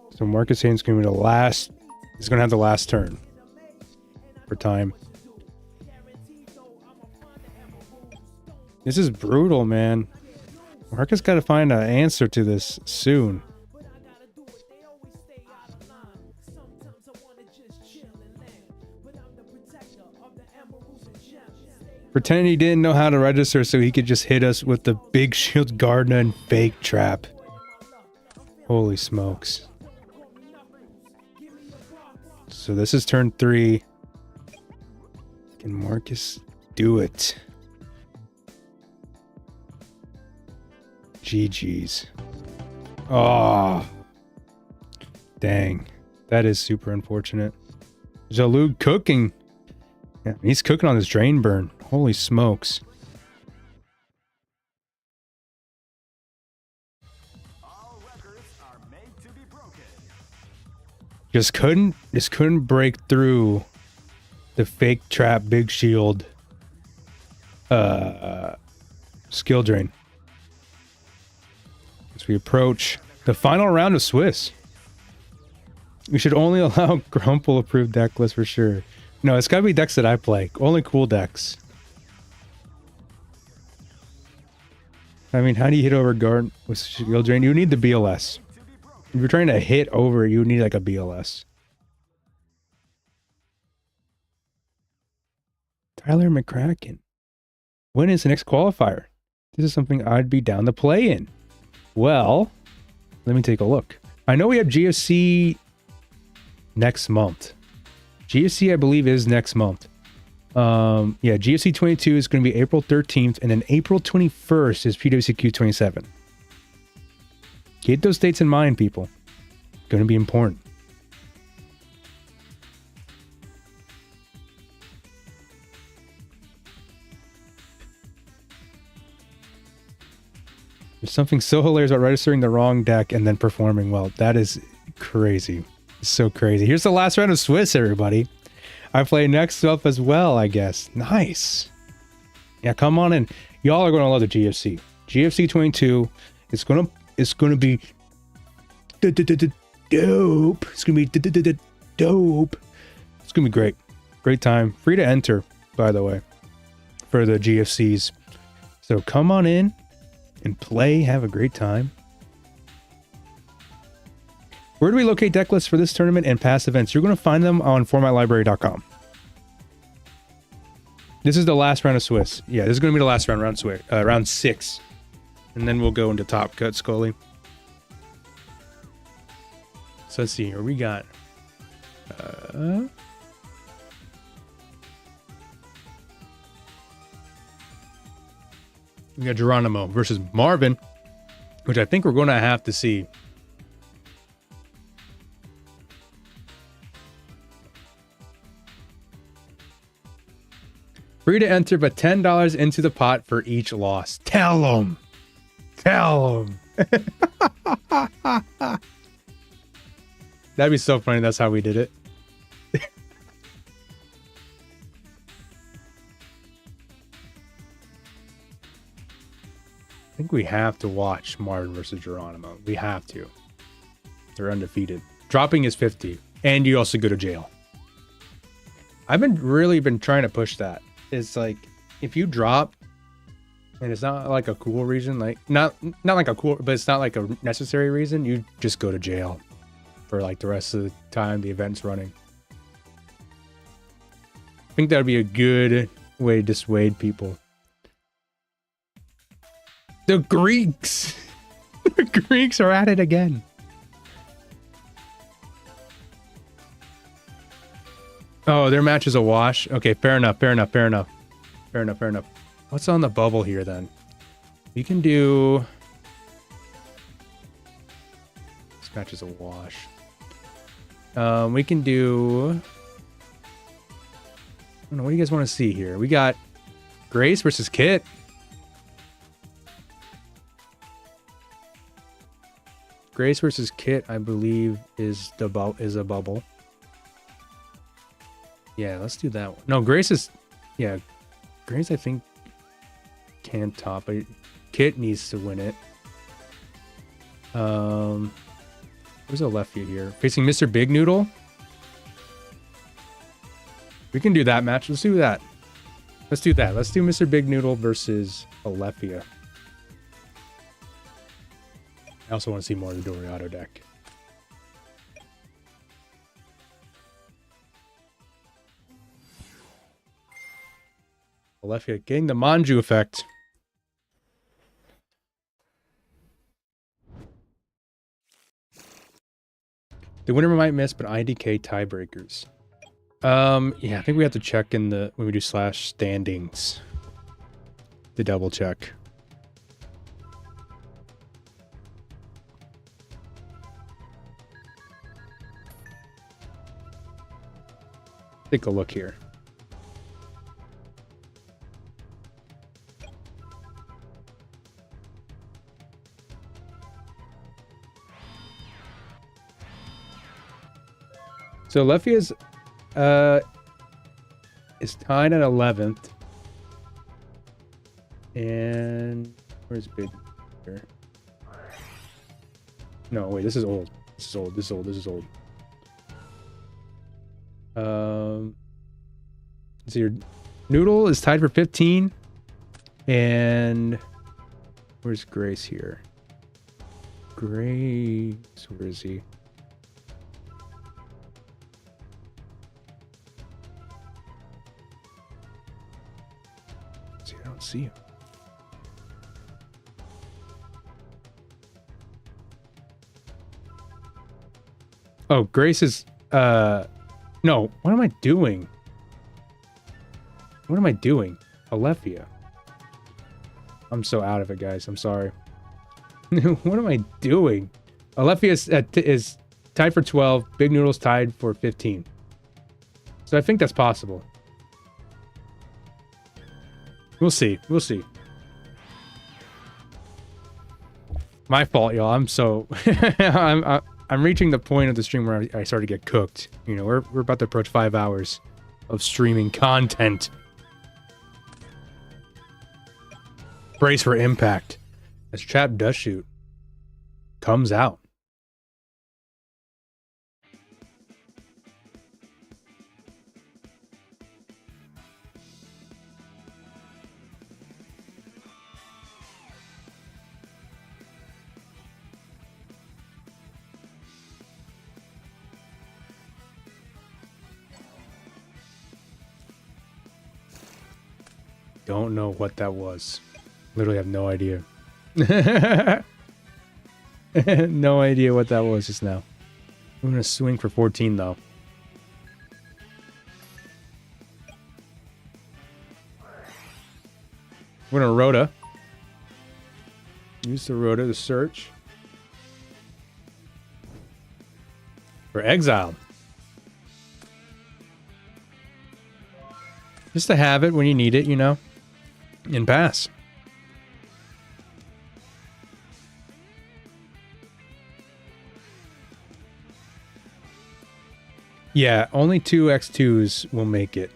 So Marcus Haynes going to be the last. He's going to have the last turn for time. This is brutal, man. Marcus got to find an answer to this soon. Pretending he didn't know how to register so he could just hit us with the big shield Gardner and fake trap. Holy smokes. So this is turn 3. Can Marcus do it? GG's. Oh. Dang. That is super unfortunate. Jalud cooking. Yeah, he's cooking on this drain burn. Holy smokes. All records are made to be broken. Just couldn't break through the fake trap big shield skill drain. As we approach the final round of Swiss. We should only allow Grumple approved deck list for sure. No, it's gotta be decks that I play. Only cool decks. I mean, how do you hit over guard with skill drain? You need the BLS. If you're trying to hit over, you need like a BLS. Tyler McCracken. When is the next qualifier? This is something I'd be down to play in. Well, let me take a look. I know we have GFC next month. GFC, I believe, is next month. Yeah, GFC 22 is going to be April 13th, and then April 21st is PWCQ 27. Keep those dates in mind, people. Going to be important. There's something so hilarious about registering the wrong deck and then performing well. That is crazy. It's so crazy. Here's the last round of Swiss, everybody. I play next up as well, I guess. Nice. Yeah, come on in. Y'all are going to love the GFC. GFC 22 is going to be dope. It's going to be dope. It's going to be great. Great time. Free to enter, by the way, for the GFCs. So come on in and play. Have a great time. Where do we locate deck lists for this tournament and past events? You're going to find them on formatlibrary.com. This is the last round of Swiss. Yeah, this is going to be the last round, round 6. And then we'll go into Top Cut, Scully. So let's see here. We got... we got Geronimo versus Marvin, which I think we're going to have to see. Free to enter, but $10 into the pot for each loss. Tell them. Tell them. That'd be so funny. That's how we did it. I think we have to watch Marvin versus Geronimo. We have to. They're undefeated. Dropping is 50. And you also go to jail. I've really been trying to push that. It's like, if you drop, and it's not like a cool reason, like, not like a cool, but it's not like a necessary reason, you just go to jail for like the rest of the time the event's running. I think that would be a good way to dissuade people. The Greeks! The Greeks are at it again. Oh, their match is a wash? Okay, fair enough. What's on the bubble here, then? We can do... This match is a wash. We can do... I don't know, what do you guys want to see here? We got Grace versus Kit. Grace versus Kit, I believe, is a bubble. Yeah, let's do that one. No, Grace is... Yeah, Grace, I think, can top it. Kit needs to win it. Where's a lefty here? Facing Mr. Big Noodle? We can do that match. Let's do that. Let's do that. Let's do Mr. Big Noodle versus Alephia. I also want to see more of the Doriato deck. Alephia getting the Manju effect. The winner might miss, but IDK tiebreakers. Yeah, I think we have to check in the when we do slash standings to double check. Take a look here. So Alefia's is tied at 11th. And where's Big here? No, wait, this is old. This is old. This is old. This is old. So your Noodle is tied for 15. And where's Grace here? Grace, where is he? See, I don't see him. Oh, Grace is no, what am I doing? What am I doing? Alethea. I'm so out of it, guys. I'm sorry. What am I doing? Alethea is tied for 12. Big Noodle's tied for 15. So I think that's possible. We'll see. We'll see. My fault, y'all. I'm so I'm reaching the point of the stream where I start to get cooked. You know, we're about to approach 5 hours of streaming content. Brace for impact. As Chap does shoot. Comes out. Don't know what that was. Literally have no idea. No idea what that was just now. I'm gonna swing for 14 though. We're gonna Rhoda. Use the Rhoda to search. For exile. Just to have it when you need it, you know? And pass. Yeah, only 2 X2s will make it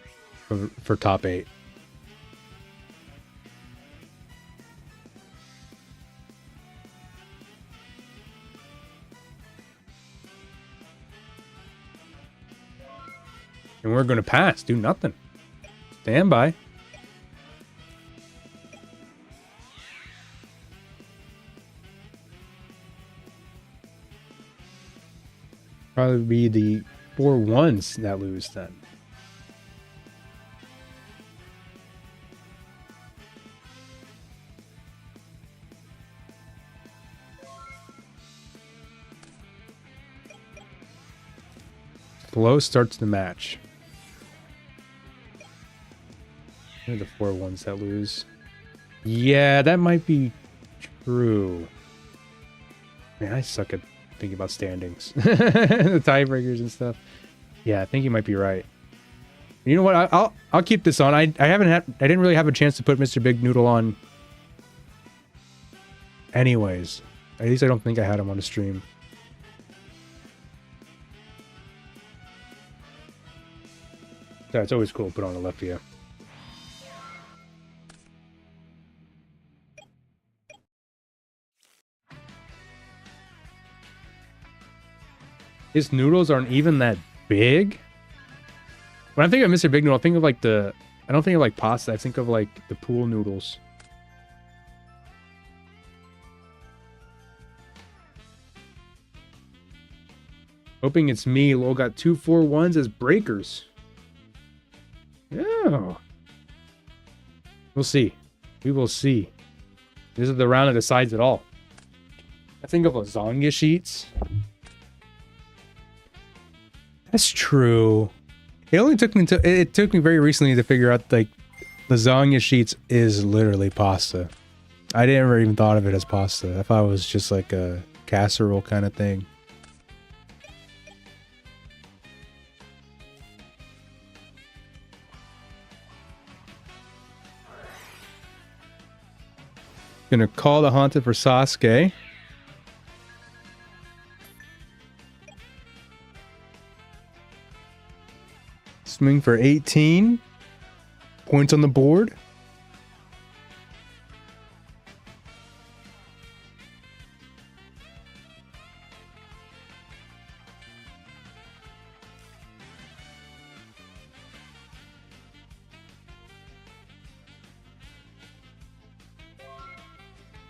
for top 8. And we're going to pass, do nothing. Stand by. Probably be the 4 1s that lose then. Slow starts the match. What are the 4 1s that lose? Yeah, that might be true. Man, I suck at thinking about standings. The tiebreakers and stuff. Yeah, I think you might be right. You know what? I'll keep this on. I didn't really have a chance to put Mr. Big Noodle on. Anyways, at least I don't think I had him on the stream. So it's always cool to put on Alethea. His noodles aren't even that big. When I think of Mr. Big Noodle, I think of like I don't think of like pasta. I think of like the pool noodles. Hoping it's me. Lol got 2 4 1s as breakers. Yeah. We'll see. We will see. This is the round that decides it all. I think of lasagna sheets. That's true. It only took me it took me very recently to figure out like lasagna sheets is literally pasta. I never even thought of it as pasta. I thought it was just like a casserole kind of thing. Gonna call the Haunted for Sasuke. Swing for 18. Points on the board.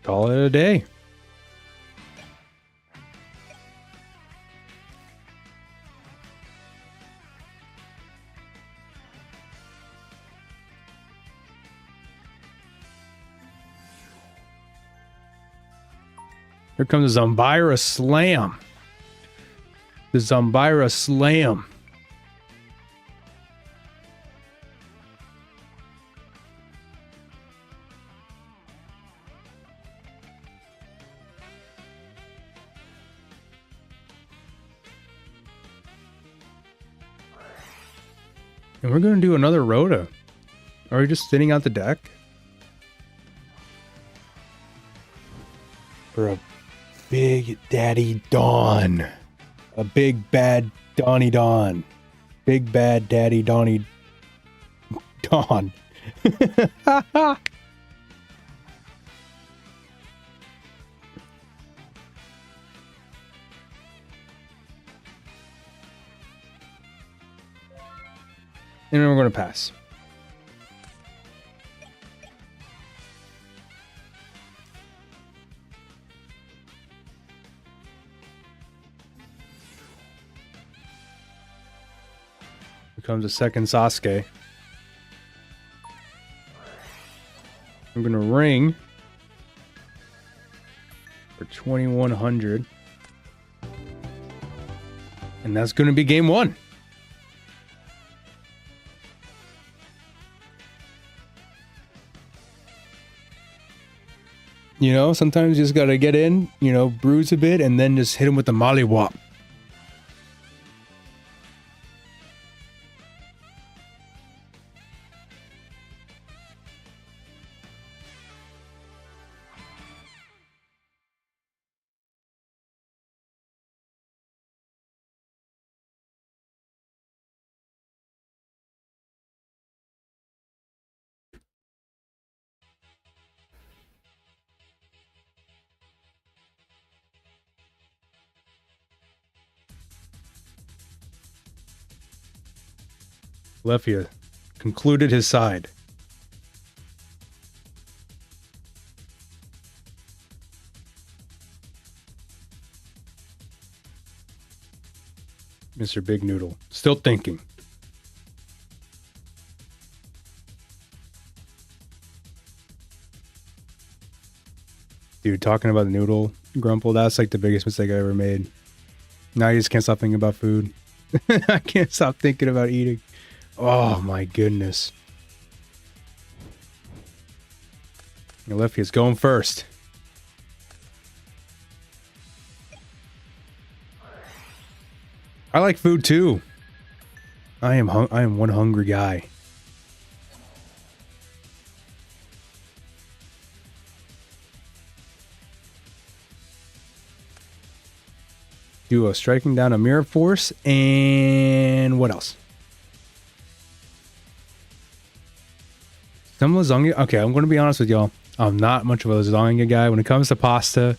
Call it a day. Here comes Zombira Slam. The Zombira Slam. And we're going to do another Rhoda. Are we just sitting out the deck? For a big daddy Dawn. A big bad Donnie Dawn. Big bad daddy Donnie Dawn. And then we're going to pass. Becomes a second Sasuke. I'm going to ring for 2100. And that's going to be game one. You know, sometimes you just gotta get in, you know, bruise a bit, and then just hit him with the mollywop. Lefia concluded his side. Mr. Big Noodle, still thinking. Dude, talking about the noodle grumple, that's like the biggest mistake I ever made. Now you just can't stop thinking about food. I can't stop thinking about eating. Oh my goodness. Lefia's going first. I like food too. I am one hungry guy. Duo striking down a mirror force, and what else? Some lasagna. Okay, I'm going to be honest with y'all. I'm not much of a lasagna guy. When it comes to pasta,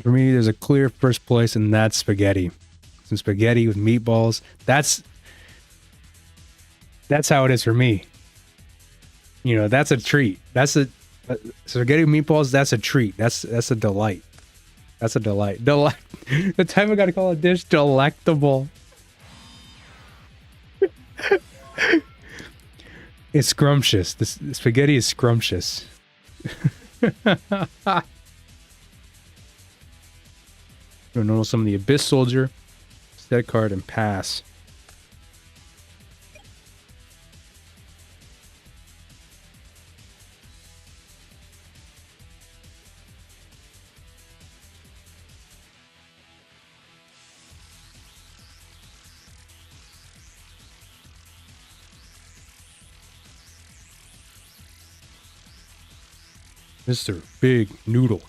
for me, there's a clear first place, and that's spaghetti. Some spaghetti with meatballs. That's how it is for me. You know, that's a treat. That's a spaghetti with meatballs. That's a treat. That's a delight. That's a delight. The time I got to call a dish delectable. It's scrumptious. The spaghetti is scrumptious. You'll notice some of the Abyss Soldier, set card, and pass. Mr. Big Noodle.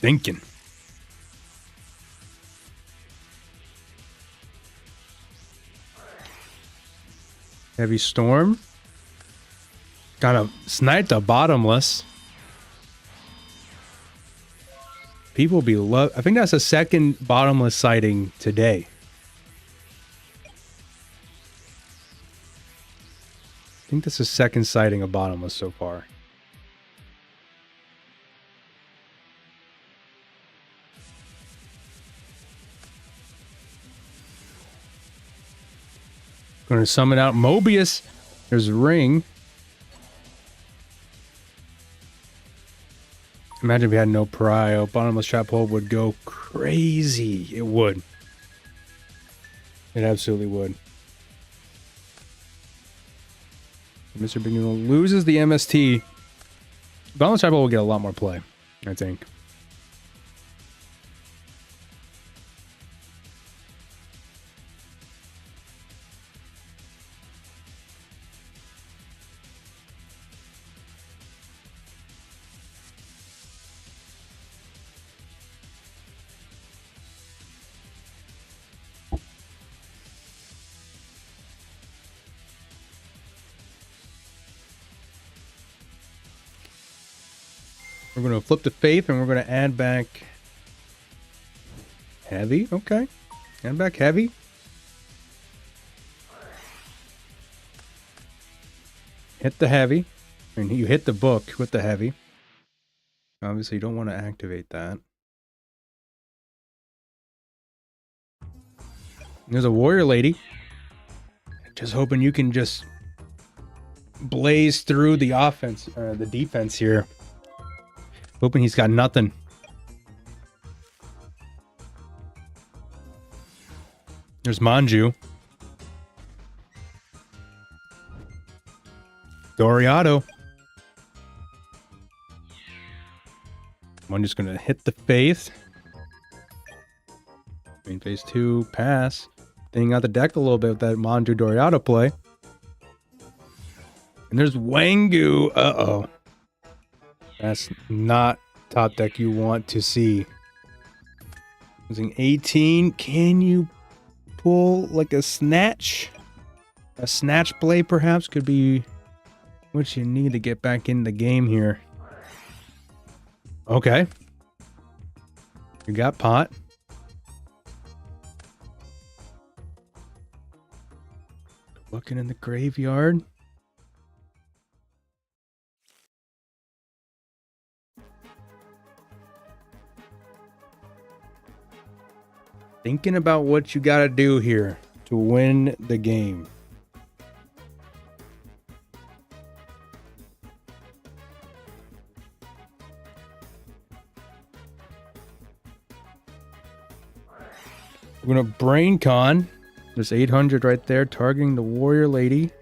Thinking. Heavy Storm. Got a sniped a bottomless. People be I think that's the second bottomless sighting today. I think that's the second sighting of bottomless so far. Going to summon out Mobius. There's a ring. Imagine if we had no prio. Bottomless trap hole would go crazy. It would. It absolutely would. Mr. Big Noodle loses the MST. Balance Tribal will get a lot more play, I think. We're going to flip the Faith and we're going to add back Heavy. Okay. Add back Heavy. Hit the Heavy. And you hit the book with the Heavy. Obviously, you don't want to activate that. There's a Warrior Lady. Just hoping you can just blaze through the offense, the defense here. Hoping he's got nothing. There's Manju. Doriado. I'm just going to hit the Faith. Main phase 2, pass. Thinning out the deck a little bit with that Manju Doriado play. And there's Wangu. Uh-oh. That's not top deck you want to see. Using 18. Can you pull like a snatch? A snatch play perhaps could be what you need to get back in the game here. Okay. You got pot. Looking in the graveyard. Thinking about what you got to do here to win the game. We're going to Brain Con. There's 800 right there, targeting the Warrior Lady.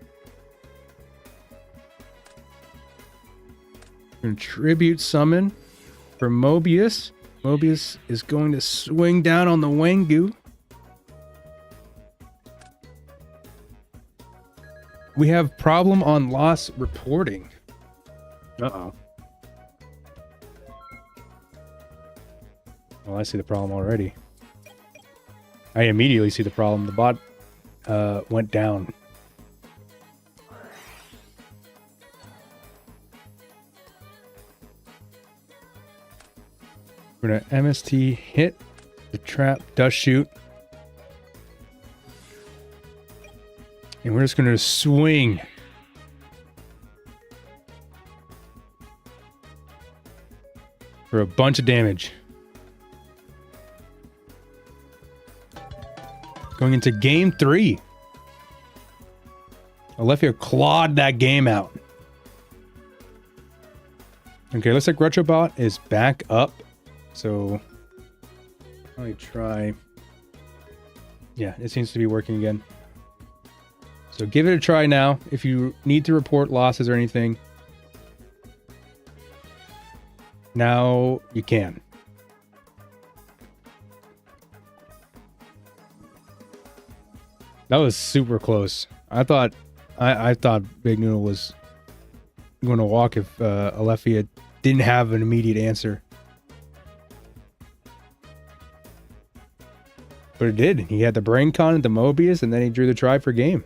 Going to Tribute Summon for Mobius. Mobius is going to swing down on the Wangu. We have problem on loss reporting. Uh-oh. Well, I see the problem already. I immediately see the problem. The bot went down. We're going to MST hit the trap, dust shoot. And we're just going to swing. For a bunch of damage. Going into game 3. Alethea clawed that game out. Okay, looks like Retrobot is back up. So, let me try. Yeah, it seems to be working again. So give it a try now. If you need to report losses or anything, now you can. That was super close. I thought Big Noodle was going to walk if Alethea didn't have an immediate answer. But it did. He had the Brain Con and the Mobius, and then he drew the try for game.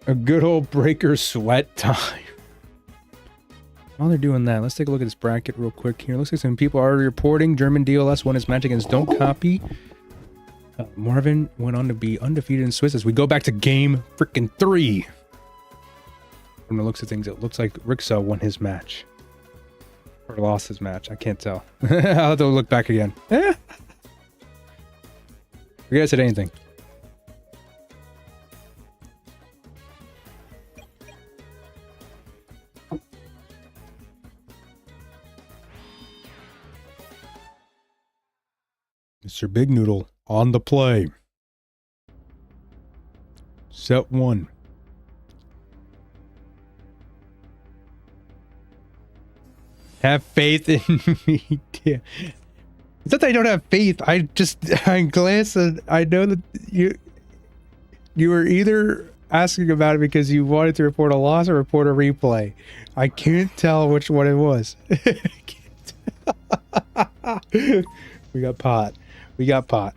A good old breaker sweat time. While they're doing that, let's take a look at this bracket real quick here. Looks like some people are already reporting. German DLS won his match against Don't Copy. Marvin went on to be undefeated in Swiss as we go back to game freaking 3. From the looks of things, it looks like Rixo won his match. Or lost his match. I can't tell. I'll have to look back again. Forget I said anything. Mr. Big Noodle on the play. Set 1. Have faith in me, dear. It's not that I don't have faith. I glance and I know that you were either asking about it because you wanted to report a loss or report a replay. I can't tell which one it was. We got pot. We got pot.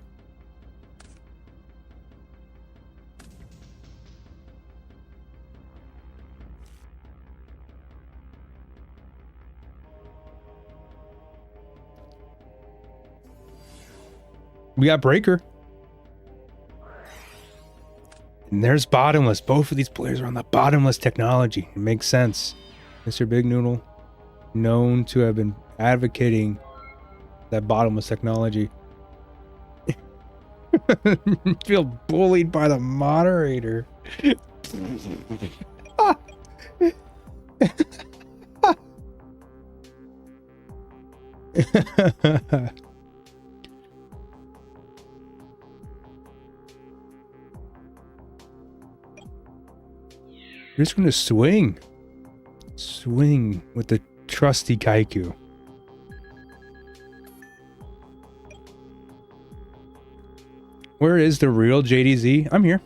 We got breaker. And there's bottomless. Both of these players are on the bottomless technology. It makes sense. Mr. Big Noodle, known to have been advocating that bottomless technology. Feel bullied by the moderator. We're just going to swing. Swing with the trusty Kaiku. Where is the real JDZ? I'm here.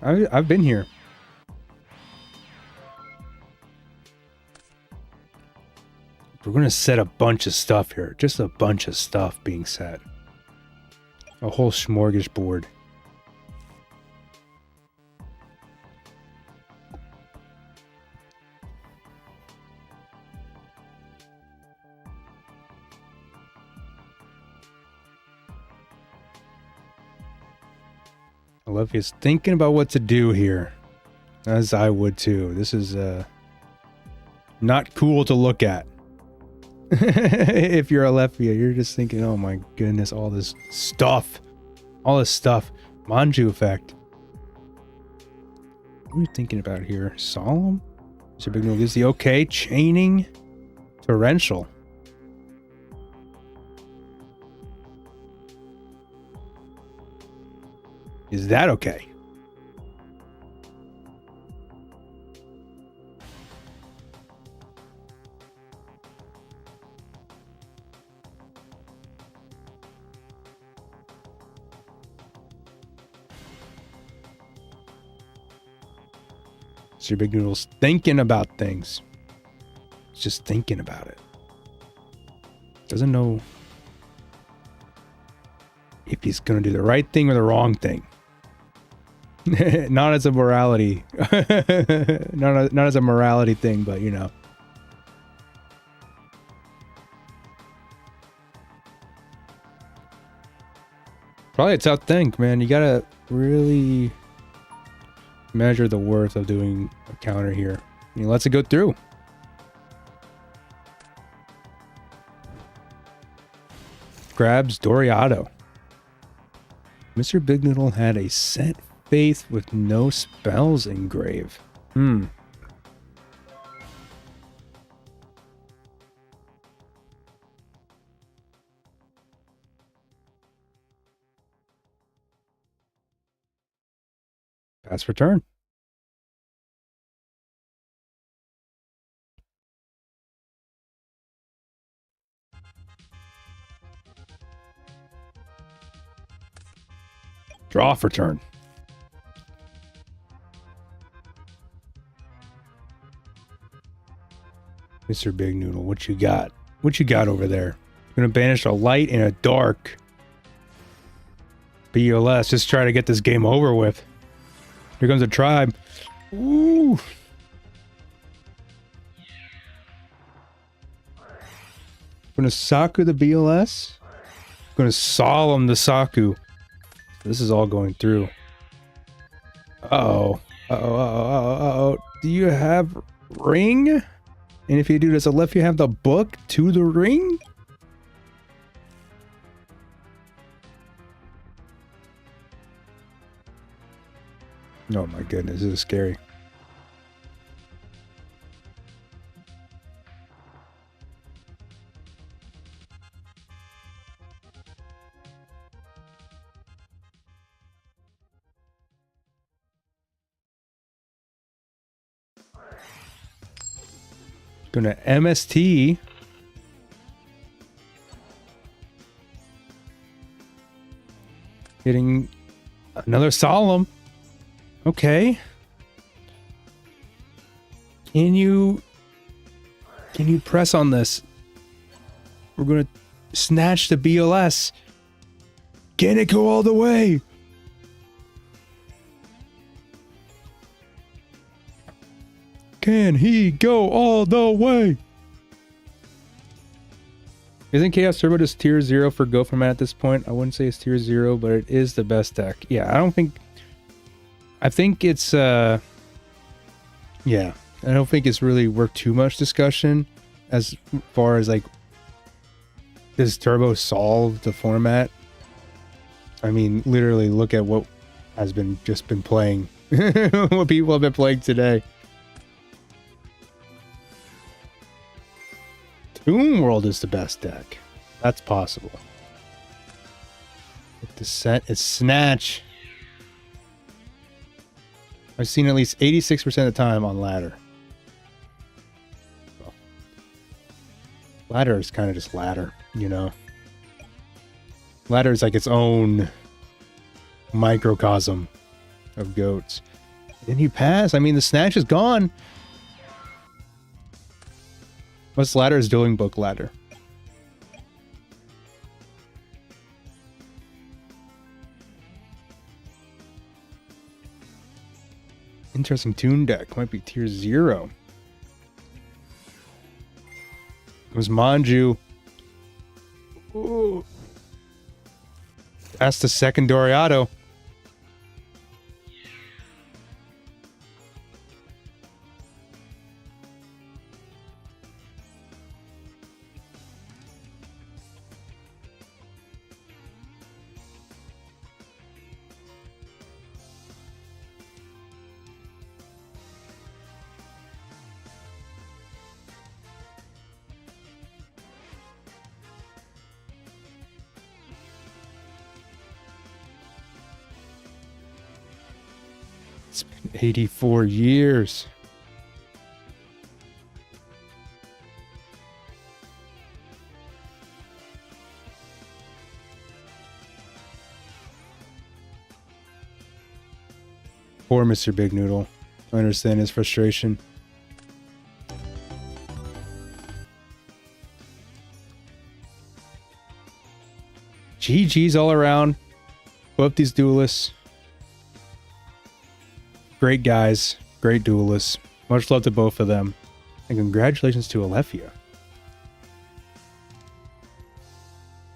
I've been here. We're going to set a bunch of stuff here. Just a bunch of stuff being set. A whole smorgasbord. Olivia's thinking about what to do here. As I would too. This is not cool to look at. If you're Alethea, you're just thinking, oh my goodness, all this stuff. All this stuff. Manju effect. What are we thinking about here? Solemn? Mr. Big Noodle gives the okay. Chaining. Torrential. Is that okay? So your Big Noodle's thinking about things. He's just thinking about it. Doesn't know if he's going to do the right thing or the wrong thing. Not as a morality. not as a morality thing, but you know. Probably a tough thing, man. You gotta really measure the worth of doing a counter here. He lets it go through. Grabs Doriado. Mr. Big Noodle had a set faith with no spells engraved. Pass for turn. Draw for turn. Mr. Big Noodle, what you got? What you got over there? Gonna banish a light and a dark. BLS, just try to get this game over with. Here comes a tribe. Ooh. Gonna Saku the BLS. Gonna Solemn the Saku. This is all going through. Uh-oh. Uh-oh, uh-oh, uh-oh. Do you have ring? And if you do, does it let you have the book to the ring? Oh my goodness, this is scary. Gonna MST. Getting another solemn. Okay. Can you press on this? We're gonna snatch the BLS. Can it go all the way? Can he go all the way? Isn't Chaos Turbo just tier 0 for Go format at this point? I wouldn't say it's tier 0, but it is the best deck. Yeah, I think it's yeah. I don't think it's really worth too much discussion as far as like, does Turbo solve the format? I mean, literally look at what has been playing. What people have been playing today. Toon World is the best deck. That's possible. If the set is Snatch. I've seen at least 86% of the time on ladder. Well, ladder is kind of just ladder, you know. Ladder is like its own microcosm of goats. Then you pass. I mean, the Snatch is gone. What's ladder is Dueling Book ladder. Interesting tune deck. Might be tier 0. It was Manju. Ooh. That's the second Doriado. It's been 84 years. Poor Mr. Big Noodle. I understand his frustration. GG's all around. Both these duelists. Great guys. Great duelists. Much love to both of them. And congratulations to Alephia.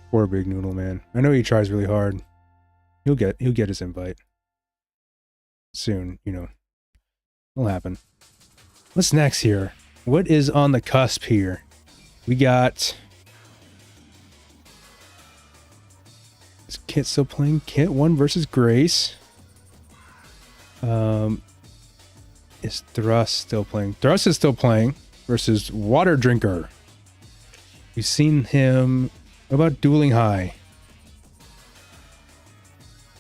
Poor Big Noodle, man. I know he tries really hard. He'll get his invite. Soon, you know. It'll happen. What's next here? What is on the cusp here? We got... Is Kit still playing? Kit 1 versus Grace. Is Thrust still playing? Thrust is still playing versus Water Drinker. We've seen him... What about Dueling High?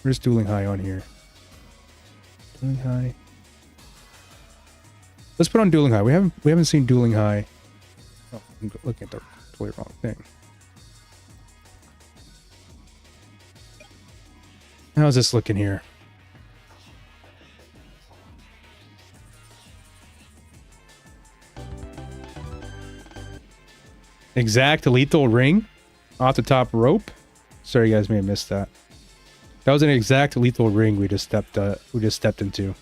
Where's Dueling High on here? Dueling High. Let's put on Dueling High. We haven't seen Dueling High. Oh, I'm looking at the totally wrong thing. How's this looking here? Exact lethal ring. Off the top rope. Sorry, you guys may have missed that. That was an exact lethal ring we just stepped into.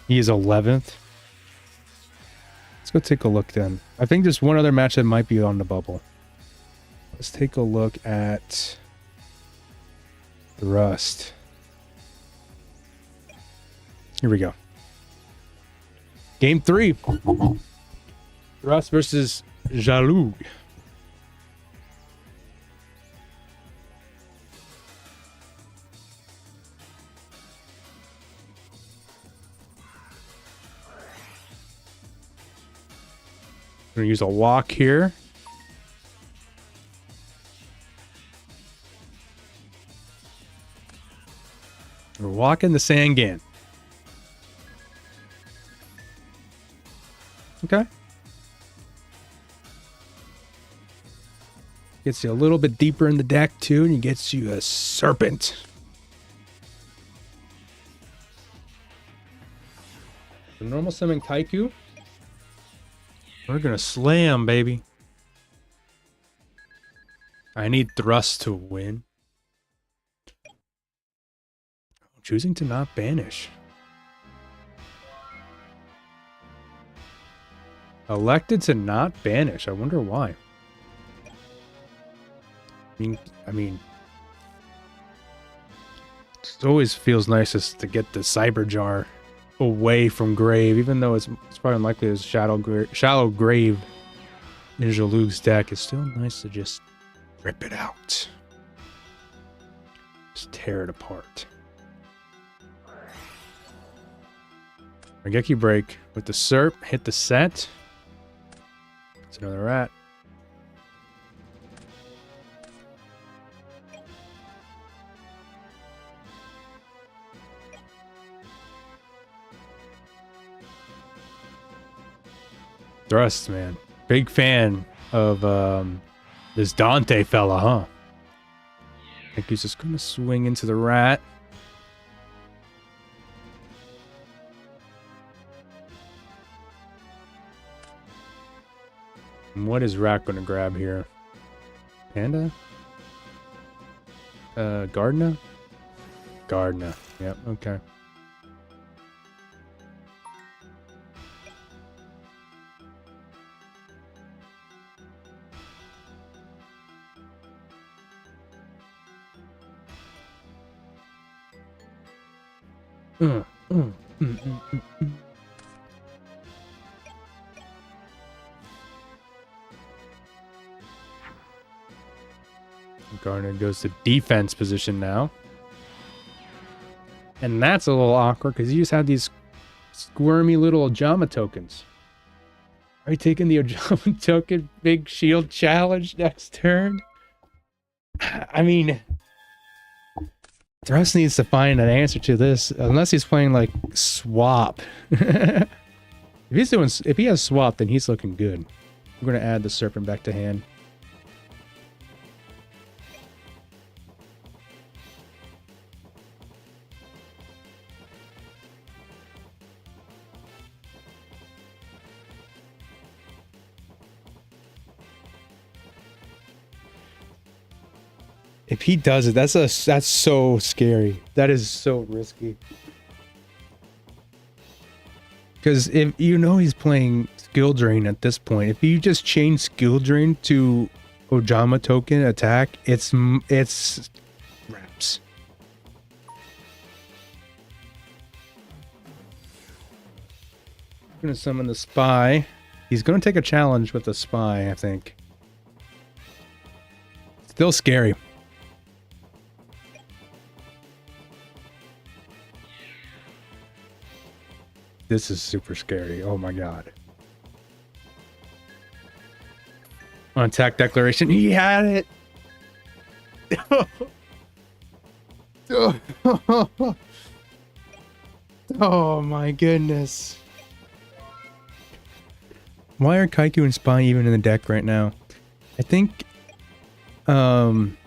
He is 11th. Let's go take a look then. I think there's one other match that might be on the bubble. Let's take a look at Rust. Here we go. Game 3. Rust versus Jaloux. I'm going to use a walk here. We're walking the Sangan. Okay. Gets you a little bit deeper in the deck too, and he gets you a Serpent. The normal summon Kaiku. We're gonna slam, baby. I need Thrust to win. Choosing to not banish. Elected to not banish. I wonder why. I mean, it always feels nicest to get the Cyber Jar away from Grave, even though it's probably unlikely there's Shallow Grave in Jaloux's deck. It's still nice to just rip it out. Just tear it apart. Rengeki break with the Serp, hit the set. It's another rat. Thrust, man. Big fan of this Dante fella, huh? I think he's just gonna swing into the rat. And what is rat gonna grab here? Panda? Gardner? Gardner. Yep, okay. Gardner goes to defense position now. And that's a little awkward because you just have these squirmy little Ojama tokens. Are you taking the Ojama token big shield challenge next turn? I mean, Thrust needs to find an answer to this, unless he's playing like swap. If he has swap, then he's looking good. We're gonna add the Serpent back to hand. If he does it, that's so scary. That is so risky. Because if you know he's playing skill drain at this point, if you just change skill drain to Ojama token attack, it's wraps. Gonna summon the spy. He's gonna take a challenge with the spy, I think. Still scary. This is super scary. Oh my god. On attack declaration, he had it. Oh my goodness. Why are Kaiku and Spy even in the deck right now? I think Darce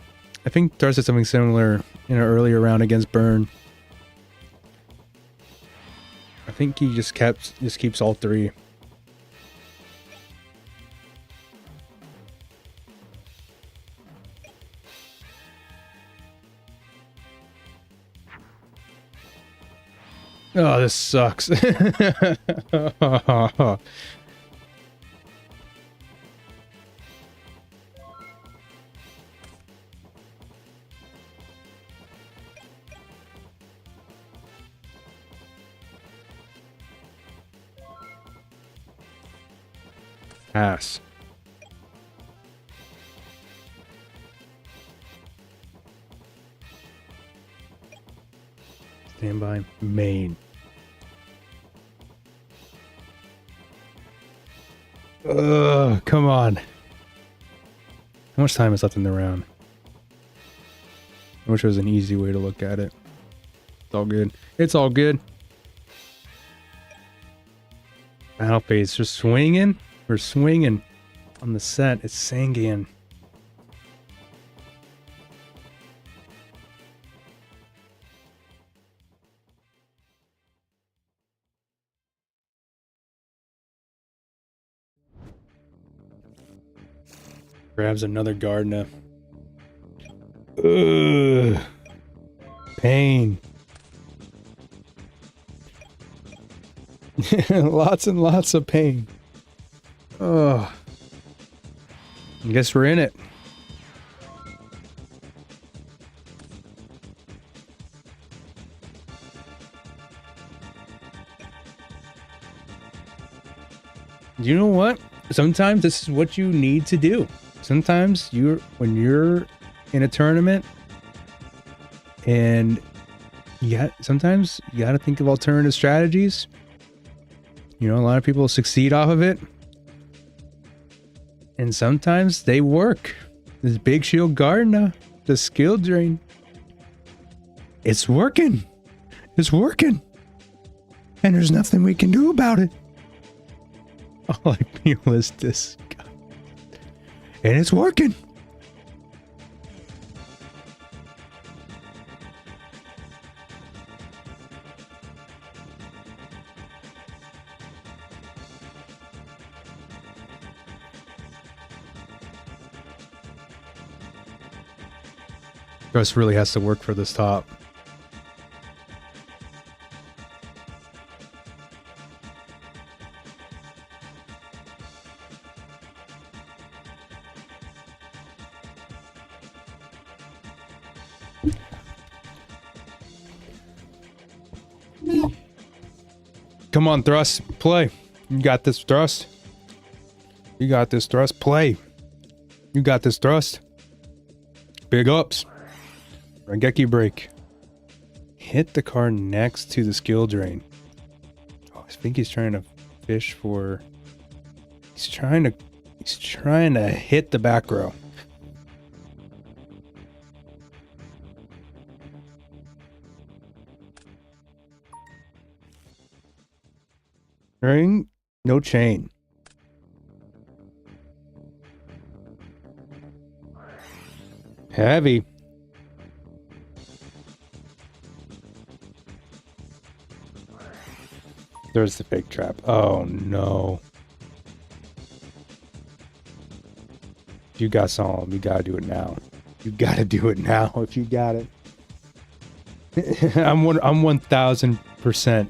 did something similar in an earlier round against Burn. I think he just keeps all three. Oh, this sucks. Pass. Stand by main. Ugh, come on. How much time is left in the round? I wish there was an easy way to look at it. It's all good. It's all good. Battle phase. Just swinging. We're swinging on the set. It's Sangan. Grabs another Gardner. Ugh. Pain. Lots and lots of pain. Oh. I guess we're in it. You know what? Sometimes this is what you need to do. Sometimes when you're in a tournament and sometimes you got to think of alternative strategies. You know, a lot of people succeed off of it. And sometimes they work. This Big Shield Gardner, the skill drain. It's working. It's working. And there's nothing we can do about it. All I feel is this. And it's working. Gus really has to work for this top. Come on, Thrust. Play. You got this, Thrust. You got this, Thrust. Play. You got this, Thrust. Big ups. Rangeki break. Hit the card next to the skill drain. Oh, I think he's trying to fish for... He's trying to hit the back row. Ring, no chain. Heavy. There's the fake trap. Oh no. You got some. You gotta do it now. You gotta do it now if you got it. I'm 1000%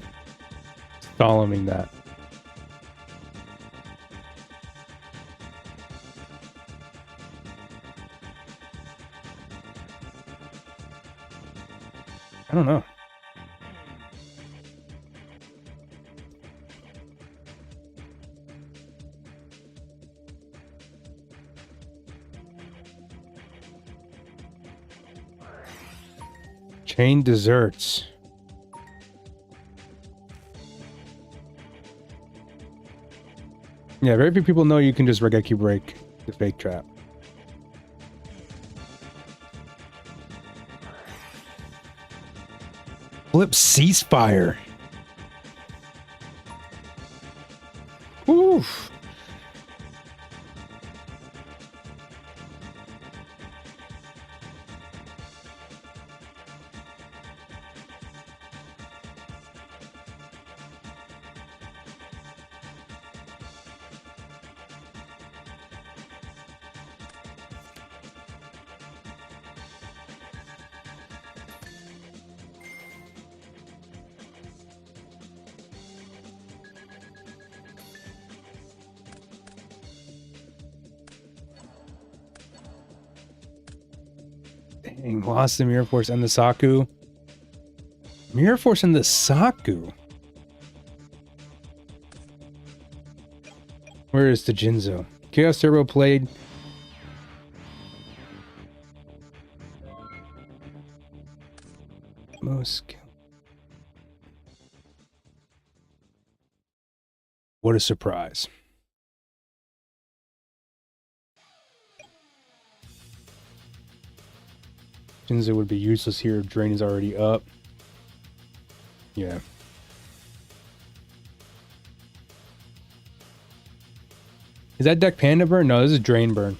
following that. I don't know. Chain desserts. Yeah, very few people know you can just Rangeki break the fake trap. Flip ceasefire. Oof. Dang, lost the Mirror Force and the Saku. Mirror Force and the Saku. Where is the Jinzo? Chaos Turbo played. Most. What a surprise. Jinzo would be useless here if Drain is already up. Yeah. Is that deck Panda Burn? No, this is Drain Burn.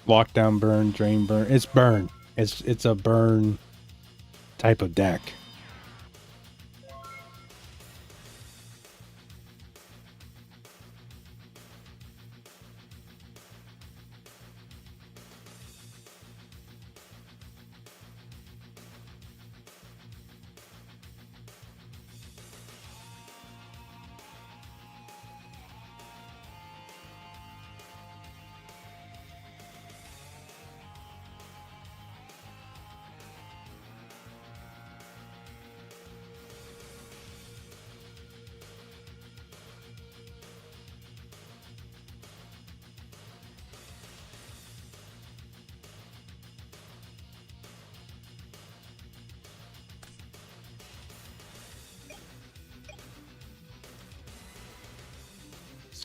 Lockdown burn, drain burn. It's burn. It's a burn type of deck.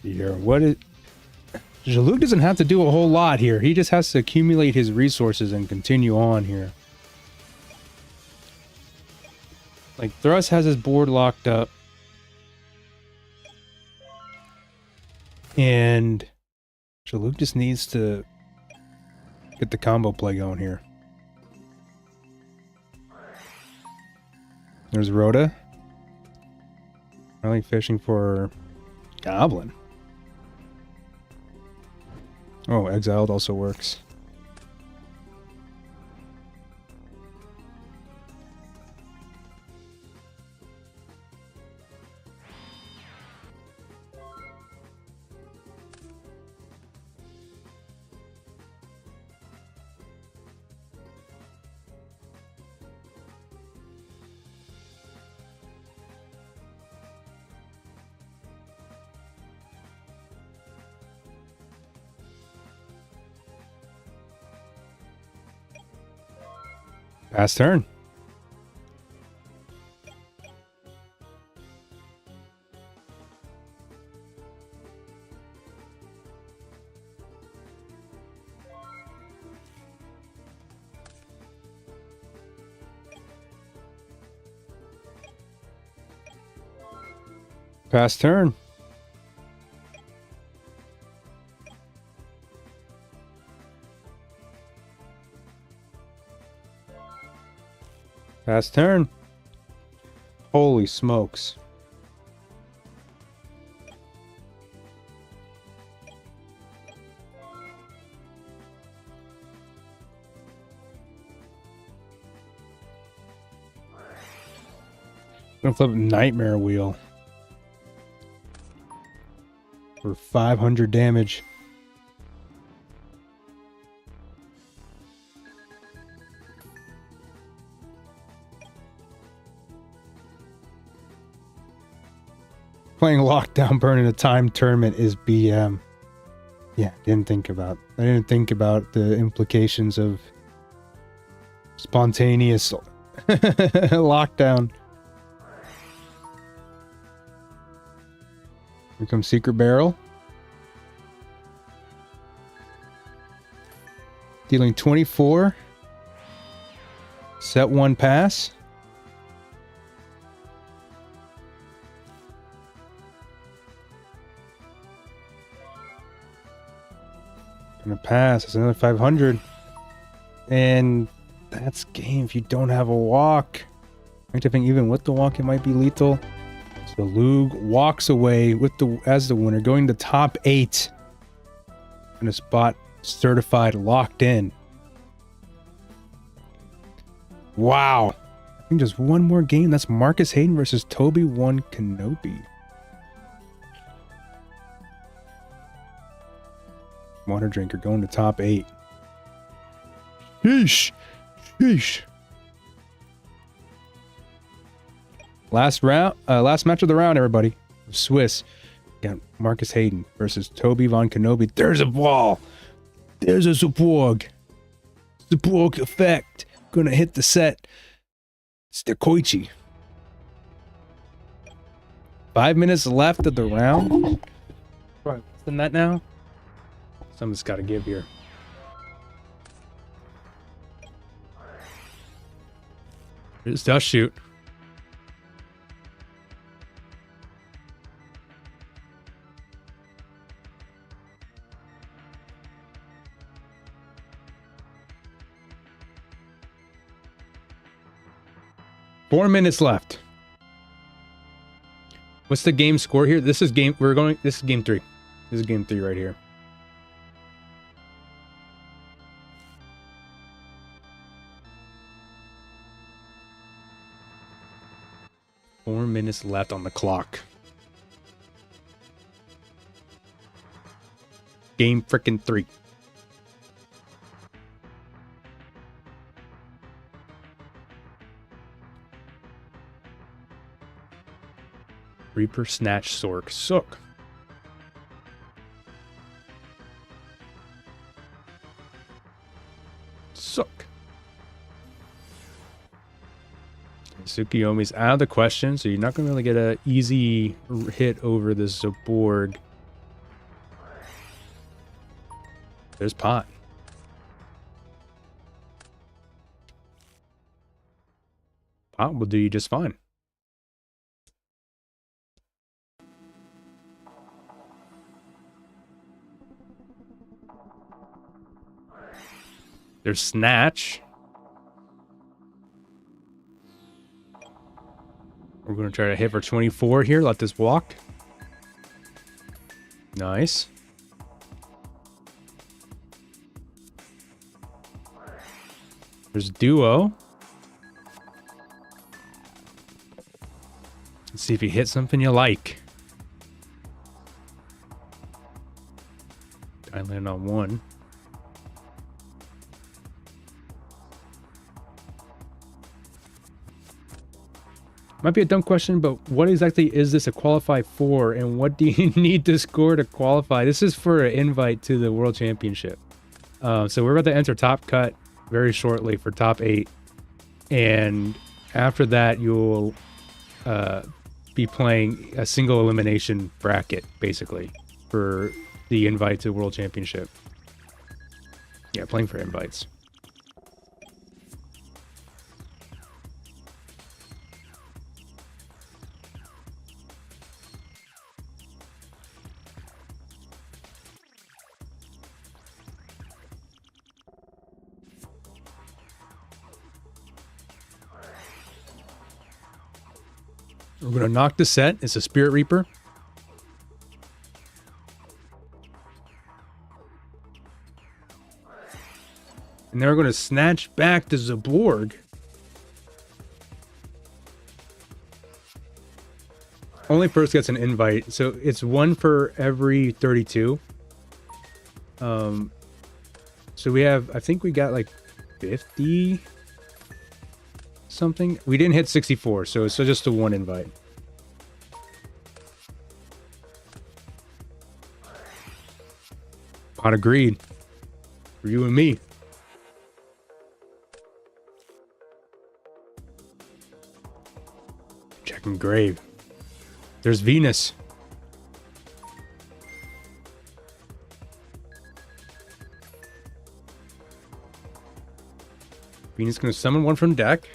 See here, what is Jaluk doesn't have to do a whole lot here. He just has to accumulate his resources and continue on here. Like Thrust has his board locked up. And Jaluk just needs to get the combo play going here. There's Rhoda. Really fishing for Goblin. Oh, Exiled also works. Pass turn. Pass turn. Pass turn. Holy smokes. I'm gonna flip Nightmare Wheel for 500 damage. Playing Lockdown Burn in a timed tournament is BM. Yeah, I didn't think about the implications of spontaneous lockdown. Here comes Secret Barrel. Dealing 24. Set 1 pass. Gonna pass. It's another 500. And that's game if you don't have a walk. I think even with the walk, it might be lethal. So Lug walks away with as the winner, going to top 8 And a spot certified locked in. Wow. I think just one more game. That's Marcus Hayden versus Toby One Kenobi. Water drinker going to top 8. Sheesh. Sheesh. Last round, last match of the round, everybody. Swiss. Got Marcus Hayden versus Toby Von Kenobi. There's a ball. There's a Zaborg. Zaborg effect. Gonna hit the set. It's the Koichi. 5 minutes left of the round. Right, what's the net now? Something's got to give here. It does shoot. Four minutes left. What's the game score here? This is game. This is game 3. This is game 3 right here. Four minutes left on the clock. Game frickin' 3. Reaper Snatch Sork Sook. Sook. Tsukiyomi's out of the question, so you're not going to really get an easy hit over this Zaborg. There's Pot. Pot will do you just fine. There's Snatch. We're going to try to hit for 24 here. Let this walk. Nice. There's Duo. Let's see if you hit something you like. I land on 1. Might be a dumb question, but what exactly is this a qualify for, and what do you need to score to qualify? This is for an invite to the World Championship. So we're about to enter Top Cut very shortly for top 8, and after that you'll be playing a single elimination bracket, basically, for the invite to the World Championship. Yeah, playing for invites. We're going to knock the set. It's a Spirit Reaper. And then we're going to snatch back the Zaborg. Only first gets an invite. So it's 1 for every 32. So we have, I think we got like 50 something. We didn't hit 64, so it's just a 1 invite. Pot of Greed for you and me. Checking Grave. There's Venus. Venus gonna summon 1 from deck.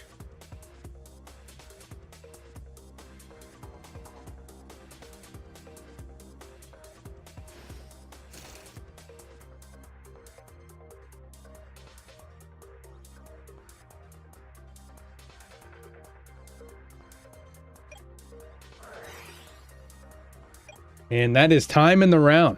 And that is time in the round.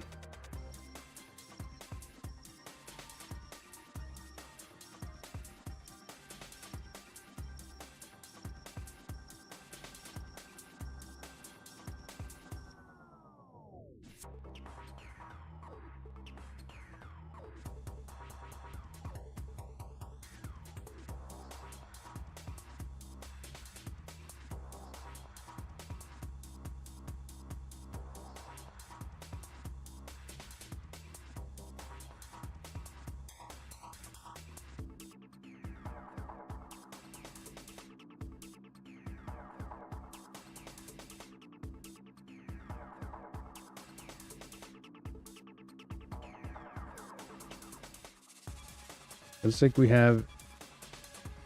Looks like we have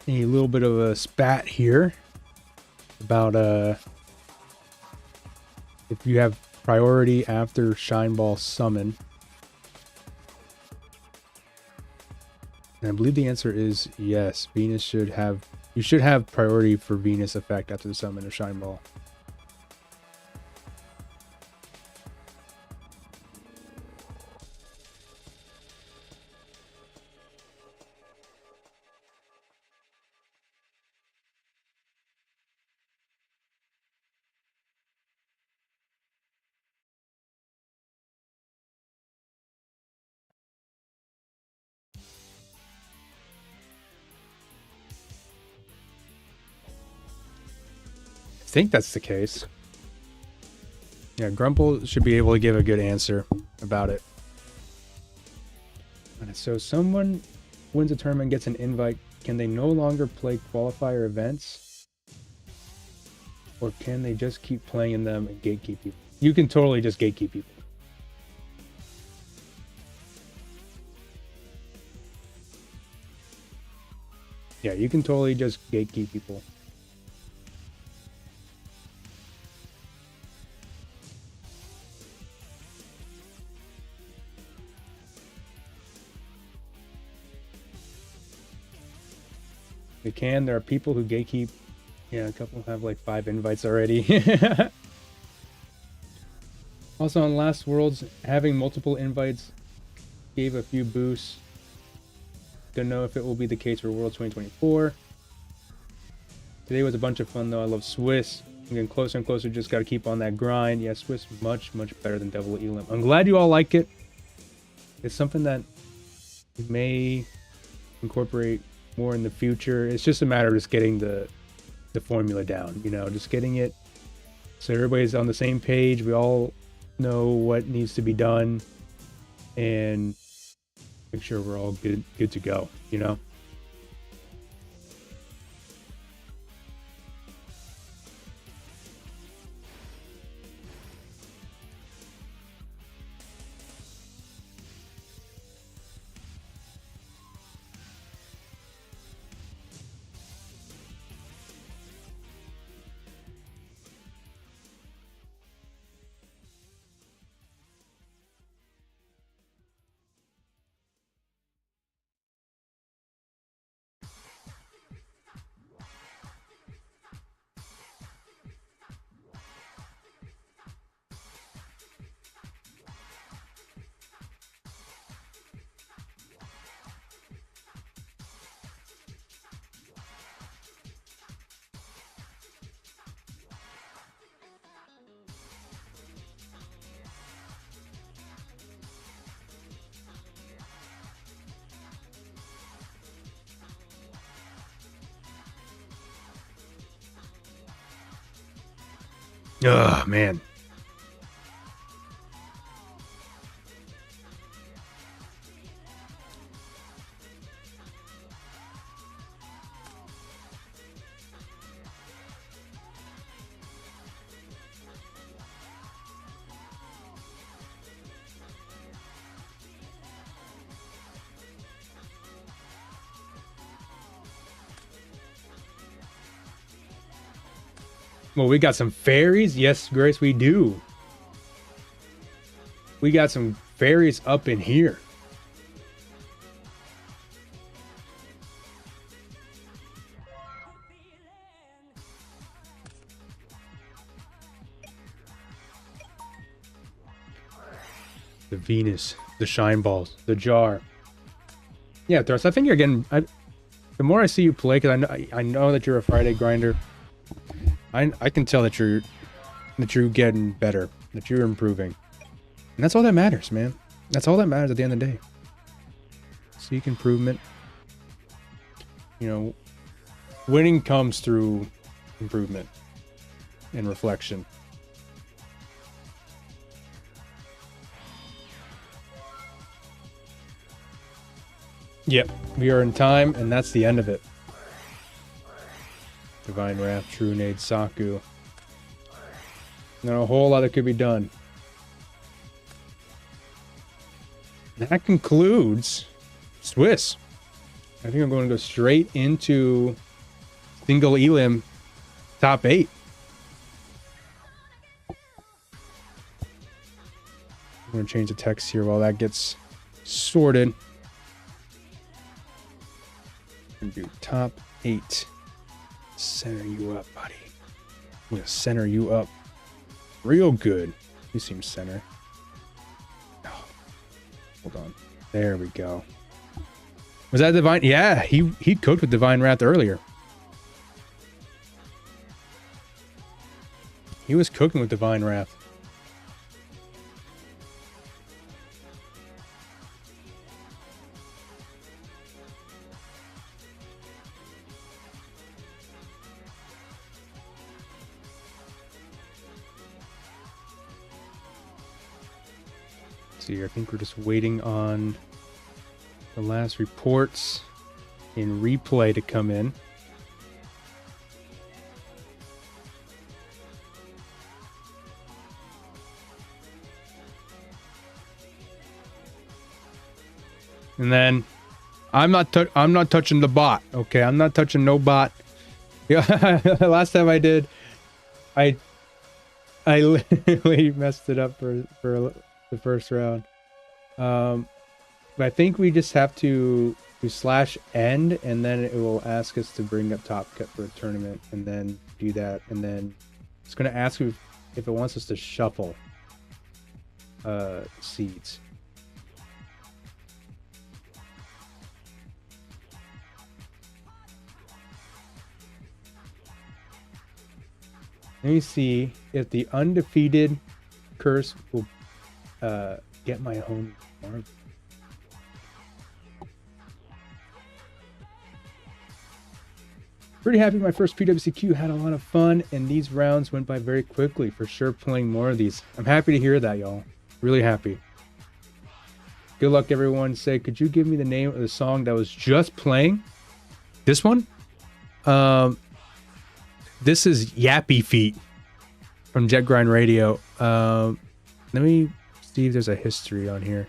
a little bit of a spat here about if you have priority after Shine Ball summon. And I believe the answer is yes. Venus should have, you should have priority for Venus effect after the summon of Shine Ball. I think that's the case. Yeah, Grumple should be able to give a good answer about it. So someone wins a tournament, gets an invite. Can they no longer play qualifier events? Or can they just keep playing in them and gatekeep people? You can totally just gatekeep people. Yeah, you can totally just gatekeep people. They can. There are people who gatekeep. Yeah, a couple have like 5 invites already. Also, on Last Worlds, having multiple invites gave a few boosts. Don't know if it will be the case for World 2024. Today was a bunch of fun though. I love Swiss. I'm getting closer and closer. Just got to keep on that grind. Yeah, Swiss much better than Devil Elim. I'm glad you all like it. It's something that you may incorporate more in the future. It's just a matter of just getting the formula down, you know, just getting it so everybody's on the same page. We all know what needs to be done and make sure we're all good to go, you know. Oh man. Well, we got some fairies. Yes, Grace, we do. We got some fairies up in here. The Venus, the Shine Balls, the Jar. Yeah, Thrust, I think you're getting... the more I see you play, because I know that you're a Friday grinder, I can tell that you're getting better, that you're improving. And that's all that matters, man. That's all that matters at the end of the day. Seek improvement. You know, winning comes through improvement and reflection. Yep, we are in time, and that's the end of it. Divine Wrath, True Nade, Saku. Not a whole lot that could be done. That concludes Swiss. I think I'm going to go straight into single elim top 8. I'm going to change the text here while that gets sorted. I'm going to do top 8. Center you up, buddy. I'm going to center you up real good. You seem center. Oh, hold on. There we go. Was that Divine? Yeah, he cooked with Divine Wrath earlier. He was cooking with Divine Wrath. See, I think we're just waiting on the last reports in replay to come in. And then I'm not touching the bot. Okay, I'm not touching no bot. Yeah, last time I did, I literally messed it up for the first round. But I think we just have to /end, and then it will ask us to bring up Top Cut for a tournament, and then do that, and then it's going to ask if it wants us to shuffle seeds. Let me see if the undefeated curse will get my home farm. Pretty happy my first PWCQ, had a lot of fun, and these rounds went by very quickly. For sure playing more of these. I'm happy to hear that, y'all. Really happy. Good luck, everyone. Say, could you give me the name of the song that was just playing? This one? This is Yappy Feet from Jet Grind Radio. Let me see if there's a history on here.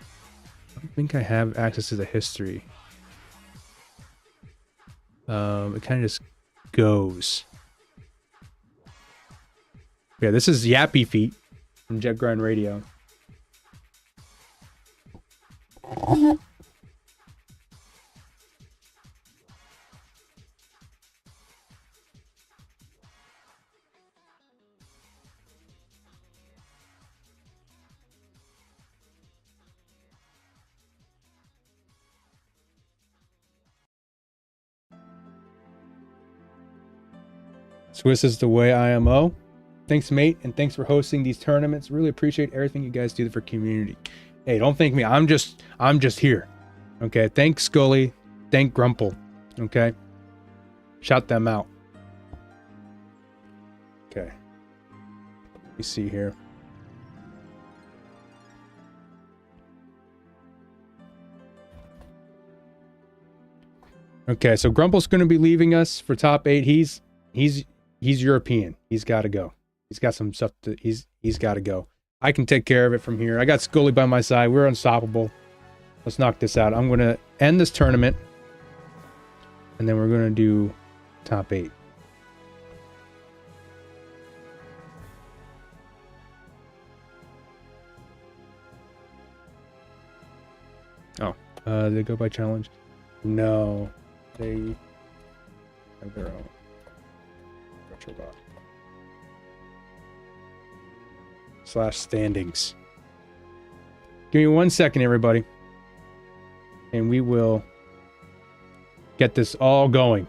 I don't think I have access to the history. It kind of just goes. Yeah, this is Yappy Feet from Jet Grind Radio. Swiss is the way IMO. Thanks, mate, and thanks for hosting these tournaments. Really appreciate everything you guys do for community. Hey, don't thank me. I'm just here. Okay. Thanks, Scully. Thank Grumple. Okay. Shout them out. Okay. Let me see here. Okay, so Grumple's going to be leaving us for top 8. He's European. He's got to go. He's got some stuff to. He's got to go. I can take care of it from here. I got Scully by my side. We're unstoppable. Let's knock this out. I'm going to end this tournament, and then we're going to do top 8. Oh, they go by challenge? No, they have their own virtual bot. /standings. Give me 1 second, everybody, and we will get this all going.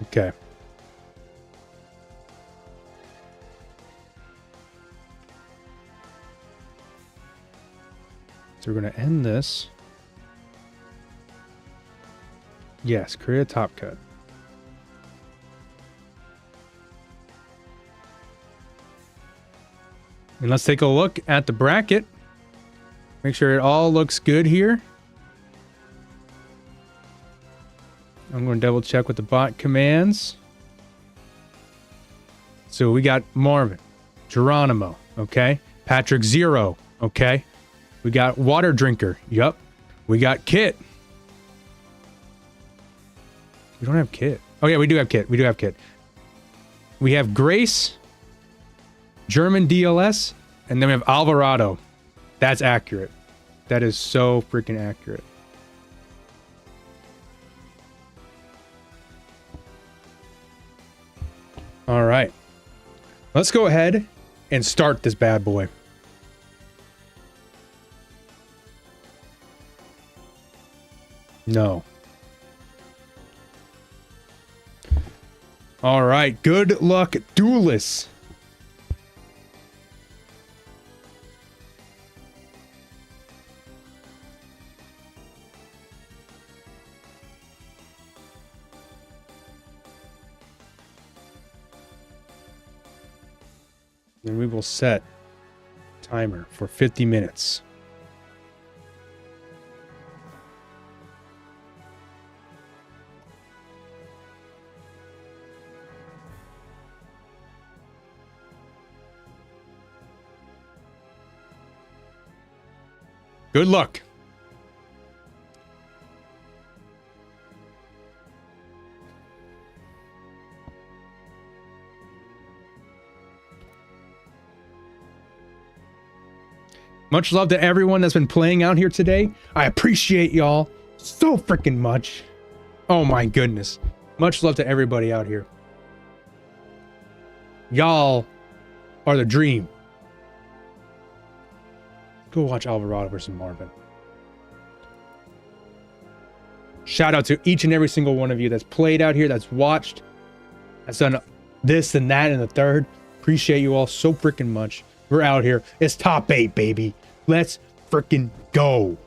Okay. So we're going to end this. Yes, create a top cut. And let's take a look at the bracket. Make sure it all looks good here. I'm going to double check with the bot commands. So we got Marvin, Geronimo, okay? Patrick Zero, okay? We got Water Drinker, yup. We got Kit. We don't have Kit. Oh yeah, we do have Kit. We do have Kit. We have Grace, German DLS, and then we have Alvarado. That's accurate. That is so freaking accurate. All right. Let's go ahead and start this bad boy. No. All right. Good luck, duelists. And we will set timer for 50 minutes. Good luck. Much love to everyone that's been playing out here today. I appreciate y'all so freaking much. Oh my goodness. Much love to everybody out here. Y'all are the dream. Go watch Alvarado versus Marvin. Shout out to each and every single one of you that's played out here, that's watched, that's done this and that and the third. Appreciate you all so freaking much. We're out here. It's top 8, baby. Let's freaking go.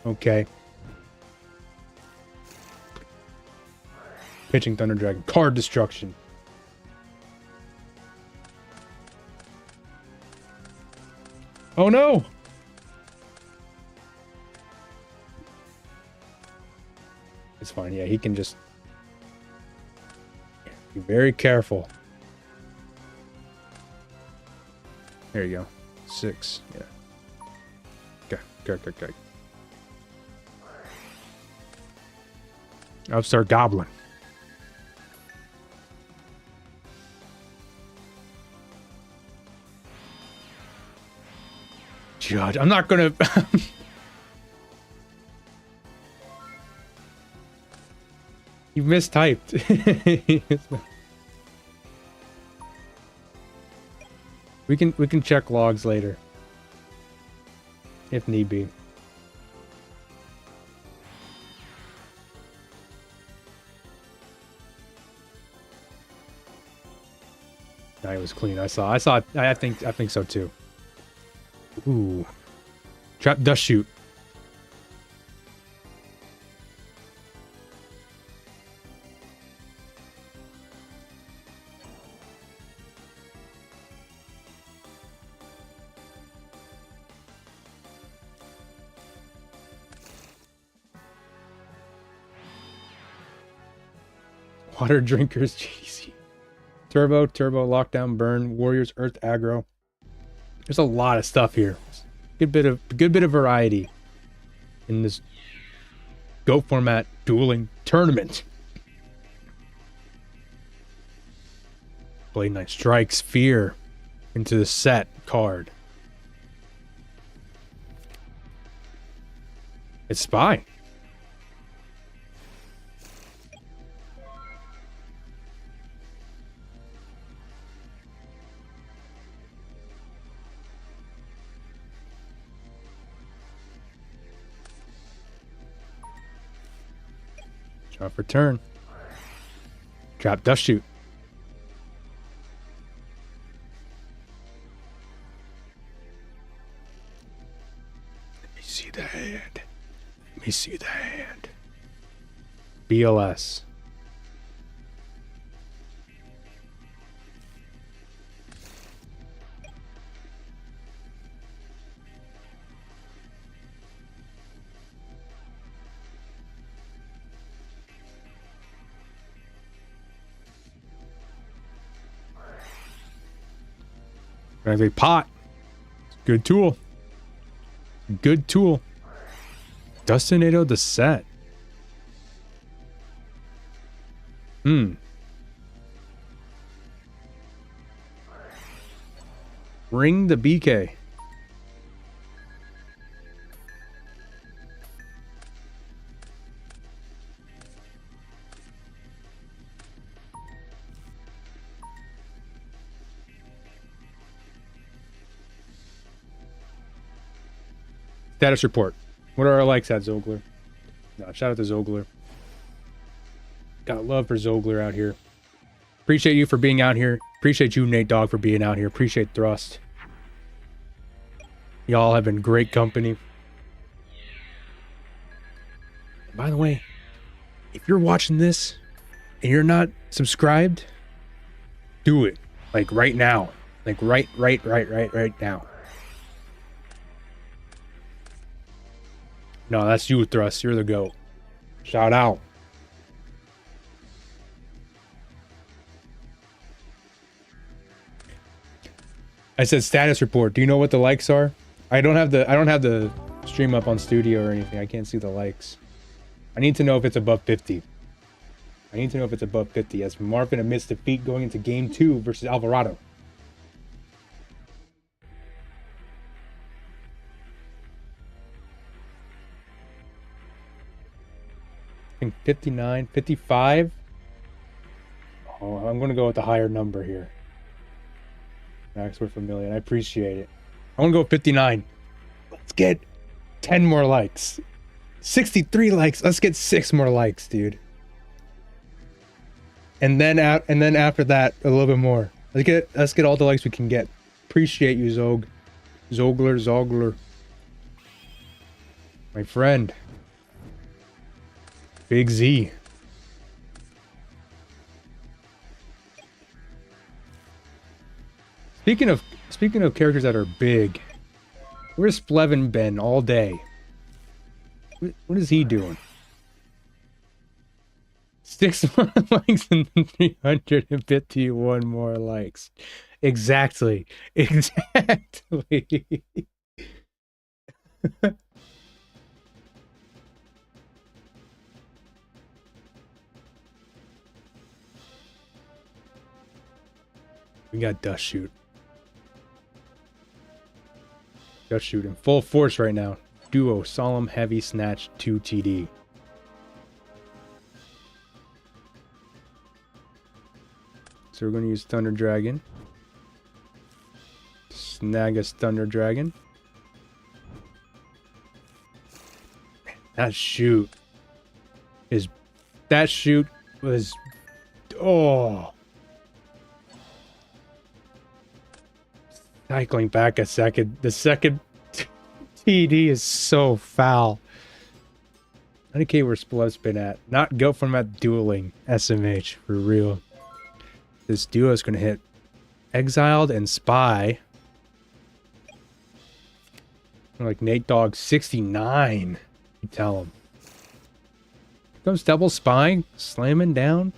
Okay. Pitching Thunder Dragon. Card destruction. Oh no. It's fine. Yeah, he can just be very careful. There you go. 6. Yeah. Okay. Upstart Goblin. Judge, I'm not gonna. You mistyped. We can check logs later. If need be. No, it was clean. I think so too. Ooh. Trap dust shoot. Water drinkers, jeez. Turbo, lockdown, burn, warriors, earth, aggro. There's a lot of stuff here. Good bit of variety in this Go format dueling tournament. Blade Knight strikes fear into the set card. It's Spy. Draw for turn. Trap dust shoot. Let me see the hand. Let me see the hand. BLS. I have a pot. Good tool. Good tool. Dustinado the set. Ring the BK. Status report. What are our likes at, Zogler? No, shout out to Zogler. Got love for Zogler out here. Appreciate you for being out here. Appreciate you, Nate Dogg, for being out here. Appreciate Thrust. Y'all have been great company. By the way, if you're watching this and you're not subscribed, do it. Like right now. Like right now. No, that's you, Thrust. You're the GOAT. Shout out. I said status report. Do you know what the likes are? I don't have the stream up on studio or anything. I can't see the likes. I need to know if it's above 50. I need to know if it's above 50 as Marvin admits defeat going into game 2 versus Alvarado. I think 59, 55. Oh, I'm going to go with the higher number here. Max worth a million. I appreciate it. I want to go 59. Let's get 10 more likes. 63 likes. Let's get 6 more likes, dude. And then after that, a little bit more. Let's get all the likes we can get. Appreciate you, Zogler. My friend. Big Z. Speaking of characters that are big, where's Splevin been all day? What is he doing? 6 more likes and 351 more likes. Exactly. We got Dust Shoot. Dust Shoot in full force right now. Duo Solemn Heavy Snatch 2 TD. So we're going to use Thunder Dragon. Snag us Thunder Dragon. That shoot was, oh. Cycling back a second. The second TD is so foul. 90k where Splev's been at. Not go from that dueling SMH for real. This duo is going to hit Exiled and Spy. Like Nate Dogg 69. You tell him. Here comes double spying, slamming down.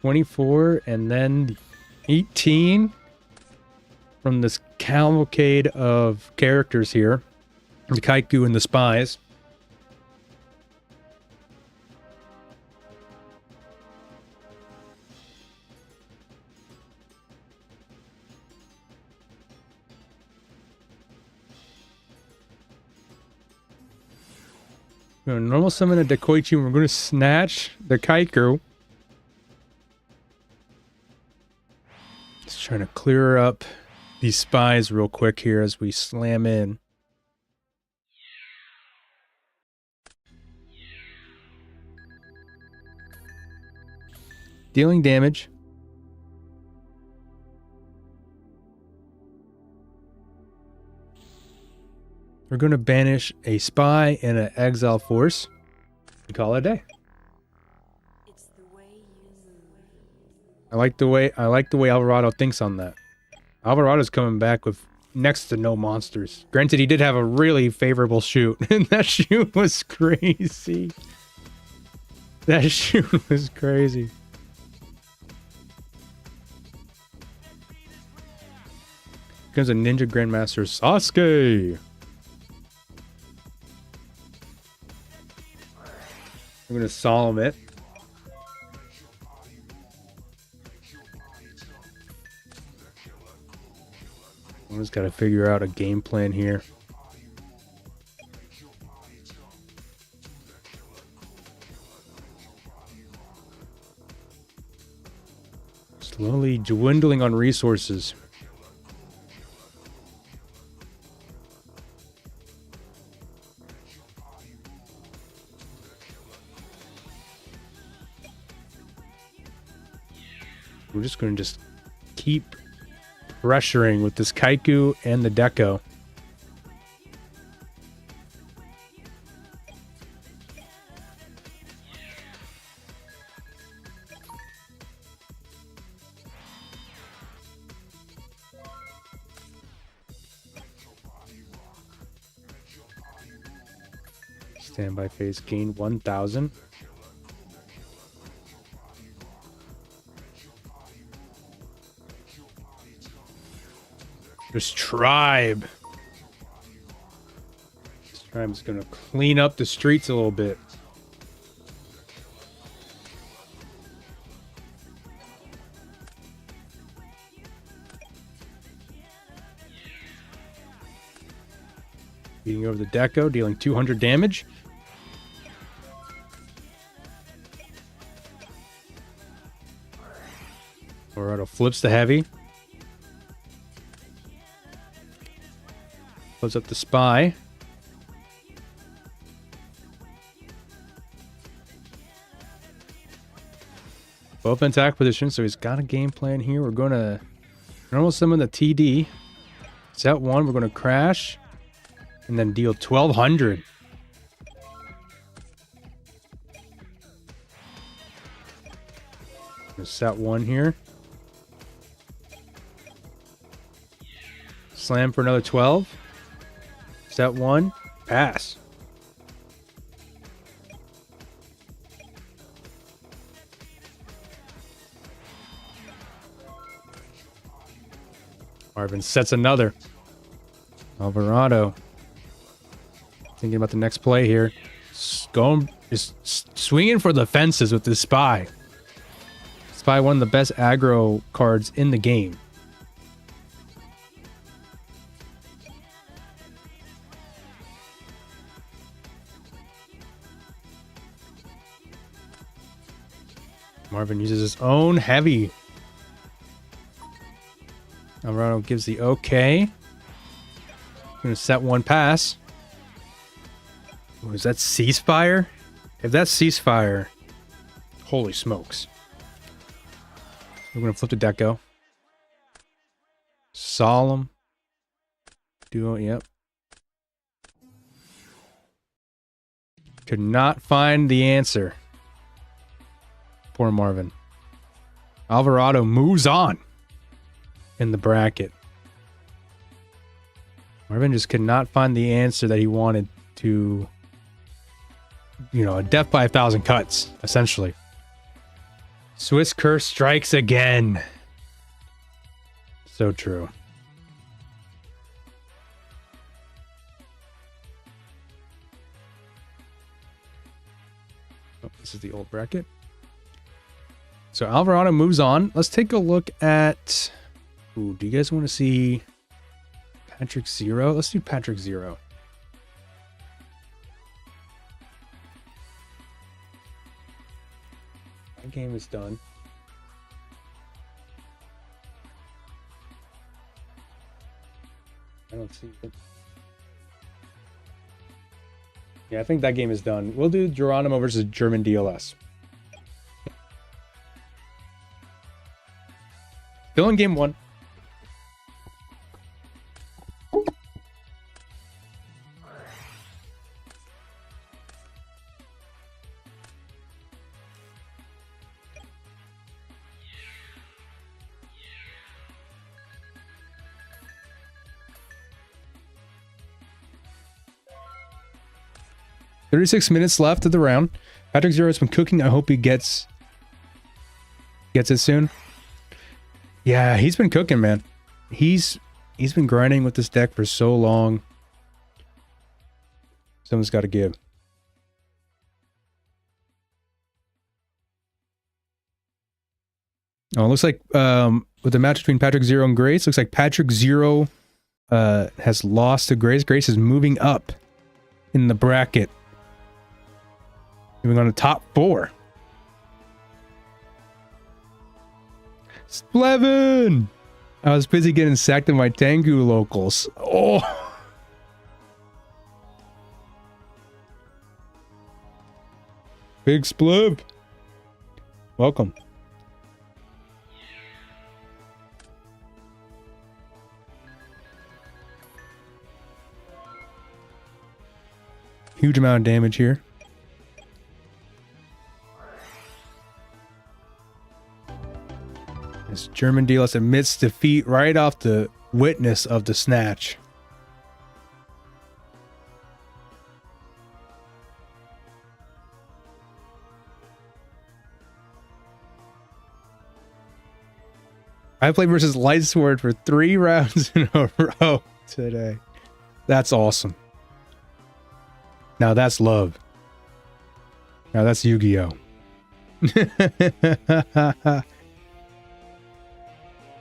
$24 and then 18 from this cavalcade of characters here. The Kaiku and the Spies. We're going to normal summon a Dekoichi and we're going to snatch the Kaiku. Just trying to clear up these spies real quick here as we slam in. Dealing damage. We're going to banish a spy and an exile force and call it a day. I like the way Alvarado thinks on that. Alvarado's coming back with next to no monsters. Granted, he did have a really favorable shoot, and that shoot was crazy. That shoot was crazy. Here comes a Ninja Grandmaster Sasuke. I'm gonna solemn it. I just gotta figure out a game plan here. Slowly dwindling on resources. We're just gonna keep pressuring with this Kaiku and the Deco. Standby phase gain 1,000. This tribe. This tribe is gonna clean up the streets a little bit. Beating over the Deco, dealing 200 damage. Alvarado flips the heavy. Close up the spy. Both in attack position, so he's got a game plan here. We're going to normal summon the TD. Set 1, we're going to crash. And then deal 1,200. Set 1 here. Slam for another 12. Set 1, pass. Marvin sets another. Alvarado thinking about the next play here. Just swinging for the fences with this Spy. Spy, one of the best aggro cards in the game. Marvin uses his own heavy. Alvarado gives the okay. Gonna set 1 pass. Oh, is that ceasefire? If that's ceasefire, holy smokes. We're gonna flip the Deco. Solemn. Duo, yep. Could not find the answer. Poor Marvin. Alvarado moves on in the bracket. Marvin just could not find the answer that he wanted to, a death by 1,000 cuts, essentially. Swiss curse strikes again. So true. Oh, this is the old bracket. So Alvarado moves on. Let's take a look at... Ooh, do you guys want to see Patrick Zero? Let's do Patrick Zero. That game is done. I don't see it. Yeah, I think that game is done. We'll do Geronimo versus German DLS. Still in game 1. 36 minutes left of the round. Patrick Zero has been cooking. I hope he gets it soon. Yeah, he's been cooking, man. He's been grinding with this deck for so long. Someone's got to give. Oh, it looks like with the match between Patrick Zero and Grace, looks like Patrick Zero has lost to Grace. Grace is moving up in the bracket. Moving on to top 4. Splevin! I was busy getting sacked in my Tengu locals. Oh! Big Splev! Welcome. Huge amount of damage here. This German Dealers admits defeat right off the witness of the snatch. I played versus Lightsword for 3 rounds in a row today. That's awesome. Now that's love. Now that's Yu-Gi-Oh!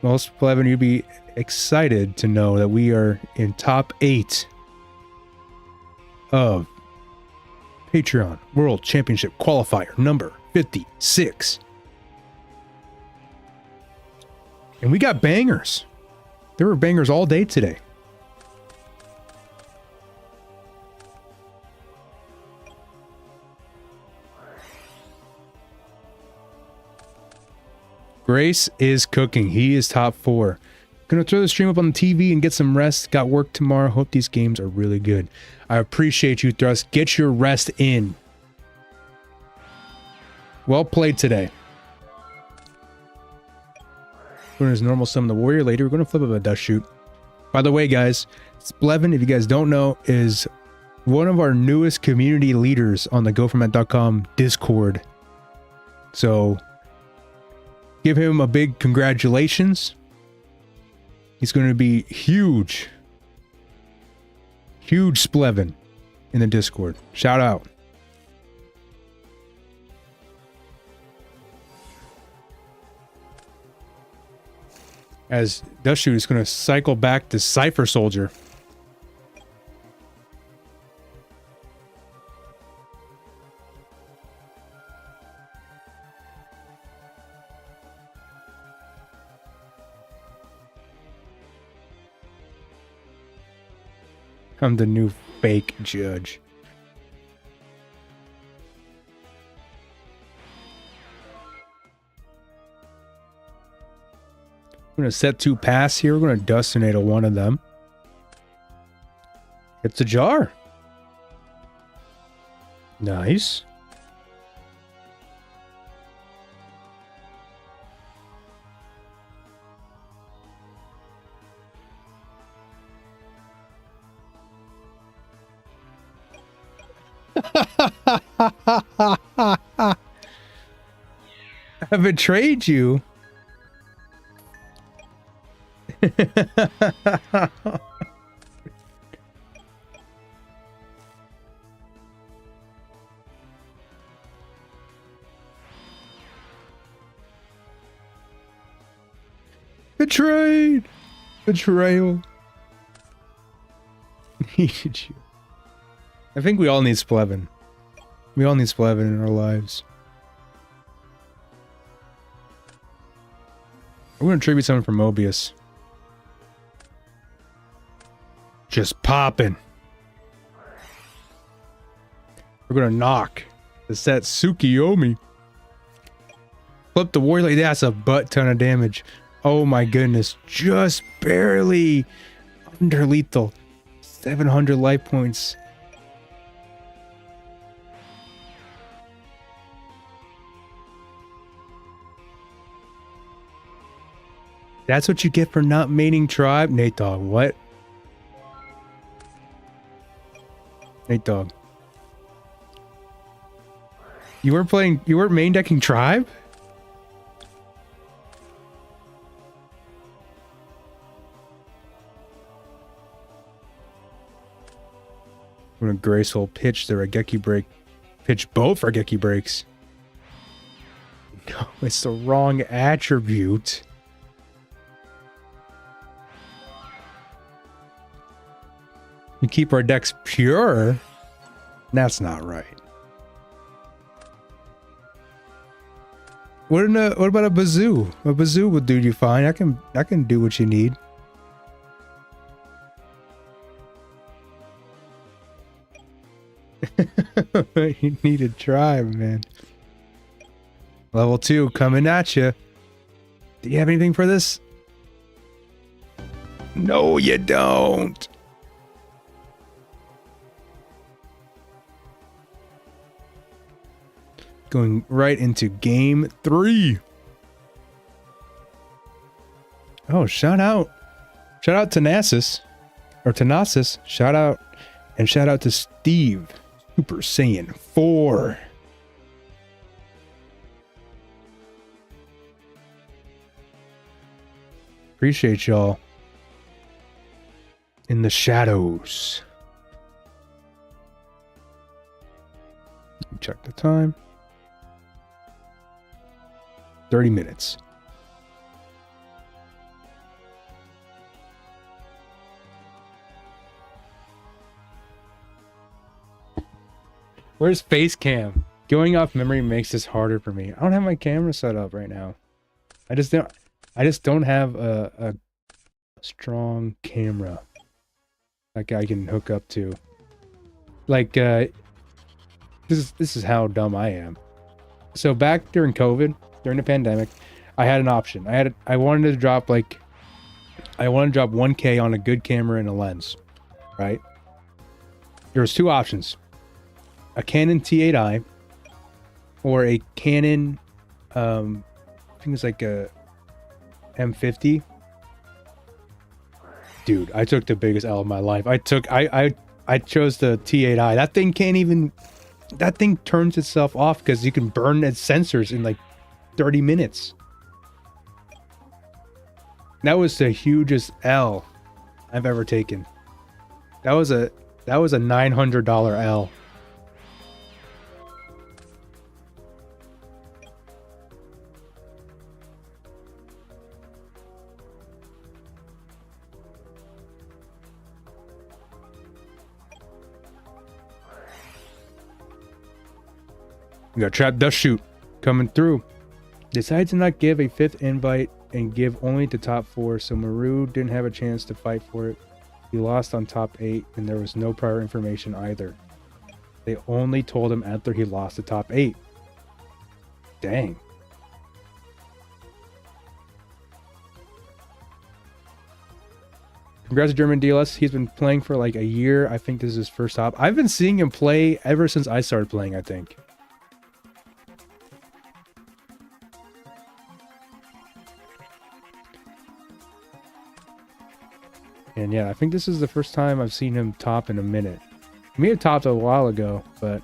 Most Plevin, you'd be excited to know that we are in top 8 of Patreon World Championship Qualifier number 56. And we got bangers. There were bangers all day today. Grace is cooking. He is top 4. Gonna throw the stream up on the TV and get some rest. Got work tomorrow. Hope these games are really good. I appreciate you, Thrust. Get your rest in. Well played today. We're his normal summon the warrior later. We're going to flip up a dust shoot. By the way, guys, Splevin, if you guys don't know, is one of our newest community leaders on the GoFormat.com Discord. So give him a big congratulations. He's going to be huge. Huge Splevin in the Discord. Shout out. As Dust Shoot is going to cycle back to Cypher Soldier. I'm the new fake judge. I'm going to set 2 pass here. We're going to Dustinate one of them. It's a jar. Nice. I betrayed you. Betrayed. Betrayal. Needed you. I think we all need Splevin. We all need Splevin in our lives. We're going to tribute something from Mobius. Just popping. We're going to knock the set Tsukiyomi. Flip the warrior. That's a butt ton of damage. Oh my goodness. Just barely under lethal. 700 life points. That's what you get for not maining tribe? Nate Dogg, what? Nate Dogg. You weren't main decking Tribe? When a graceful pitch the Raigeki break. Pitch both Raigeki breaks. No, it's the wrong attribute. We keep our decks pure? That's not right. What about a bazoo? A bazoo will do you fine. I can do what you need. You need a Tribe, man. Level 2 coming at you. Do you have anything for this? No, you don't. Going right into game 3. Oh, shout out to Nasus or Tanasis. Shout out to Steve. Super Saiyan 4. Appreciate y'all in the shadows. Check the time. 30 minutes. Where's face cam? Going off memory makes this harder for me. I don't have my camera set up right now. I just don't have a strong camera like I can hook up to. Like this is how dumb I am. So back during COVID, during the pandemic, I had an option. I wanted to drop 1K on a good camera and a lens, right? There was 2 options. A Canon T8i or a Canon I think it's like a M50. Dude, I took the biggest L of my life. I chose the T8i. That thing turns itself off because you can burn its sensors in like 30 minutes. That was the hugest L I've ever taken. That was a $900 L. We got Trap Dust Shoot coming through. Decided to not give a 5th invite and give only to top 4, so Maru didn't have a chance to fight for it. He lost on top 8 and there was no prior information either. They only told him after he lost the top 8. Dang. Congrats to German DLS. He's been playing for like a year. I think this is his first top. I've been seeing him play ever since I started playing, I think. And yeah, I think this is the first time I've seen him top in a minute. He may have topped a while ago, but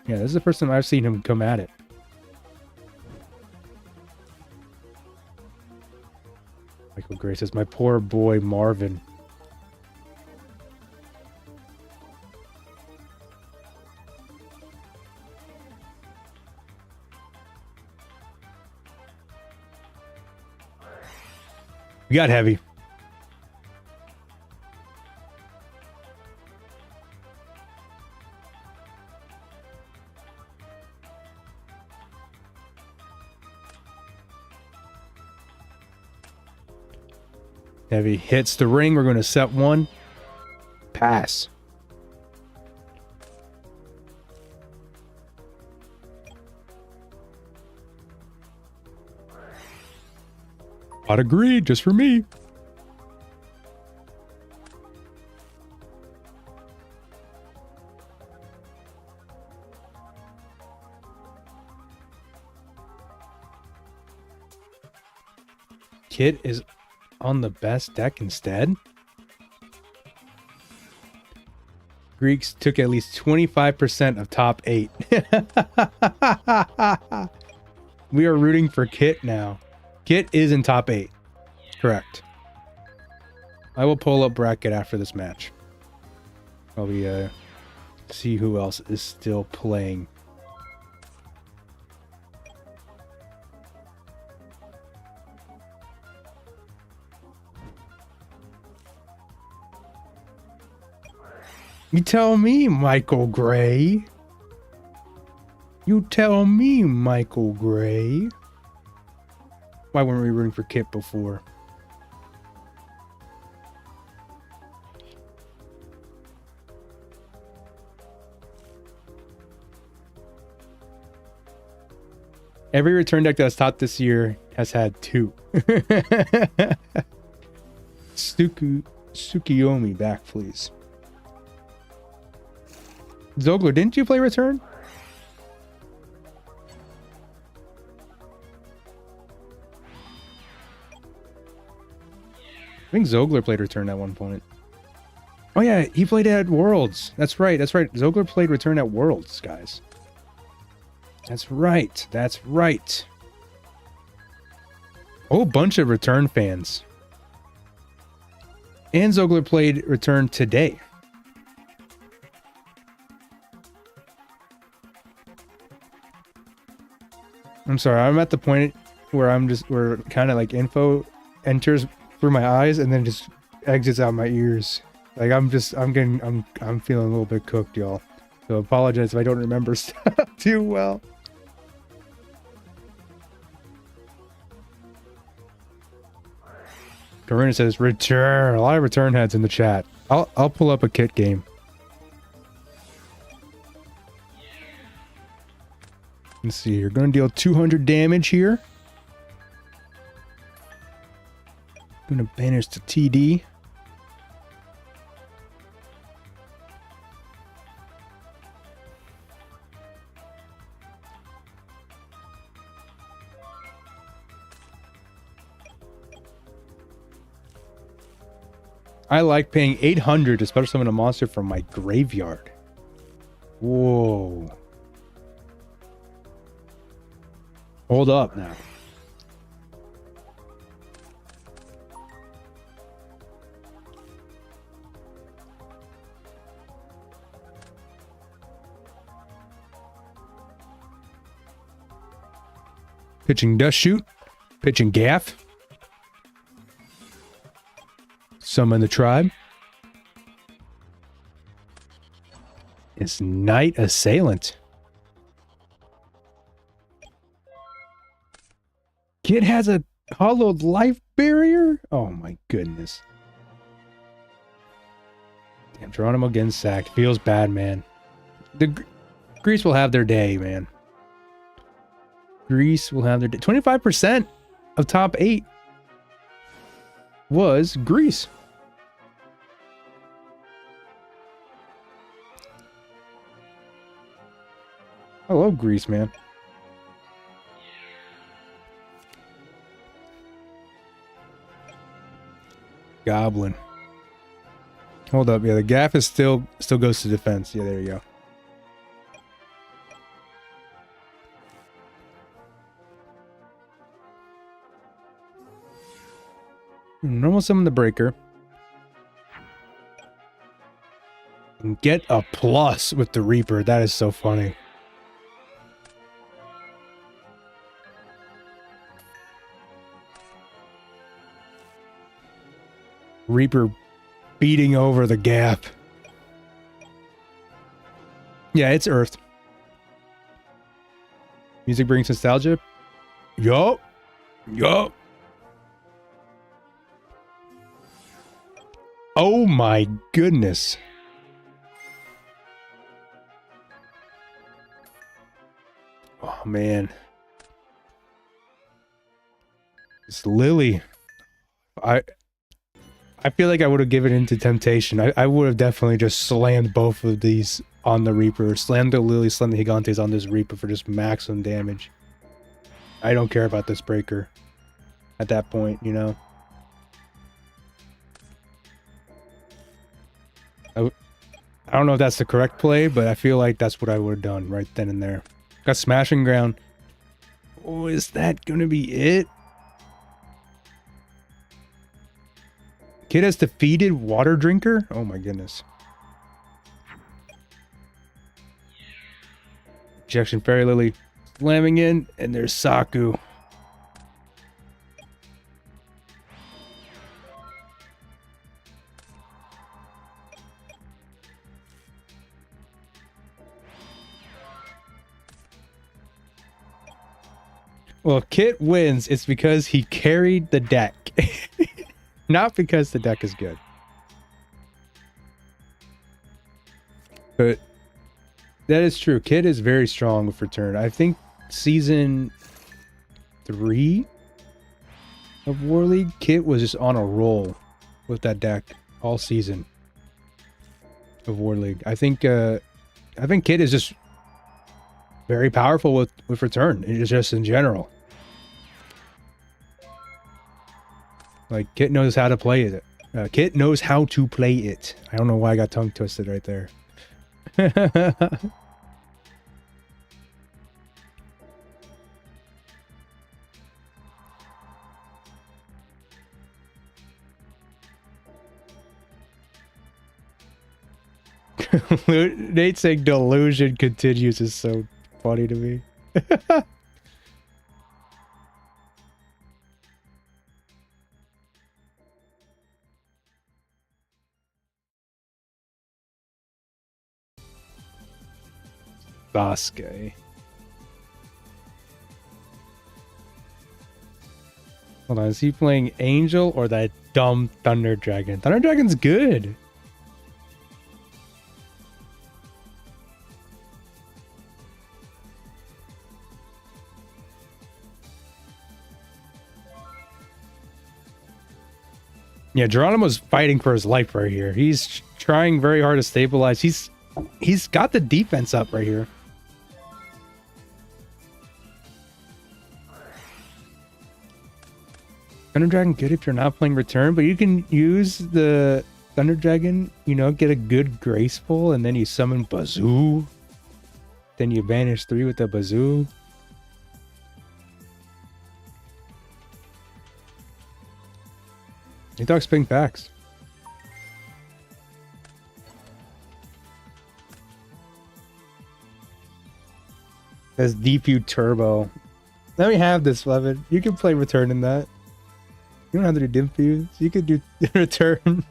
yeah, this is the first time I've seen him come at it. Michael Gray says, my poor boy Marvin. We got heavy. Heavy hits the ring. We're going to set 1. Pass. I'd agree, just for me. Kid is on the best deck instead. Greeks took at least 25% of top 8. We are rooting for Kit now. Kit is in top 8. Correct. I will pull up bracket after this match. Probably see who else is still playing. You tell me, Michael Gray. You tell me, Michael Gray. Why weren't we rooting for Kit before? Every return deck that's top this year has had 2. Tsukiyomi back, please. Zogler, didn't you play return? I think Zogler played return at one point. Oh yeah, he played at Worlds. That's right, that's right. Zogler played return at Worlds, guys. That's right, that's right. Oh, a bunch of return fans. And Zogler played return today. I'm sorry, I'm at the point where where kind of like info enters through my eyes and then just exits out my ears. Like I'm feeling a little bit cooked, y'all. So apologize if I don't remember stuff too well. Karina says return. A lot of return heads in the chat. I'll pull up a Kit game. Let's see, you're going to deal 200 damage here. Going to banish to TD. I like paying 800 to special summon a monster from my graveyard. Whoa. Hold up now. Pitching Dust Shoot. Pitching Gaff. Summon the tribe. It's Night Assailant. Kid has a hollowed life barrier? Oh my goodness. Damn, Geronimo getting sacked. Feels bad, man. Greece will have their day, man. Greece will have their day. 25% of top 8 was Greece. I love Greece, man. Goblin. Hold up, yeah, the gaff is still goes to defense. Yeah, there you go. Normal summon the breaker. And get a plus with the Reaper. That is so funny. Reaper beating over the gap. Yeah, it's Earth. Music brings nostalgia. Yup. Yup. Oh my goodness. Oh man. It's Lily. I feel like I would have given into temptation. I would have definitely just slammed both of these on the Reaper. Slammed the Lily, slammed the Gigantes on this Reaper for just maximum damage. I don't care about this breaker at that point, you know. I don't know if that's the correct play, but I feel like that's what I would have done right then and there. Got Smashing Ground. Oh, is that going to be it? Kid has defeated Water Drinker? Oh my goodness. Ejection Fairy Lily slamming in, and there's Saku. Well, Kit wins. It's because he carried the deck. Not because the deck is good. But that is true. Kit is very strong with Return. I think season 3 of War League, Kit was just on a roll with that deck all season of War League. I think Kit is just very powerful with Return. It's just in general. Like, Kit knows how to play it. Kit knows how to play it. I don't know why I got tongue twisted right there. Nate saying delusion continues is so funny to me. Basque. Hold on, is he playing Angel or that dumb Thunder Dragon? Thunder Dragon's good. Yeah, Geronimo's fighting for his life right here. He's trying very hard to stabilize. He's got the defense up right here. Thunder Dragon good if you're not playing Return, but you can use the Thunder Dragon, you know, get a good Graceful, and then you summon Bazoo. Then you banish 3 with the Bazoo. He talks ping packs. That's DPU Turbo. Let me have this, Levin. You can play Return in that. You don't have to do Dimfuse. You could do Return.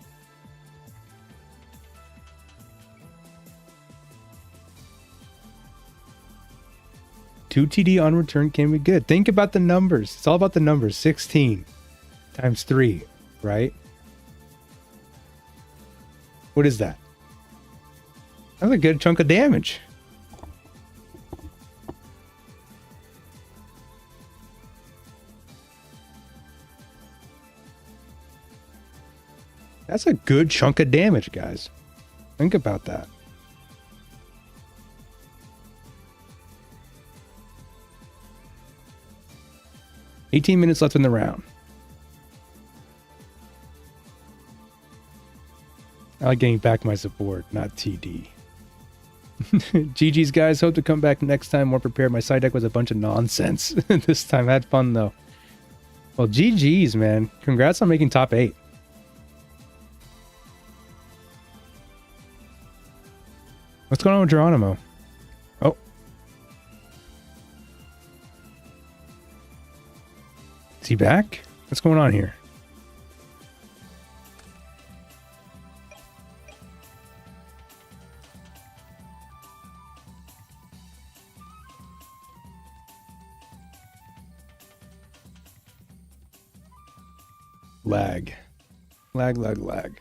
Two TD on Return can be good. Think about the numbers. It's all about the numbers. 16 times 3, right? What is that? That's a good chunk of damage. That's a good chunk of damage, guys. Think about that. $18 minutes left in the round. I like getting back my support, not TD. GG's, guys. Hope to come back next time more prepared. My side deck was a bunch of nonsense. This time I had fun, though. Well, GG's, man. Congrats on making top 8. What's going on with Geronimo? Oh. Is he back? What's going on here? Lag. Lag, lag, lag.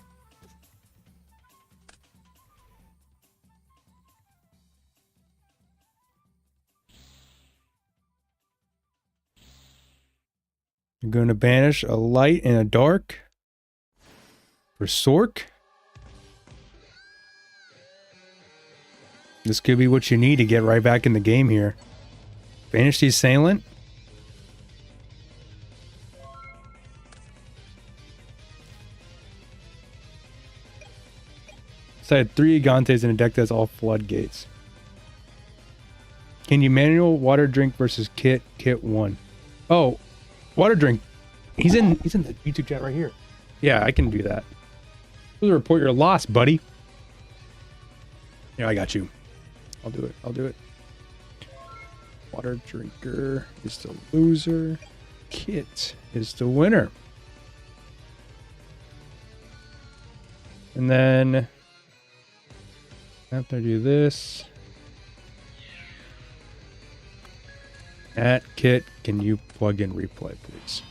I'm going to banish a light and a dark for Sork. This could be what you need to get right back in the game here. Banish the Assailant. I had 3 Gigantes in a deck that's all floodgates. Can you manual water drink versus Kit 1? Oh, water drink. He's in the YouTube chat right here. Yeah, I can do that. Please report your loss, buddy. Yeah, I got you. I'll do it. I'll do it. Water drinker is the loser. Kit is the winner. And then after I do this, at Kit, can you plug in replay, please?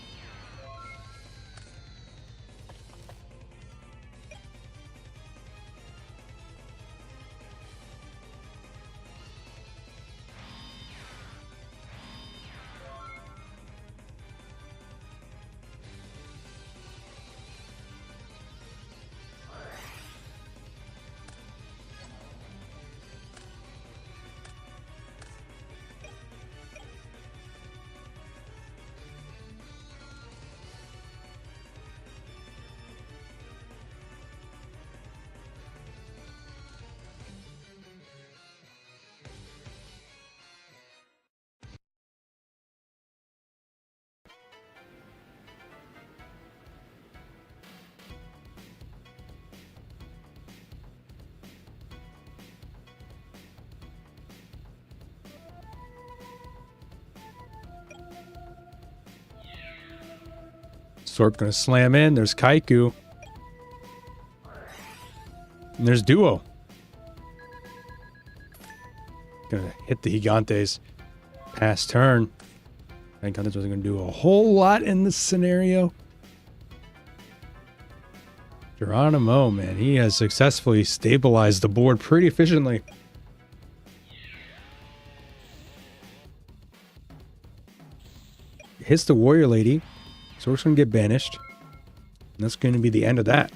Sork gonna slam in. There's Kaiku. And there's Duo. Gonna hit the Gigantes. Pass turn. Gigantes wasn't gonna do a whole lot in this scenario. Geronimo, man, he has successfully stabilized the board pretty efficiently. Hits the Warrior Lady. So we're just going to get banished. And that's going to be the end of that.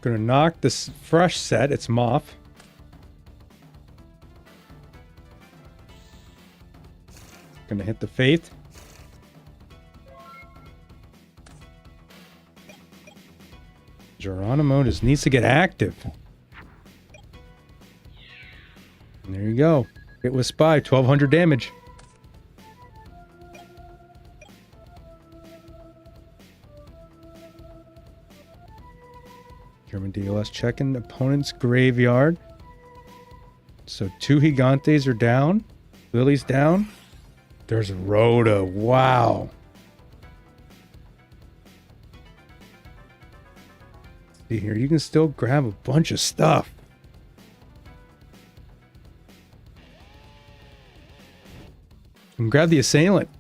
Going to knock this fresh set. It's Moth. Going to hit the Faith. Geronimo just needs to get active. And there you go. Hit with Spy, 1200 damage. German DLS checking the opponent's graveyard. So 2 Gigantes are down. Lily's down. There's Rhoda. Wow. Here, you can still grab a bunch of stuff. And grab the Assailant.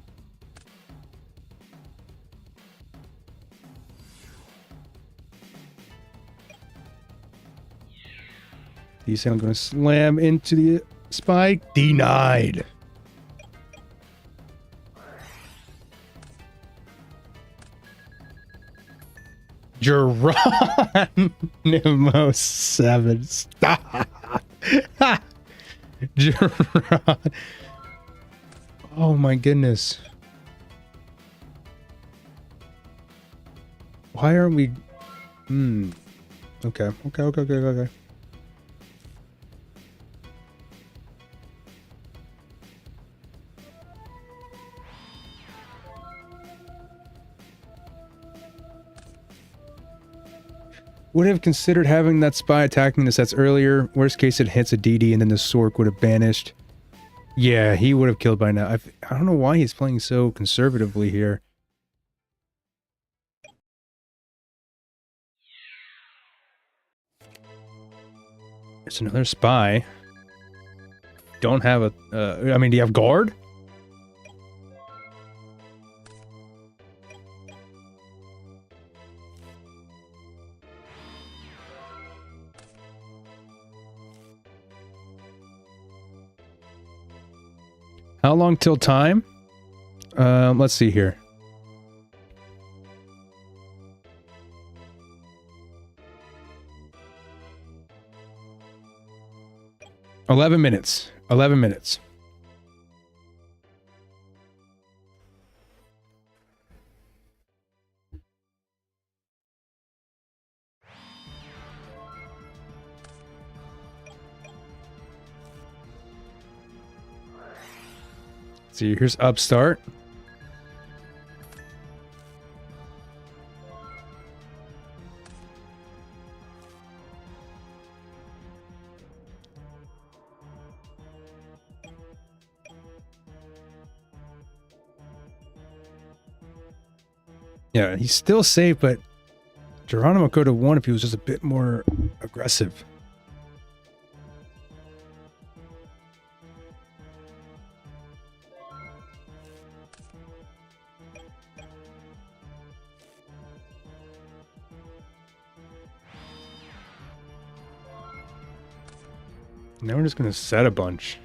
The Assailant going to slam into the Spike. Denied. Geronimo 7. Stop. Oh my goodness. Why aren't we... Okay. Would have considered having that Spy attacking the sets earlier. Worst case, it hits a DD and then the Sork would have banished. Yeah, he would have killed by now. I don't know why he's playing so conservatively here. It's another Spy. Don't have a... I mean, do you have Guard? How long till time? Let's see here. 11 minutes. 11 minutes. See, here's Upstart. Yeah, he's still safe, but Geronimo could have won if he was just a bit more aggressive. Now we're just going to set a bunch.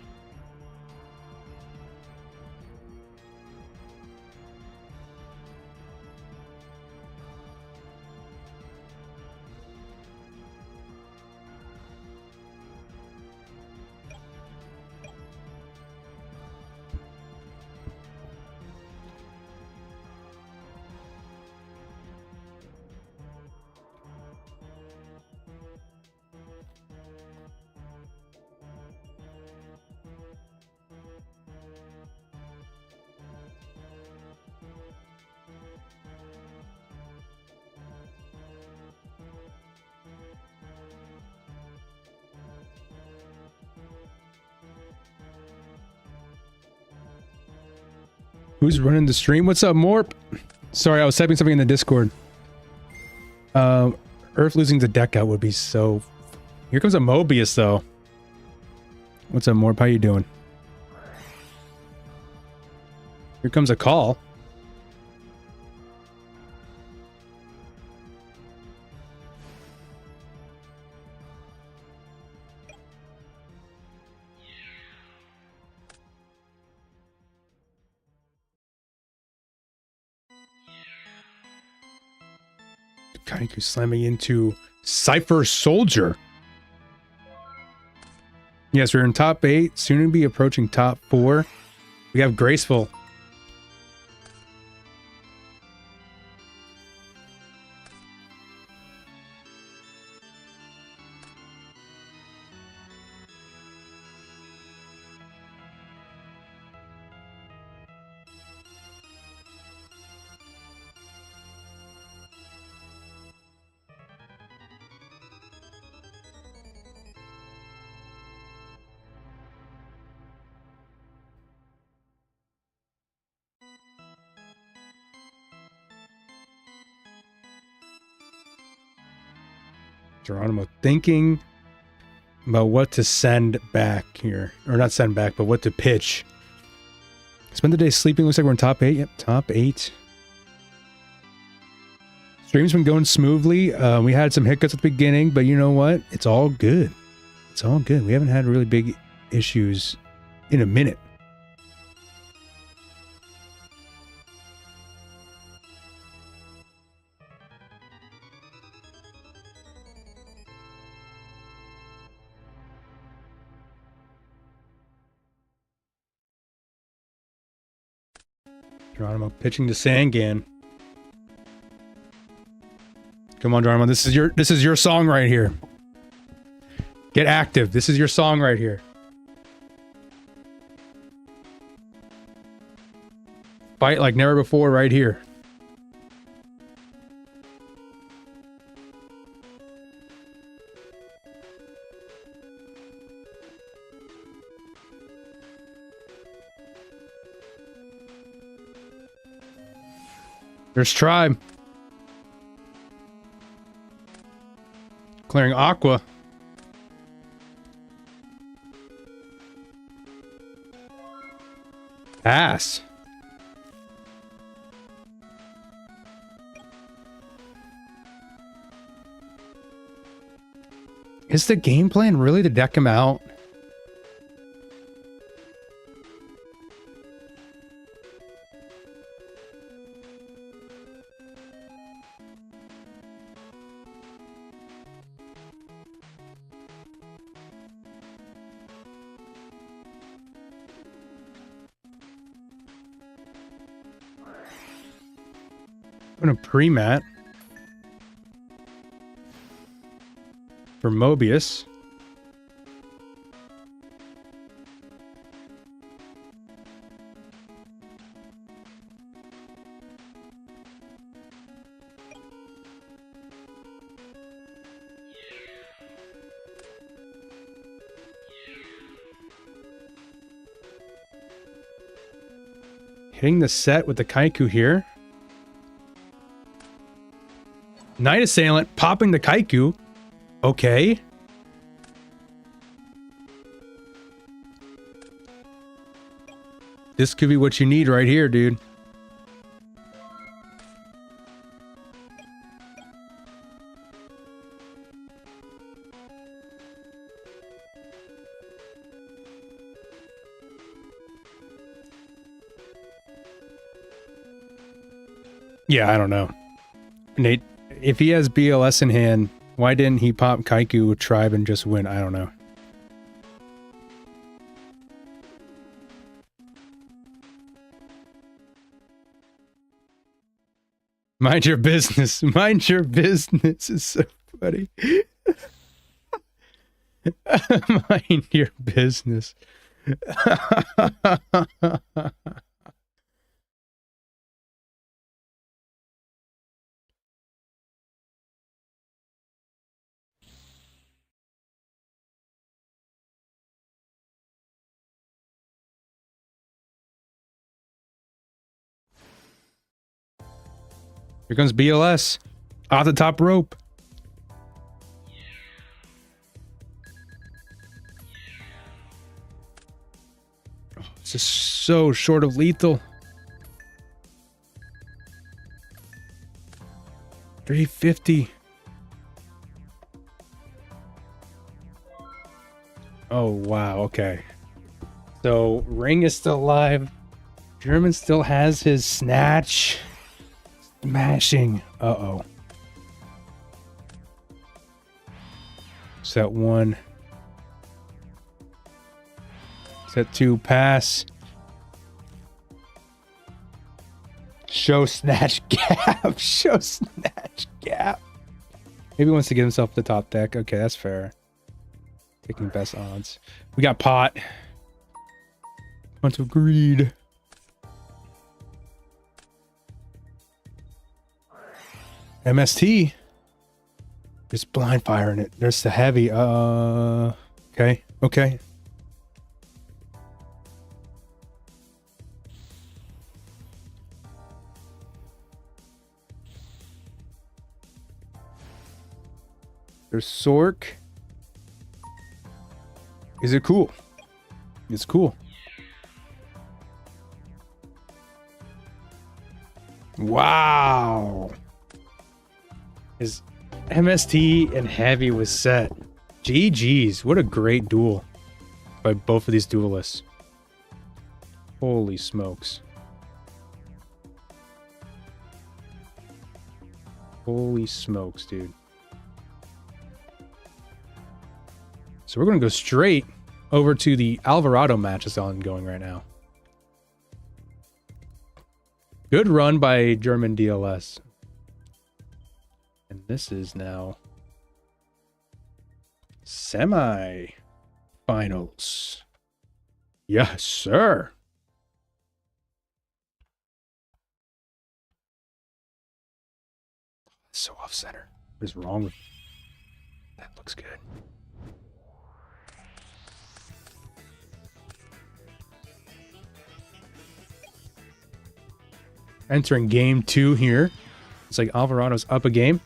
Who's running the stream? What's up, Morp? Sorry, I was typing something in the Discord. Earth losing the deck out would be so... Here comes a Mobius, though. What's up, Morp? How you doing? Here comes a call. Kaiju slamming into Cypher Soldier. Yes, we're in top 8, soon to be approaching top 4. We have Graceful. Geronimo thinking about what to send back here. Or not send back, but what to pitch. Spend the day sleeping. Looks like we're in top 8. Yep, top 8. Stream's been going smoothly. We had some hiccups at the beginning, but you know what? It's all good. It's all good. We haven't had really big issues in a minute. Geronimo pitching to Sangan. Come on, Geronimo. This is your song right here. Get active. This is your song right here. Fight like never before right here. There's Tribe. Clearing Aqua. Pass. Is the game plan really to deck him out? I'm gonna pre-mat for Mobius. Hitting the set with the Kaiku here. Night Assailant popping the Kaiku. Okay. This could be what you need right here, dude. Yeah, I don't know. Nate, if he has BLS in hand, why didn't he pop Kaiku with Tribe and just win? I don't know. Mind your business. Mind your business is so funny. Mind your business. Here comes BLS. Off the top rope. Oh, it's just so short of lethal. 350. Oh, wow. Okay. So, Ring is still alive. German still has his snatch. Smashing. Uh-oh. Set 1. Set 2 pass. Show snatch gap. Show snatch gap. Maybe he wants to get himself the top deck. Okay, that's fair. Taking best odds. We got pot. Bunch of greed. MST. Just blind firing it. There's the heavy. Okay. Okay. There's Sork. Is it cool? It's cool. Wow. His MST and heavy was set. GG's. What a great duel by both of these duelists. Holy smokes. Holy smokes, dude. So we're going to go straight over to the Alvarado match that's ongoing right now. Good run by German DLS. And this is now semi-finals. Yes, sir. So off center. What is wrong with that? Looks good. Entering game 2 here. It's like Alvarado's up a game.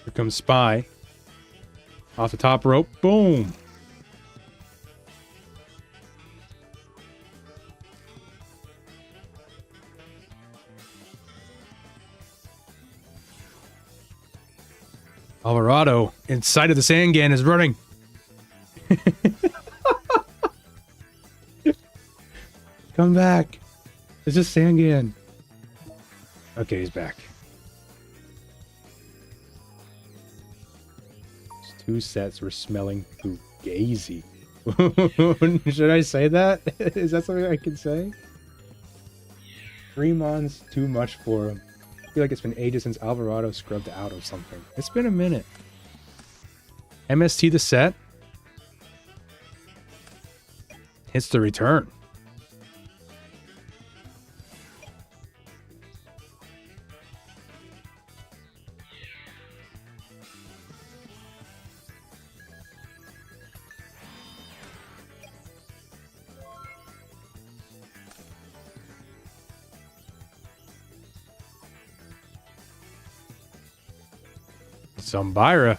Here comes Spy. Off the top rope. Boom. Alvarado inside of the Sangan is running. Come back. It's just Sangan. Okay, he's back. Those 2 sets were smelling fugazi. Should I say that? Is that something I can say? 3 Mons, too much for him. I feel like it's been ages since Alvarado scrubbed out or something. It's been a minute. MST the set. Hits the return. Zambira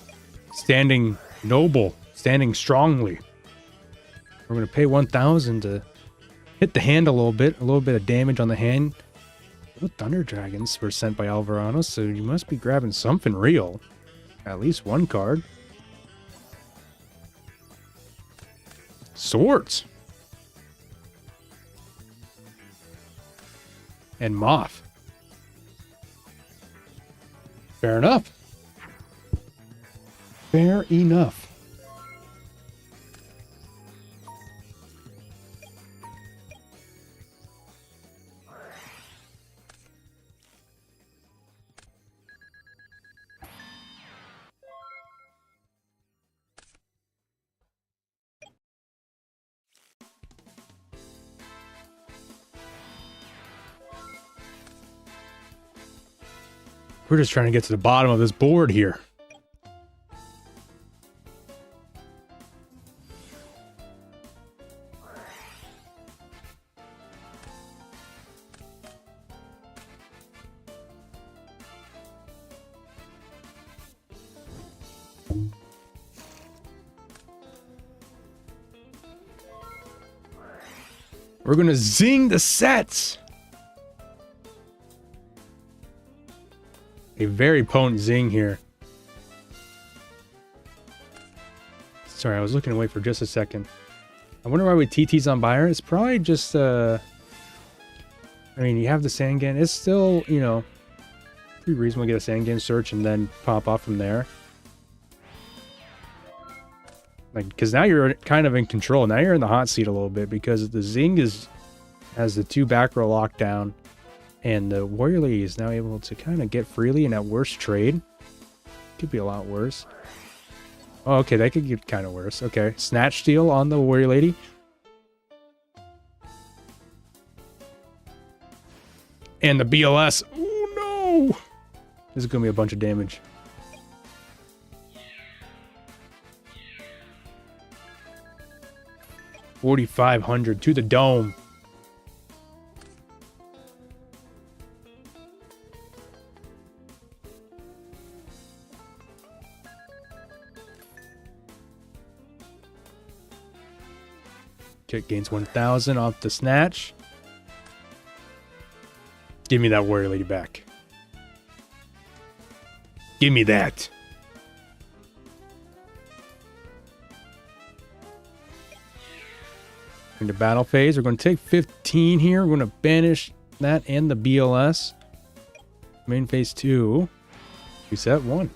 standing noble, standing strongly. We're going to pay 1,000 to hit the hand a little bit of damage on the hand. Oh, Thunder Dragons were sent by Alvarado, so you must be grabbing something real. At least 1 card. Swords. And Moth. Fair enough. Fair enough. We're just trying to get to the bottom of this board here. We're going to zing the sets. A very potent zing here. Sorry, I was looking away for just a second. I wonder why we TT's on Buyer. It's probably just, I mean, you have the Sangan. It's still, you know, pretty reasonable to get a Sangan search and then pop off from there. Like, because now you're kind of in control. Now you're in the hot seat a little bit because the Zing has the 2 back row lockdown. And the Warrior Lady is now able to kind of get freely in that worst trade. Could be a lot worse. Oh, okay, that could get kind of worse. Okay, Snatch Steal on the Warrior Lady. And the BLS. Oh, no! This is going to be a bunch of damage. $4,500 to the dome. Kit gains 1,000 off the snatch. Give me that Warrior Lady back. Give me that. Into battle phase. We're going to take 15 here. We're going to banish that and the BLS. Main phase 2. Reset 1.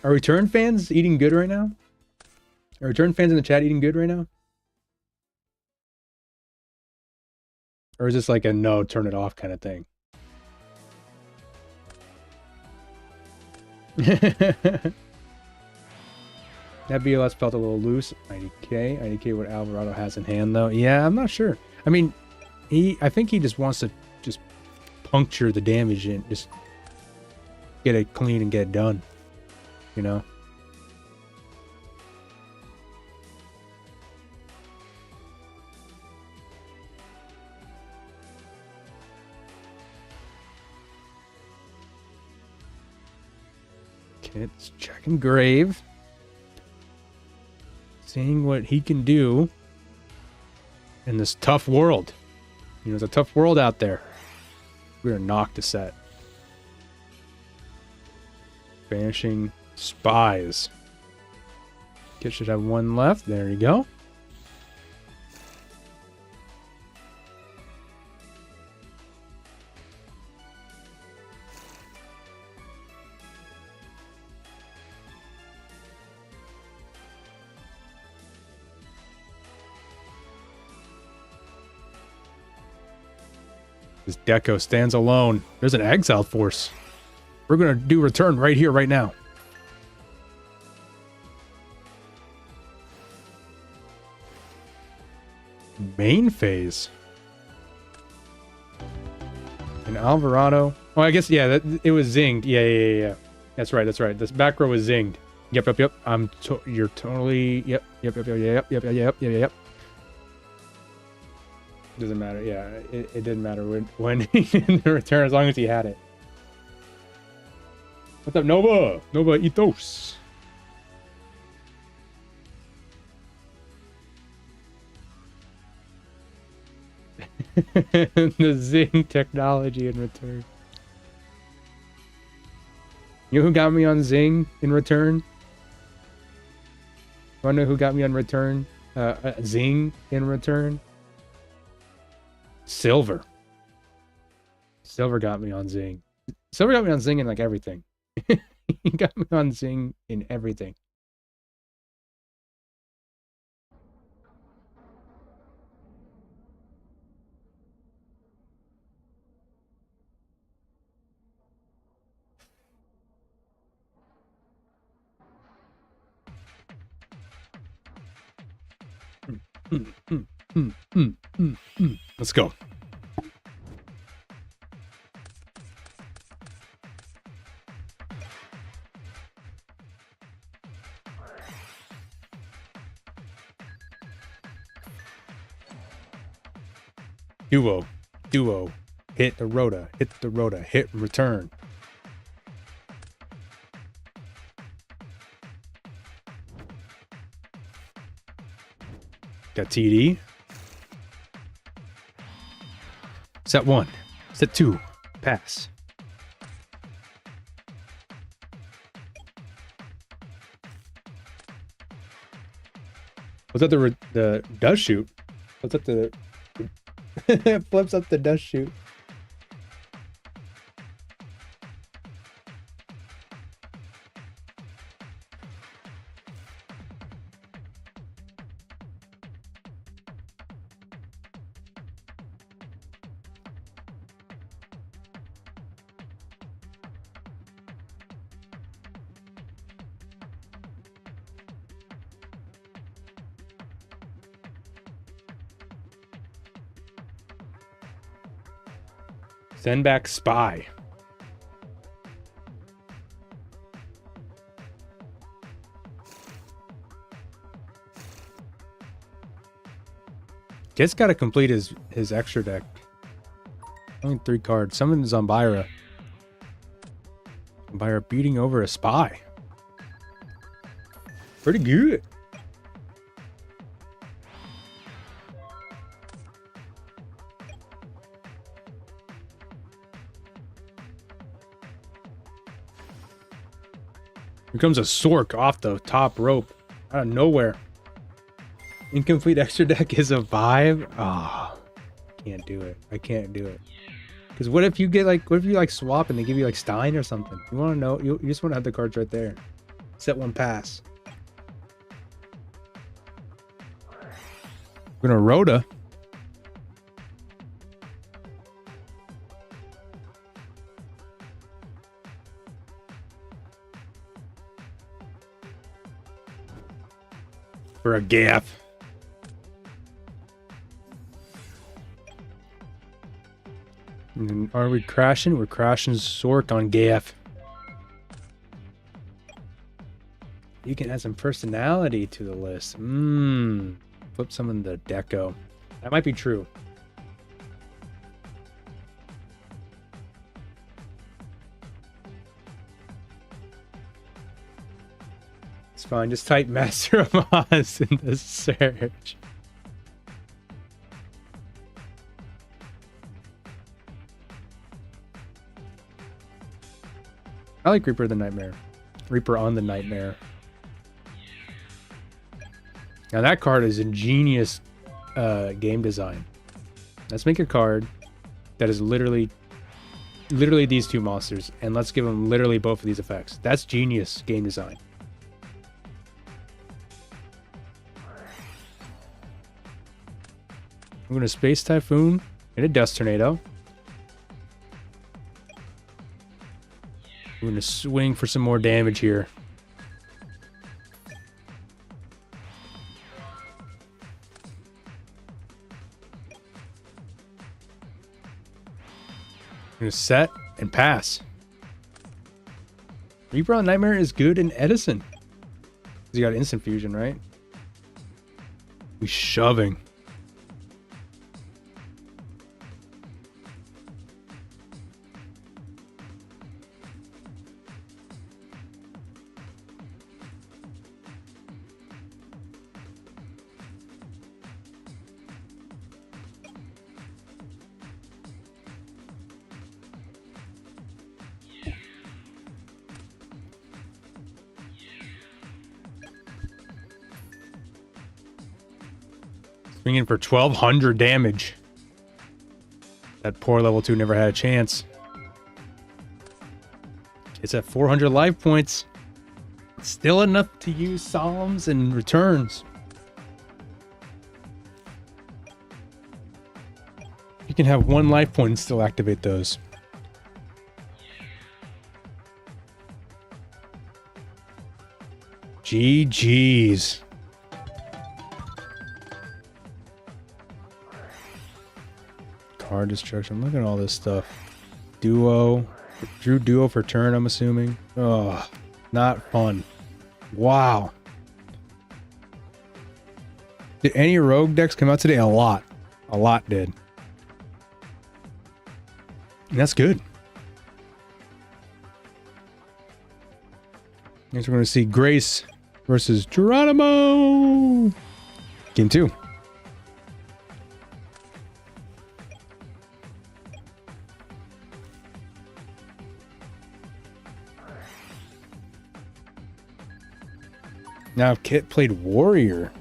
Are return fans eating good right now? Are return fans in the chat eating good right now? Or is this like a no, turn it off kind of thing? That BLS felt a little loose. IDK. IDK what Alvarado has in hand though. Yeah, I'm not sure. I mean, I think he just wants to just puncture the damage and just get it clean and get it done. You know? Okay, it's checking Grave. Seeing what he can do in this tough world. You know, it's a tough world out there. We're gonna knock the set. Banishing spies. Kit should have one left. There you go. This Deco stands alone. There's an exile force. We're gonna do return right here, right now. Main phase. And Alvarado. Oh, I guess, yeah, it was zinged. Yeah. That's right. This back row was zinged. Yep. You're totally, yep. Doesn't matter. Yeah, it didn't matter when in the return, as long as he had it. What's up, Nova? Nova Ethos. The Zing technology in return. You know who got me on Zing in return? Wanna know who got me on return? Zing in return? Silver. Silver got me on Zing. Silver got me on Zing in like everything. He got me on Zing in everything. Let's go. Duo. Hit the rota, hit return. Got TD. Set 1. Set 2. Pass. What's up the dust shoot? What's up the flips up the dust shoot? Send back spy. Kid's got to complete his extra deck. Only 3 cards. Summon Zombira. Zombira beating over a spy. Pretty good. Here comes a Sork off the top rope. Out of nowhere. Incomplete extra deck is a vibe. Ah, oh, can't do it. I can't do it. Because what if you get like, what if you like swap and they give you like Stein or something? You want to know? You just want to have the cards right there. Set 1 pass. We're gonna Rhoda. For a gap. And are we crashing? We're crashing Sork on Gaff. You can add some personality to the list. Flip some in the deco. That might be true. It's fine. Just type Master of Oz in the search. I like Reaper the Nightmare. Reaper on the Nightmare. Now that card is ingenious game design. Let's make a card that is literally these two monsters, and let's give them literally both of these effects. That's genius game design. I'm going to Space Typhoon and a Dust Tornado. I'm going to swing for some more damage here. I'm going to set and pass. Reaper on Nightmare is good in Edison. You got instant fusion, right? We shoving. Swinging for 1,200 damage. That poor level 2 never had a chance. It's at 400 life points. It's still enough to use Solemns and returns. You can have 1 life point and still activate those. GG's. Card destruction. Look at all this stuff. Duo. Drew duo for turn, I'm assuming. Oh, not fun. Wow. Did any rogue decks come out today? A lot. A lot did. And that's good. Next we're going to see Grace versus Geronimo. Game 2. Now, if Kit played Warrior.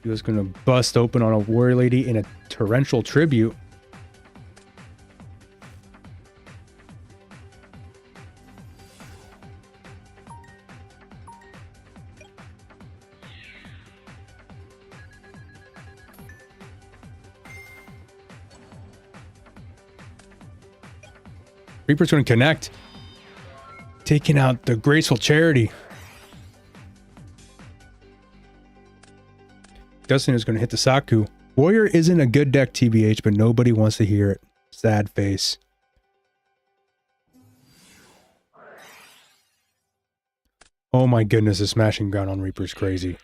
He was going to bust open on a Warrior Lady in a torrential tribute. Reaper's going to connect. Taking out the Graceful Charity. Dustin is going to hit the Saku. Warrior isn't a good deck, TBH, but nobody wants to hear it. Sad face. Oh my goodness, the smashing ground on Reaper is crazy.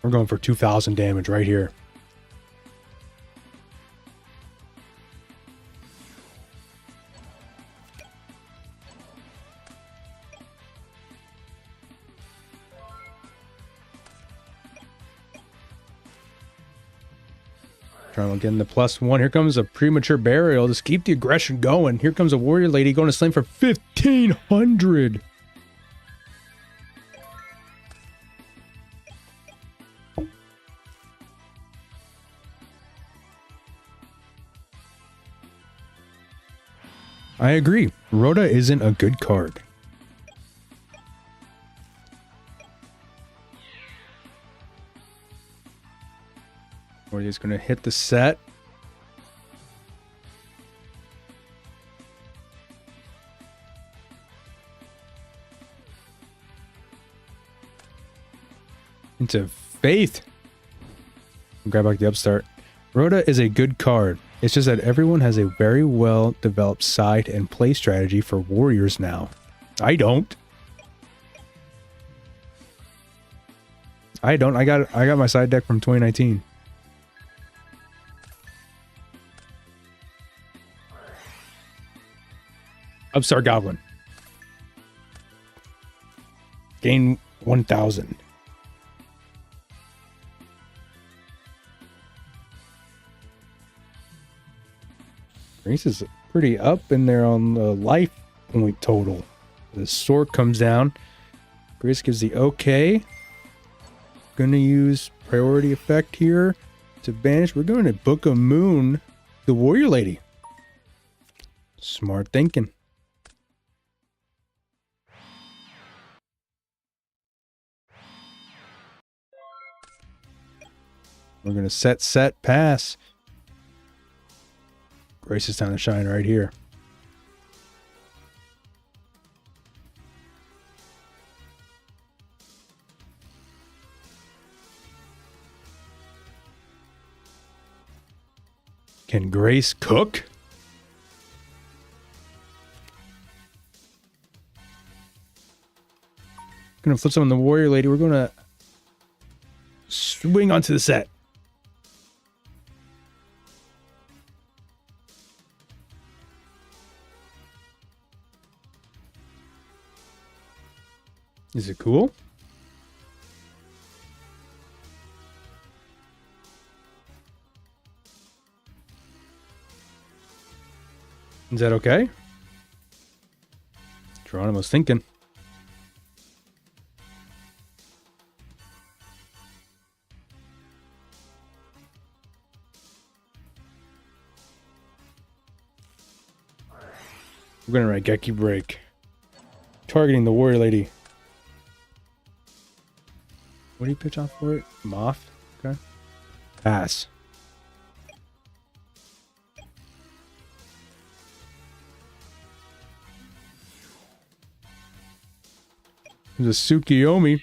We're going for 2,000 damage right here. Trying to get in the +1. Here comes a premature burial. Just keep the aggression going. Here comes a Warrior Lady going to slam for 1,500. I agree. Rhoda isn't a good card. We're just going to hit the set. Into Faith. Grab back the upstart. Rhoda is a good card. It's just that everyone has a very well developed side and play strategy for Warriors now. I don't. I got my side deck from 2019. Upstart Goblin. Gain 1,000. Grace is pretty up in there on the life point total. The sword comes down. Grace gives the okay. Gonna use priority effect here to banish. We're going to Book of Moon the Warrior Lady. Smart thinking. We're going to set, pass. Grace is time to shine right here. Can Grace cook? Gonna flip some on the Warrior Lady. We're gonna swing onto the set. Is it cool? Is that okay? Geronimo's thinking. We're gonna write Geki Break. Targeting the Warrior Lady. What do you pitch off for it? Moth? Okay. Pass. There's a Tsukiyomi.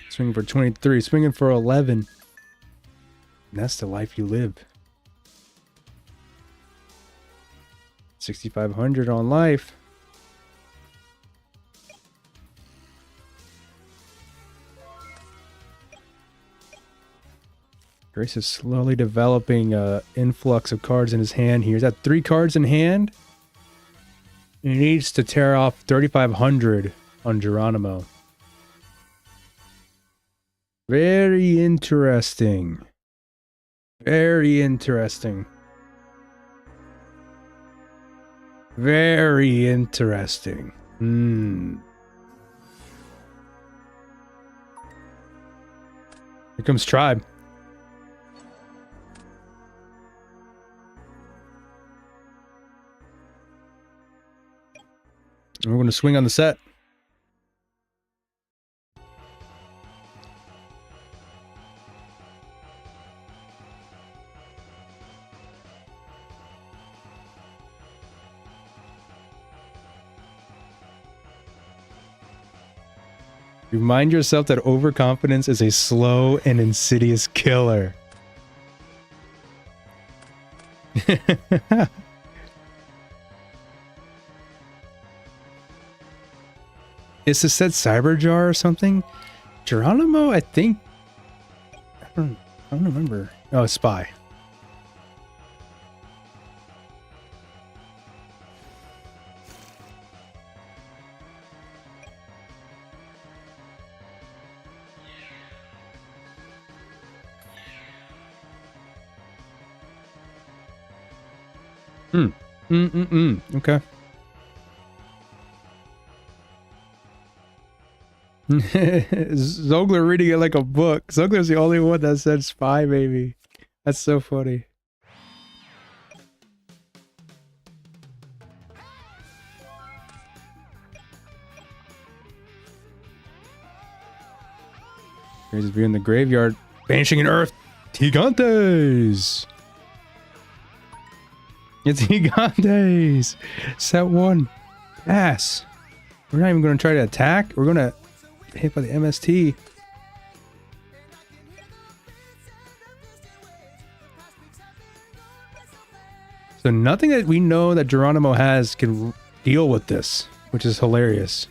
Swinging for 23. Swinging for 11. And that's the life you live. 6,500 on life. Grace is slowly developing an influx of cards in his hand here. He's got 3 cards in hand. He needs to tear off 3,500 on Geronimo. Very interesting. Very interesting. Very interesting. Here comes Tribe. And we're going to swing on the set. Remind yourself that overconfidence is a slow and insidious killer. Is this set Cyberjar or something? Geronimo, I think. I don't remember. Oh, Spy. Okay. Zogler reading it like a book. Zogler's the only one that said Spy, baby. That's so funny. Here's his view in the graveyard. Banishing an Earth. Gigantes! It's Gigantes! Set 1. Pass. We're not even going to try to attack. We're going to get hit by the MST. So nothing that we know that Geronimo has can deal with this, which is hilarious.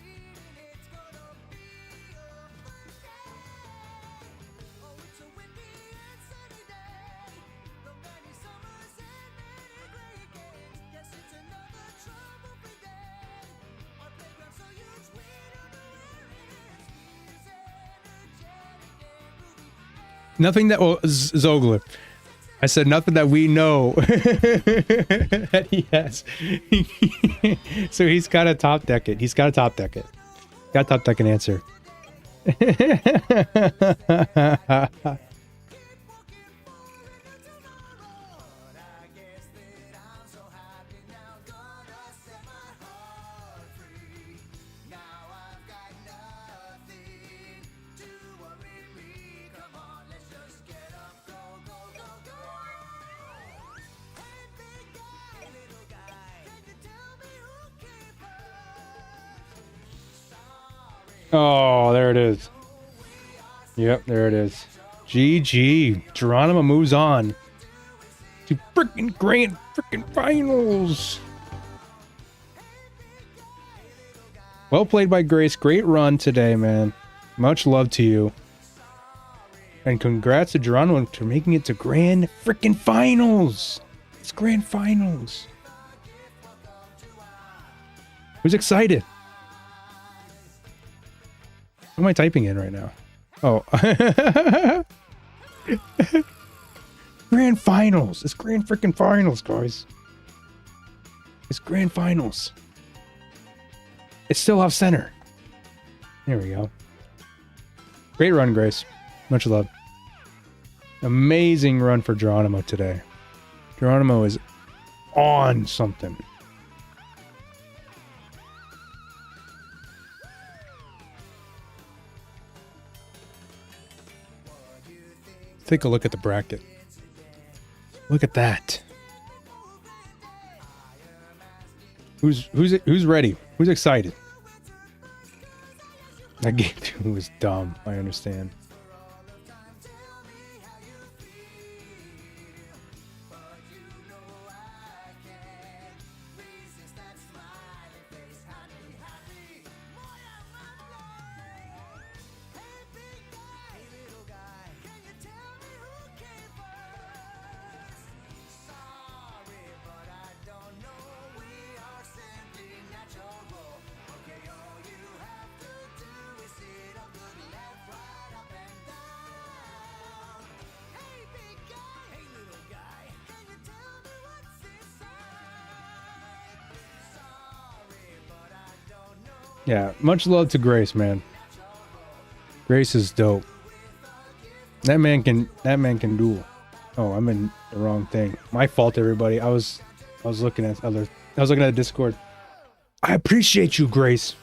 Nothing that, well, Zogler. I said nothing that we know that he has. So he's got to top deck it. He's got to top deck it. Got to top deck an answer. Oh, there it is. Yep, there it is. GG. Geronimo moves on to freaking grand freaking finals. Well played by Grace. Great run today, man. Much love to you. And congrats to Geronimo for making it to grand freaking finals. It's grand finals. Who's excited? What am I typing in right now? Oh. Grand finals. It's grand freaking finals, guys. It's grand finals. It's still off center. There we go. Great run, Grace. Much love. Amazing run for Geronimo today. Geronimo is on something. Take a look at the bracket. Look at that. Who's ready? Who's excited? That game 2 was dumb. I understand. Yeah, much love to Grace, man. Grace is dope. That man can duel. Oh, I'm in the wrong thing. My fault, everybody. I was looking at Discord. I appreciate you, Grace.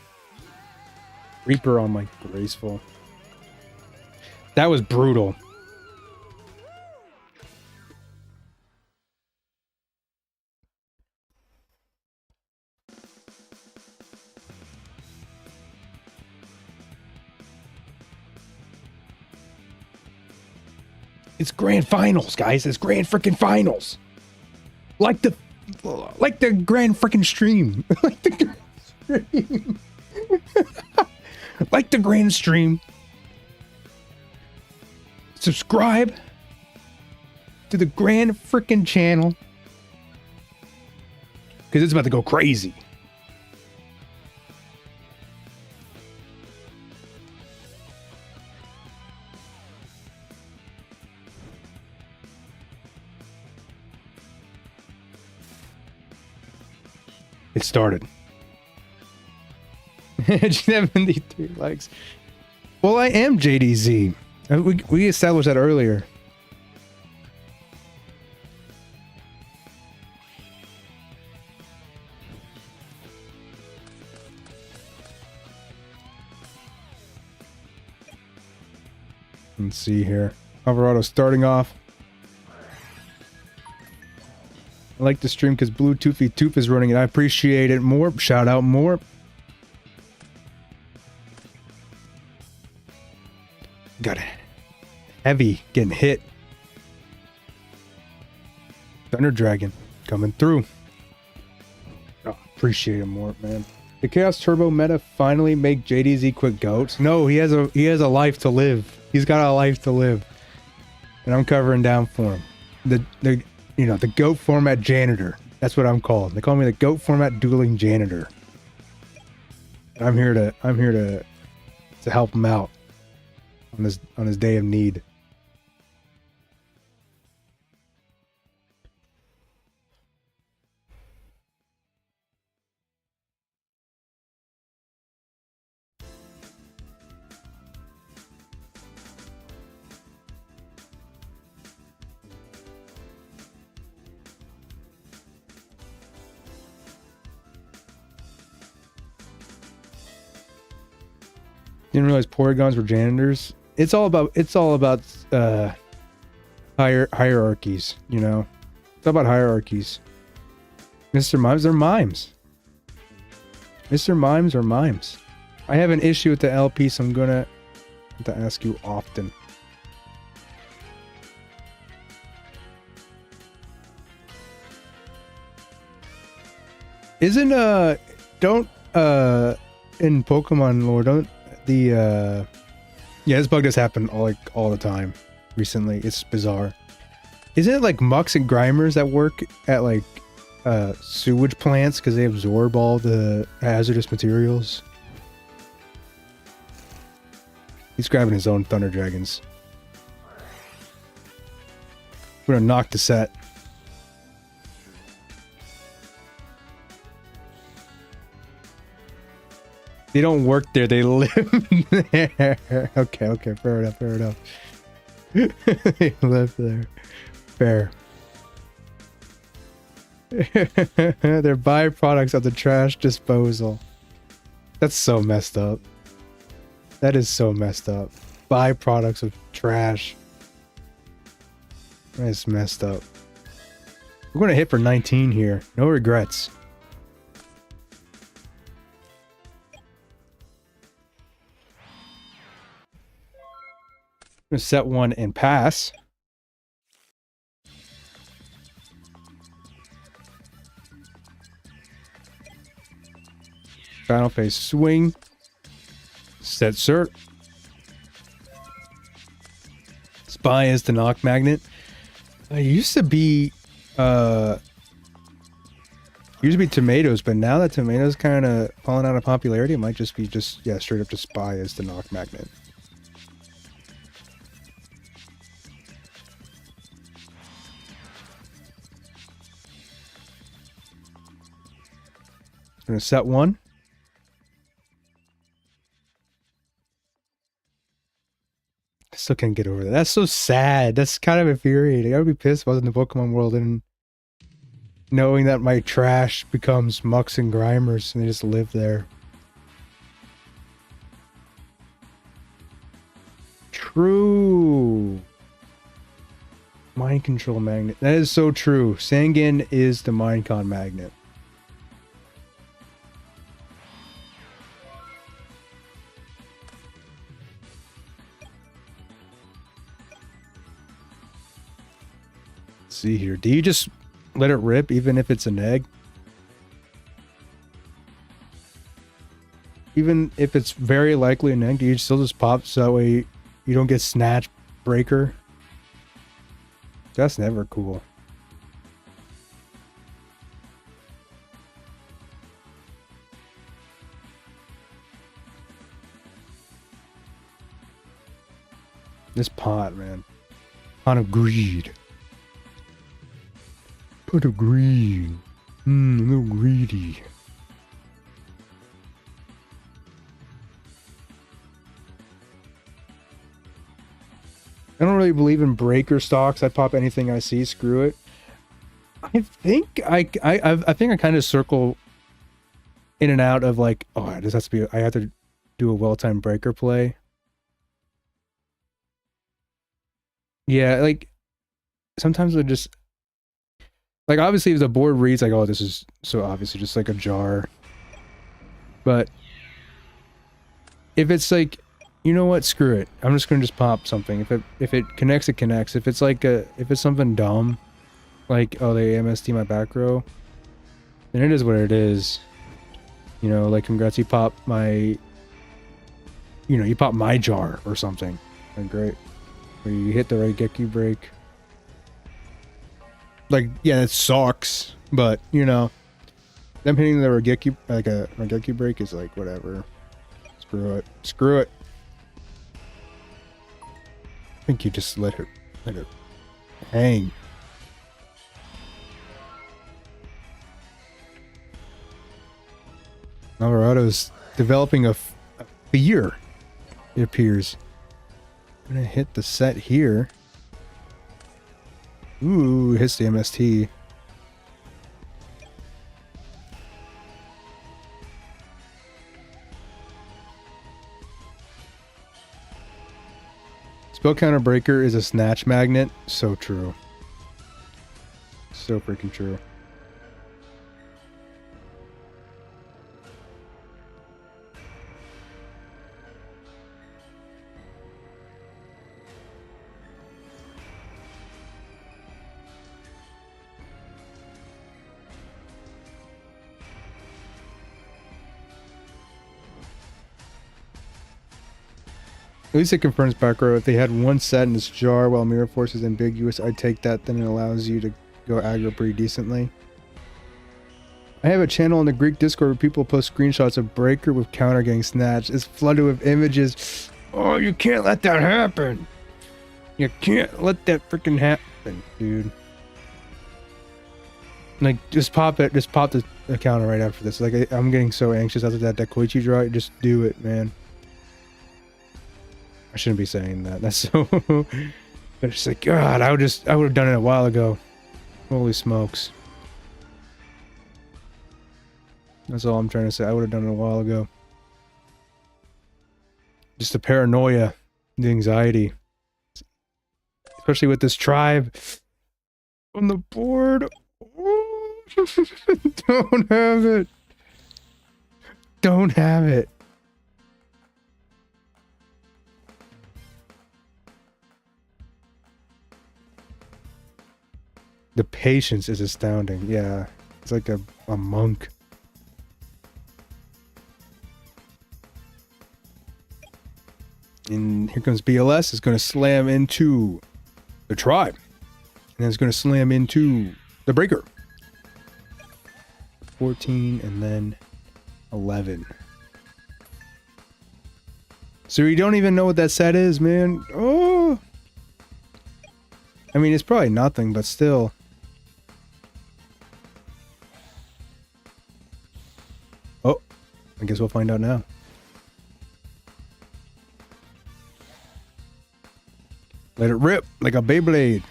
Reaper on my graceful. That was brutal. It's grand finals, guys. It's grand freaking finals. Like the grand freaking stream. Like the grand stream. Like the grand stream. Subscribe to the grand freaking channel. Because it's about to go crazy. It started. 73 likes. Well, I am JDZ. We established that earlier. Let's see here. Alvarado starting off. I like the stream because Blue Toofy Toof is running it. I appreciate it. More. Shout out more. Got it. Heavy getting hit. Thunder Dragon coming through. Oh, appreciate him more, man. The Chaos Turbo meta finally make JDZ quick goats. No, he has a life to live. He's got a life to live, and I'm covering down for him. The the goat format janitor. That's what I'm called. They call me the goat format dueling janitor. I'm here to help him out on his day of need. Didn't realize Porygons were janitors. It's all about hierarchies, you know. It's all about hierarchies. Mr. Mimes are mimes. Mr. Mimes are mimes. I have an issue with the LP, so I'm gonna have to ask you often. Isn't don't in Pokemon lore, don't the yeah, this bug does happen all the time recently. It's bizarre. Isn't it like mucks and grimers that work at like sewage plants because they absorb all the hazardous materials? He's grabbing his own Thunder Dragons. We're gonna knock the set. They don't work there, they live there. Okay, fair enough. They live there. Fair. They're byproducts of the trash disposal. That's so messed up. That is so messed up. Byproducts of trash. That is messed up. We're going to hit for 19 here. No regrets. I'm going to set one and pass. Final phase swing. Set cert. Spy is the knock magnet. It used to be tomatoes, but now that tomatoes kind of falling out of popularity, it might just be straight up just spy as the knock magnet. I'm gonna set one. I still can't get over that. That's so sad. That's kind of infuriating. I would be pissed if I was in the Pokemon world and knowing that my trash becomes mucks and grimers and they just live there. True. Mind control magnet. That is so true. Sangan is the Minecon magnet. See here. Do you just let it rip even if it's an egg? Even if it's very likely an egg, do you still just pop so that way you don't get snatch breaker? That's never cool. This pot, man. Pot of greed. Pot of greed. A little greedy. I don't really believe in breaker stocks. I pop anything I see. Screw it. I think I kind of circle in and out of like, oh, it just has to be. I have to do a well-timed breaker play. Yeah, like sometimes I just like obviously if the board reads like, oh, this is so obviously just like a jar. But if it's like, you know what? Screw it. I'm just gonna just pop something. If it connects, it connects. If it's like if it's something dumb, like oh they MST my back row, then it is what it is. You know, like congrats, you popped my, you know, you popped my jar or something. Like, great. Or you hit the right Geki break. Like, yeah, it sucks, but you know, them hitting the Regeki, like a Regeki break is like whatever. Screw it. Screw it. I think you just let it hang. Alvarado's developing a fear, it appears. I'm gonna hit the set here. Ooh, hits the MST. Spell counter breaker is a snatch magnet. So true. So freaking true. At least it confirms back row. If they had one set in this jar while Mirror Force is ambiguous, I'd take that. Then it allows you to go aggro pretty decently. I have a channel on the Greek Discord where people post screenshots of Breaker with counter getting snatched. It's flooded with images. Oh, you can't let that happen. You can't let that freaking happen, dude. Like, just pop it. Just pop the counter right after this. Like, I'm getting so anxious after that Koichi draw. Just do it, man. I shouldn't be saying that. That's so... But it's like, God, I would have done it a while ago. Holy smokes. That's all I'm trying to say. I would have done it a while ago. Just the paranoia, the anxiety. Especially with this tribe on the board. Oh, don't have it. Don't have it. The patience is astounding. Yeah, it's like a monk. And here comes BLS. It's going to slam into the tribe. And then it's going to slam into the breaker. 14 and then 11. So you don't even know what that set is, man. Oh! I mean, it's probably nothing, but still. Oh, I guess we'll find out now. Let it rip like a Beyblade.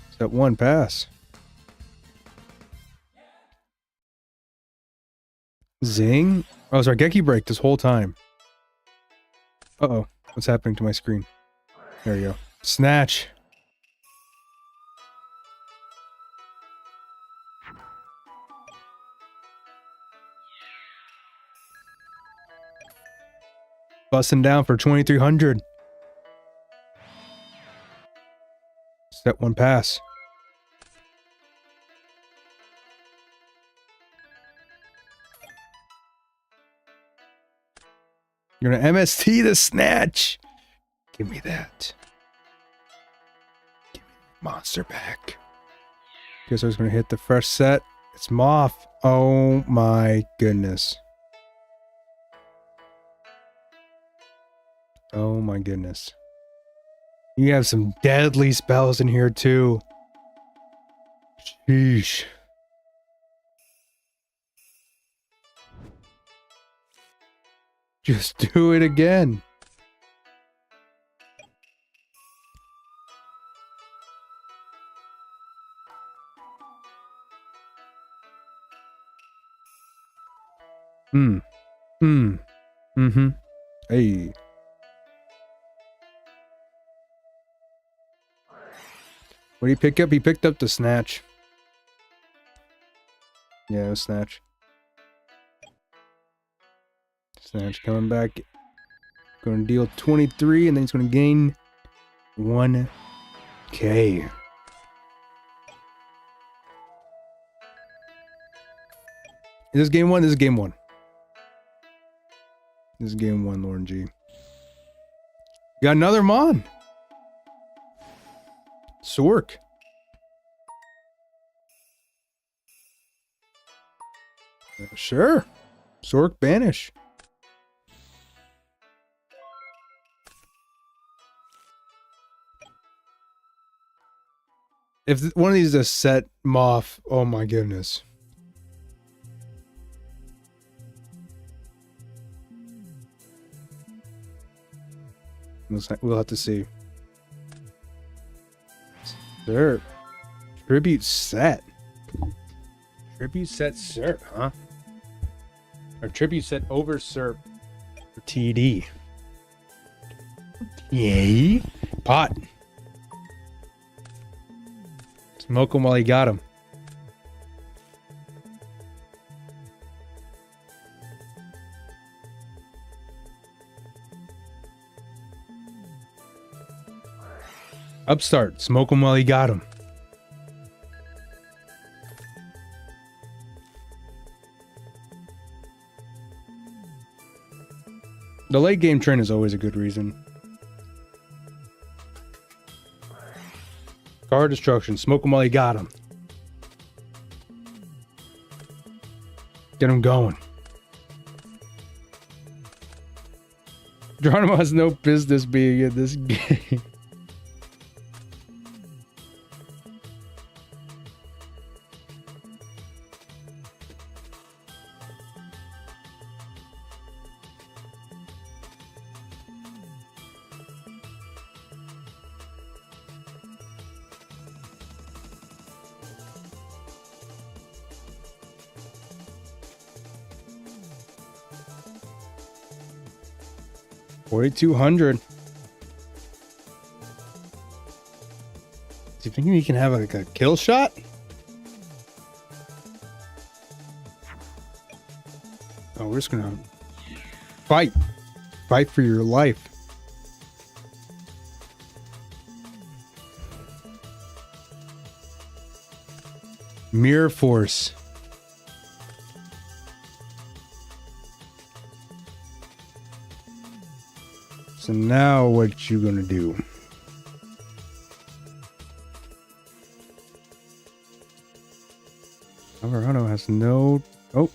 It's that one pass. Zing. Oh, it's our Geki break this whole time. Uh-oh. What's happening to my screen? There you go. Snatch. Busting down for 2,300. Step one pass. You're gonna MST the snatch. Give me that. Give me the monster back. Guess I was gonna hit the fresh set. It's Moth. Oh my goodness. Oh my goodness. You have some deadly spells in here too. Sheesh. Just do it again. Hey. What did he pick up? He picked up the snatch. Yeah, it was snatch. Snatch coming back. Going to deal 23, and then he's going to gain 1K. Is this game one? This is game one. This is game 1, Lauren G. Got another Mon. Sork. Sure. Sork banish. If one of these is a set Moth, oh my goodness. We'll have to see. Sir. Tribute set. Tribute set SERP, huh? Or tribute set over SERP for TD. Yay. Pot. Smoke him while he got him. Upstart. Smoke him while he got him. The late game trend is always a good reason. Card destruction. Smoke him while you got him. Get him going. Geronimo has no business being in this game. $4,200. Do you think he can have like a kill shot? Oh, we're just gonna fight. Fight for your life. Mirror Force. So now what you gonna do? Alvarado has no... Oh.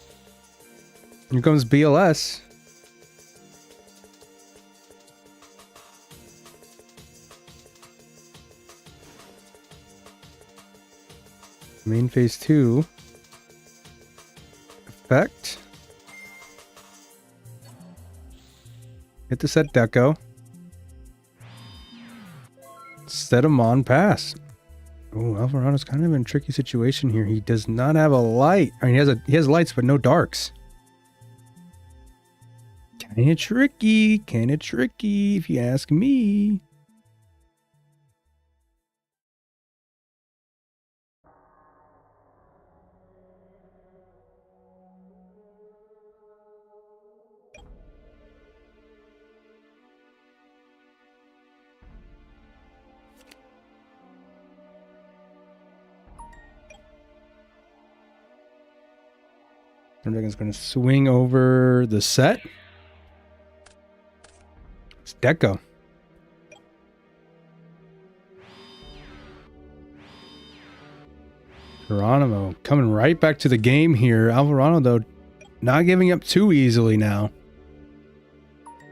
Here comes BLS. Main phase 2. Effect. Hit the set deco. Set him on pass. Oh, Alvarado's kind of in a tricky situation here. He does not have a light. I mean, he has lights, but no darks. Kinda tricky. Kinda tricky, if you ask me. Dragon's going to swing over the set. It's Deco. Geronimo coming right back to the game here. Alvarado, though, not giving up too easily now.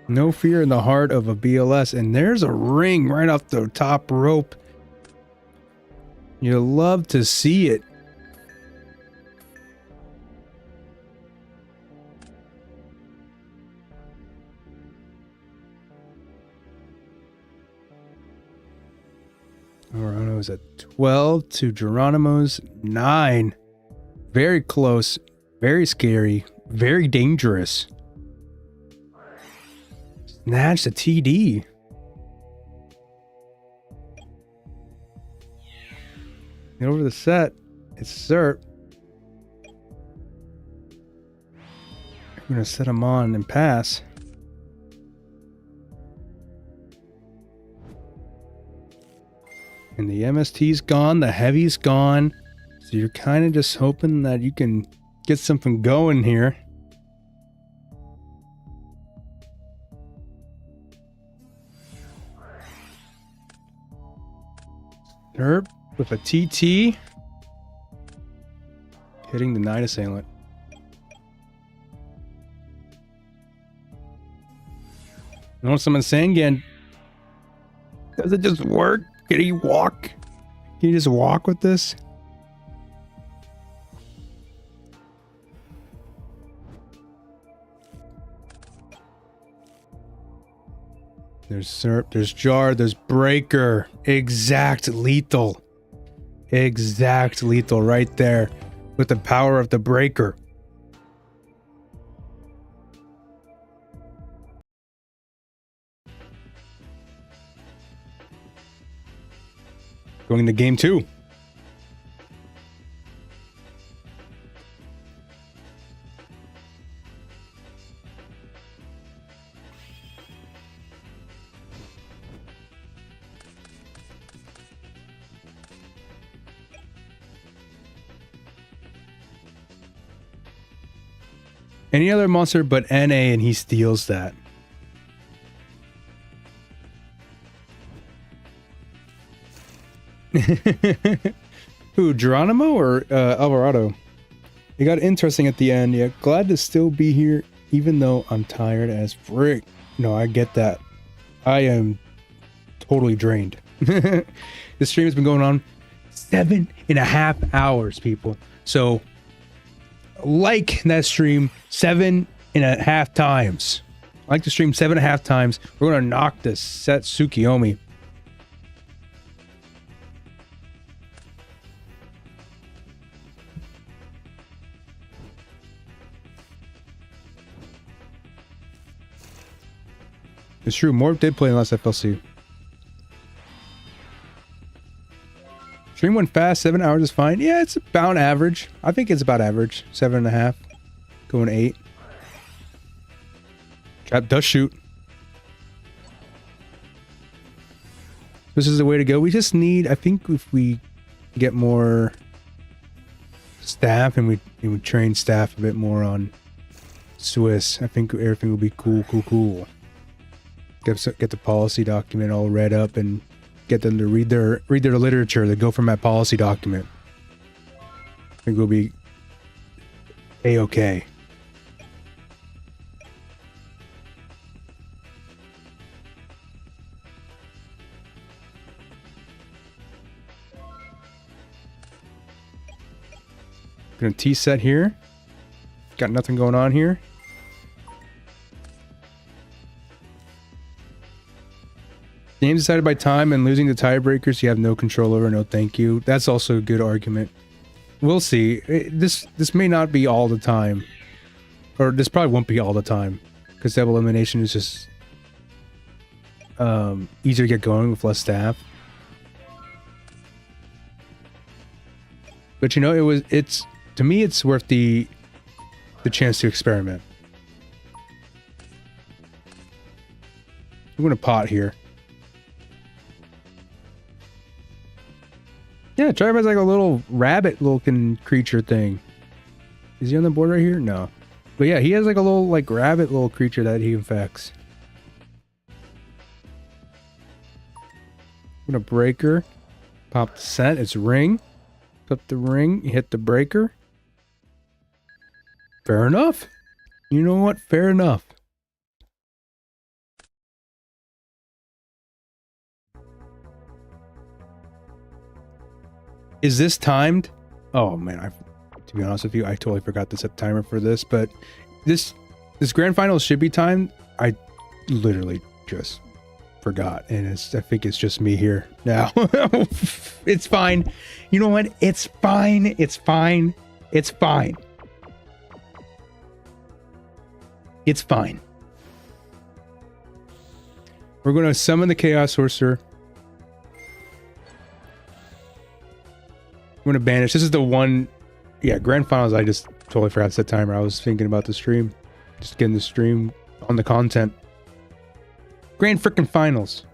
No fear in the heart of a BLS. And there's a ring right off the top rope. You love to see it. Alvarado's at 12 to Geronimo's 9. Very close, very scary, very dangerous. Snatch the TD. Get over the set. It's SERP. I'm going to set him on and pass. And the MST's gone, the heavy's gone. So you're kind of just hoping that you can get something going here. Herb with a TT. Hitting the Night Assailant. You know what someone's saying again? Does it just work? Can he walk? Can you just walk with this? There's Syrup, there's Jar, there's Breaker. Exact lethal. Exact lethal right there. With the power of the Breaker. Going to game 2. Any other monster but NA and he steals that. Who, Geronimo or Alvarado? It got interesting at the end. Yeah, glad to still be here, even though I'm tired as frick. No, I get that. I am totally drained. This stream has been going on 7.5 hours, people. So, like that stream 7.5 times. Like the stream 7.5 times. We're gonna knock this set Tsukiyomi. It's true, Morph did play in last FLC. Stream went fast, 7 hours is fine. Yeah, it's about average. I think it's about average. 7.5. Going 8. Trap does shoot. This is the way to go. We just need, I think if we get more staff and we train staff a bit more on Swiss, I think everything will be cool. Get the policy document all read up and get them to read their literature that go from that policy document. I think we'll be a-okay. Gonna T-set here. Got nothing going on here. Games decided by time and losing the tiebreakers you have no control over. No thank you. That's also a good argument. We'll see. This may not be all the time. Or this probably won't be all the time. Because double elimination is just easier to get going with less staff. But you know, it's to me it's worth the chance to experiment. I'm gonna pot here. Yeah, Tribe has like a little rabbit-looking creature thing. Is he on the board right here? No. But yeah, he has like a little like rabbit little creature that he infects. I'm gonna Breaker. Pop the set. It's Ring. Up the Ring. Hit the Breaker. Fair enough. You know what? Fair enough. Is this timed? Oh man, to be honest with you, I totally forgot to set the timer for this, but this grand final should be timed. I literally just forgot, and I think it's just me here now. It's fine. You know what? It's fine. It's fine. It's fine. It's fine. We're going to summon the Chaos Sorcerer. I'm going to banish. This is the one... Yeah, Grand Finals, I just totally forgot to set timer. I was thinking about the stream. Just getting the stream on the content. Grand frickin' Finals.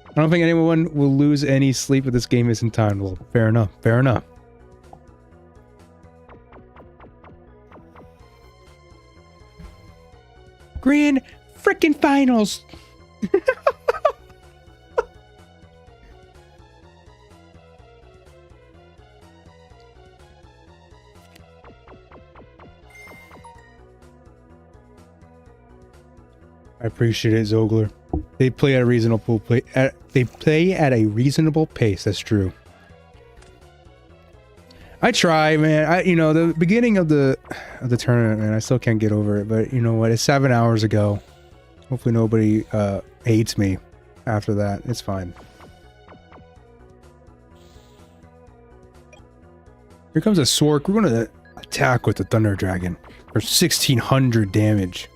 I don't think anyone will lose any sleep if this game isn't timed. Well, fair enough. Fair enough. Grand frickin' Finals. I appreciate it, Zogler. They play at a reasonable they play at a reasonable pace. That's true. I try, man. You know, the beginning of the tournament, man, I still can't get over it. But you know what? It's 7 hours ago. Hopefully nobody hates me after that. It's fine. Here comes a Sork. We're going to attack with the Thunder Dragon for 1600 damage.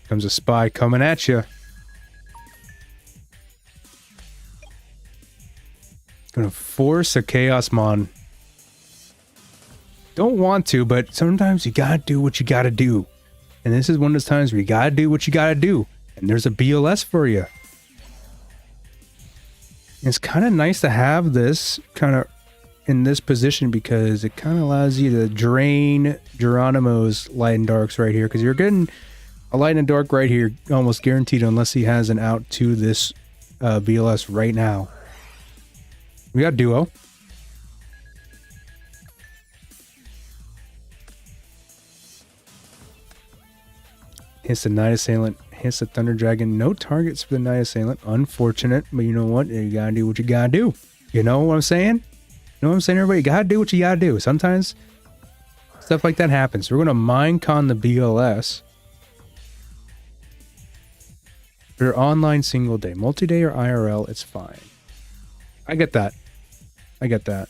Comes a spy coming at you. Gonna force a Chaos Mon. Don't want to, but sometimes you gotta do what you gotta do. And this is one of those times where you gotta do what you gotta do. And there's a BLS for you. It's kind of nice to have this kind of in this position because it kind of allows you to drain Geronimo's light and darks right here, because you're getting a light and dark right here almost guaranteed unless he has an out to this BLS right now. We got duo. Hits the Night Assailant, hits the Thunder Dragon. No targets for the Night Assailant. Unfortunate, but you know what? You gotta do what you gotta do. You know what I'm saying? You know what I'm saying, everybody? You gotta do what you gotta do. Sometimes stuff like that happens. We're gonna Minecon the BLS. For online single day. Multi-day or IRL, it's fine. I get that. I get that.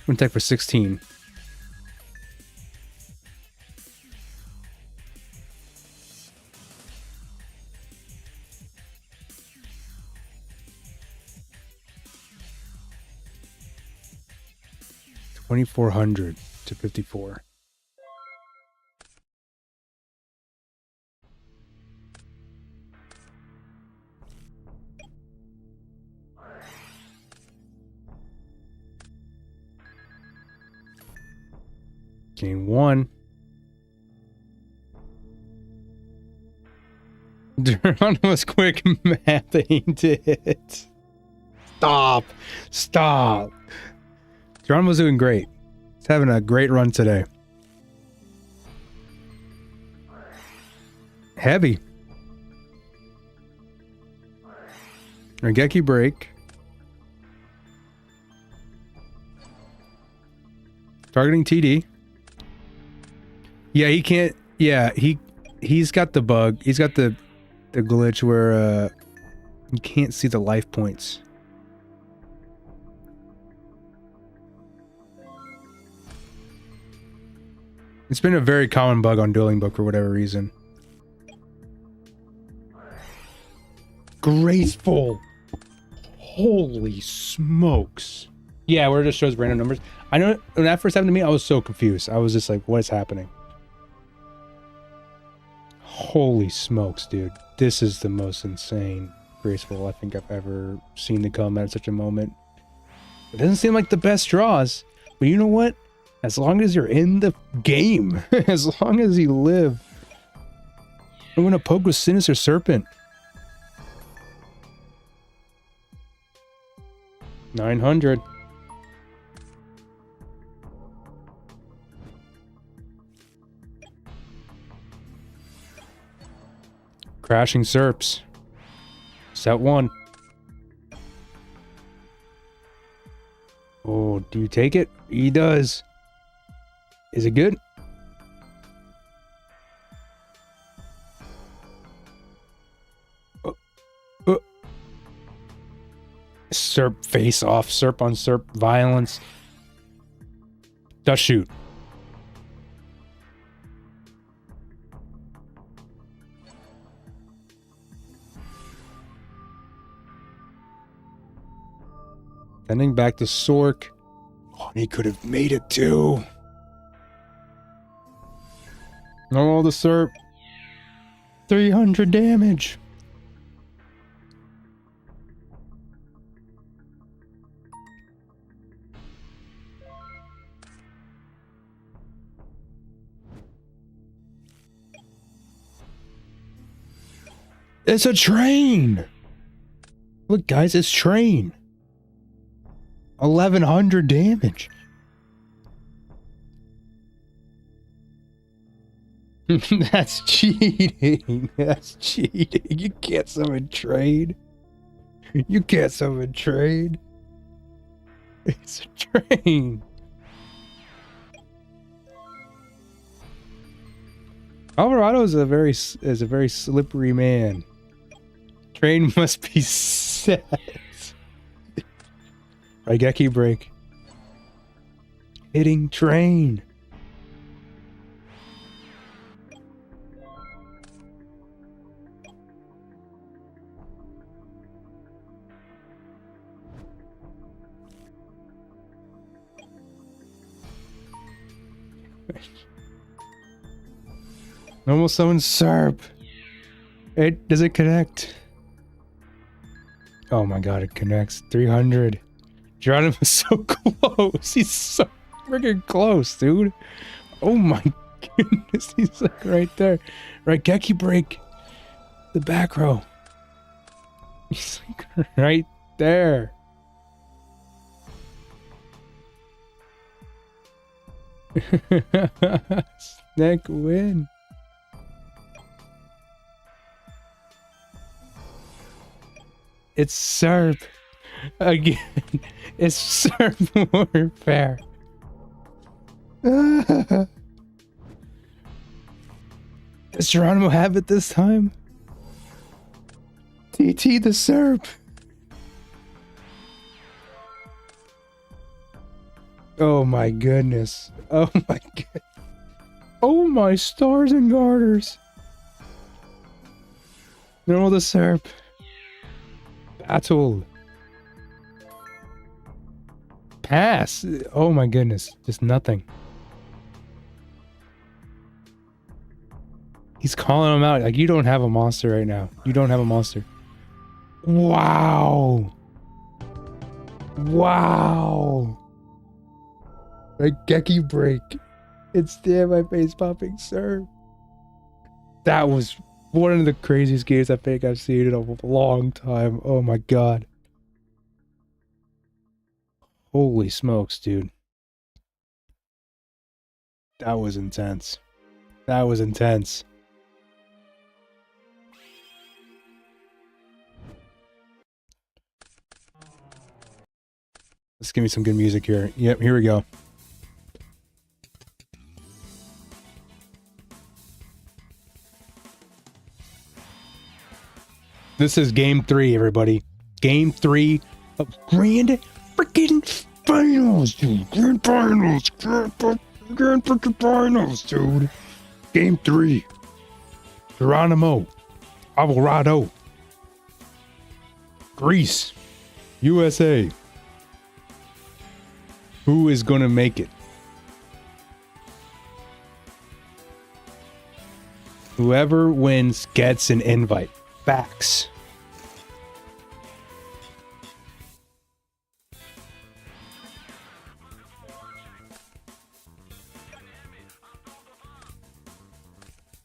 I'm gonna take for 16. $2,400 to 54. Gain 1. Geronimo's quick math ain't it. Stop. Stop. Geronimo's doing great. He's having a great run today. Heavy. Rengeki break. Targeting TD. Yeah, he can't. Yeah, he's got the bug. He's got the glitch where you can't see the life points. It's been a very common bug on Dueling Book for whatever reason. Graceful. Holy smokes. Yeah, where it just shows random numbers. I know when that first happened to me, I was so confused. I was just like, what is happening? Holy smokes, dude. This is the most insane graceful I think I've ever seen to come at such a moment. It doesn't seem like the best draws, but you know what? As long as you're in the game, as long as you live. I'm gonna poke with Sinister Serpent. 900. Crashing Serps. Set 1. Oh, do you take it? He does. Is it good? Serp face off. Serp on Serp violence. Dust shoot. Sending back to Sork. Oh, he could have made it too. Oh, the Serp. 300 damage. It's a train. Look, guys, it's train. 1100 damage. That's cheating. That's cheating. You can't summon trade. You can't summon trade. It's a train. Alvarado is a very slippery man. Train must be set. Raigeki break. Hitting train. Normal summon Serp. Does it connect? Oh my god, it connects. 300. Geronimo's so close. He's so freaking close, dude. Oh my goodness. He's like right there. Raigeki break. The back row. He's like right there. Snack win. It's Serp. Again. It's Serp warfare. Does Geronimo have it this time? TT the Serp. Oh my goodness. Oh my god. Oh my stars and garters. Normal the Serp. Battle. Pass. Oh my goodness. Just nothing. He's calling him out. Like, you don't have a monster right now. You don't have a monster. Wow. Wow. Raigeki break. It's damn my face popping, sir. That was one of the craziest games I think I've seen in a long time. Oh my god. Holy smokes, dude. That was intense. That was intense. Let's give me some good music here. Yep, here we go. This is game 3, everybody. Game 3 of Grand freaking Finals, dude. Grand Finals. Grand freaking Finals, dude. Game 3. Geronimo. Alvarado. Greece. USA. Who is gonna make it? Whoever wins gets an invite. Facts.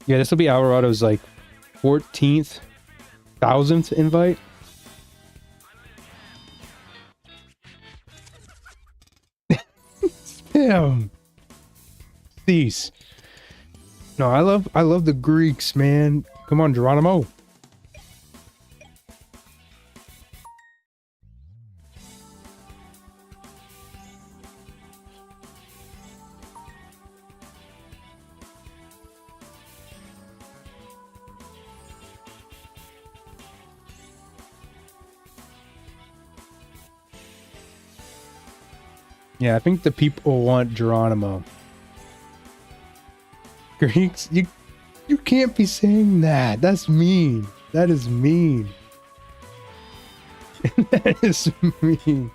Yeah, this will be Alvarado's like 14th, 1000th invite. Damn. These. No, I love the Greeks, man. Come on, Geronimo. Yeah, I think the people want Geronimo. Greeks, you can't be saying that. That's mean. That is mean. That is mean.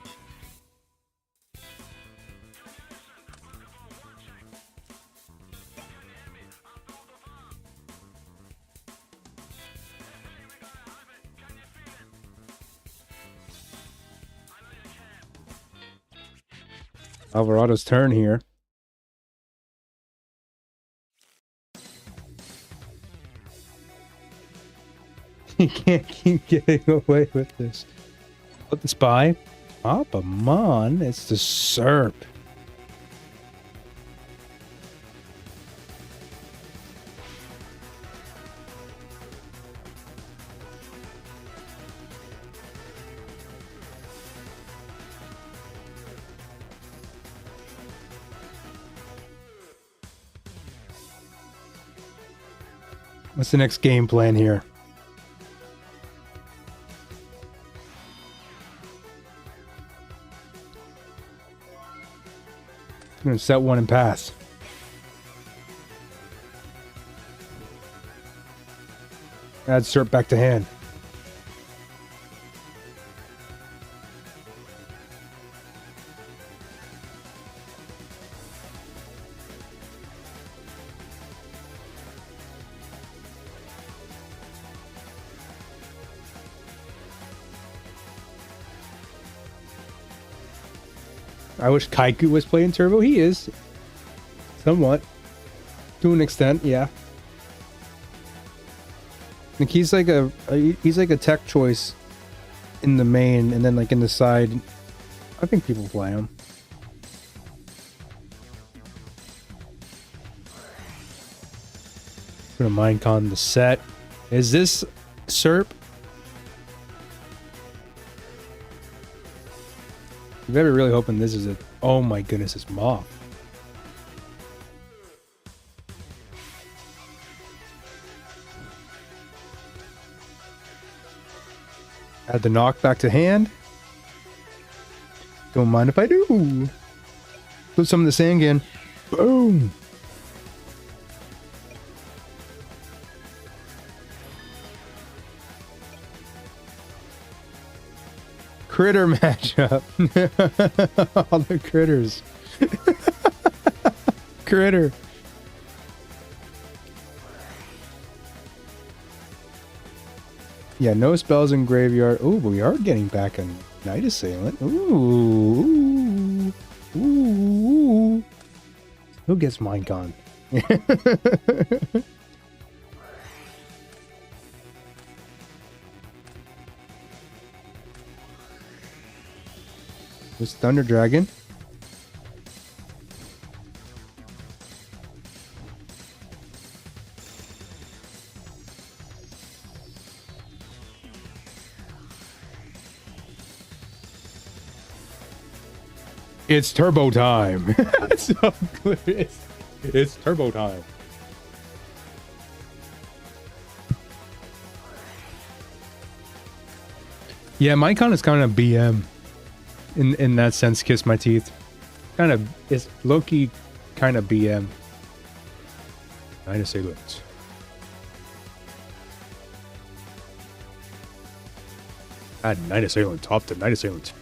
Alvarado's turn here. You can't keep getting away with this. Put the spy. Papamon. It's the SERP. What's the next game plan here? I'm gonna set one and pass. Add SERP back to hand. I wish Kaiku was playing Turbo. He is. Somewhat. To an extent, yeah. Like he's like a tech choice in the main, and then like in the side, I think people play him. Gonna Minecon the set. Is this SERP? You better really hoping this is it. Oh my goodness, it's Moth. Add the knock back to hand. Don't mind if I do. Put some of the sand again. Boom. Critter matchup. All the critters. Critter. Yeah, no spells in graveyard. Ooh, but we are getting back a Night Assailant. Ooh. Ooh. Who gets Minecon? This Thunder Dragon. It's turbo time. It's so good. It's turbo time. Yeah, Minecon is kind of BM. In that sense, kiss my teeth. Kind of, it's low-key kind of BM. Night Assailants. Add Night Assailant top to Night Assailant.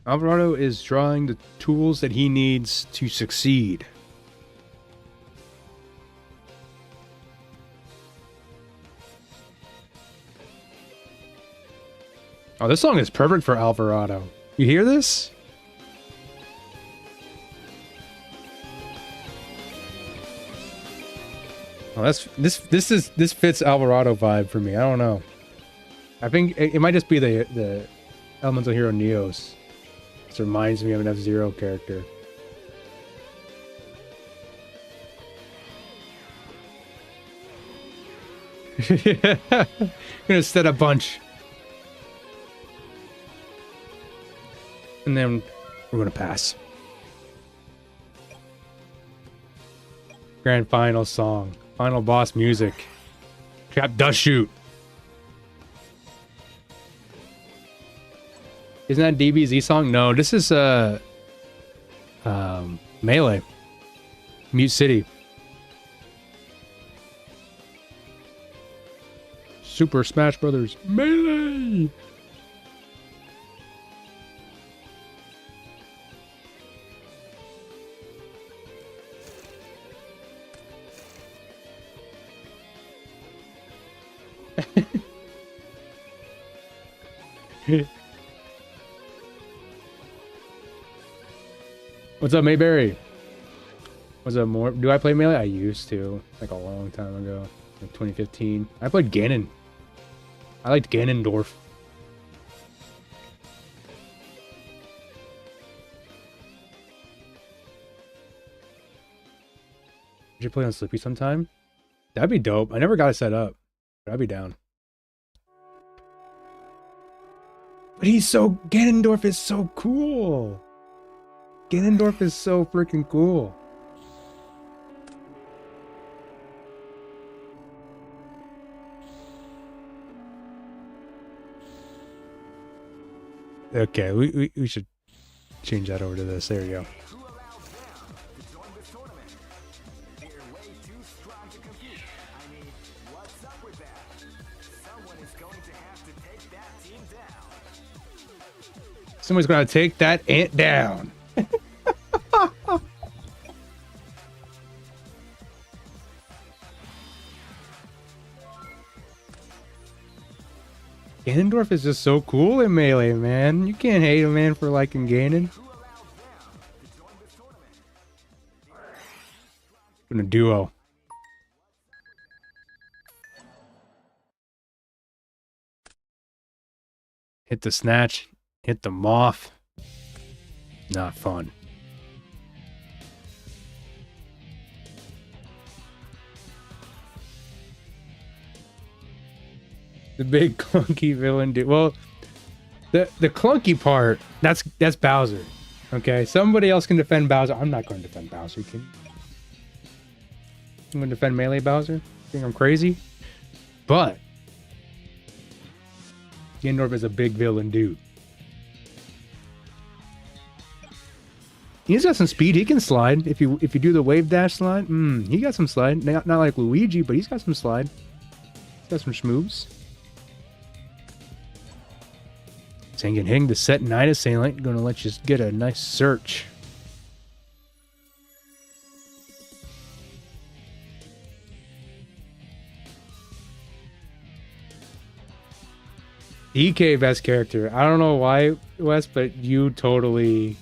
Alvarado is drawing the tools that he needs to succeed. Oh, this song is perfect for Alvarado. You hear this? Oh, this fits Alvarado vibe for me. I don't know. I think it might just be the Elemental Hero Neos. This reminds me of an F-Zero character. Yeah. Gonna set a bunch. And then we're gonna pass. Grand final song. Final boss music. Trap does shoot. Isn't that DBZ song? No, this is Melee. Mute City. Super Smash Brothers. Melee! What's up, Mayberry? What's up, more? Do I play Melee? I used to, like a long time ago, like 2015. I played Ganon. I liked Ganondorf. Should play on Slippy sometime? That'd be dope. I never got it set up, but I'd be down. But Ganondorf is so cool. Ganondorf is so freaking cool. Okay, we should change that over to this. There you go. Someone's gonna take that ant down. Ganondorf is just so cool in Melee, man. You can't hate a man for liking Ganon. In a duo. Hit the snatch. Hit the moth. Not fun. The big clunky villain dude. Well, the clunky part, that's Bowser. Okay, somebody else can defend Bowser. I'm not going to defend Bowser. I'm going to defend Melee Bowser. Think I'm crazy? But Ganondorf is a big villain dude. He's got some speed. He can slide. If you do the wave dash slide, he got some slide. Not like Luigi, but he's got some slide. He's got some schmoves. Sangan Hing, the set Night Assailant, gonna let you get a nice search. DK best character. I don't know why, Wes, but you totally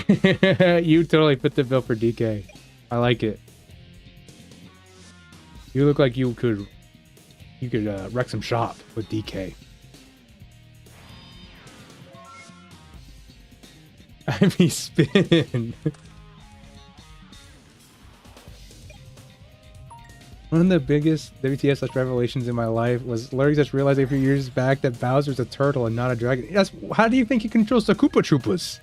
you totally fit the bill for DK. I like it. You look like you could wreck some shop with DK. I mean, spin. One of the biggest WTS revelations in my life was literally just realizing a few years back that Bowser's a turtle and not a dragon. How do you think he controls the Koopa Troopas?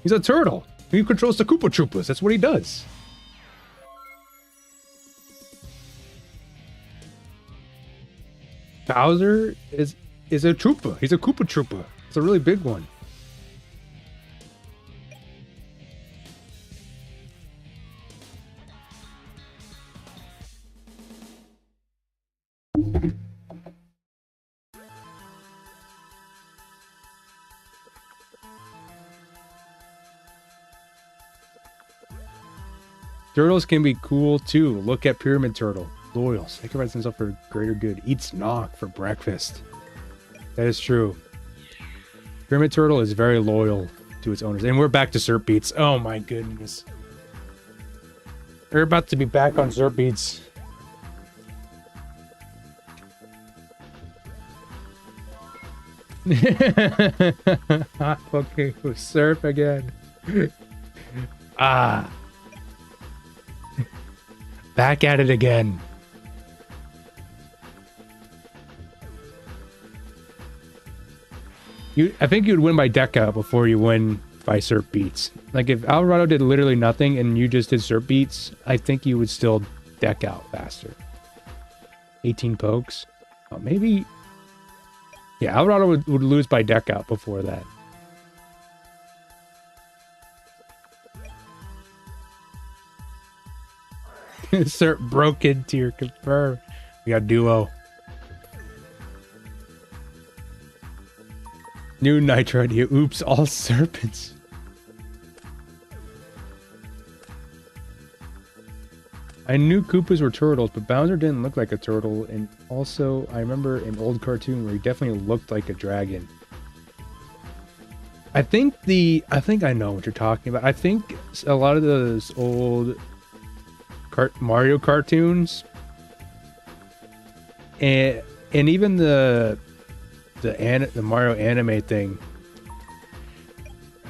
He's a turtle. He controls the Koopa Troopas. That's what he does. Bowser is a Troopa. He's a Koopa Troopa. It's a really big one. Turtles can be cool too. Look at Pyramid Turtle. Loyal. Sacrifices himself for greater good. Eats Nog for breakfast. That is true. Pyramid Turtle is very loyal to its owners. And we're back to Zerp Beats. Oh my goodness. We're about to be back on Zerp Beats. Okay, with Surf again. Ah. Back at it again. I think you'd win by deck out before you win by Zerp Beats. Like if Alvarado did literally nothing and you just did Zerp Beats, I think you would still deck out faster. 18 pokes. Oh, maybe. Yeah, Alvarado would lose by deck out before that. Insert broken tier confirm. We got duo. New Nitro idea. Oops, all serpents. I knew Koopas were turtles, but Bowser didn't look like a turtle. And also, I remember an old cartoon where he definitely looked like a dragon. I think I know what you're talking about. I think a lot of those old Mario cartoons and even the Mario anime thing,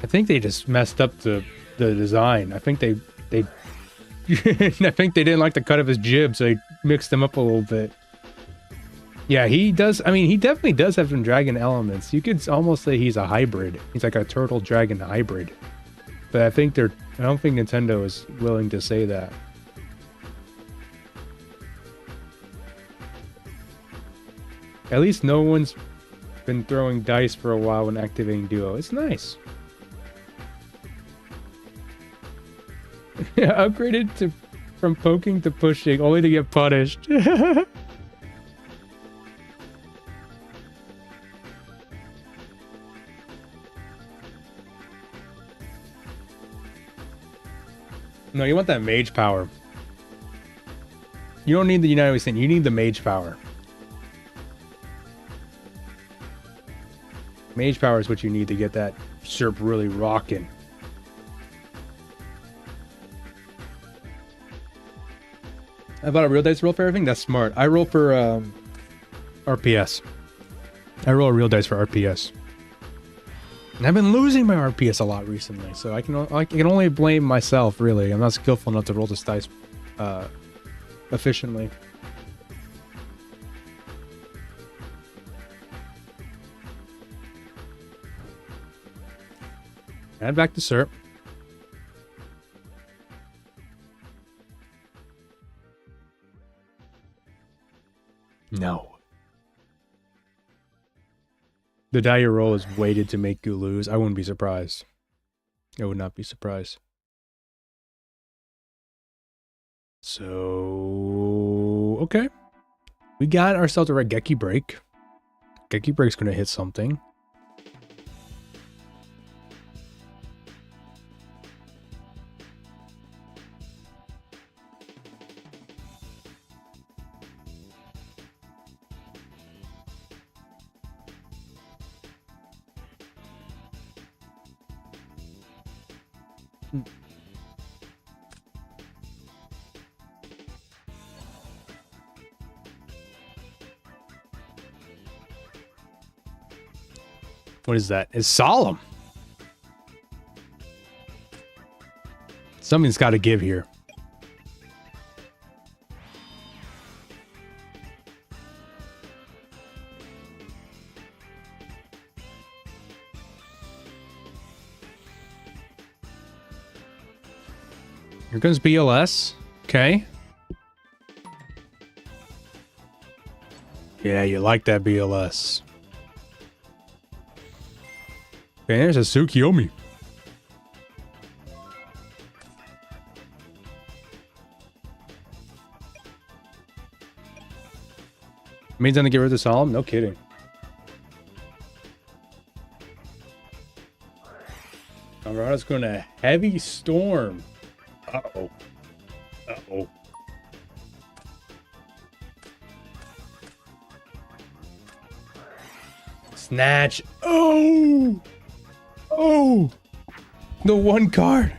I think they just messed up the design. I think they I think they didn't like the cut of his jib, so they mixed them up a little bit. Yeah, he does. I mean, he definitely does have some dragon elements. You could almost say he's a hybrid. He's like a turtle dragon hybrid. But I don't think Nintendo is willing to say that. At least no one's been throwing dice for a while when activating duo. It's nice. Yeah, upgraded from poking to pushing, only to get punished. No, you want that mage power. You don't need the United Way Saint, you need the mage power. Mage power is what you need to get that SERP really rocking. I bought a real dice roll for everything? That's smart. I roll for RPS. I roll a real dice for RPS. And I've been losing my RPS a lot recently, so I can only blame myself, really. I'm not skillful enough to roll this dice efficiently. Add back to SERP. No. The die you roll is weighted to make you lose. I wouldn't be surprised. I would not be surprised. So, okay. We got ourselves a Regeki break. Regeki break's gonna hit something. What is that? It's solemn. Something's got to give here. Here comes BLS. Okay. Yeah, you like that BLS. Okay, there's a Tsukiyomi. Means I'm gonna get rid of the Solemn? No kidding. Alvarado's going to Heavy Storm. Uh-oh. Uh-oh. Snatch. Oh! Oh! The one card.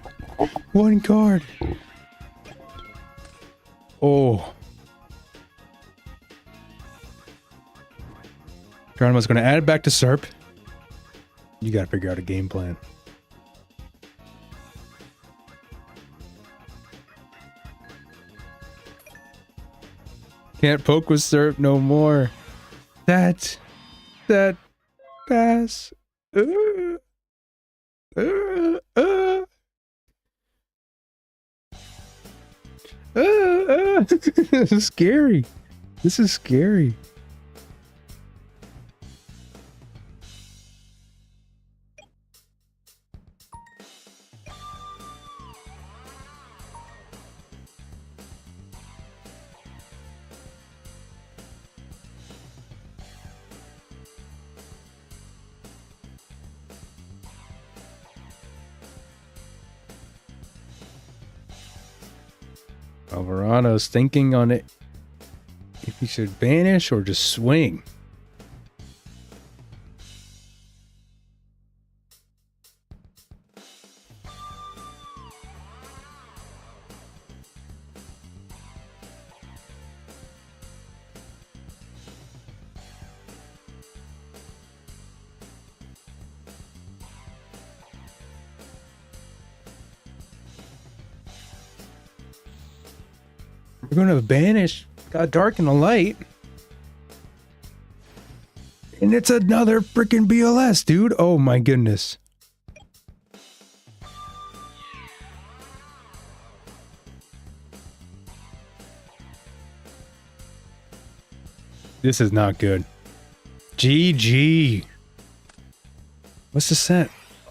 One card. Oh. Geronimo's going to add it back to SERP. You got to figure out a game plan. Can't poke with SERP no more. That pass. This is scary. This is scary. Alvarano's thinking on it if he should banish or just swing. We're going to banish. Got dark and the light. And it's another freaking BLS, dude. Oh my goodness. This is not good. GG. What's the set?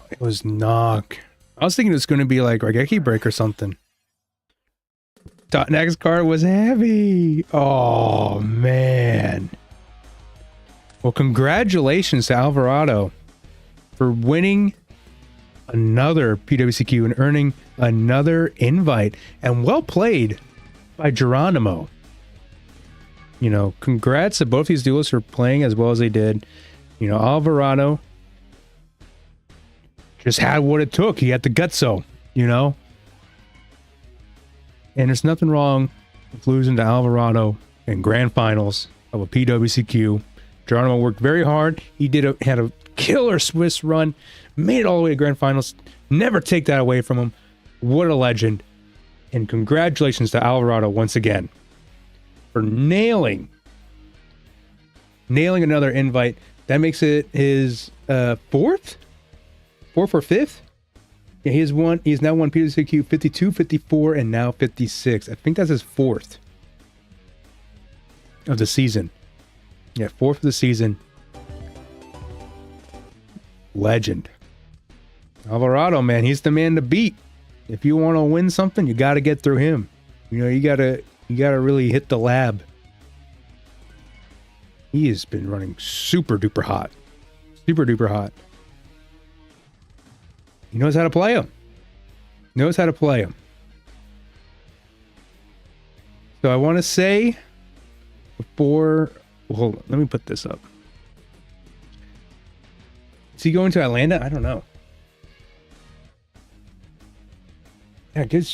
It was knock. I was thinking it was going to be like Raigeki Break or something. Next card was heavy. Oh, man. Well, congratulations to Alvarado for winning another PWCQ and earning another invite. And well played by Geronimo. You know, congrats to both these duelists for playing as well as they did. You know, Alvarado just had what it took. He had the gutso, you know? And there's nothing wrong with losing to Alvarado in grand finals of a PWCQ. Geronimo worked very hard. He had a killer Swiss run, made it all the way to grand finals. Never take that away from him. What a legend. And congratulations to Alvarado once again for nailing another invite. That makes it his fourth or fifth. Yeah, he's now won PWCQ 52, 54, and now 56. I think that's his fourth of the season. Yeah, fourth of the season. Legend. Alvarado, man, he's the man to beat. If you want to win something, you got to get through him. You know, you gotta really hit the lab. He has been running super duper hot. Super duper hot. He knows how to play him. Knows how to play him. So I want to say before... Well, hold on. Let me put this up. Is he going to Atlanta? I don't know. Yeah, good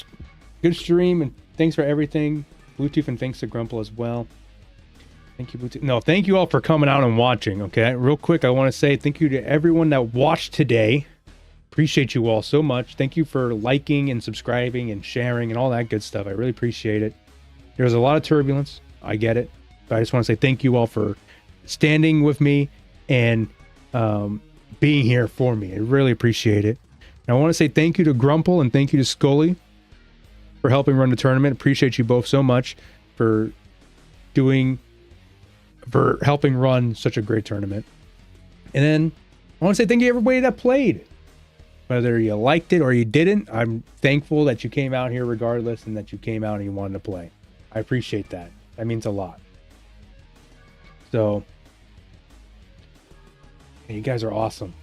stream, and thanks for everything. Bluetooth, and thanks to Grumple as well. Thank you, Bluetooth. No, thank you all for coming out and watching, okay? Real quick, I want to say thank you to everyone that watched today. Appreciate you all so much. Thank you for liking and subscribing and sharing and all that good stuff. I really appreciate it. There was a lot of turbulence. I get it. But I just want to say thank you all for standing with me and being here for me. I really appreciate it. And I want to say thank you to Grumple and thank you to Scully for helping run the tournament. Appreciate you both so much for helping run such a great tournament. And then I want to say thank you to everybody that played. Whether you liked it or you didn't, I'm thankful that you came out here regardless and that you came out and you wanted to play. I appreciate that. That means a lot. So, you guys are awesome.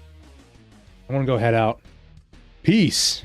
I want to go head out. Peace.